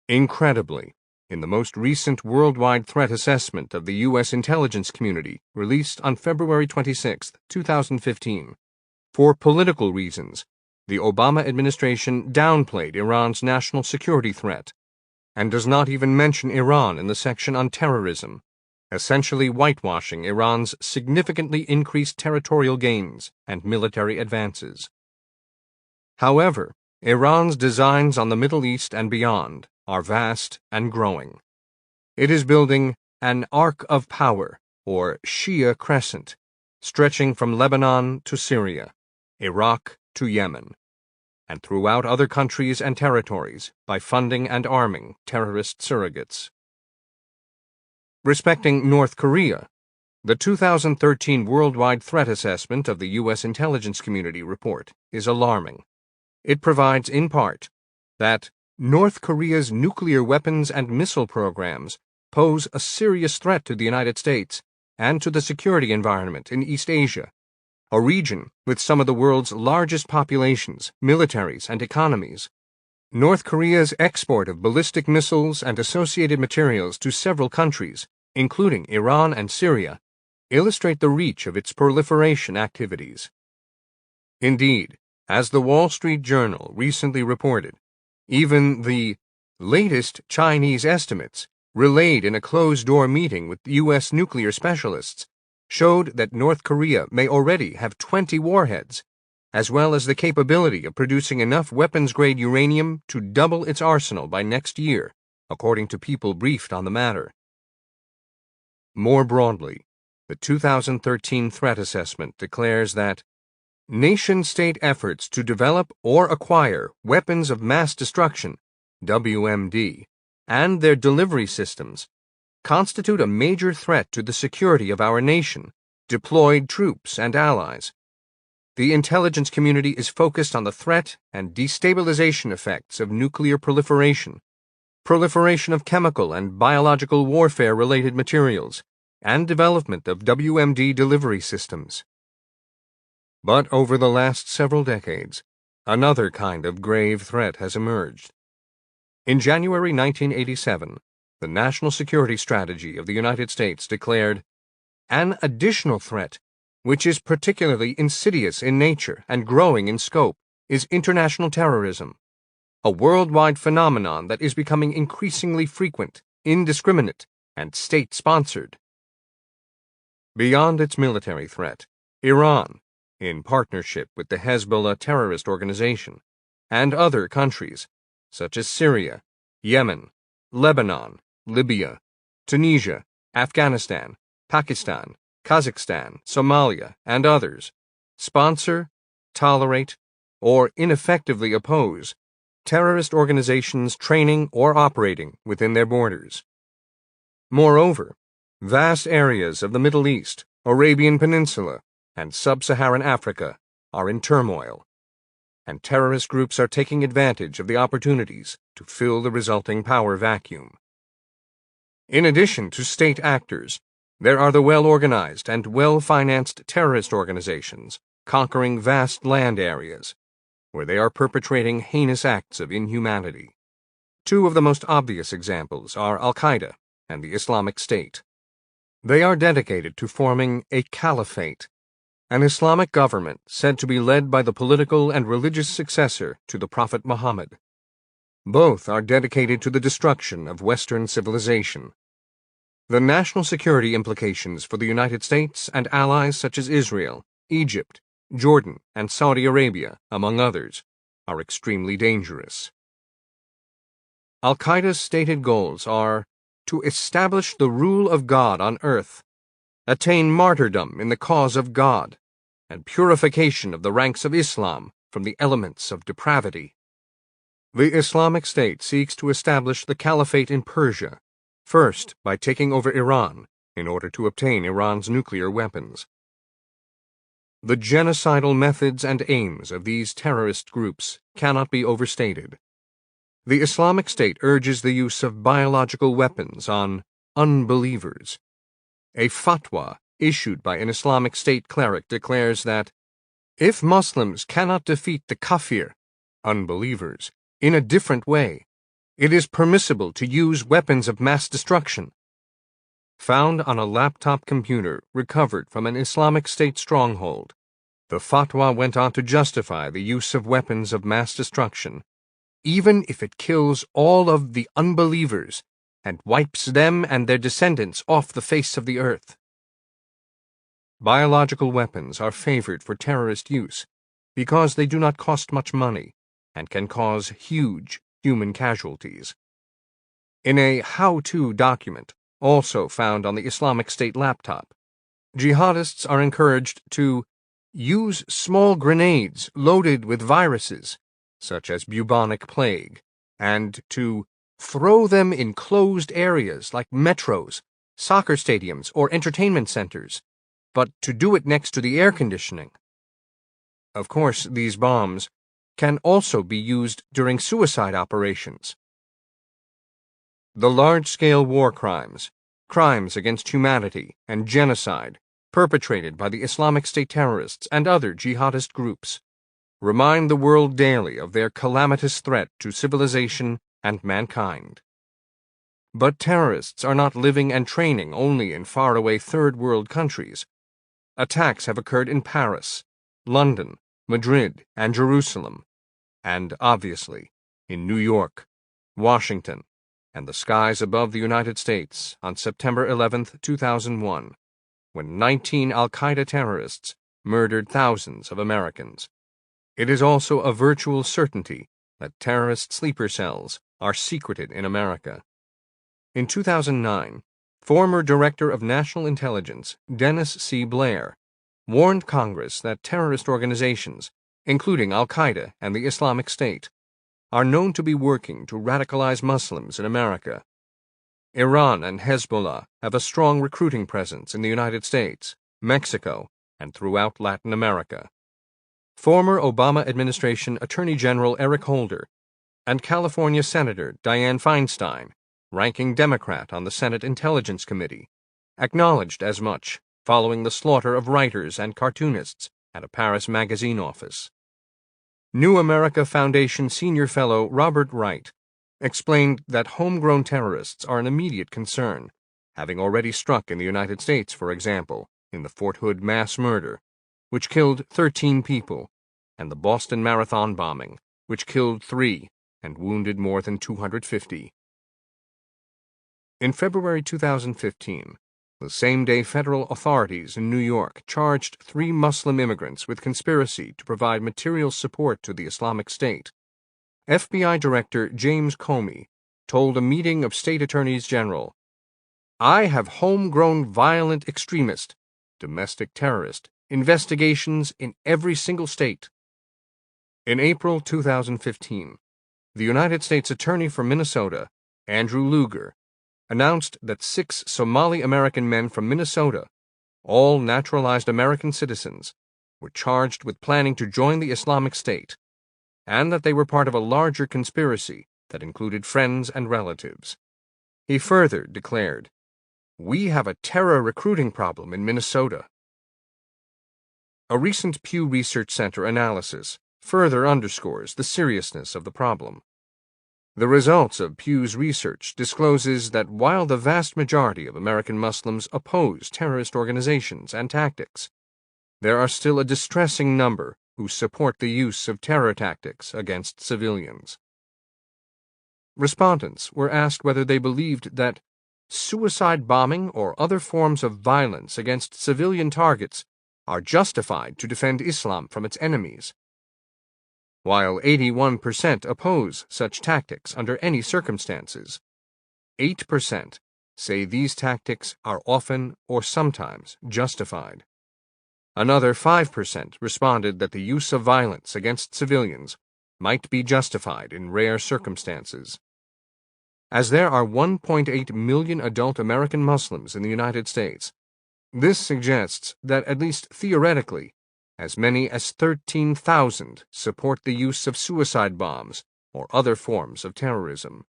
Incredibly, in the most recent Worldwide Threat Assessment of the U.S. intelligence community, released on February 26, 2015, for political reasons, the Obama administration downplayed Iran's national security threat and does not even mention Iran in the section on terrorism, essentially whitewashing Iran's significantly increased territorial gains and military advances. However, Iran's designs on the Middle East and beyond are vast and growing. It is building an arc of power, or Shia crescent, stretching from Lebanon to Syria, Iraq to Yemen, and throughout other countries and territories by funding and arming terrorist surrogates. Respecting North Korea, the 2013 Worldwide Threat Assessment of the U.S. intelligence community report is alarming. It provides, in part, that North Korea's nuclear weapons and missile programs pose a serious threat to the United States and to the security environment in East Asia, a region with some of the world's largest populations, militaries, and economies. North Korea's export of ballistic missiles and associated materials to several countries, including Iran and Syria, illustrate the reach of its proliferation activities. Indeed, as the Wall Street Journal recently reported, even the latest Chinese estimates, relayed in a closed-door meeting with U.S. nuclear specialists, showed that North Korea may already have 20 warheads, as well as the capability of producing enough weapons-grade uranium to double its arsenal by next year, according to people briefed on the matter. More broadly, the 2013 Threat Assessment declares that nation-state efforts to develop or acquire weapons of mass destruction, WMD, and their delivery systems constitute a major threat to the security of our nation, deployed troops, and allies. The intelligence community is focused on the threat and destabilization effects of nuclear proliferation, proliferation of chemical and biological warfare-related materials, and development of WMD delivery systems. But over the last several decades, another kind of grave threat has emerged. In January 1987, the National Security Strategy of the United States declared an additional threat, which is particularly insidious in nature and growing in scope, is international terrorism, a worldwide phenomenon that is becoming increasingly frequent, indiscriminate, and state-sponsored. Beyond its military threat, Iran, in partnership with the Hezbollah terrorist organization, and other countries, such as Syria, Yemen, Lebanon, Libya, Tunisia, Afghanistan, Pakistan, Kazakhstan, Somalia, and others, sponsor, tolerate, or ineffectively oppose terrorist organizations training or operating within their borders. Moreover, vast areas of the Middle East, Arabian Peninsula, and sub-Saharan Africa are in turmoil, and terrorist groups are taking advantage of the opportunities to fill the resulting power vacuum. In addition to state actors, there are the well-organized and well-financed terrorist organizations conquering vast land areas, where they are perpetrating heinous acts of inhumanity. Two of the most obvious examples are Al-Qaeda and the Islamic State. They are dedicated to forming a caliphate, an Islamic government said to be led by the political and religious successor to the Prophet Muhammad. Both are dedicated to the destruction of Western civilization. The national security implications for the United States and allies such as Israel, Egypt, Jordan, and Saudi Arabia, among others, are extremely dangerous. Al-Qaeda's stated goals are to establish the rule of God on earth, attain martyrdom in the cause of God, and purification of the ranks of Islam from the elements of depravity. The Islamic State seeks to establish the caliphate in Persia, first by taking over Iran in order to obtain Iran's nuclear weapons. The genocidal methods and aims of these terrorist groups cannot be overstated. The Islamic State urges the use of biological weapons on unbelievers. A fatwa issued by an Islamic State cleric declares that if Muslims cannot defeat the kafir, unbelievers, in a different way, it is permissible to use weapons of mass destruction. Found on a laptop computer recovered from an Islamic State stronghold, the fatwa went on to justify the use of weapons of mass destruction, even if it kills all of the unbelievers and wipes them and their descendants off the face of the earth. Biological weapons are favored for terrorist use because they do not cost much money and can cause huge human casualties. In a how-to document, also found on the Islamic State laptop, jihadists are encouraged to use small grenades loaded with viruses, such as bubonic plague, and to throw them in closed areas like metros, soccer stadiums, or entertainment centers, but to do it next to the air conditioning. Of course, these bombs can also be used during suicide operations. The large-scale war crimes, crimes against humanity, and genocide perpetrated by the Islamic State terrorists and other jihadist groups remind the world daily of their calamitous threat to civilization and mankind. But terrorists are not living and training only in faraway third world countries. Attacks have occurred in Paris, London, Madrid, and Jerusalem, and obviously in New York, Washington, and the skies above the United States on September 11, 2001, when 19 al-Qaeda terrorists murdered thousands of Americans. It is also a virtual certainty that terrorist sleeper cells are secreted in America. In 2009, former Director of National Intelligence Dennis C. Blair warned Congress that terrorist organizations, including al-Qaeda and the Islamic State, are known to be working to radicalize Muslims in America. Iran and Hezbollah have a strong recruiting presence in the United States, Mexico, and throughout Latin America. Former Obama administration Attorney General Eric Holder and California Senator Dianne Feinstein, ranking Democrat on the Senate Intelligence Committee, acknowledged as much following the slaughter of writers and cartoonists at a Paris magazine office. New America Foundation senior fellow Robert Wright explained that homegrown terrorists are an immediate concern, having already struck in the United States, for example, in the Fort Hood mass murder, which killed 13 people, and the Boston Marathon bombing, which killed 3 and wounded more than 250. In February 2015, the same day federal authorities in New York charged 3 Muslim immigrants with conspiracy to provide material support to the Islamic State, FBI Director James Comey told a meeting of state attorneys general, "I have homegrown violent extremist, domestic terrorist, investigations in every single state." In April 2015, the United States Attorney for Minnesota, Andrew Luger, announced that 6 Somali-American men from Minnesota, all naturalized American citizens, were charged with planning to join the Islamic State, and that they were part of a larger conspiracy that included friends and relatives. He further declared, "We have a terror recruiting problem in Minnesota." A recent Pew Research Center analysis further underscores the seriousness of the problem. The results of Pew's research discloses that while the vast majority of American Muslims oppose terrorist organizations and tactics, there are still a distressing number who support the use of terror tactics against civilians. Respondents were asked whether they believed that suicide bombing or other forms of violence against civilian targets are justified to defend Islam from its enemies. While 81% oppose such tactics under any circumstances, 8% say these tactics are often or sometimes justified. Another 5% responded that the use of violence against civilians might be justified in rare circumstances. As there are 1.8 million adult American Muslims in the United States, this suggests that at least theoretically, as many as 13,000 support the use of suicide bombs or other forms of terrorism.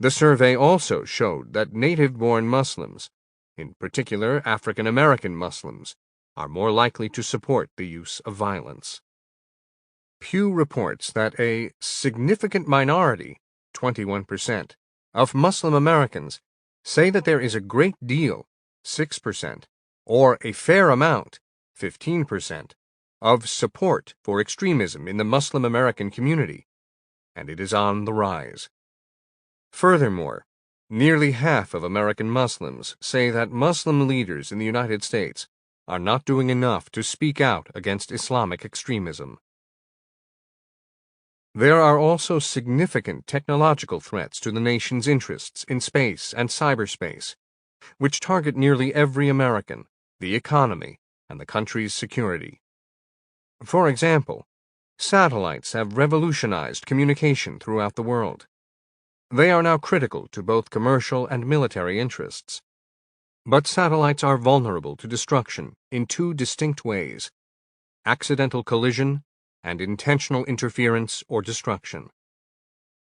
The survey also showed that native-born Muslims, in particular African American Muslims, are more likely to support the use of violence. Pew reports that a significant minority, 21%, of Muslim Americans say that there is a great deal, 6%, or a fair amount, 15%, of support for extremism in the Muslim American community, and it is on the rise. Furthermore, nearly half of American Muslims say that Muslim leaders in the United States are not doing enough to speak out against Islamic extremism. There are also significant technological threats to the nation's interests in space and cyberspace, which target nearly every American, the economy, and the country's security. For example, satellites have revolutionized communication throughout the world. They are now critical to both commercial and military interests. But satellites are vulnerable to destruction in two distinct ways: accidental collision and intentional interference or destruction.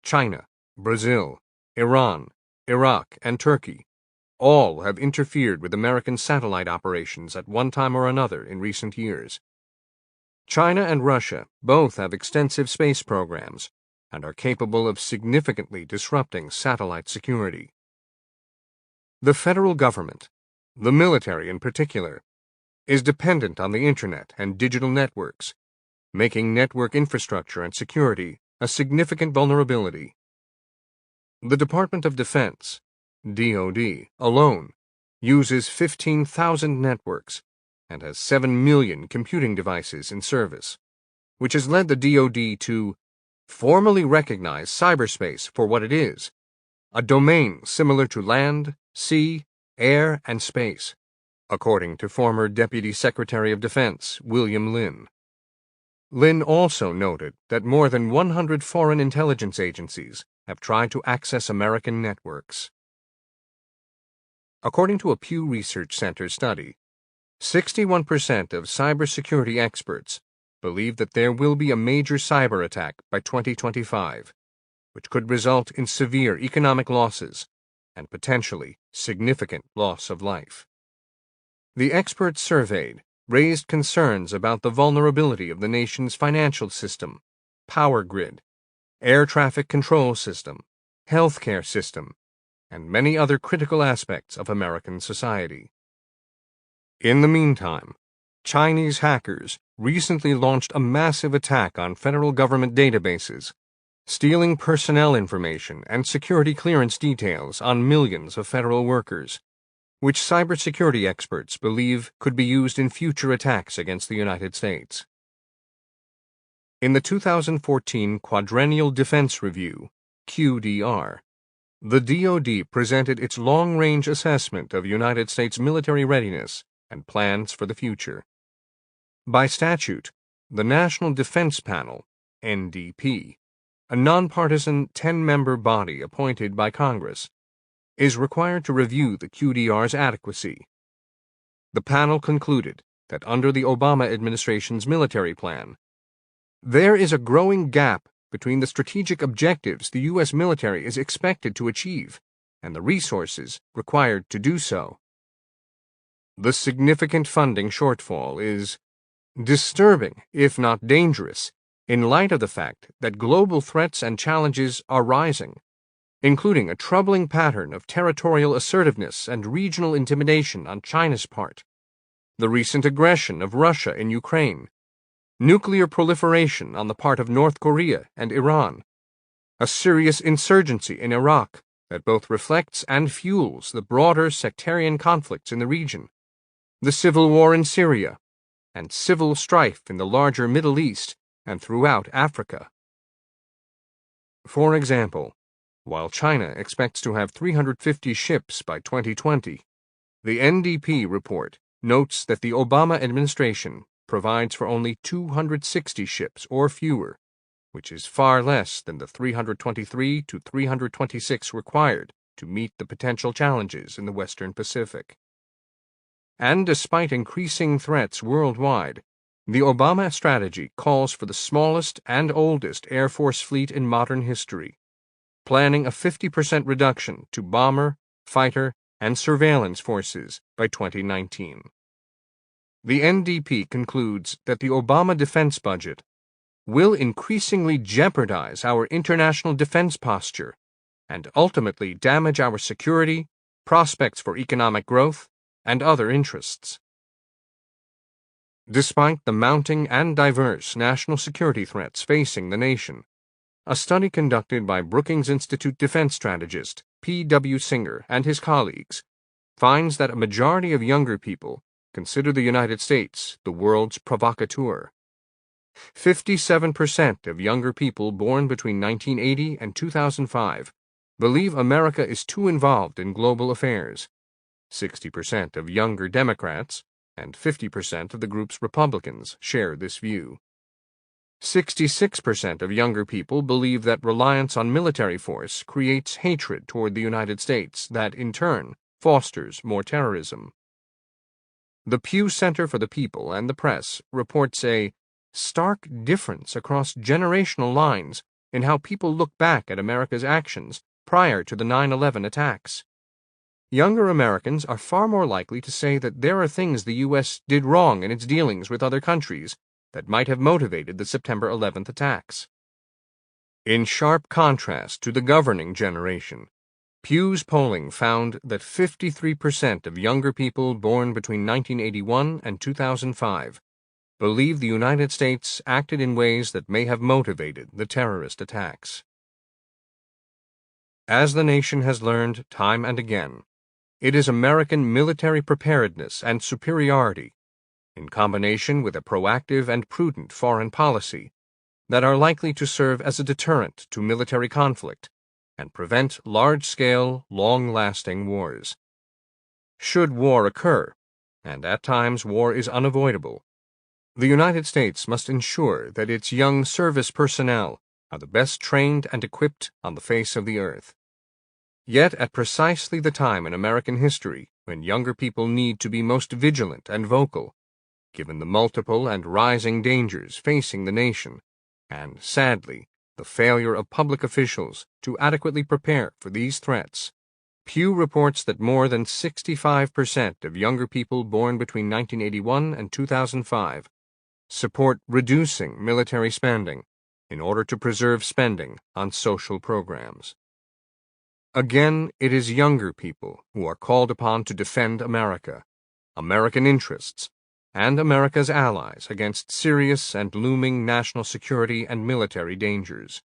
China, Brazil, Iran, Iraq, and Turkey all have interfered with American satellite operations at one time or another in recent years. China and Russia both have extensive space programs and are capable of significantly disrupting satellite security. The federal government, the military in particular, is dependent on the Internet and digital networks, making network infrastructure and security a significant vulnerability. The Department of Defense, DoD, alone uses 15,000 networks and has 7 million computing devices in service, which has led the DoD to formally recognize cyberspace for what it is: a domain similar to land, sea, air, and space, according to former Deputy Secretary of Defense William Lynn. Lynn also noted that more than 100 foreign intelligence agencies have tried to access American networks. According to a Pew Research Center study, 61% of cybersecurity experts believe that there will be a major cyber attack by 2025, which could result in severe economic losses and potentially significant loss of life. The experts surveyed raised concerns about the vulnerability of the nation's financial system, power grid, air traffic control system, healthcare system, and many other critical aspects of American society. In the meantime, Chinese hackers recently launched a massive attack on federal government databases, stealing personnel information and security clearance details on millions of federal workers, which cybersecurity experts believe could be used in future attacks against the United States. In the 2014 Quadrennial Defense Review, QDR, the DoD presented its long-range assessment of United States military readiness and plans for the future. By statute, the National Defense Panel, NDP, a nonpartisan 10-member body appointed by Congress, is required to review the QDR's adequacy. The panel concluded that under the Obama administration's military plan, there is a growing gap between the strategic objectives the U.S. military is expected to achieve and the resources required to do so. The significant funding shortfall is disturbing, if not dangerous, in light of the fact that global threats and challenges are rising, including a troubling pattern of territorial assertiveness and regional intimidation on China's part, the recent aggression of Russia in Ukraine, nuclear proliferation on the part of North Korea and Iran, a serious insurgency in Iraq that both reflects and fuels the broader sectarian conflicts in the region, the civil war in Syria, and civil strife in the larger Middle East and throughout Africa. For example, while China expects to have 350 ships by 2020, the NDP report notes that the Obama administration provides for only 260 ships or fewer, which is far less than the 323 to 326 required to meet the potential challenges in the Western Pacific. And despite increasing threats worldwide, the Obama strategy calls for the smallest and oldest Air Force fleet in modern history, planning a 50% reduction to bomber, fighter, and surveillance forces by 2019. The NDP concludes that the Obama defense budget will increasingly jeopardize our international defense posture and ultimately damage our security, prospects for economic growth, and other interests. Despite the mounting and diverse national security threats facing the nation, a study conducted by Brookings Institute defense strategist P.W. Singer and his colleagues finds that a majority of younger people consider the United States the world's provocateur. 57% of younger people born between 1980 and 2005 believe America is too involved in global affairs. 60% of younger Democrats and 50% of the group's Republicans share this view. 66% of younger people believe that reliance on military force creates hatred toward the United States that, in turn, fosters more terrorism. The Pew Center for the People and the Press reports a stark difference across generational lines in how people look back at America's actions prior to the 9/11 attacks. Younger Americans are far more likely to say that there are things the U.S. did wrong in its dealings with other countries that might have motivated the September 11th attacks. In sharp contrast to the governing generation, Pew's polling found that 53% of younger people born between 1981 and 2005 believe the United States acted in ways that may have motivated the terrorist attacks. As the nation has learned time and again, it is American military preparedness and superiority, in combination with a proactive and prudent foreign policy, that are likely to serve as a deterrent to military conflict and prevent large-scale, long-lasting wars. Should war occur, and at times war is unavoidable, the United States must ensure that its young service personnel are the best trained and equipped on the face of the earth. Yet at precisely the time in American history when younger people need to be most vigilant and vocal, given the multiple and rising dangers facing the nation, and, sadly, the failure of public officials to adequately prepare for these threats, Pew reports that more than 65% of younger people born between 1981 and 2005 support reducing military spending in order to preserve spending on social programs. Again, it is younger people who are called upon to defend America, American interests, and America's allies against serious and looming national security and military dangers.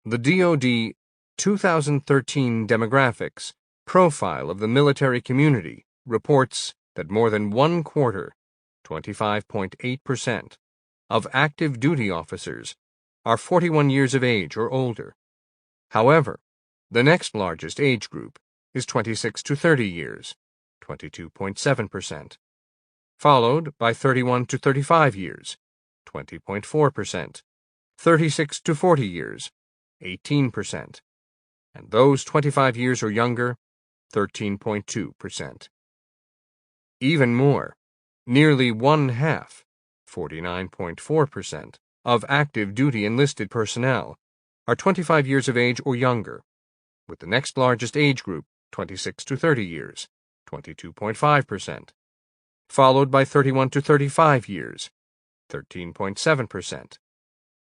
The DoD 2013 Demographics Profile of the Military Community reports that more than one quarter, 25.8%, of active duty officers are 41 years of age or older. However, the next largest age group is 26 to 30 years, 22.7%, followed by 31 to 35 years, 20.4%, 36 to 40 years, 18%, and those 25 years or younger, 13.2%. Even more, nearly one-half, 49.4%, of active duty enlisted personnel are 25 years of age or younger, with the next largest age group 26 to 30 years, 22.5%, followed by 31 to 35 years, 13.7%,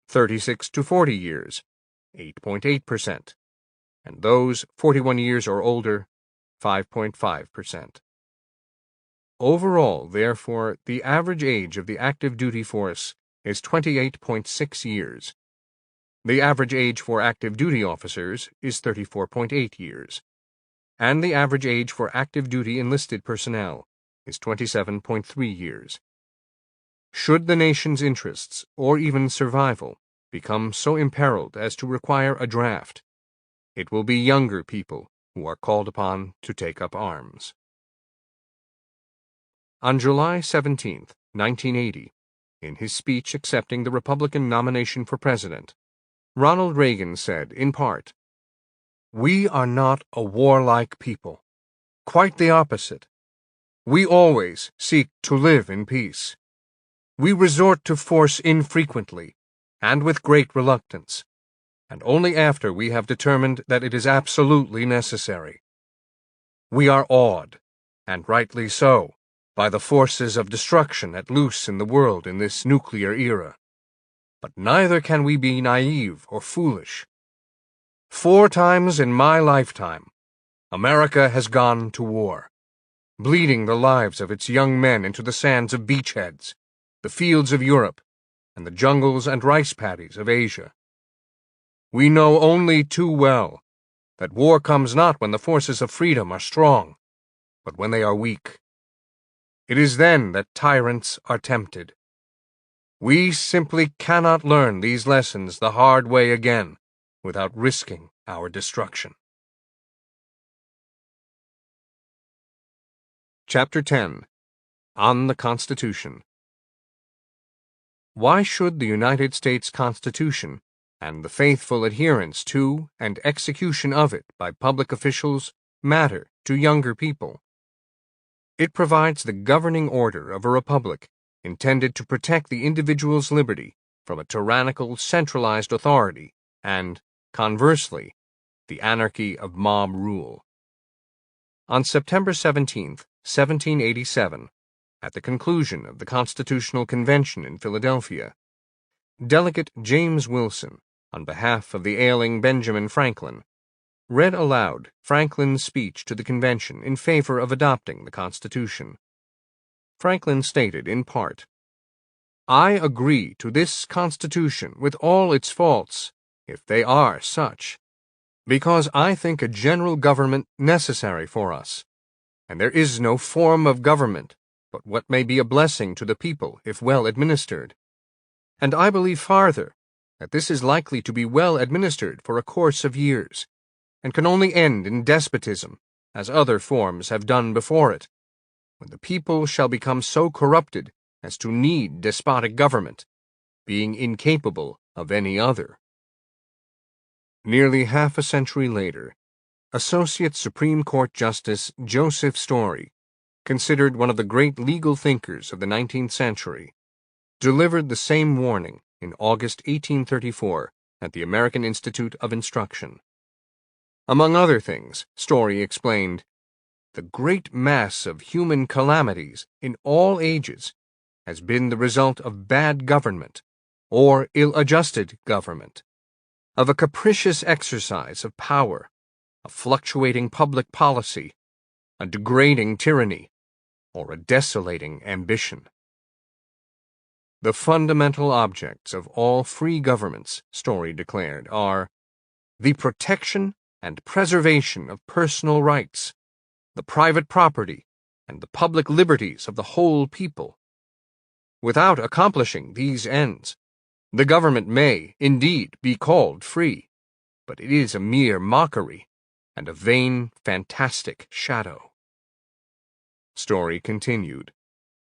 36 to 40 years, 8.8%, and those 41 years or older, 5.5%. Overall, therefore, the average age of the active duty force is 28.6 years. The average age for active duty officers is 34.8 years, and the average age for active duty enlisted personnel is 27.3 years. Should the nation's interests, or even survival, become so imperiled as to require a draft, it will be younger people who are called upon to take up arms. On July 17, 1980, in his speech accepting the Republican nomination for president, Ronald Reagan said, in part, "We are not a warlike people. Quite the opposite. We always seek to live in peace. We resort to force infrequently and with great reluctance, and only after we have determined that it is absolutely necessary. We are awed, and rightly so, by the forces of destruction at loose in the world in this nuclear era. But neither can we be naive or foolish. 4 times in my lifetime, America has gone to war, bleeding the lives of its young men into the sands of beachheads, the fields of Europe, and the jungles and rice paddies of Asia. We know only too well that war comes not when the forces of freedom are strong, but when they are weak. It is then that tyrants are tempted. We simply cannot learn these lessons the hard way again without risking our destruction." Chapter 10. On the Constitution. Why should the United States Constitution and the faithful adherence to and execution of it by public officials matter to younger people? It provides the governing order of a republic intended to protect the individual's liberty from a tyrannical centralized authority and, conversely, the anarchy of mob rule. On September 17, 1787, at the conclusion of the Constitutional Convention in Philadelphia, Delegate James Wilson, on behalf of the ailing Benjamin Franklin, read aloud Franklin's speech to the convention in favor of adopting the Constitution. Franklin stated in part, "I agree to this Constitution with all its faults, if they are such, because I think a general government necessary for us, and there is no form of government but what may be a blessing to the people if well administered. And I believe farther that this is likely to be well administered for a course of years, and can only end in despotism, as other forms have done before it, when the people shall become so corrupted as to need despotic government, being incapable of any other." Nearly half a century later, Associate Supreme Court Justice Joseph Story, considered one of the great legal thinkers of the 19th century, delivered the same warning in August 1834 at the American Institute of Instruction. Among other things, Story explained, "The great mass of human calamities in all ages has been the result of bad government, or ill-adjusted government, of a capricious exercise of power, a fluctuating public policy, a degrading tyranny, or a desolating ambition." The fundamental objects of all free governments, Story declared, are the protection and preservation of personal rights, the private property, and the public liberties of the whole people. Without accomplishing these ends, the government may, indeed, be called free, but it is a mere mockery and a vain, fantastic shadow. Story continued,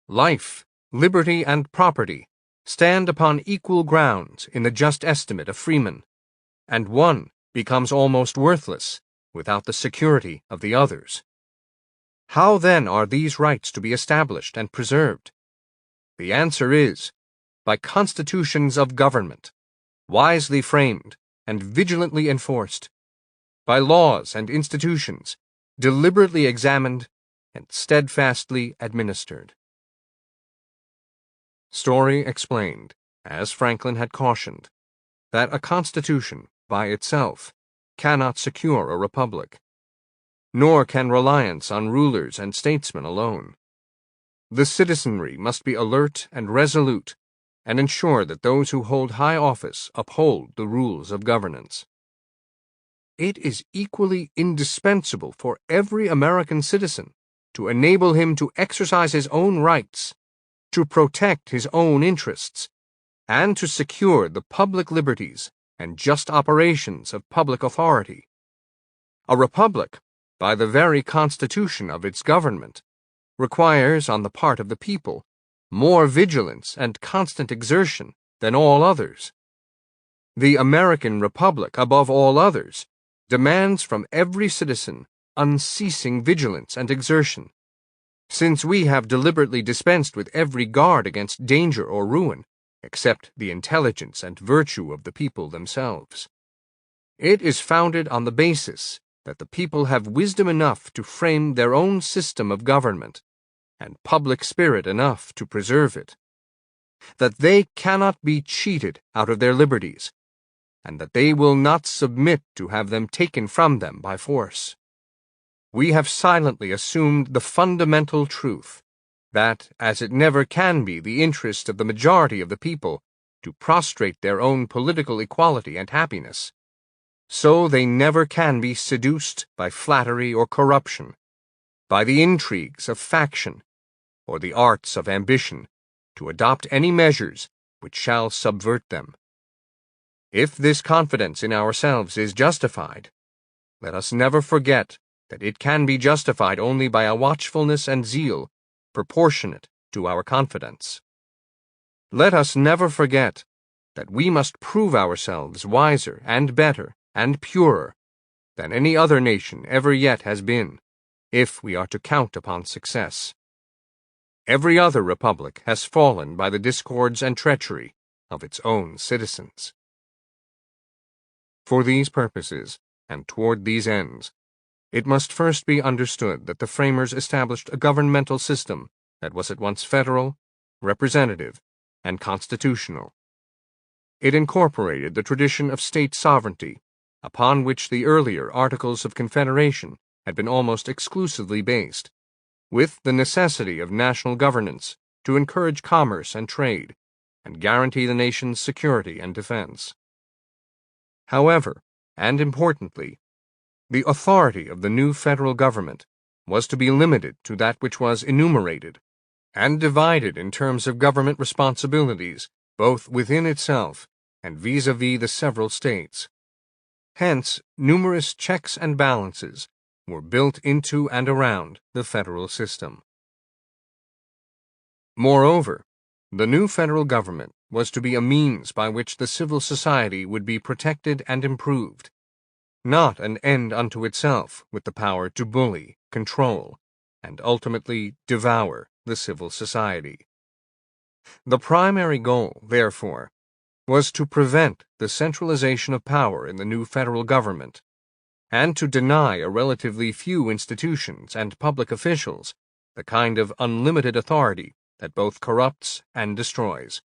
"Life, liberty, and property stand upon equal grounds in the just estimate of freemen, and one becomes almost worthless without the security of the others. How then are these rights to be established and preserved? The answer is, by constitutions of government, wisely framed and vigilantly enforced, by laws and institutions deliberately examined and steadfastly administered." Story explained, as Franklin had cautioned, that a constitution, by itself, cannot secure a republic, nor can reliance on rulers and statesmen alone. The citizenry must be alert and resolute, and ensure that those who hold high office uphold the rules of governance. It is equally indispensable for every American citizen to enable him to exercise his own rights, to protect his own interests, and to secure the public liberties and just operations of public authority. A republic, by the very constitution of its government, requires on the part of the people more vigilance and constant exertion than all others. The American Republic, above all others, demands from every citizen unceasing vigilance and exertion, since we have deliberately dispensed with every guard against danger or ruin, except the intelligence and virtue of the people themselves. It is founded on the basis that the people have wisdom enough to frame their own system of government, and public spirit enough to preserve it, that they cannot be cheated out of their liberties, and that they will not submit to have them taken from them by force. We have silently assumed the fundamental truth that, as it never can be the interest of the majority of the people to prostrate their own political equality and happiness, so they never can be seduced by flattery or corruption, by the intrigues of faction, or the arts of ambition, to adopt any measures which shall subvert them. If this confidence in ourselves is justified, let us never forget that it can be justified only by a watchfulness and zeal proportionate to our confidence. Let us never forget that we must prove ourselves wiser and better and purer than any other nation ever yet has been, if we are to count upon success. Every other republic has fallen by the discords and treachery of its own citizens. For these purposes, and toward these ends, it must first be understood that the framers established a governmental system that was at once federal, representative, and constitutional. It incorporated the tradition of state sovereignty, upon which the earlier Articles of Confederation had been almost exclusively based, with the necessity of national governance to encourage commerce and trade, and guarantee the nation's security and defense. However, and importantly, the authority of the new federal government was to be limited to that which was enumerated, and divided in terms of government responsibilities, both within itself and vis-à-vis the several states. Hence, numerous checks and balances were built into and around the federal system. Moreover, the new federal government was to be a means by which the civil society would be protected and improved, not an end unto itself with the power to bully, control, and ultimately devour the civil society. The primary goal, therefore, was to prevent the centralization of power in the new federal government, and to deny a relatively few institutions and public officials the kind of unlimited authority that both corrupts and destroys.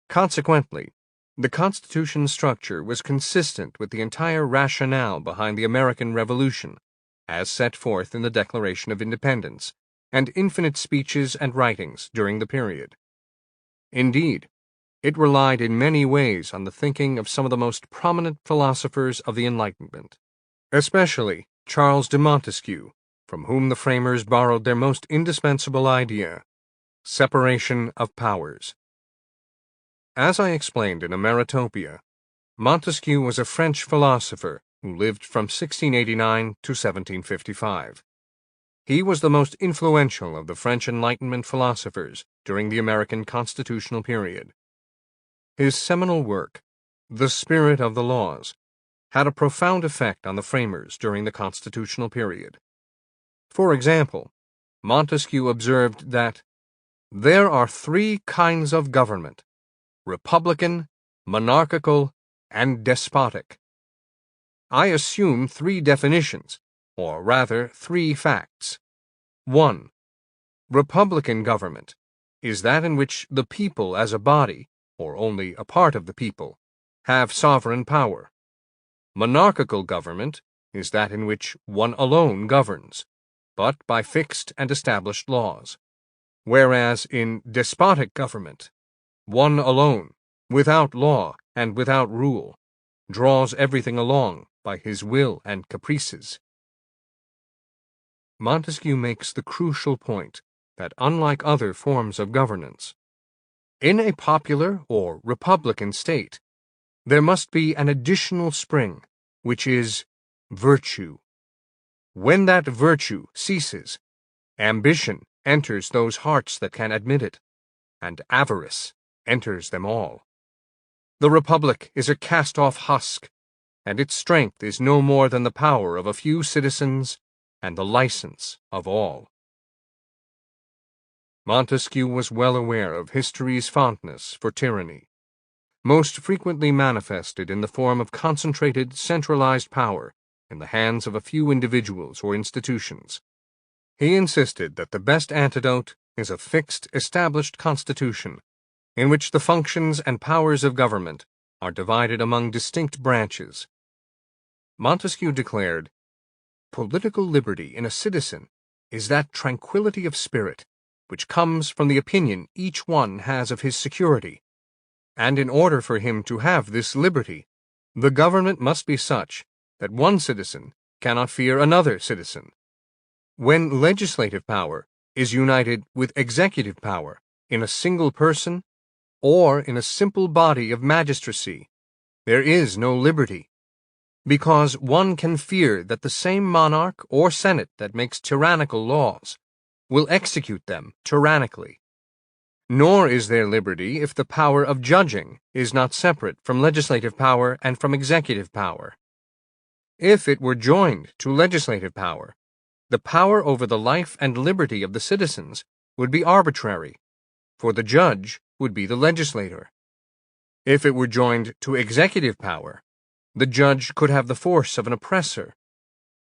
Consequently, the Constitution's structure was consistent with the entire rationale behind the American Revolution, as set forth in the Declaration of Independence, and infinite speeches and writings during the period. Indeed, it relied in many ways on the thinking of some of the most prominent philosophers of the Enlightenment, especially Charles de Montesquieu, from whom the framers borrowed their most indispensable idea, separation of powers. As I explained in Ameritopia, Montesquieu was a French philosopher who lived from 1689 to 1755. He was the most influential of the French Enlightenment philosophers during the American constitutional period. His seminal work, The Spirit of the Laws, had a profound effect on the framers during the constitutional period. For example, Montesquieu observed that there are three kinds of government: republican, monarchical, and despotic. I assume three definitions, or rather three facts. 1. Republican government is that in which the people as a body, or only a part of the people, have sovereign power. Monarchical government is that in which one alone governs, but by fixed and established laws. Whereas in despotic government, one alone, without law and without rule, draws everything along by his will and caprices. Montesquieu makes the crucial point that unlike other forms of governance, in a popular or republican state, there must be an additional spring, which is virtue. When that virtue ceases, ambition enters those hearts that can admit it, and avarice enters them all. The republic is a cast-off husk, and its strength is no more than the power of a few citizens and the license of all. Montesquieu was well aware of history's fondness for tyranny, most frequently manifested in the form of concentrated, centralized power in the hands of a few individuals or institutions. He insisted that the best antidote is a fixed, established constitution, in which the functions and powers of government are divided among distinct branches. Montesquieu declared, "Political liberty in a citizen is that tranquility of spirit which comes from the opinion each one has of his security, and in order for him to have this liberty, the government must be such that one citizen cannot fear another citizen. When legislative power is united with executive power in a single person or in a simple body of magistracy, there is no liberty, because one can fear that the same monarch or senate that makes tyrannical laws will execute them tyrannically. Nor is there liberty if the power of judging is not separate from legislative power and from executive power. If it were joined to legislative power, the power over the life and liberty of the citizens would be arbitrary, for the judge would be the legislator. If it were joined to executive power, the judge could have the force of an oppressor.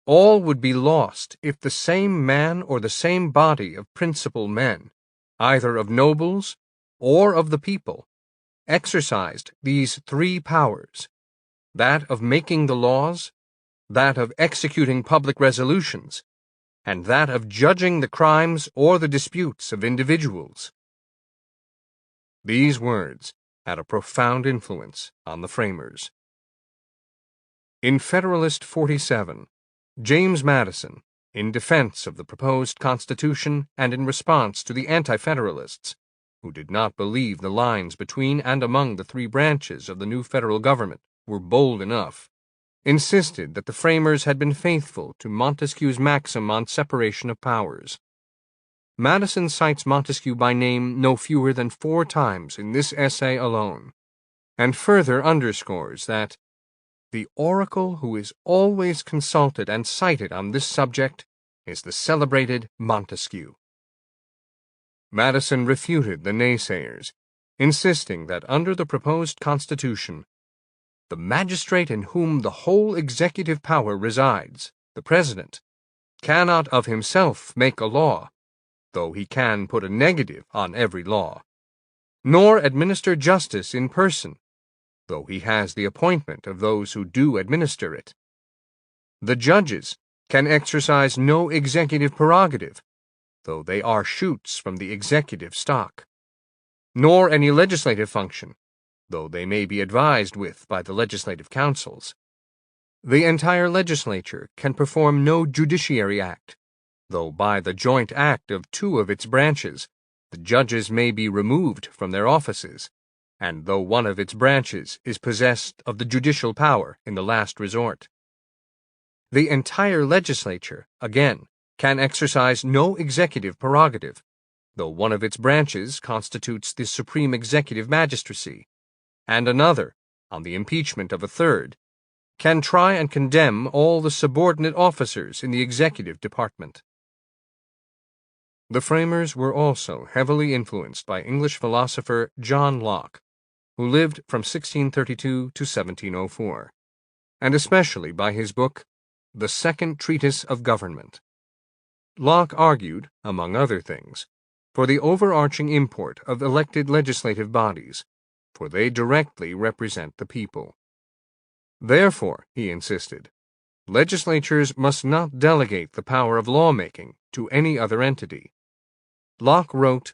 All would be lost if the same man or the same body of principal men, either of nobles or of the people, exercised these three powers, that of making the laws, that of executing public resolutions, and that of judging the crimes or the disputes of individuals. These words had a profound influence on the framers. In Federalist 47, James Madison, in defense of the proposed Constitution and in response to the Anti-Federalists, who did not believe the lines between and among the three branches of the new federal government were bold enough, insisted that the framers had been faithful to Montesquieu's maxim on separation of powers. Madison cites Montesquieu by name no fewer than 4 times in this essay alone, and further underscores that the oracle who is always consulted and cited on this subject is the celebrated Montesquieu. Madison refuted the naysayers, insisting that under the proposed Constitution, the magistrate in whom the whole executive power resides, the President, cannot of himself make a law, though he can put a negative on every law, nor administer justice in person, though he has the appointment of those who do administer it. The judges can exercise no executive prerogative, though they are shoots from the executive stock, nor any legislative function, though they may be advised with by the legislative councils. The entire legislature can perform no judiciary act, though by the joint act of 2 of its branches the judges may be removed from their offices, and though one of its branches is possessed of the judicial power in the last resort. The entire legislature, again, can exercise no executive prerogative, though one of its branches constitutes the supreme executive magistracy, and another, on the impeachment of a third, can try and condemn all the subordinate officers in the executive department. The framers were also heavily influenced by English philosopher John Locke, who lived from 1632 to 1704, and especially by his book, The Second Treatise of Government. Locke argued, among other things, for the overarching import of elected legislative bodies, for they directly represent the people. Therefore, he insisted, legislatures must not delegate the power of lawmaking to any other entity. Locke wrote,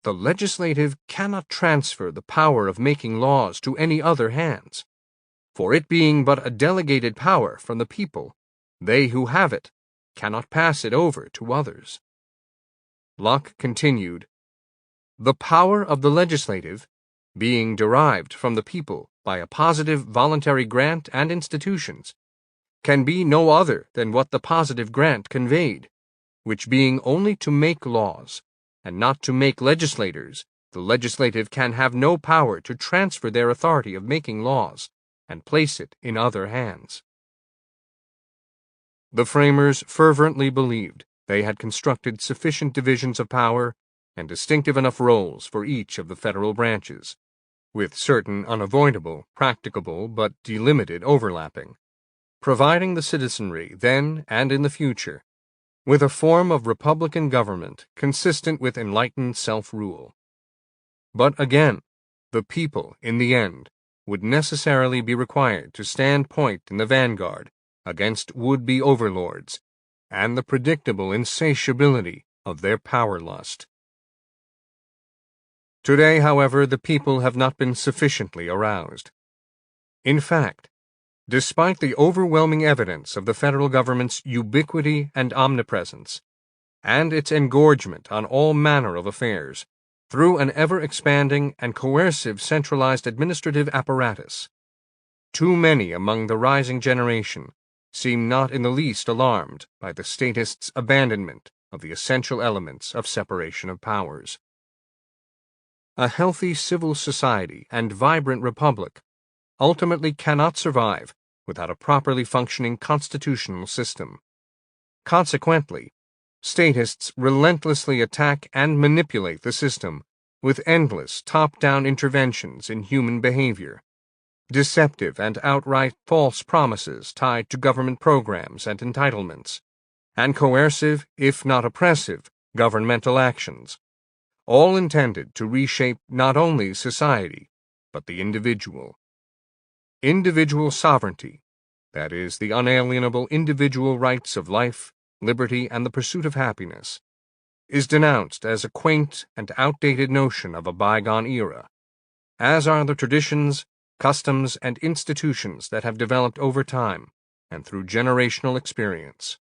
"The legislative cannot transfer the power of making laws to any other hands, for it being but a delegated power from the people, they who have it cannot pass it over to others." Locke continued, "The power of the legislative, being derived from the people by a positive voluntary grant and institutions, can be no other than what the positive grant conveyed, which being only to make laws, and not to make legislators, the legislative can have no power to transfer their authority of making laws, and place it in other hands." The framers fervently believed they had constructed sufficient divisions of power and distinctive enough roles for each of the federal branches, with certain unavoidable, practicable, but delimited overlapping, providing the citizenry then and in the future with a form of republican government consistent with enlightened self-rule. But again, the people, in the end, would necessarily be required to stand point in the vanguard against would-be overlords and the predictable insatiability of their power lust. Today, however, the people have not been sufficiently aroused. In fact, despite the overwhelming evidence of the federal government's ubiquity and omnipresence, and its engorgement on all manner of affairs, through an ever-expanding and coercive centralized administrative apparatus, too many among the rising generation seem not in the least alarmed by the statists' abandonment of the essential elements of separation of powers. A healthy civil society and vibrant republic ultimately cannot survive without a properly functioning constitutional system. Consequently, statists relentlessly attack and manipulate the system with endless top-down interventions in human behavior, deceptive and outright false promises tied to government programs and entitlements, and coercive, if not oppressive, governmental actions, all intended to reshape not only society, but the individual. Individual sovereignty, that is, the unalienable individual rights of life, liberty, and the pursuit of happiness, is denounced as a quaint and outdated notion of a bygone era, as are the traditions, customs, and institutions that have developed over time and through generational experience.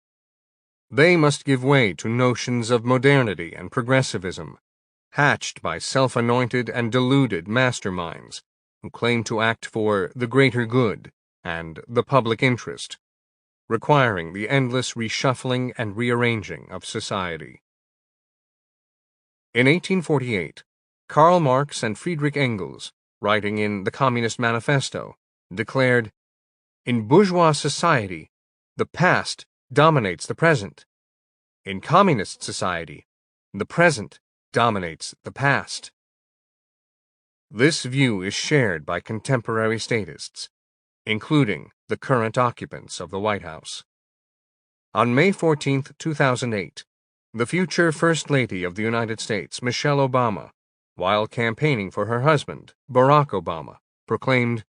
They must give way to notions of modernity and progressivism, hatched by self-anointed and deluded masterminds who claim to act for the greater good and the public interest, requiring the endless reshuffling and rearranging of society. In 1848, Karl Marx and Friedrich Engels, writing in the Communist Manifesto, declared, "In bourgeois society, the past dominates the present. In communist society, the present dominates the past." This view is shared by contemporary statists, including the current occupants of the White House. On May 14, 2008, the future First Lady of the United States, Michelle Obama, while campaigning for her husband, Barack Obama, proclaimed,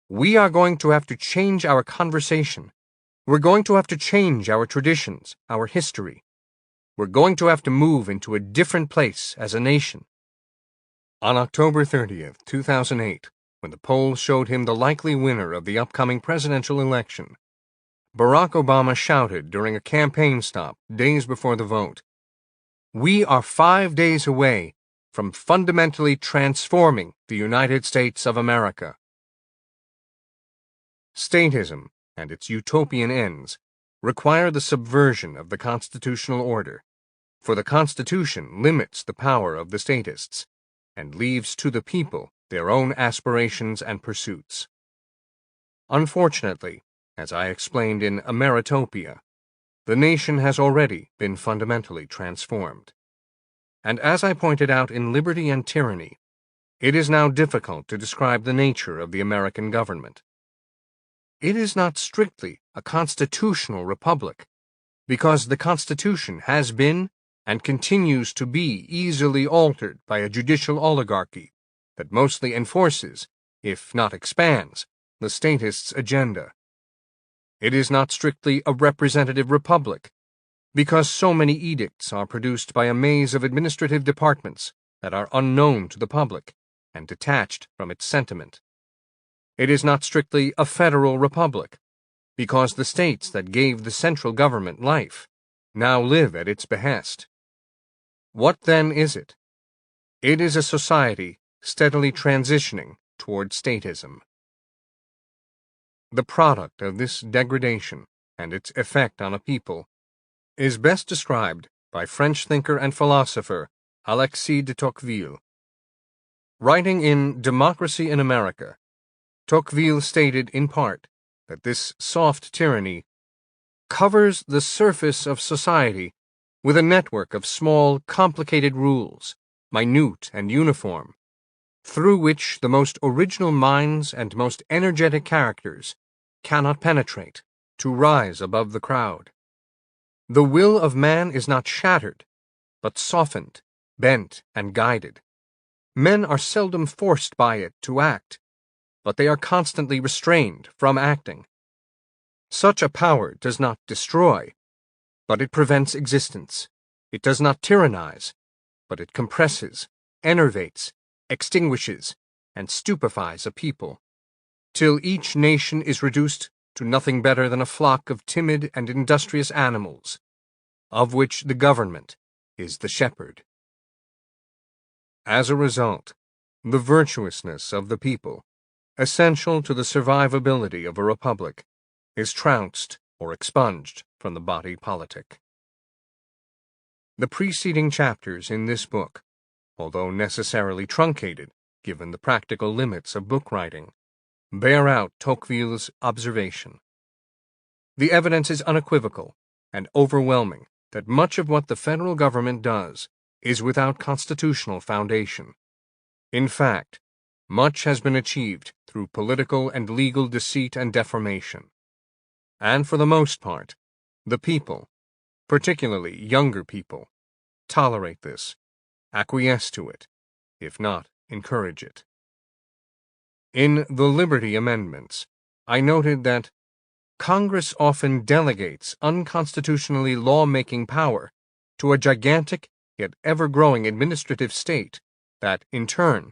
"We are going to have to change our conversation. We're going to have to change our traditions, our history. We're going to have to move into a different place as a nation." On October 30, 2008, when the polls showed him the likely winner of the upcoming presidential election, Barack Obama shouted during a campaign stop days before the vote, "We are 5 days away from fundamentally transforming the United States of America." Statism and its utopian ends require the subversion of the constitutional order, for the Constitution limits the power of the statists and leaves to the people their own aspirations and pursuits. Unfortunately, as I explained in Ameritopia, the nation has already been fundamentally transformed. And as I pointed out in Liberty and Tyranny, it is now difficult to describe the nature of the American government. It is not strictly a constitutional republic, because the Constitution has been and continues to be easily altered by a judicial oligarchy that mostly enforces, if not expands, the statists' agenda. It is not strictly a representative republic, because so many edicts are produced by a maze of administrative departments that are unknown to the public and detached from its sentiment. It is not strictly a federal republic, because the states that gave the central government life now live at its behest. What then is it? It is a society steadily transitioning toward statism. The product of this degradation and its effect on a people is best described by French thinker and philosopher Alexis de Tocqueville. Writing in Democracy in America, Tocqueville stated in part that this soft tyranny covers the surface of society with a network of small, complicated rules, minute and uniform, through which the most original minds and most energetic characters cannot penetrate to rise above the crowd. The will of man is not shattered, but softened, bent, and guided. Men are seldom forced by it to act, but they are constantly restrained from acting. Such a power does not destroy, but it prevents existence. It does not tyrannize, but it compresses, enervates, extinguishes, and stupefies a people, till each nation is reduced to nothing better than a flock of timid and industrious animals, of which the government is the shepherd. As a result, the virtuousness of the people, essential to the survivability of a republic, is trounced or expunged from the body politic. The preceding chapters in this book, although necessarily truncated, given the practical limits of book writing, bear out Tocqueville's observation. The evidence is unequivocal and overwhelming that much of what the federal government does is without constitutional foundation. In fact, much has been achieved through political and legal deceit and deformation. And for the most part, the people, particularly younger people, tolerate this, acquiesce to it, if not encourage it. In the Liberty Amendments, I noted that Congress often delegates unconstitutionally law-making power to a gigantic yet ever-growing administrative state that, in turn,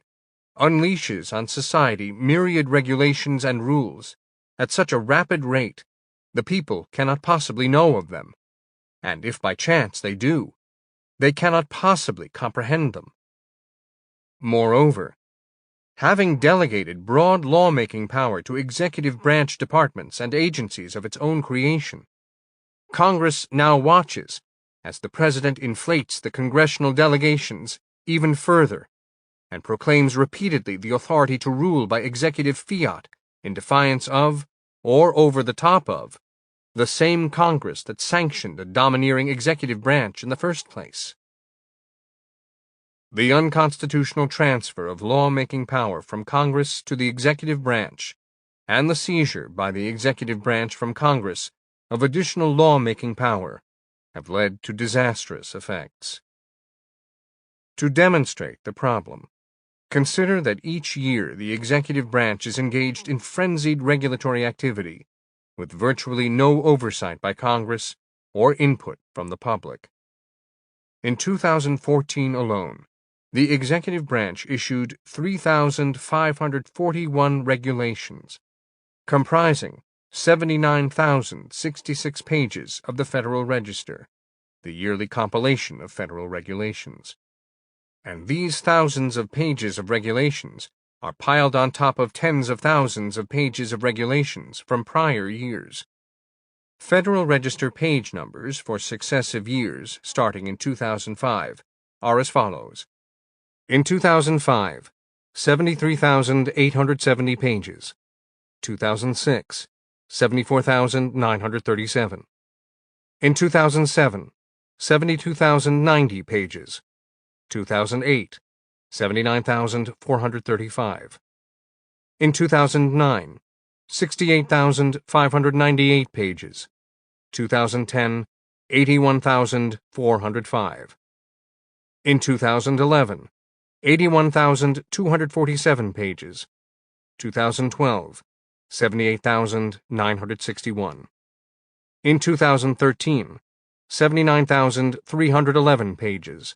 unleashes on society myriad regulations and rules at such a rapid rate the people cannot possibly know of them, and if by chance they do, they cannot possibly comprehend them. Moreover, having delegated broad lawmaking power to executive branch departments and agencies of its own creation, Congress now watches as the President inflates the congressional delegations even further and proclaims repeatedly the authority to rule by executive fiat in defiance of, or over the top of, the same Congress that sanctioned a domineering executive branch in the first place. The unconstitutional transfer of law-making power from Congress to the executive branch, and the seizure by the executive branch from Congress of additional law-making power, have led to disastrous effects. To demonstrate the problem, consider that each year the executive branch is engaged in frenzied regulatory activity, with virtually no oversight by Congress or input from the public. In 2014 alone, the executive branch issued 3,541 regulations, comprising 79,066 pages of the Federal Register, the yearly compilation of federal regulations. And these thousands of pages of regulations are piled on top of tens of thousands of pages of regulations from prior years. Federal Register page numbers for successive years, starting in 2005, are as follows. In 2005, 73,870 pages. 2006, 74,937. In 2007, 72,090 pages. 2008, 79,435. In 2009, 68,598 pages. 2010, 81,405. In 2011, 81,247 pages. 2012, 78,961. In 2013, 79,311 pages.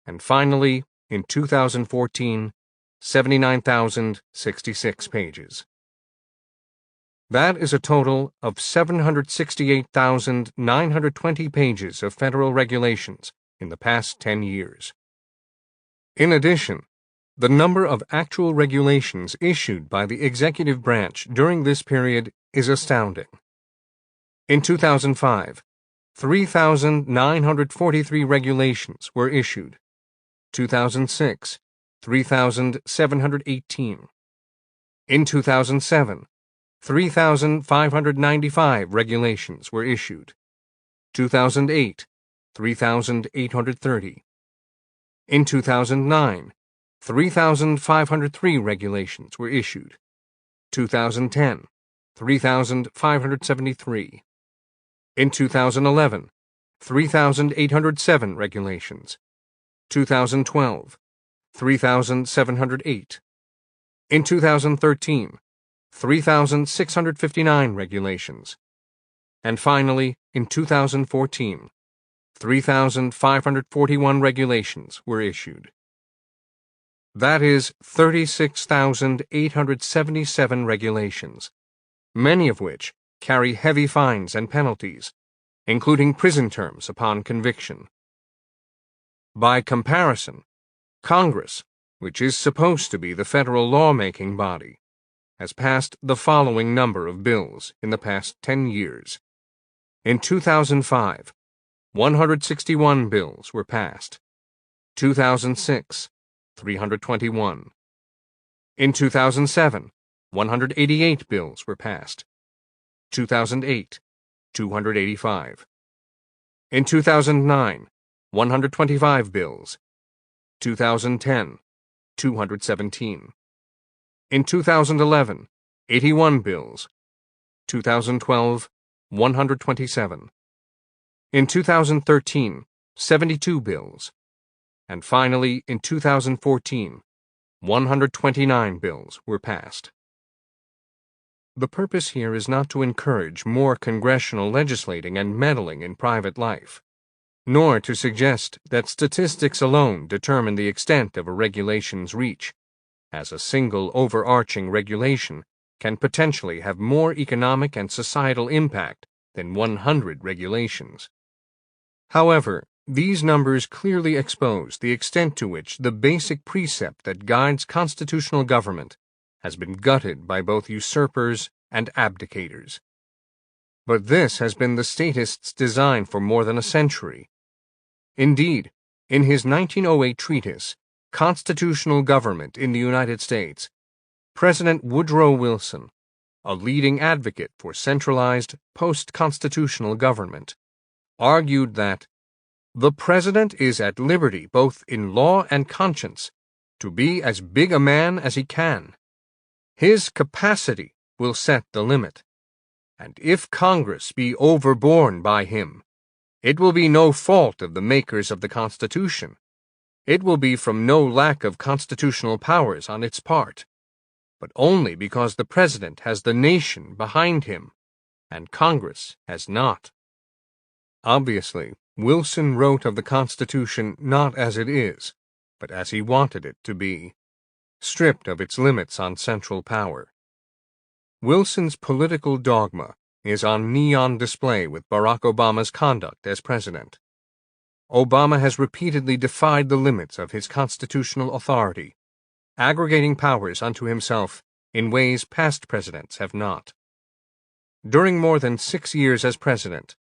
And finally, in 2014, 79,066 pages. That is a total of 768,920 pages of federal regulations in the past 10 years. In addition, the number of actual regulations issued by the executive branch during this period is astounding. In 2005, 3,943 regulations were issued. 2006, 3,718. In 2007, 3,595 regulations were issued. 2008, 3,830. In 2009, 3,503 regulations were issued. 2010, 3,573. In 2011, 3,807 regulations. 2012, 3,708. In 2013, 3,659 regulations. And finally, in 2014, 3,541 regulations were issued. That is 36,877 regulations, many of which carry heavy fines and penalties, including prison terms upon conviction. By comparison, Congress, which is supposed to be the federal lawmaking body, has passed the following number of bills in the past 10 years. In 2005, 161 bills were passed. 2006, 321. In 2007, 188 bills were passed. 2008, 285. In 2009, 125 bills. 2010, 217. In 2011, 81 bills. 2012, 127. In 2013, 72 bills. And finally, in 2014, 129 bills were passed. The purpose here is not to encourage more congressional legislating and meddling in private life, nor to suggest that statistics alone determine the extent of a regulation's reach, as a single overarching regulation can potentially have more economic and societal impact than 100 regulations. However, these numbers clearly expose the extent to which the basic precept that guides constitutional government has been gutted by both usurpers and abdicators. But this has been the statist's design for more than a century. Indeed, in his 1908 treatise, Constitutional Government in the United States, President Woodrow Wilson, a leading advocate for centralized post-constitutional government, argued that the President is at liberty both in law and conscience to be as big a man as he can. His capacity will set the limit, and if Congress be overborne by him, it will be no fault of the makers of the Constitution. It will be from no lack of constitutional powers on its part, but only because the President has the nation behind him, and Congress has not. Obviously, Wilson wrote of the Constitution not as it is, but as he wanted it to be, stripped of its limits on central power. Wilson's political dogma is on neon display with Barack Obama's conduct as president. Obama has repeatedly defied the limits of his constitutional authority, aggregating powers unto himself in ways past presidents have not. During more than 6 years as president,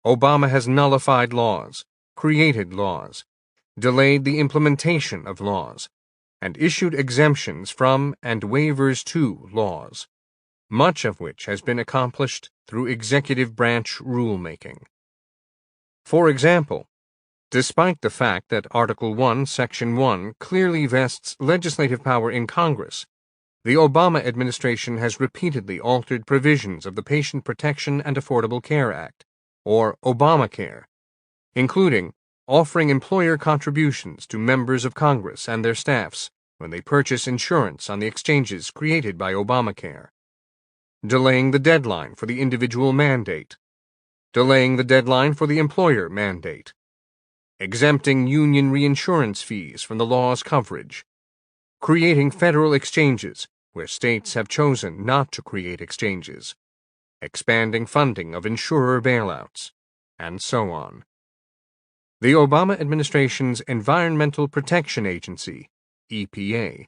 Obama has nullified laws, created laws, delayed the implementation of laws, and issued exemptions from and waivers to laws, much of which has been accomplished through executive branch rulemaking. For example, despite the fact that Article 1, Section 1 clearly vests legislative power in Congress, the Obama administration has repeatedly altered provisions of the Patient Protection and Affordable Care Act, or Obamacare, including offering employer contributions to members of Congress and their staffs when they purchase insurance on the exchanges created by Obamacare, delaying the deadline for the individual mandate, delaying the deadline for the employer mandate, exempting union reinsurance fees from the law's coverage, creating federal exchanges where states have chosen not to create exchanges, expanding funding of insurer bailouts, and so on. The Obama administration's Environmental Protection Agency, EPA,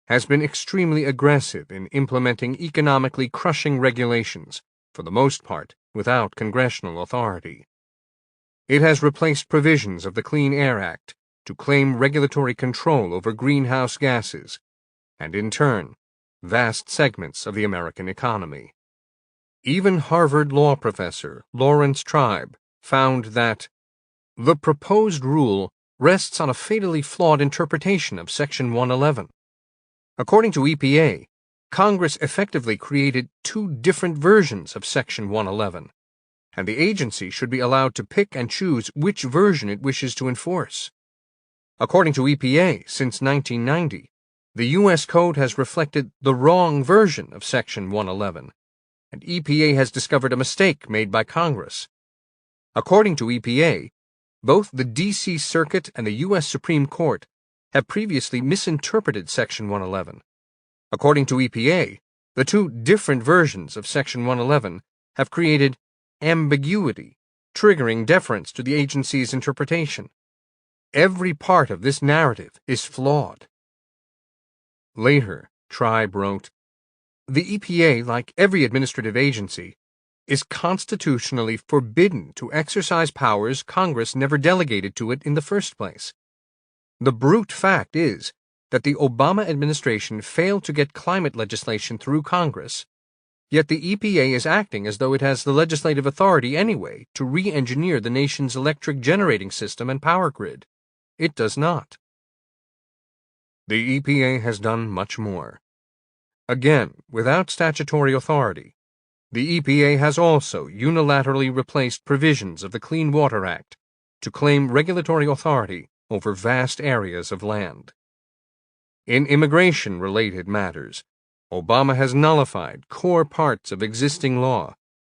has been extremely aggressive in implementing economically crushing regulations, for the most part without congressional authority. It has replaced provisions of the Clean Air Act to claim regulatory control over greenhouse gases, and in turn, vast segments of the American economy. Even Harvard law professor Lawrence Tribe found that the proposed rule rests on a fatally flawed interpretation of Section 111. According to EPA, Congress effectively created 2 different versions of Section 111, and the agency should be allowed to pick and choose which version it wishes to enforce. According to EPA, since 1990, the U.S. Code has reflected the wrong version of Section 111, and EPA has discovered a mistake made by Congress. According to EPA, both the D.C. Circuit and the U.S. Supreme Court have previously misinterpreted Section 111. According to EPA, the 2 different versions of Section 111 have created ambiguity, triggering deference to the agency's interpretation. Every part of this narrative is flawed. Later, Tribe wrote, "The EPA, like every administrative agency, is constitutionally forbidden to exercise powers Congress never delegated to it in the first place. The brute fact is that the Obama administration failed to get climate legislation through Congress, yet the EPA is acting as though it has the legislative authority anyway to re-engineer the nation's electric generating system and power grid. It does not. The EPA has done much more. Again, without statutory authority, the EPA has also unilaterally replaced provisions of the Clean Water Act to claim regulatory authority over vast areas of land. In immigration-related matters, Obama has nullified core parts of existing law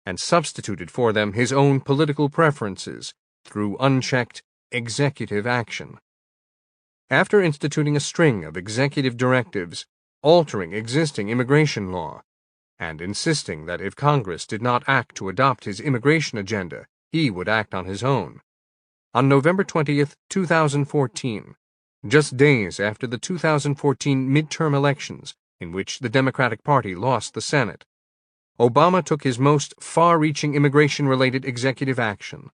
and substituted for them his own political preferences through unchecked executive action. After instituting a string of executive directives altering existing immigration law, and insisting that if Congress did not act to adopt his immigration agenda, he would act on his own, on November 20, 2014, just days after the 2014 midterm elections in which the Democratic Party lost the Senate, Obama took his most far-reaching immigration-related executive action.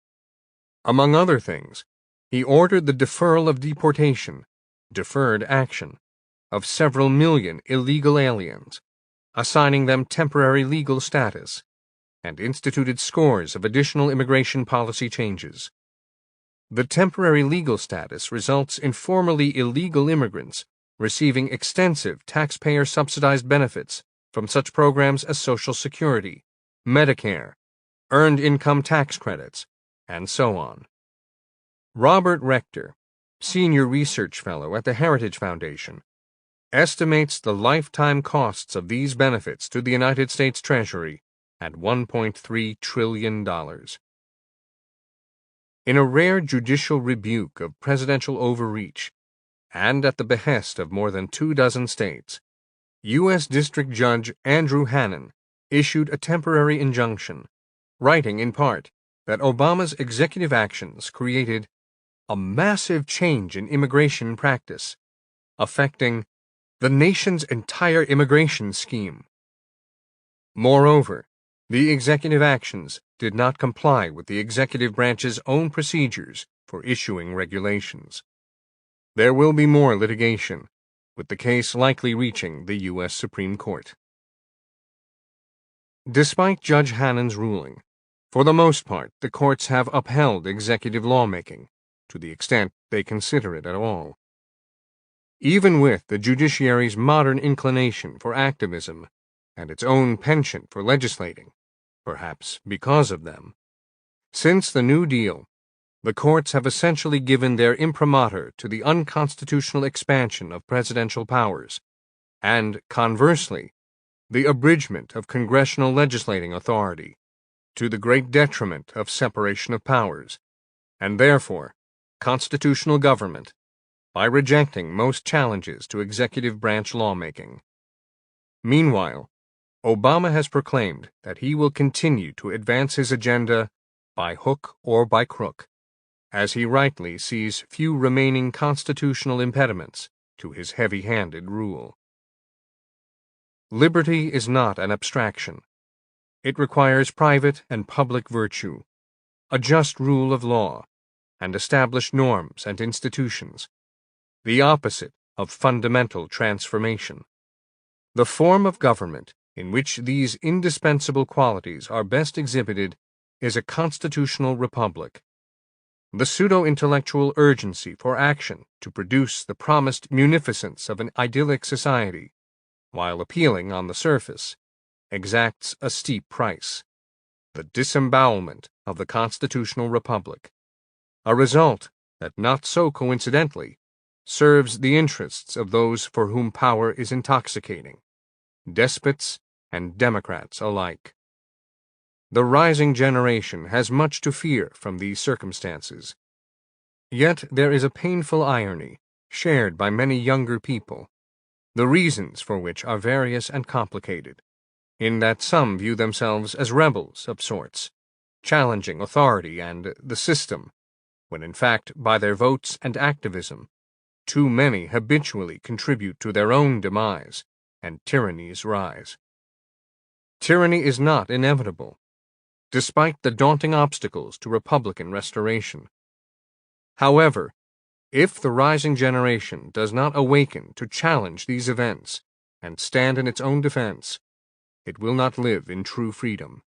Among other things, he ordered the deferral of deportation, deferred action, of several million illegal aliens, assigning them temporary legal status, and instituted scores of additional immigration policy changes. The temporary legal status results in formerly illegal immigrants receiving extensive taxpayer-subsidized benefits from such programs as Social Security, Medicare, Earned Income Tax Credits, and so on. Robert Rector, Senior Research Fellow at the Heritage Foundation, estimates the lifetime costs of these benefits to the United States Treasury at $1.3 trillion. In a rare judicial rebuke of presidential overreach, and at the behest of more than 24 states, U.S. District Judge Andrew Hannon issued a temporary injunction, writing in part that Obama's executive actions created a massive change in immigration practice, affecting the nation's entire immigration scheme. Moreover, the executive actions did not comply with the executive branch's own procedures for issuing regulations. There will be more litigation, with the case likely reaching the U.S. Supreme Court. Despite Judge Hannon's ruling, for the most part, the courts have upheld executive lawmaking, to the extent they consider it at all. Even with the judiciary's modern inclination for activism and its own penchant for legislating, perhaps because of them, since the New Deal, the courts have essentially given their imprimatur to the unconstitutional expansion of presidential powers, and, conversely, the abridgment of congressional legislating authority, to the great detriment of separation of powers, and therefore constitutional government, by rejecting most challenges to executive branch lawmaking. Meanwhile, Obama has proclaimed that he will continue to advance his agenda by hook or by crook, as he rightly sees few remaining constitutional impediments to his heavy-handed rule. Liberty is not an abstraction. It requires private and public virtue, a just rule of law, and established norms and institutions, the opposite of fundamental transformation. The form of government in which these indispensable qualities are best exhibited is a constitutional republic. The pseudo-intellectual urgency for action to produce the promised munificence of an idyllic society, while appealing on the surface, exacts a steep price: the disembowelment of the constitutional republic, a result that not so coincidentally serves the interests of those for whom power is intoxicating, despots and Democrats alike. The rising generation has much to fear from these circumstances. Yet there is a painful irony, shared by many younger people, the reasons for which are various and complicated, in that some view themselves as rebels of sorts, challenging authority and the system, when in fact, by their votes and activism, too many habitually contribute to their own demise and tyranny's rise. Tyranny is not inevitable, despite the daunting obstacles to Republican restoration. However, if the rising generation does not awaken to challenge these events and stand in its own defense, it will not live in true freedom.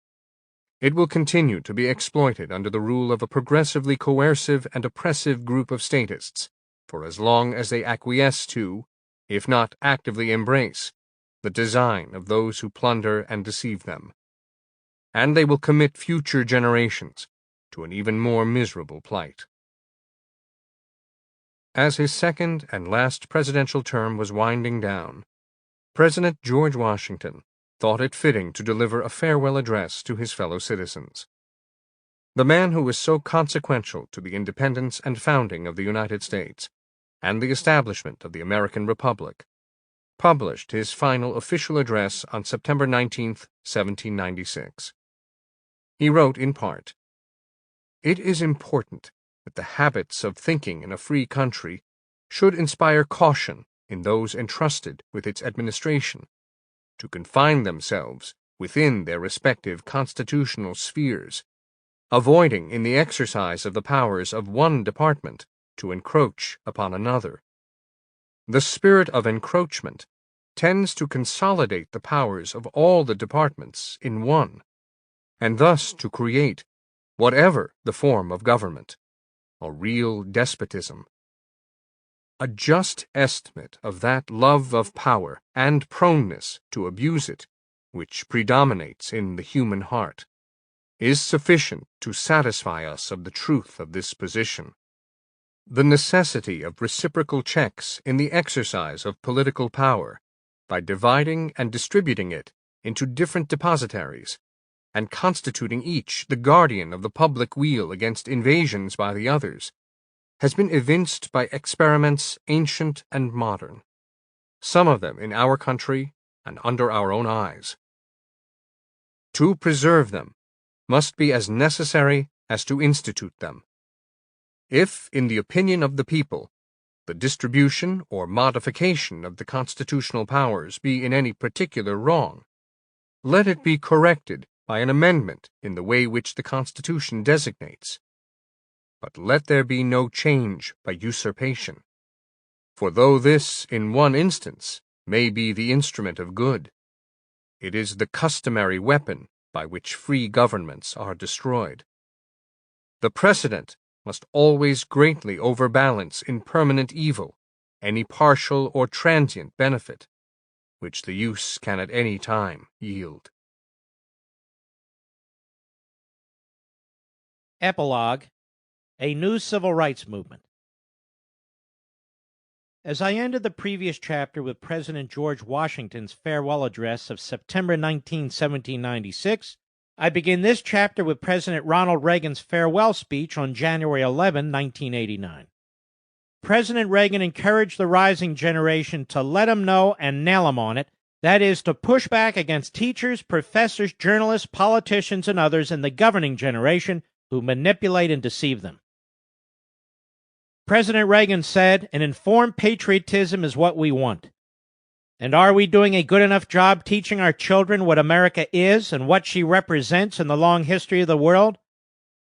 It will continue to be exploited under the rule of a progressively coercive and oppressive group of statists for as long as they acquiesce to, if not actively embrace, the design of those who plunder and deceive them. And they will commit future generations to an even more miserable plight. As his second and last presidential term was winding down, President George Washington thought it fitting to deliver a farewell address to his fellow citizens. The man who was so consequential to the independence and founding of the United States and the establishment of the American Republic published his final official address on September 19, 1796. He wrote in part, "It is important that the habits of thinking in a free country should inspire caution in those entrusted with its administration, to confine themselves within their respective constitutional spheres, avoiding in the exercise of the powers of one department to encroach upon another. The spirit of encroachment tends to consolidate the powers of all the departments in one, and thus to create, whatever the form of government, a real despotism. A just estimate of that love of power and proneness to abuse it, which predominates in the human heart, is sufficient to satisfy us of the truth of this position. The necessity of reciprocal checks in the exercise of political power, by dividing and distributing it into different depositaries, and constituting each the guardian of the public weal against invasions by the others, has been evinced by experiments ancient and modern, some of them in our country and under our own eyes. To preserve them must be as necessary as to institute them. If, in the opinion of the people, the distribution or modification of the constitutional powers be in any particular wrong, let it be corrected by an amendment in the way which the Constitution designates. But let there be no change by usurpation. For though this, in one instance, may be the instrument of good, it is the customary weapon by which free governments are destroyed. The precedent must always greatly overbalance in permanent evil any partial or transient benefit, which the use can at any time yield." Epilogue: A New Civil Rights Movement. As I ended the previous chapter with President George Washington's farewell address of September 19, 1796, I begin this chapter with President Ronald Reagan's farewell speech on January 11, 1989. President Reagan encouraged the rising generation to let him know and nail him on it, that is, to push back against teachers, professors, journalists, politicians, and others in the governing generation who manipulate and deceive them. President Reagan said, "An informed patriotism is what we want." And are we doing a good enough job teaching our children what America is and what she represents in the long history of the world?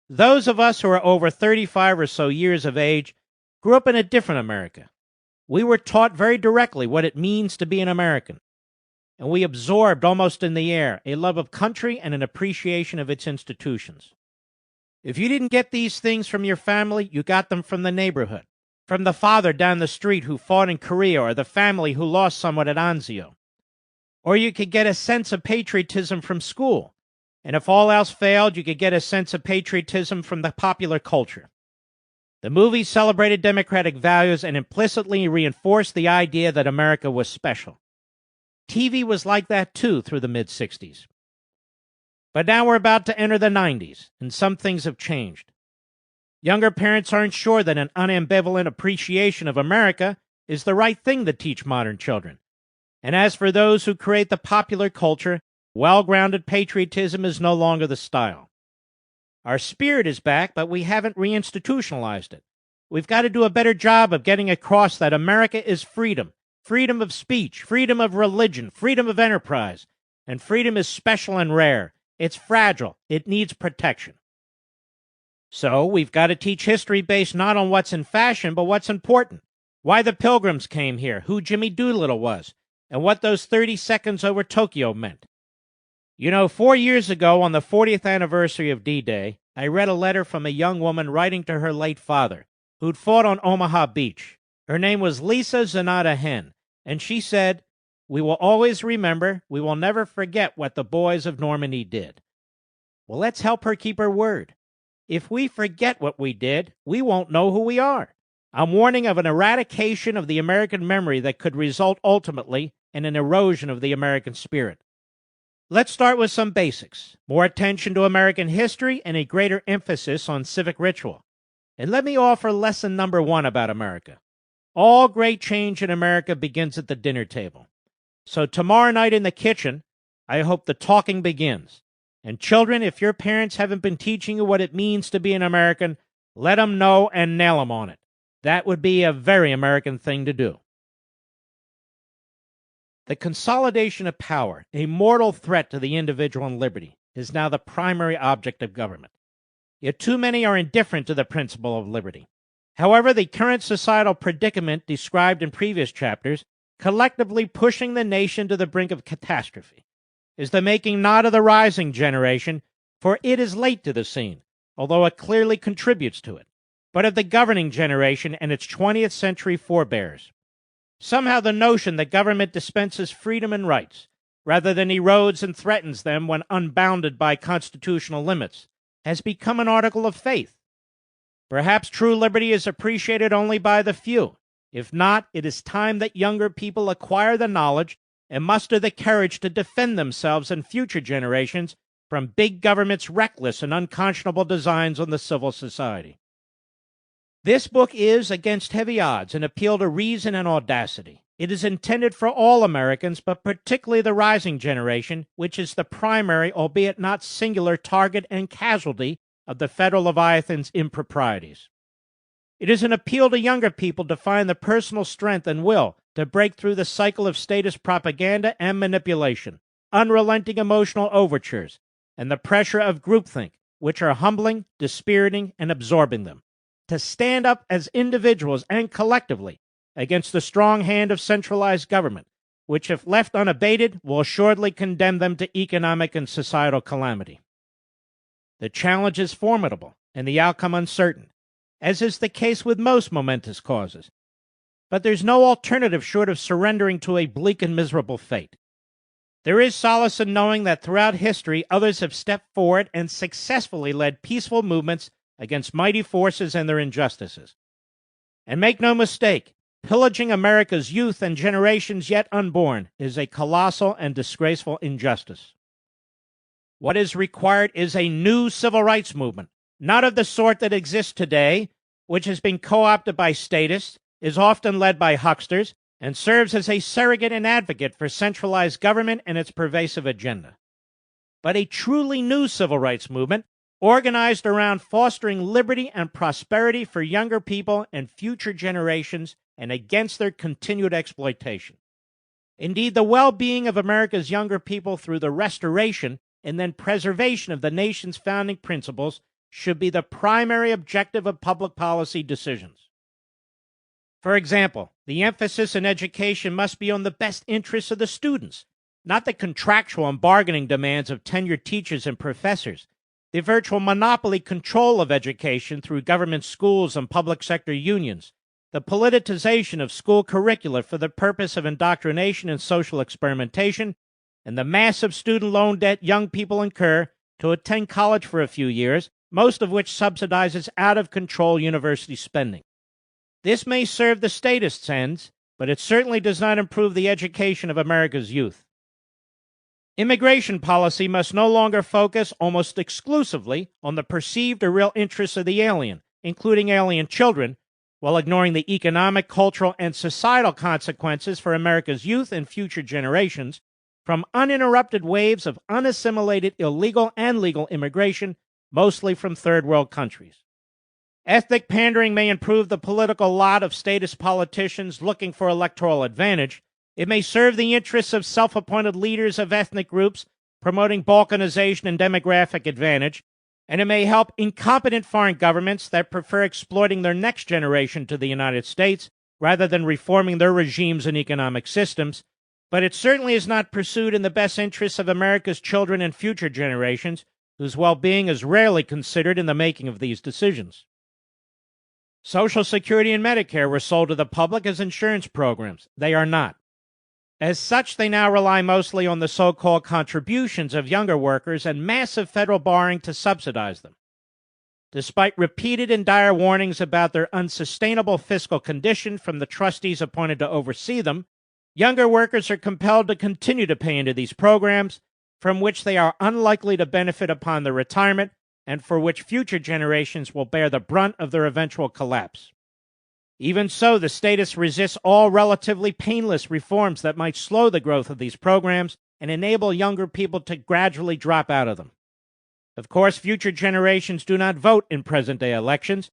Those of us who are over 35 or so years of age grew up in a different America. We were taught very directly what it means to be an American, and we absorbed almost in the air a love of country and an appreciation of its institutions. If you didn't get these things from your family, you got them from the neighborhood, from the father down the street who fought in Korea or the family who lost someone at Anzio. Or you could get a sense of patriotism from school, and if all else failed, you could get a sense of patriotism from the popular culture. The movies celebrated democratic values and implicitly reinforced the idea that America was special. TV was like that too through the mid-60s. But now we're about to enter the 90s, and some things have changed. Younger parents aren't sure that an unambivalent appreciation of America is the right thing to teach modern children. And as for those who create the popular culture, well-grounded patriotism is no longer the style. Our spirit is back, but we haven't reinstitutionalized it. We've got to do a better job of getting across that America is freedom, freedom of speech, freedom of religion, freedom of enterprise, and freedom is special and rare. It's fragile. It needs protection. So we've got to teach history based not on what's in fashion, but what's important. Why the Pilgrims came here, who Jimmy Doolittle was, and what those 30 seconds over Tokyo meant. 4 years ago, on the 40th anniversary of D-Day, I read a letter from a young woman writing to her late father, who'd fought on Omaha Beach. Her name was Lisa Zanata Hen, and she said, "We will always remember, we will never forget what the boys of Normandy did." Well, let's help her keep her word. If we forget what we did, we won't know who we are. I'm warning of an eradication of the American memory that could result ultimately in an erosion of the American spirit. Let's start with some basics. More attention to American history and a greater emphasis on civic ritual. And let me offer lesson number 1 about America. All great change in America begins at the dinner table. So tomorrow night in the kitchen, I hope the talking begins. And children, if your parents haven't been teaching you what it means to be an American, let them know and nail them on it. That would be a very American thing to do. The consolidation of power, a mortal threat to the individual and liberty, is now the primary object of government. Yet too many are indifferent to the principle of liberty. However, the current societal predicament described in previous chapters, collectively pushing the nation to the brink of catastrophe, is the making not of the rising generation, for it is late to the scene, although it clearly contributes to it, but of the governing generation and its 20th century forebears. Somehow the notion that government dispenses freedom and rights, rather than erodes and threatens them when unbounded by constitutional limits, has become an article of faith. Perhaps true liberty is appreciated only by the few. If not, it is time that younger people acquire the knowledge and muster the courage to defend themselves and future generations from big government's reckless and unconscionable designs on the civil society. This book is, against heavy odds, an appeal to reason and audacity. It is intended for all Americans, but particularly the rising generation, which is the primary, albeit not singular, target and casualty of the federal Leviathan's improprieties. It is an appeal to younger people to find the personal strength and will to break through the cycle of statist propaganda and manipulation, unrelenting emotional overtures, and the pressure of groupthink, which are humbling, dispiriting, and absorbing them. To stand up as individuals and collectively against the strong hand of centralized government, which, if left unabated, will assuredly condemn them to economic and societal calamity. The challenge is formidable and the outcome uncertain, as is the case with most momentous causes. But there's no alternative short of surrendering to a bleak and miserable fate. There is solace in knowing that throughout history others have stepped forward and successfully led peaceful movements against mighty forces and their injustices. And make no mistake, pillaging America's youth and generations yet unborn is a colossal and disgraceful injustice. What is required is a new civil rights movement, not of the sort that exists today, which has been co-opted by statists, is often led by hucksters, and serves as a surrogate and advocate for centralized government and its pervasive agenda. But a truly new civil rights movement, organized around fostering liberty and prosperity for younger people and future generations and against their continued exploitation. Indeed, the well-being of America's younger people through the restoration and then preservation of the nation's founding principles should be the primary objective of public policy decisions. For example, the emphasis in education must be on the best interests of the students, not the contractual and bargaining demands of tenured teachers and professors, the virtual monopoly control of education through government schools and public sector unions, the politicization of school curricula for the purpose of indoctrination and social experimentation, and the massive student loan debt young people incur to attend college for a few years, most of which subsidizes out-of-control university spending. This may serve the statists' ends, but it certainly does not improve the education of America's youth. Immigration policy must no longer focus almost exclusively on the perceived or real interests of the alien, including alien children, while ignoring the economic, cultural, and societal consequences for America's youth and future generations from uninterrupted waves of unassimilated illegal and legal immigration, mostly from third world countries. Ethnic pandering may improve the political lot of statist politicians looking for electoral advantage. It may serve the interests of self-appointed leaders of ethnic groups promoting balkanization and demographic advantage, and it may help incompetent foreign governments that prefer exploiting their next generation to the United States rather than reforming their regimes and economic systems, but it certainly is not pursued in the best interests of America's children and future generations, whose well-being is rarely considered in the making of these decisions. Social Security and Medicare were sold to the public as insurance programs. They are not. As such, they now rely mostly on the so-called contributions of younger workers and massive federal borrowing to subsidize them. Despite repeated and dire warnings about their unsustainable fiscal condition from the trustees appointed to oversee them, younger workers are compelled to continue to pay into these programs, from which they are unlikely to benefit upon their retirement, and for which future generations will bear the brunt of their eventual collapse. Even so, the status resists all relatively painless reforms that might slow the growth of these programs and enable younger people to gradually drop out of them. Of course, future generations do not vote in present-day elections.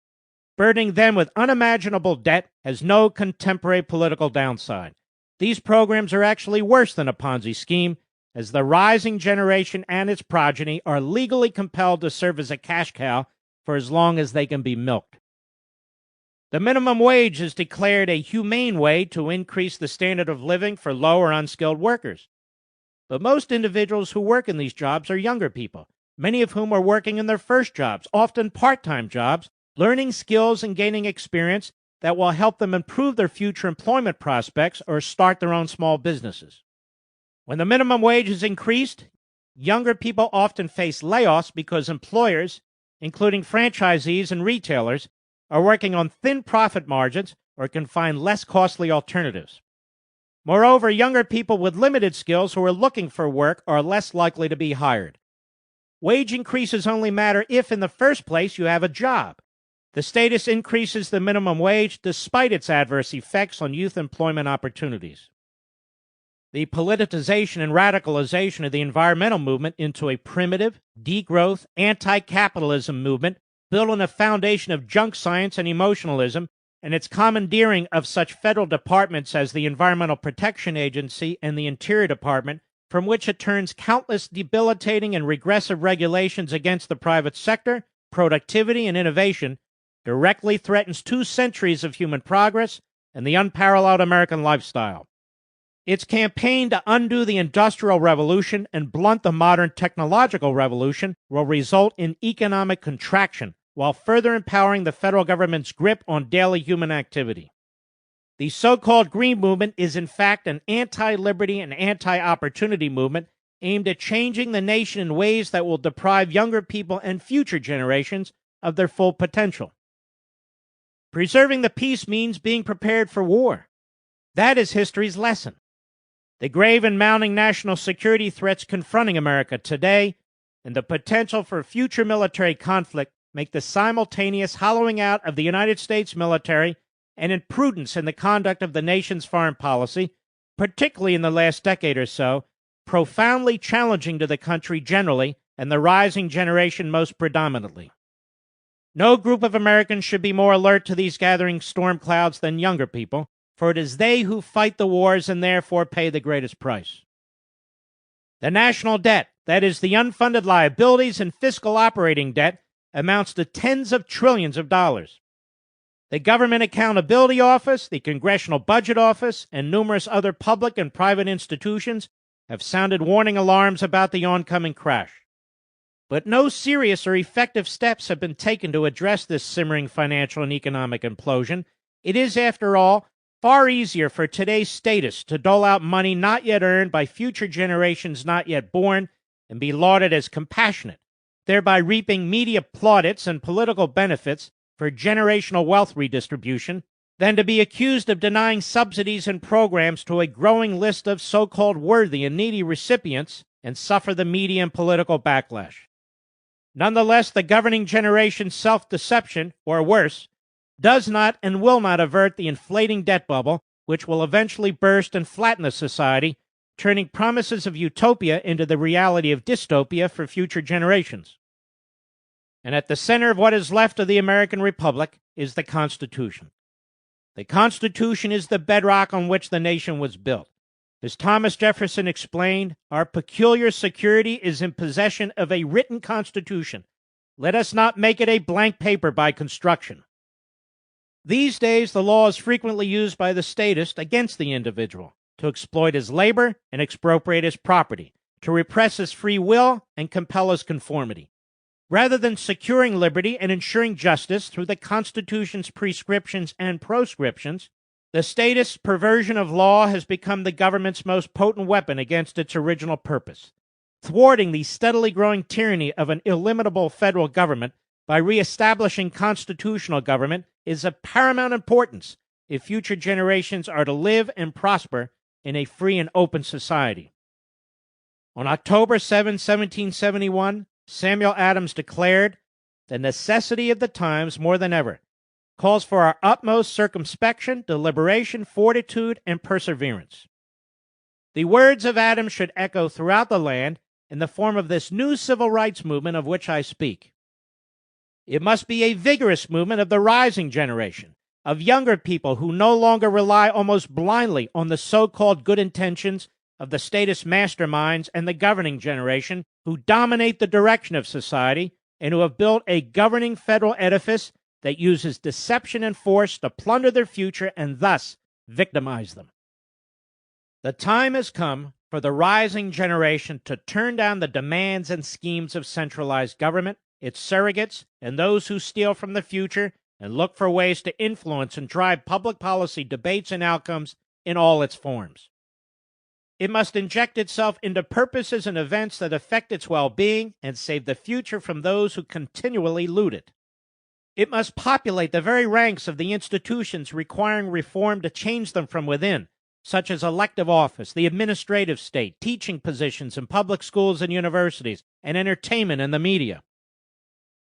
Burdening them with unimaginable debt has no contemporary political downside. These programs are actually worse than a Ponzi scheme, as the rising generation and its progeny are legally compelled to serve as a cash cow for as long as they can be milked. The minimum wage is declared a humane way to increase the standard of living for low or unskilled workers. But most individuals who work in these jobs are younger people, many of whom are working in their first jobs, often part-time jobs, learning skills and gaining experience that will help them improve their future employment prospects or start their own small businesses. When the minimum wage is increased, younger people often face layoffs because employers, including franchisees and retailers, are working on thin profit margins or can find less costly alternatives. Moreover, younger people with limited skills who are looking for work are less likely to be hired. Wage increases only matter if, in the first place, you have a job. The status increases the minimum wage despite its adverse effects on youth employment opportunities. The politicization and radicalization of the environmental movement into a primitive, degrowth, anti-capitalism movement built on a foundation of junk science and emotionalism, and its commandeering of such federal departments as the Environmental Protection Agency and the Interior Department, from which it turns countless debilitating and regressive regulations against the private sector, productivity, and innovation, directly threatens 2 centuries of human progress and the unparalleled American lifestyle. Its campaign to undo the Industrial Revolution and blunt the modern technological revolution will result in economic contraction, while further empowering the federal government's grip on daily human activity. The so-called Green Movement is in fact an anti-liberty and anti-opportunity movement aimed at changing the nation in ways that will deprive younger people and future generations of their full potential. Preserving the peace means being prepared for war. That is history's lesson. The grave and mounting national security threats confronting America today and the potential for future military conflict make the simultaneous hollowing out of the United States military and imprudence in the conduct of the nation's foreign policy, particularly in the last decade or so, profoundly challenging to the country generally and the rising generation most predominantly. No group of Americans should be more alert to these gathering storm clouds than younger people, for it is they who fight the wars and therefore pay the greatest price. The national debt, that is, the unfunded liabilities and fiscal operating debt, amounts to tens of trillions of dollars. The Government Accountability Office, the Congressional Budget Office, and numerous other public and private institutions have sounded warning alarms about the oncoming crash. But no serious or effective steps have been taken to address this simmering financial and economic implosion. It is, after all, far easier for today's statists to dole out money not yet earned by future generations not yet born and be lauded as compassionate, thereby reaping media plaudits and political benefits for generational wealth redistribution, than to be accused of denying subsidies and programs to a growing list of so-called worthy and needy recipients and suffer the media and political backlash. Nonetheless, the governing generation's self-deception, or worse, does not and will not avert the inflating debt bubble, which will eventually burst and flatten the society, turning promises of utopia into the reality of dystopia for future generations. And at the center of what is left of the American Republic is the Constitution. The Constitution is the bedrock on which the nation was built. As Thomas Jefferson explained, our peculiar security is in possession of a written constitution. Let us not make it a blank paper by construction. These days, the law is frequently used by the statist against the individual, to exploit his labor and expropriate his property, to repress his free will and compel his conformity. Rather than securing liberty and ensuring justice through the Constitution's prescriptions and proscriptions, the statist's perversion of law has become the government's most potent weapon against its original purpose. Thwarting the steadily growing tyranny of an illimitable federal government by reestablishing constitutional government is of paramount importance if future generations are to live and prosper in a free and open society. On October 7, 1771, Samuel Adams declared, "The necessity of the times, more than ever, calls for our utmost circumspection, deliberation, fortitude, and perseverance." The words of Adams should echo throughout the land in the form of this new civil rights movement of which I speak. It must be a vigorous movement of the rising generation, of younger people who no longer rely almost blindly on the so-called good intentions of the statist masterminds and the governing generation who dominate the direction of society and who have built a governing federal edifice that uses deception and force to plunder their future and thus victimize them. The time has come for the rising generation to turn down the demands and schemes of centralized government, its surrogates, and those who steal from the future, and look for ways to influence and drive public policy debates and outcomes in all its forms. It must inject itself into purposes and events that affect its well-being and save the future from those who continually loot it. It must populate the very ranks of the institutions requiring reform to change them from within, such as elective office, the administrative state, teaching positions in public schools and universities, and entertainment and the media.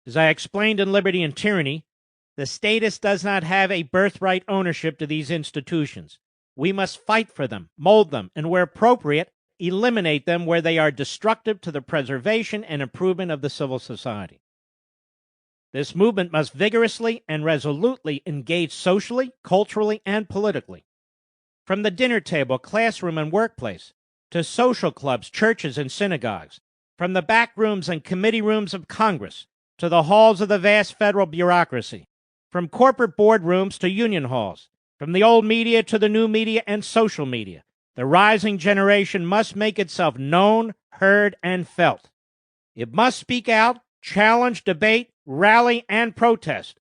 As I explained in Liberty and Tyranny, the statist does not have a birthright ownership to these institutions. We must fight for them, mold them, and where appropriate, eliminate them where they are destructive to the preservation and improvement of the civil society. This movement must vigorously and resolutely engage socially, culturally, and politically. From the dinner table, classroom, and workplace, to social clubs, churches, and synagogues, from the back rooms and committee rooms of Congress, to the halls of the vast federal bureaucracy, from corporate boardrooms to union halls, from the old media to the new media and social media, the rising generation must make itself known, heard, and felt. It must speak out, challenge, debate, rally, and protest.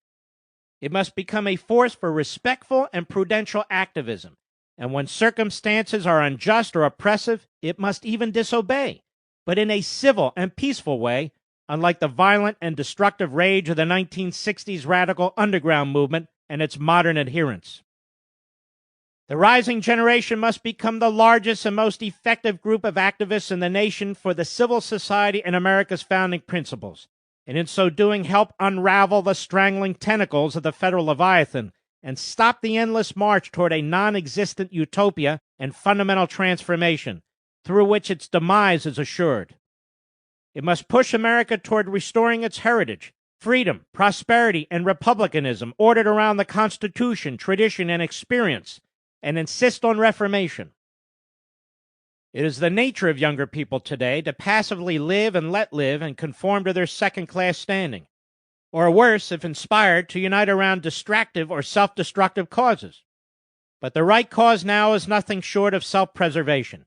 It must become a force for respectful and prudential activism, and when circumstances are unjust or oppressive, it must even disobey, but in a civil and peaceful way, unlike the violent and destructive rage of the 1960s radical underground movement and its modern adherents. The rising generation must become the largest and most effective group of activists in the nation for the civil society and America's founding principles, and in so doing help unravel the strangling tentacles of the federal Leviathan and stop the endless march toward a non-existent utopia and fundamental transformation, through which its demise is assured. It must push America toward restoring its heritage, freedom, prosperity, and republicanism ordered around the Constitution, tradition, and experience, and insist on reformation. It is the nature of younger people today to passively live and let live and conform to their second-class standing, or worse, if inspired, to unite around distractive or self-destructive causes. But the right cause now is nothing short of self-preservation,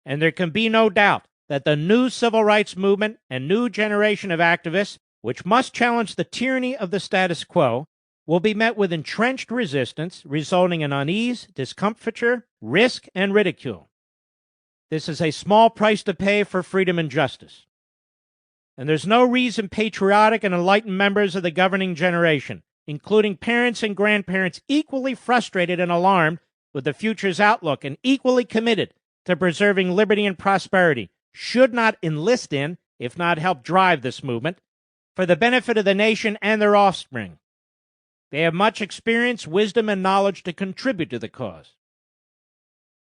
and there can be no doubt that the new civil rights movement and new generation of activists, which must challenge the tyranny of the status quo, will be met with entrenched resistance, resulting in unease, discomfiture, risk, and ridicule. This is a small price to pay for freedom and justice. And there's no reason patriotic and enlightened members of the governing generation, including parents and grandparents equally frustrated and alarmed with the future's outlook and equally committed to preserving liberty and prosperity, should not enlist in, if not help drive this movement, for the benefit of the nation and their offspring. They have much experience, wisdom, and knowledge to contribute to the cause.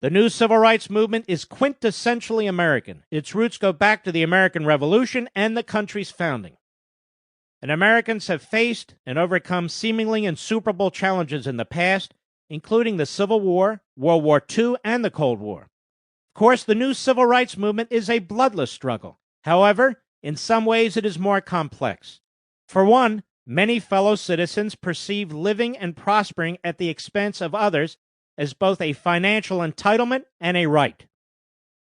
The new civil rights movement is quintessentially American. Its roots go back to the American Revolution and the country's founding. And Americans have faced and overcome seemingly insuperable challenges in the past, including the Civil War, World War II, and the Cold War. Of course, the new civil rights movement is a bloodless struggle. However, in some ways it is more complex. For one, many fellow citizens perceive living and prospering at the expense of others as both a financial entitlement and a right.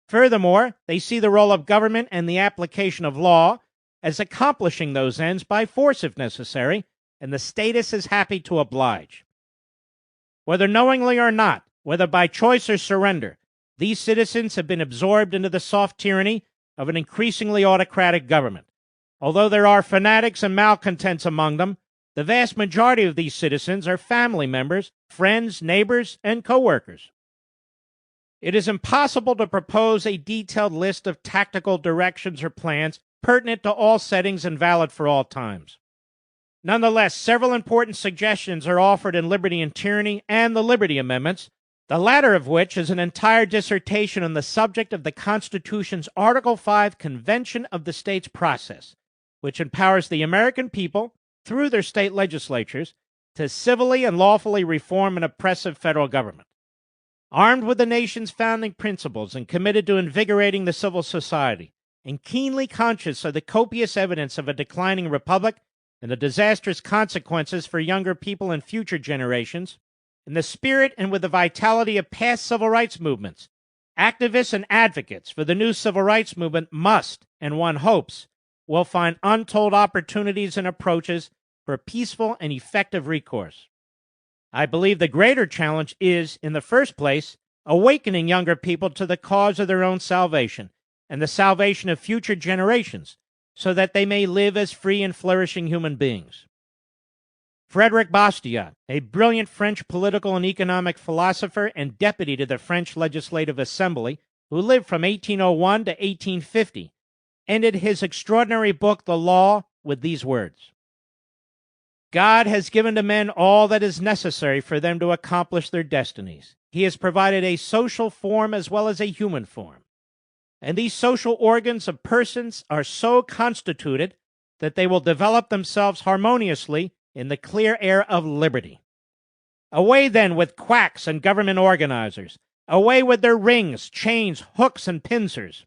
Furthermore, they see the role of government and the application of law as accomplishing those ends by force if necessary, and the status is happy to oblige. Whether knowingly or not, whether by choice or surrender, these citizens have been absorbed into the soft tyranny of an increasingly autocratic government. Although there are fanatics and malcontents among them, the vast majority of these citizens are family members, friends, neighbors, and co-workers. It is impossible to propose a detailed list of tactical directions or plans pertinent to all settings and valid for all times. Nonetheless, several important suggestions are offered in Liberty and Tyranny and the Liberty Amendments, the latter of which is an entire dissertation on the subject of the Constitution's Article 5 Convention of the States process, which empowers the American people, through their state legislatures, to civilly and lawfully reform an oppressive federal government. Armed with the nation's founding principles and committed to invigorating the civil society, and keenly conscious of the copious evidence of a declining republic and the disastrous consequences for younger people and future generations, in the spirit and with the vitality of past civil rights movements, activists and advocates for the new civil rights movement must, and one hopes, will find untold opportunities and approaches for peaceful and effective recourse. I believe the greater challenge is, in the first place, awakening younger people to the cause of their own salvation and the salvation of future generations, so that they may live as free and flourishing human beings. Frédéric Bastiat, a brilliant French political and economic philosopher and deputy to the French Legislative Assembly, who lived from 1801 to 1850, ended his extraordinary book, The Law, with these words: God has given to men all that is necessary for them to accomplish their destinies. He has provided a social form as well as a human form. And these social organs of persons are so constituted that they will develop themselves harmoniously in the clear air of liberty. Away then with quacks and government organizers. Away with their rings, chains, hooks, and pincers.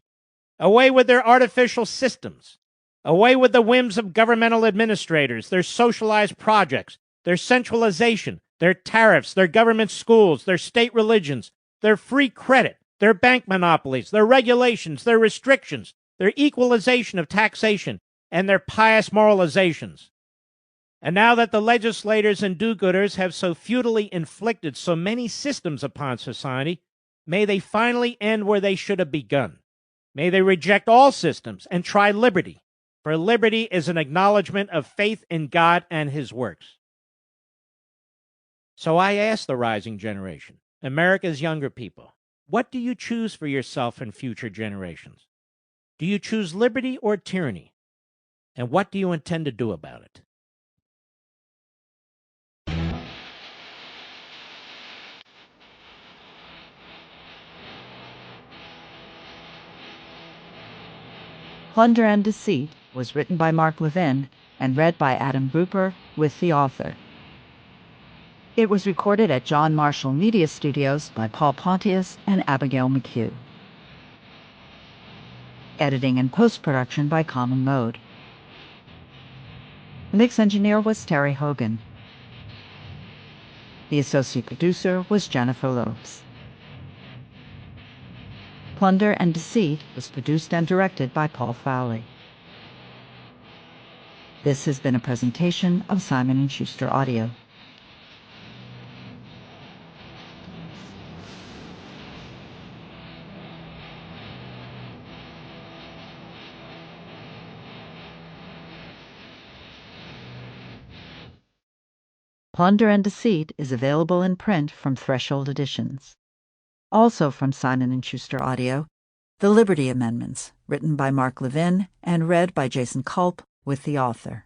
Away with their artificial systems. Away with the whims of governmental administrators, their socialized projects, their centralization, their tariffs, their government schools, their state religions, their free credit, their bank monopolies, their regulations, their restrictions, their equalization of taxation, and their pious moralizations. And now that the legislators and do-gooders have so futilely inflicted so many systems upon society, may they finally end where they should have begun. May they reject all systems and try liberty, for liberty is an acknowledgement of faith in God and His works. So I ask the rising generation, America's younger people, what do you choose for yourself and future generations? Do you choose liberty or tyranny? And what do you intend to do about it? Plunder and Deceit was written by Mark Levin and read by Adam Grouper with the author. It was recorded at John Marshall Media Studios by Paul Pontius and Abigail McHugh. Editing and post-production by Common Mode. The mix engineer was Terry Hogan. The associate producer was Jennifer Lopes. Plunder and Deceit was produced and directed by Paul Fowley. This has been a presentation of Simon & Schuster Audio. Plunder and Deceit is available in print from Threshold Editions. Also from Simon & Schuster Audio, The Liberty Amendments, written by Mark Levin and read by Jason Culp with the author.